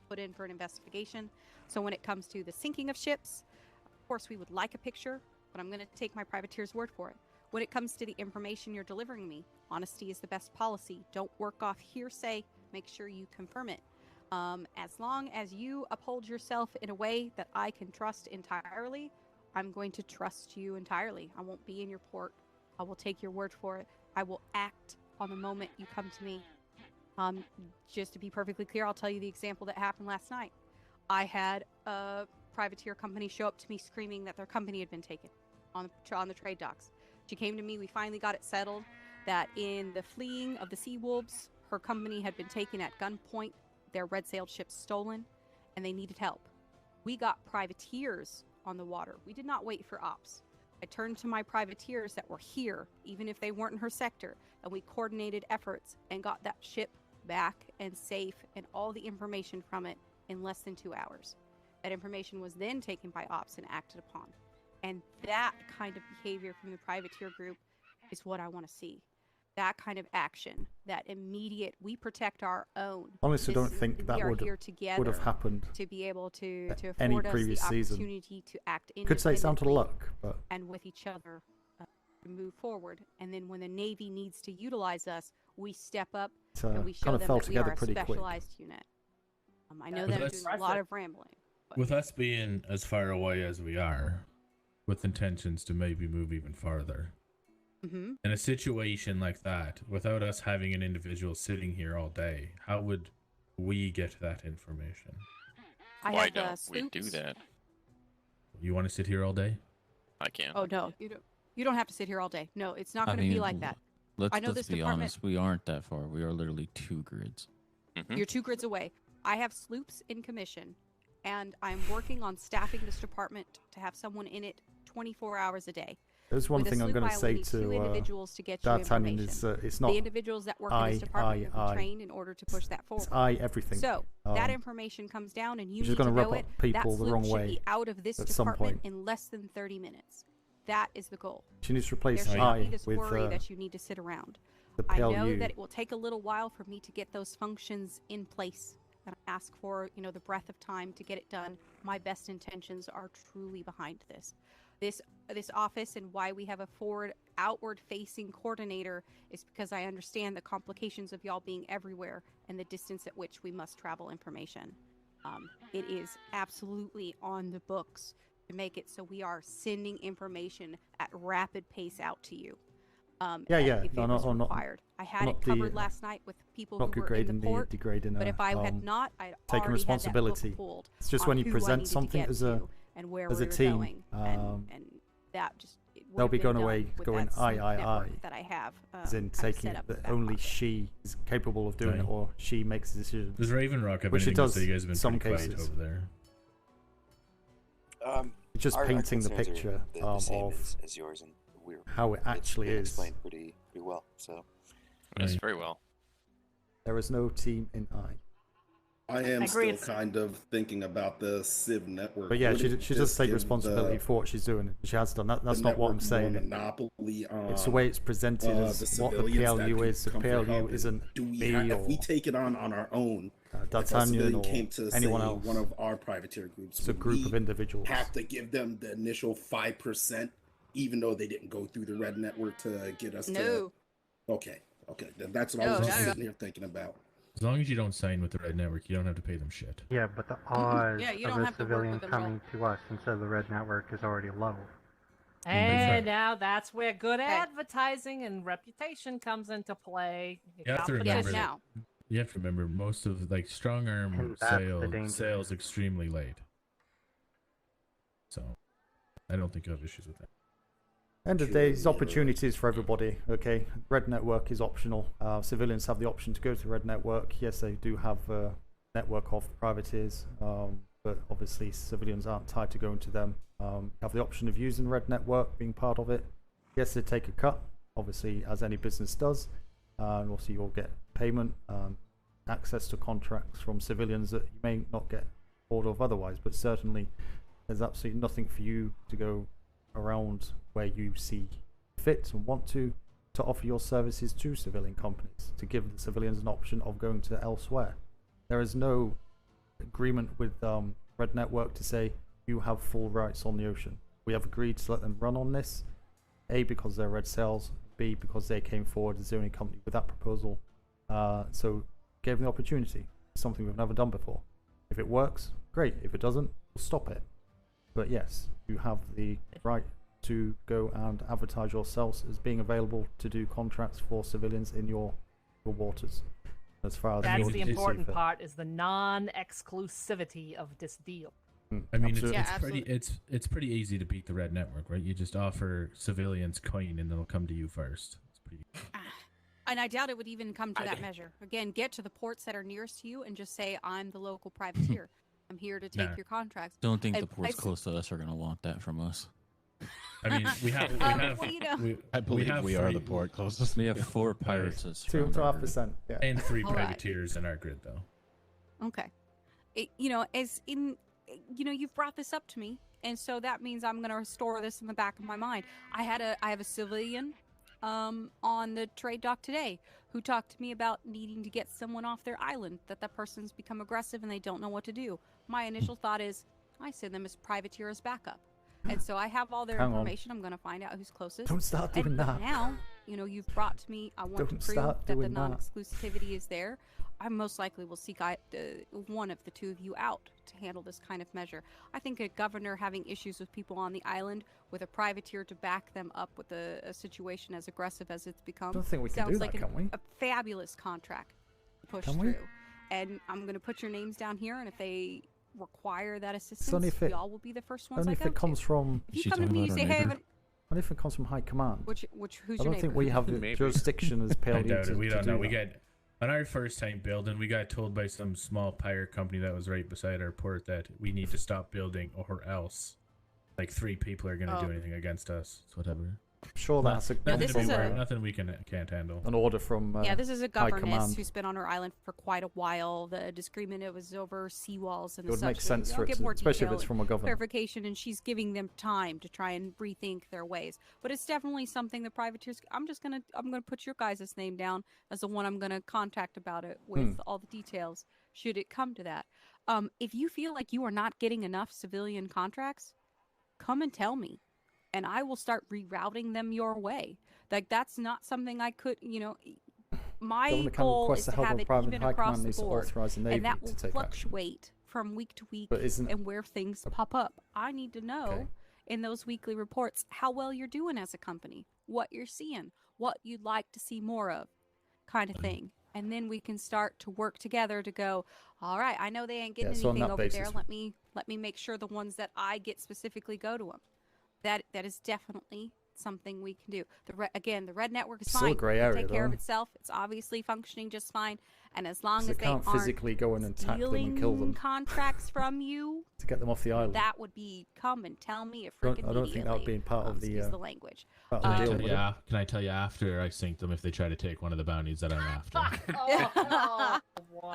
put in for an investigation. So when it comes to the sinking of ships, of course we would like a picture, but I'm going to take my privateer's word for it. When it comes to the information you're delivering me, honesty is the best policy. Don't work off hearsay. Make sure you confirm it. As long as you uphold yourself in a way that I can trust entirely, I'm going to trust you entirely. I won't be in your port. I will take your word for it. I will act on the moment you come to me. Just to be perfectly clear, I'll tell you the example that happened last night. I had a privateer company show up to me screaming that their company had been taken on the trade docks. She came to me. We finally got it settled that in the fleeing of the sea wolves, her company had been taken at gunpoint, their red-sailed ships stolen, and they needed help. We got privateers on the water. We did not wait for ops. I turned to my privateers that were here, even if they weren't in her sector, and we coordinated efforts and got that ship back and safe and all the information from it in less than 2 hours. That information was then taken by ops and acted upon. And that kind of behavior from the privateer group is what I want to see. That kind of action, that immediate, we protect our own. Honestly, This- don't think that we are would here have together happened to be able to any afford us previous the season. opportunity to act Could say it's down to independently luck, but and with each other to move forward. And then when the Navy needs to utilize us, we step up It, and we show kind of them fell that we together are a pretty quick. specialized unit. I know With that I'm us- doing a lot of rambling. With us being as far away as we are, with intentions to maybe move even farther, Mhm. in a situation like that, without us having an individual sitting here all day, how would we get that information? Why don't we do that? You want to sit here all day? I can't. Oh no, you don't. You don't have to sit here all day. No, it's not I going to be mean, like that. Let's I know this be department. honest. We aren't that far. We are literally 2 grids. You're 2 grids away. I have sloops in commission, and I'm working on staffing this department to have someone in it 24 hours a day. There's one With a thing I'm sloop, going I to only say need 2 to individuals to get you D'Artagnan information. is it's not the individuals that work in this department will be trained in order to push that forward. It's I everything. So that Um, information comes down, and you which is need gonna to rub know up it. people That the sloop wrong should way be out of this at some department point. in less than 30 minutes. That is the goal. She needs to replace there I shouldn't be this with worry that you need to sit around. the I know P.L.U. that it will take a little while for me to get those functions in place, and I ask for the breadth of time to get it done. My best intentions are truly behind this. This office and why we have a outward-facing coordinator is because I understand the complications of y'all being everywhere and the distance at which we must travel information. It is absolutely on the books to make it so we are sending information at rapid pace out to you. Yeah. If it was I'm not. required. I had I'm it not covered last night with people not who were in the port, degrading. but if I had not, I'd taken already responsibility. had that book pulled It's just on when you who I present needed to something get as to and where a we were team, going, and that just it they'll would've be been going done away with going that I sleep network that I have as in kind of taking set it up that with that only pocket. she is capable of doing it, Right. or she makes the decision. Does Raven Rock have which it anything to does say? You guys have been some pretty quiet cases. over there. It's just Our painting the concerns are picture the same of as yours, and how it actually been is. explained pretty well. So Yes, very well. There is no team in I. I am still kind of thinking about the Civ network. But yeah, she does take responsibility for what she's doing. She has done that. That's not what I'm saying. Monopoly on, it's the way it's presented as what the P.L.U is. The P.L.U isn't me or... If we take it on our own, D'Artagnan or came to anyone say else, one of our privateer groups, it's a group of individuals. Have to give them the initial 5%, even though they didn't go through the red network to get us to... Okay, that's what I was just sitting here thinking about. As long as you don't sign with the red network, you don't have to pay them shit. Yeah, but the odds you of don't a have to work civilian with them coming to us instead of the red network is already low. And now that's where good advertising and reputation comes into play. You have to remember that. You have to remember most of strong arm sales extremely late. So I don't think you have issues with that. End of the day, it's opportunities for everybody. Okay, red network is optional. Civilians have the option to go to red network. Yes, they do have a network of privateers, but obviously civilians aren't tied to going to them. Have the option of using red network, being part of it. Yes, they take a cut, obviously, as any business does, and also you'll get payment, access to contracts from civilians that you may not get hold of otherwise. But certainly, there's absolutely nothing for you to go around where you see fit and want to offer your services to civilian companies, to give the civilians an option of going to elsewhere. There is no agreement with Red Network to say you have full rights on the ocean. We have agreed to let them run on this, A, because they're red sales, B, because they came forward as the only company with that proposal. So gave them the opportunity, something we've never done before. If it works, great. If it doesn't, we'll stop it. But yes, you have the right to go and advertise yourselves as being available to do contracts for civilians in your waters. As far as that's the important part, is the non-exclusivity of this deal. I mean, it's pretty easy to beat the red network, right? You just offer civilians coin and they'll come to you first. It's pretty. And I doubt it would even come to that measure. Again, get to the ports that are nearest to you and just say, I'm the local privateer. I'm here to take your contracts. Don't think the ports close to us are going to want that from us. I mean, I believe we are the port closest. We have 4 pirates as 2.5%, yeah. And 3 privateers in our grid, though. Okay. You've brought this up to me, and so that means I'm going to store this in the back of my mind. I have a civilian on the trade dock today who talked to me about needing to get someone off their island, that person's become aggressive and they don't know what to do. My initial thought is I send them as privateer as backup. And so I have all their information. I'm going to find out who's closest. Don't start doing that. Now, you've brought to me, I want to prove that the non-exclusivity is there. I most likely will seek one of the two of you out to handle this kind of measure. I think a governor having issues with people on the island with a privateer to back them up with a situation as aggressive as it's become. I don't think we can do that, can we? A fabulous contract to push through. And I'm going to put your names down here, and if they require that assistance, y'all will be the first ones only I if go it comes to. from If you come to me and you say, hey, only if it comes from high command. who's I your don't neighbor? think we have the jurisdiction as P.L.U. I doubt it. We don't know. Do We got on our first time building, we got told by some small pirate company that was right beside our port that we need to stop building, or else 3 people are going to do anything against us. It's whatever. Sure, that's nothing we can't handle. An order from this is a governess who's been on our island for quite a while. The disagreement was over seawalls and it would such. make sense for it, especially if it's from a governor. Clarification, and she's giving them time to try and rethink their ways. But it's definitely something the privateers. I'm gonna put your guys' name down as the one I'm gonna contact about it with all the details. Should it come to that, if you feel like you are not getting enough civilian contracts, come and tell me. And I will start rerouting them your way. That's not something I could, my goal is to have it even across the board. And that will fluctuate from week to week and where things pop up. I need to know in those weekly reports how well you're doing as a company, what you're seeing, what you'd like to see more of, kind of thing. And then we can start to work together to go, all right, I know they ain't getting anything over there. Let me make sure the ones that I get specifically go to them. That is definitely something we can do. Again, the red network is Still fine. a grey It can area, take care of though. itself. It's obviously functioning just fine. And as long as They they can't aren't physically go in and attack them and kill them contracts from you, to get them off the island. that would be come and tell me a I freaking don't think that would be part of the. excuse the language. Part of the deal, would it? Can I tell you after I sink them if they try to take one of the bounties that I'm after?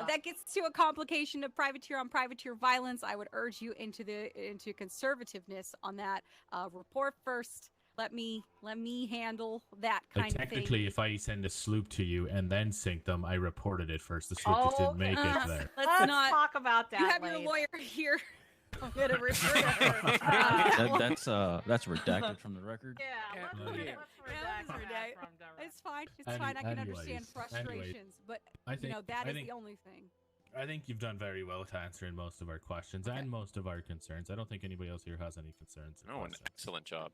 That gets to a complication of privateer on privateer violence. I would urge you into conservativeness on that. Report first. Let me handle that kind of thing. Technically, if I send a sloop to you and then sink them, I reported it first. The sloop just didn't make it there. Let's not talk about that. You have later. your lawyer here. I'm gonna refer to her. That's redacted from the record. Yeah, let's redact that from the record. It's fine. It's fine. I can understand frustrations, but that is the only thing. I think you've done very well to answering most of our questions and most of our concerns. I don't think anybody else here has any concerns. Oh, an excellent job.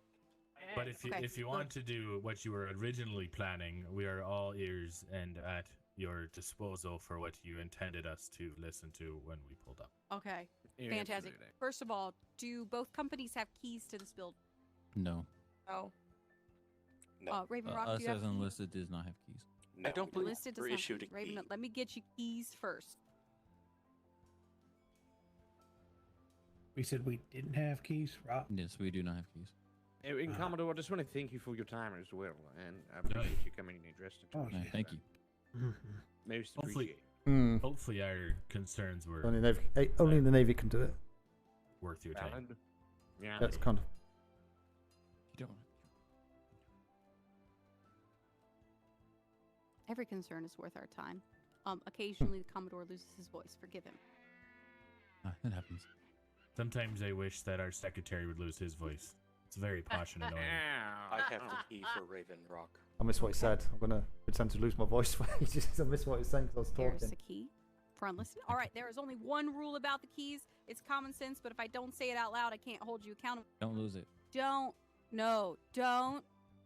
But if you want to do what you were originally planning, we are all ears and at your disposal for what you intended us to listen to when we pulled up. Okay, fantastic. First of all, do both companies have keys to this building? No. Oh. No. Raven Rock, Us do you have as keys? enlisted does not have keys. No, I don't believe Listed does we're not issued keys. a Raven, key. let me get you keys first. We said we didn't have keys, Rob. Yes, we do not have keys. In Commodore, I just want to thank you for your time as well, and I appreciate you coming and addressing it. No, thank you. Most Hopefully, appreciated. hopefully our concerns were Only the Navy can do it. worth your time. Yeah. That's kind of. You don't. Every concern is worth our time. Occasionally the Commodore loses his voice. Forgive him. That happens. Sometimes I wish that our secretary would lose his voice. It's very posh and annoying. I have the key for Raven Rock. I missed what he said. I'm gonna pretend to lose my voice for ages. I missed what he was saying because I was talking. There's the key for unlisted. All right, there is only one rule about the keys. It's common sense, but if I don't say it out loud, I can't hold you accountable. Don't lose it. Don't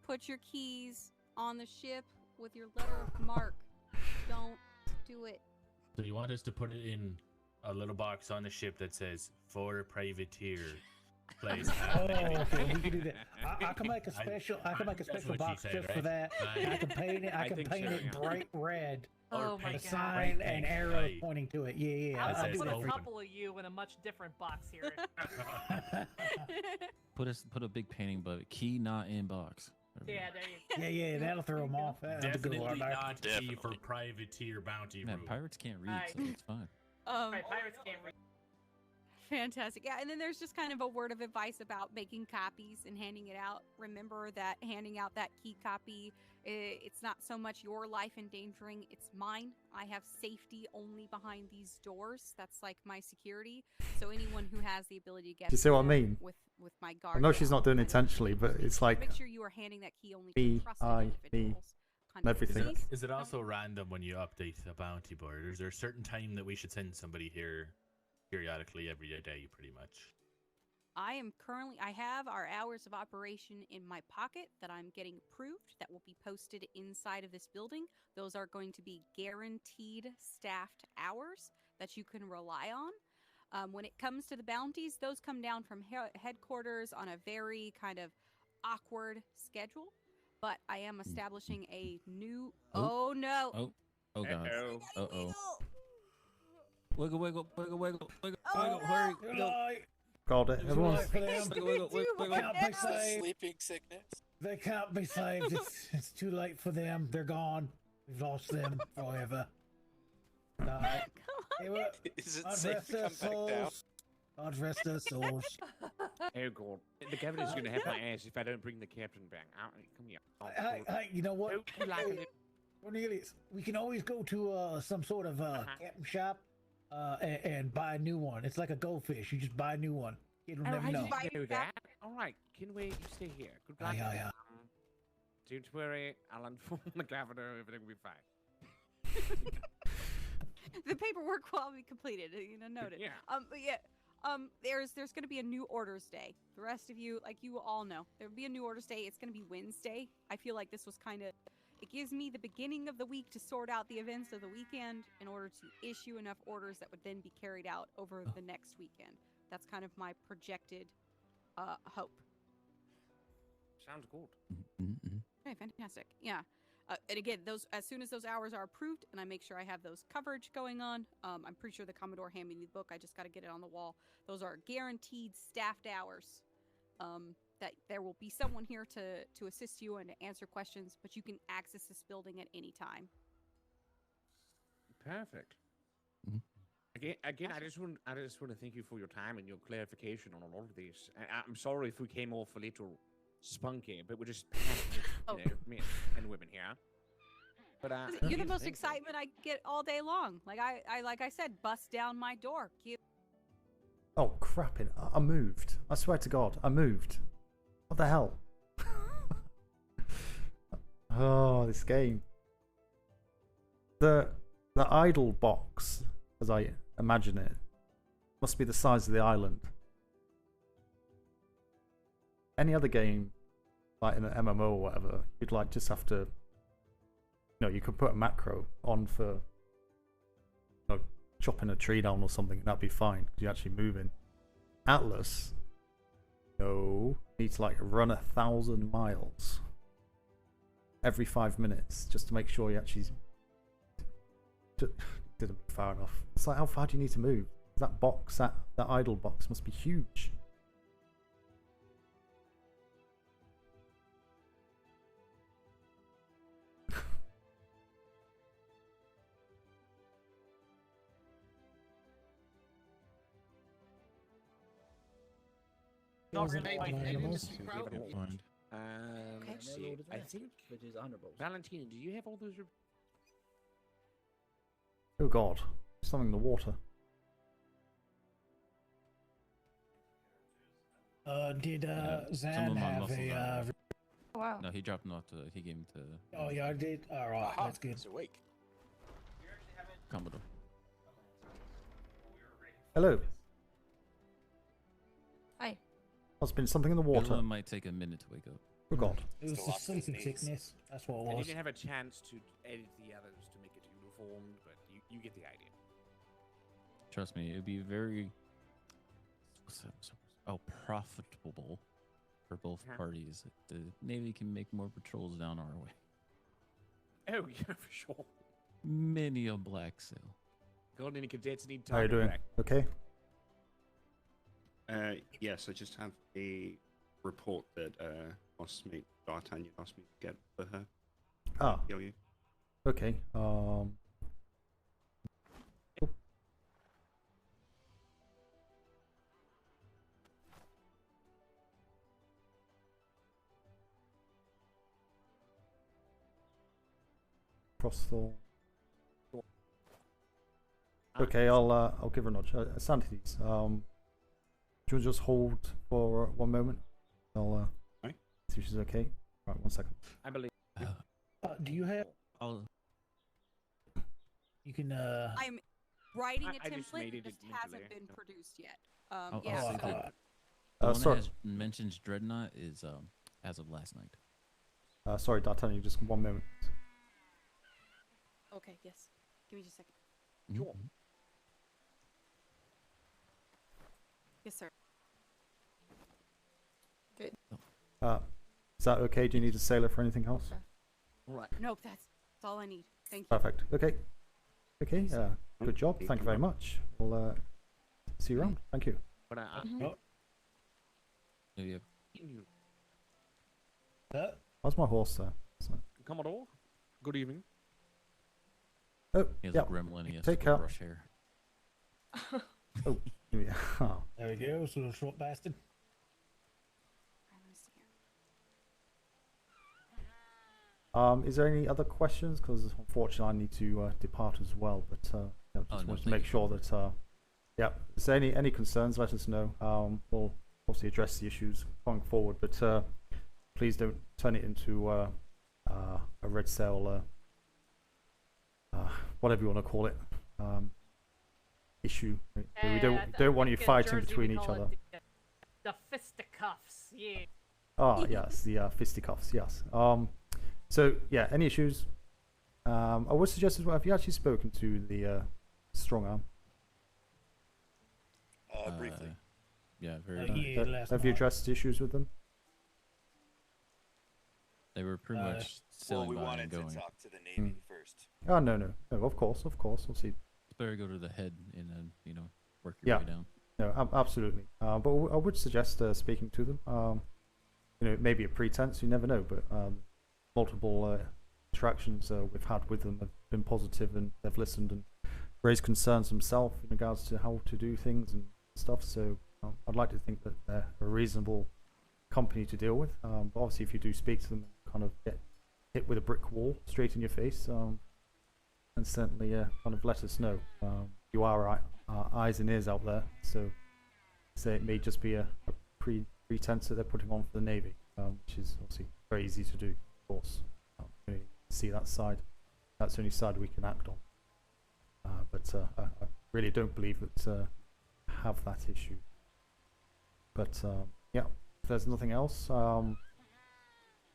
put your keys on the ship with your letter of mark. Don't do it. So you want us to put it in a little box on the ship that says "For Privateer." Place. Okay, we can do that. I can make a special. I can make a special box just for that. I can paint it. I can paint it bright red. Oh my a God. sign and arrow pointing to it. Yeah. I'll do put that a for you. couple of you in a much different box here. Put a big painting above it. Key not in box. Yeah, there you go. Yeah, that'll throw them off. Definitely not key for privateer bounty Man, room. pirates can't read, so it's fine. Right, pirates can't read. Fantastic. Yeah, and then there's just kind of a word of advice about making copies and handing it out. Remember that handing out that key copy, it's not so much your life endangering, it's mine. I have safety only behind these doors. That's like my security. So anyone who has the ability to get Do you see what I mean? with my guard. I know she's not doing it intentionally, but it's like make sure you are handing that key only to trusted individuals. and everything. Is it also random when you update a bounty board? Or is there a certain time that we should send somebody here periodically every day, pretty much? I have our hours of operation in my pocket that I'm getting approved that will be posted inside of this building. Those are going to be guaranteed staffed hours that you can rely on. When it comes to the bounties, those come down from headquarters on a very kind of awkward schedule. But I am establishing a new... Oh, no. Oh God. Uh-oh. Wiggle, wiggle, wiggle, wiggle, wiggle, Oh, hurry, go. Got it. Everyone's Sleeping sickness. They can't be saved. It's too late for them. They're gone. We've lost them forever. Is it safe to come back down? God rest their souls. Oh God, the governor's gonna have my ass if I don't bring the captain back. Come here. Hey, you know what? Cornelius, we can always go to some sort of captain shop and buy a new one. It's like a goldfish. You just buy a new one. You'll never know. Do that. All right, can we? You stay here. Good luck. Yeah. Don't worry. I'll inform the governor. Everything will be fine. The paperwork will be completed. Noted. Yeah. But yeah. There's going to be a new orders day. The rest of you, like you all know, there'll be a new orders day. It's going to be Wednesday. I feel like this was kind of, it gives me the beginning of the week to sort out the events of the weekend in order to issue enough orders that would then be carried out over the next weekend. That's kind of my projected hope. Sounds good. Okay, fantastic. Yeah. And again, those as soon as those hours are approved, and I make sure I have those coverage going on, I'm pretty sure the Commodore handed me the book. I just got to get it on the wall. Those are guaranteed staffed hours. That there will be someone here to assist you and to answer questions, but you can access this building at any time. Perfect. Again, I just want to thank you for your time and your clarification on all of this. I'm sorry if we came off a little spunky, but we're just passionate, men and women here. But you're the most excitement I get all day long. Like I said, bust down my door. Oh crap! I moved. I swear to God, I moved. What the hell? Oh, this game. The idle box, as I imagine it, must be the size of the island. Any other game, like in an MMO or whatever, you'd like just have to, you could put a macro on for, chopping a tree down or something, and that'd be fine because you're actually moving. Atlas, no, need to run 1,000 miles every 5 minutes just to make sure you actually didn't move far enough. It's like, how far do you need to move? That box, that idle box must be huge. Not really. Okay. Let's see. I think. Valentina, do you have all those? Oh God, something in the water. Did Zan have a? Oh, wow. No, he dropped him off to. He gave him to. Oh, yeah, I did. All right, that's good. He's awake. Commodore. Hello. Hi. There's been something in the water. It might take a minute to wake up. Oh God. It was just sleeping sickness. That's what it was. I didn't have a chance to edit the others to make it uniformed, but you get the idea. Trust me, it'd be very profitable for both parties. The Navy can make more patrols down our way. Oh yeah, for sure. Many a black sail. Golden cadets need time. How are you doing? Back. Okay. Yes, I just have a report that Smythe D'Artagnan asked me to get for her. Ah. P.L.U. Okay. Prosthol. Okay, I'll give her a nudge. Sanities. Do you just hold for 1 moment? I'll see if she's okay. Right, 1 second. I believe. Do you have? You can. I'm writing a I just template. made It it just hasn't mentally. been produced yet. I'll Yeah. say so- that the one sorry. that has mentions Dreadnought is as of last night. Sorry, D'Artagnan, just 1 moment. Okay. Yes. Give me just a second. Sure. Yes, sir. Good. Is that okay? Do you need a sailor for anything else? Right. Nope. That's all I need. Thank you. Perfect. Okay. Okay. Good job. Thank you very much. We'll see you around. Thank you. But Maybe How's my horse there? Commodore, good evening. Oh, he has yeah. a gremlin. He has Take to care. brush hair. Oh, yeah. Oh. There we go, little short bastard. Is there any other questions? Because unfortunately, I need to depart as well. But just wanted to make sure that yeah. Is there any concerns? Let us know. We'll obviously address the issues going forward. But please don't turn it into a red cell, whatever you want to call it, issue. We don't want you fighting between each other. The fisticuffs, yeah. Ah, yes, the fisticuffs, yes. So yeah, any issues? I would suggest as well. Have you actually spoken to the strong arm? Briefly. Yeah, very. Yeah, last have you night. addressed issues with them? They were pretty much sailing we by wanted and to going. talk to the Navy first. Oh no, of course. We'll see. It's better go to the head and then work your way down. No, absolutely. But I would suggest speaking to them. Maybe a pretense, you never know. But multiple interactions we've had with them have been positive, and they've listened and raised concerns themselves in regards to how to do things and stuff. So I'd like to think that they're a reasonable company to deal with. But obviously, if you do speak to them and kind of get hit with a brick wall straight in your face, and certainly kind of let us know. You are our eyes and ears out there, so it may just be a pretense that they're putting on for the Navy, which is obviously very easy to do, of course. See that side. That's the only side we can act on. But I really don't believe that have that issue. But yeah, if there's nothing else,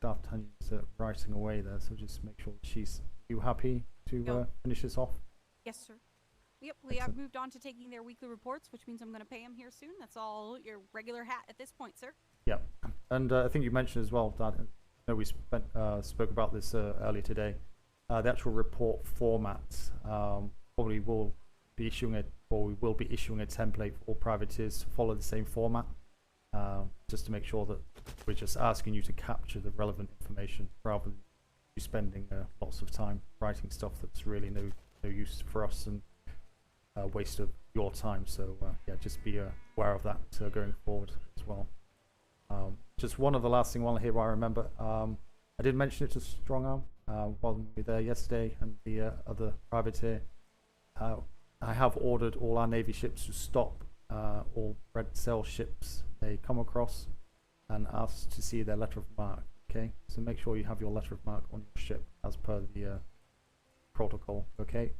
D'Artagnan's writing away there, so just make sure she's happy to finish this off. Yes, sir. Yep, we have moved on to taking their weekly reports, which means I'm going to pay them here soon. That's all your regular hat at this point, sir. Yeah, and I think you mentioned as well, Dad, I know we spoke about this earlier today. The actual report format probably will be issuing we will be issuing a template for all privateers to follow the same format, just to make sure that we're just asking you to capture the relevant information rather than you spending lots of time writing stuff that's really no use for us and waste of your time. So yeah, just be aware of that going forward as well. Just one of the last thing while here I remember, I did mention it to Strongarm while we were there yesterday and the other privateer. I have ordered all our Navy ships to stop all red sail ships they come across and ask to see their letter of marque. Okay, so make sure you have your letter of marque on your ship as per the protocol. Okay,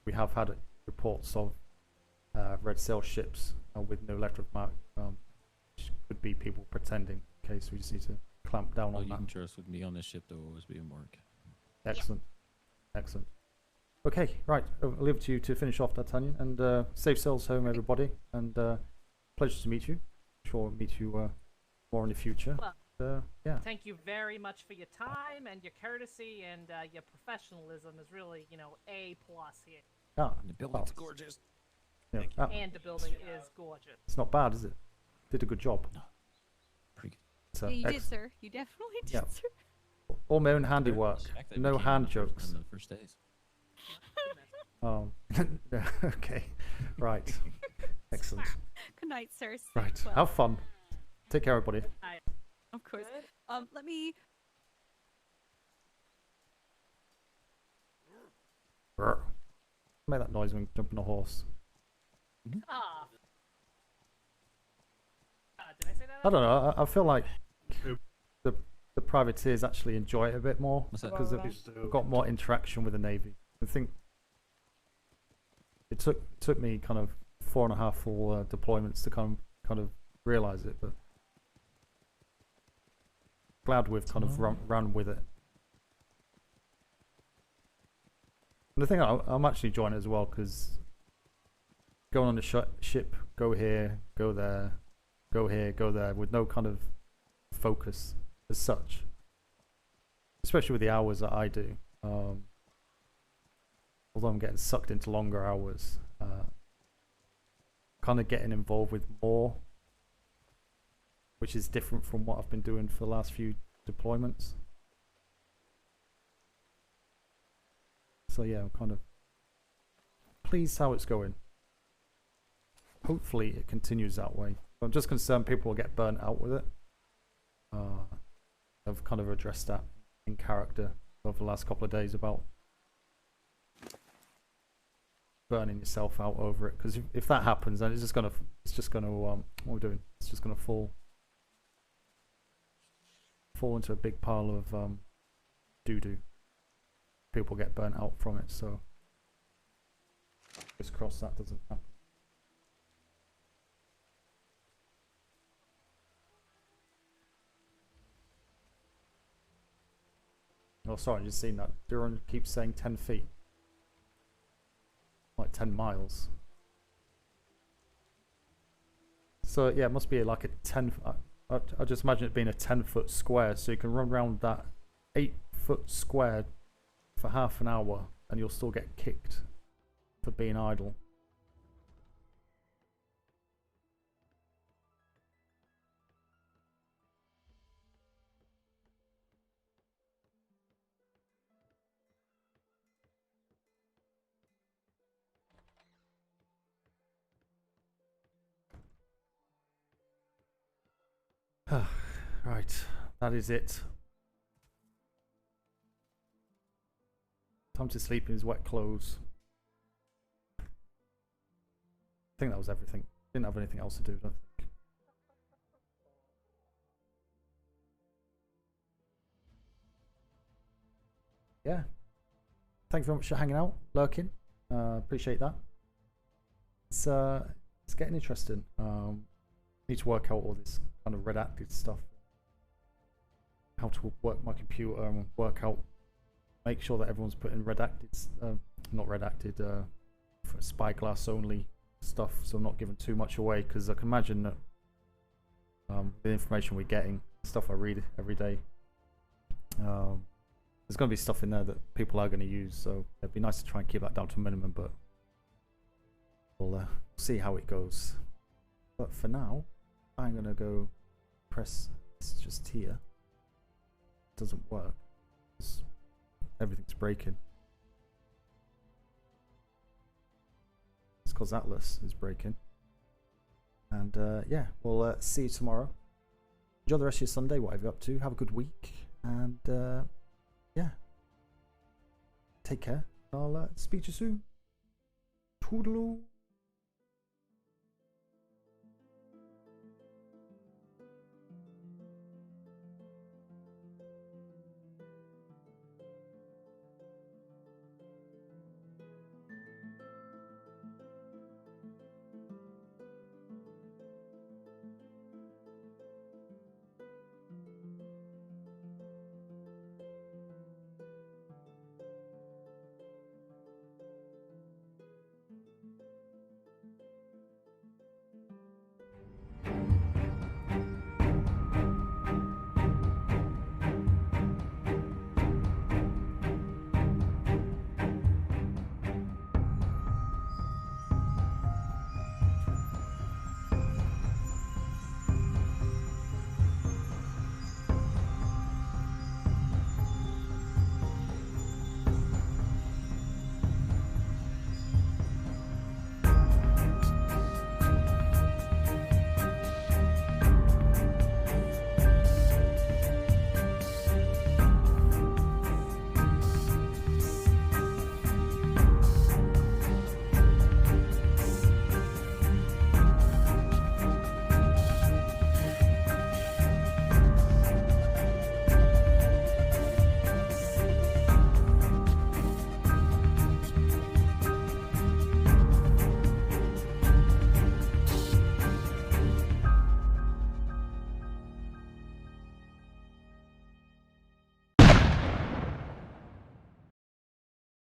we have had reports of red sail ships with no letter of marque, which could be people pretending. Okay, so we just need to clamp down on that. You can trust with me on this ship, there will always be a mark. Excellent, excellent. Okay, right. I'll leave it to you to finish off, D'Artagnan, and safe sails home, everybody. And pleasure to meet you. I'm sure I'll meet you more in the future. Well, yeah. Thank you very much for your time and your courtesy and your professionalism is really, A+ here. Ah, the building's gorgeous. Yeah, and the building is gorgeous. It's not bad, is it? Did a good job. No. Pretty good. So, Yeah, you did, sir. You definitely did, sir. All my own handiwork. No hand jokes. On the first days. Oh, okay, right. Excellent. Good night, sir. Right, Well. have fun. Take care, everybody. Of course. Let me. Make that noise when jumping a horse. Ah. Did I say that? I don't know. I feel like the privateers actually enjoy it a bit more because they've got more interaction with the Navy. I think it took me kind of 4.5 full deployments to kind of realize it, but glad we've kind of run with it. And the thing I'm actually enjoying it as well because going on the ship, go here, go there, go here, go there, with no kind of focus as such. Especially with the hours that I do. Although I'm getting sucked into longer hours, kind of getting involved with more, which is different from what I've been doing for the last few deployments. So yeah, I'm kind of pleased how it's going. Hopefully it continues that way. I'm just concerned people will get burnt out with it. I've kind of addressed that in character over the last couple of days about burning yourself out over it, because if that happens, then it's just gonna what we're doing, it's just gonna fall into a big pile of doo-doo. People get burnt out from it, so just cross that doesn't happen. Oh, sorry, I just seen that. Duran keeps saying 10 feet. Like 10 miles. So, yeah, it must be like a 10... I just imagine it being a 10-foot square, so you can run around that 8 foot squared for half an hour and you'll still get kicked for being idle. Right, that is it. Time to sleep in his wet clothes. I think that was everything. Didn't have anything else to do, don't think. Yeah. Thank you very much for hanging out, lurking. Appreciate that. It's getting interesting. Need to work out all this kind of redacted stuff. How to work my computer and work out, make sure that everyone's putting redacted, not redacted, for spyglass only stuff, so I'm not giving too much away, because I can imagine that the information we're getting, stuff I read every day, there's going to be stuff in there that people are going to use, so it'd be nice to try and keep that down to a minimum, but we'll see how it goes. But for now, I'm going to go press this just here. It doesn't work. Everything's breaking. It's because Atlas is breaking. And yeah, we'll see you tomorrow. Enjoy the rest of your Sunday, whatever you're up to. Have a good week. And yeah. Take care. I'll speak to you soon. Toodaloo.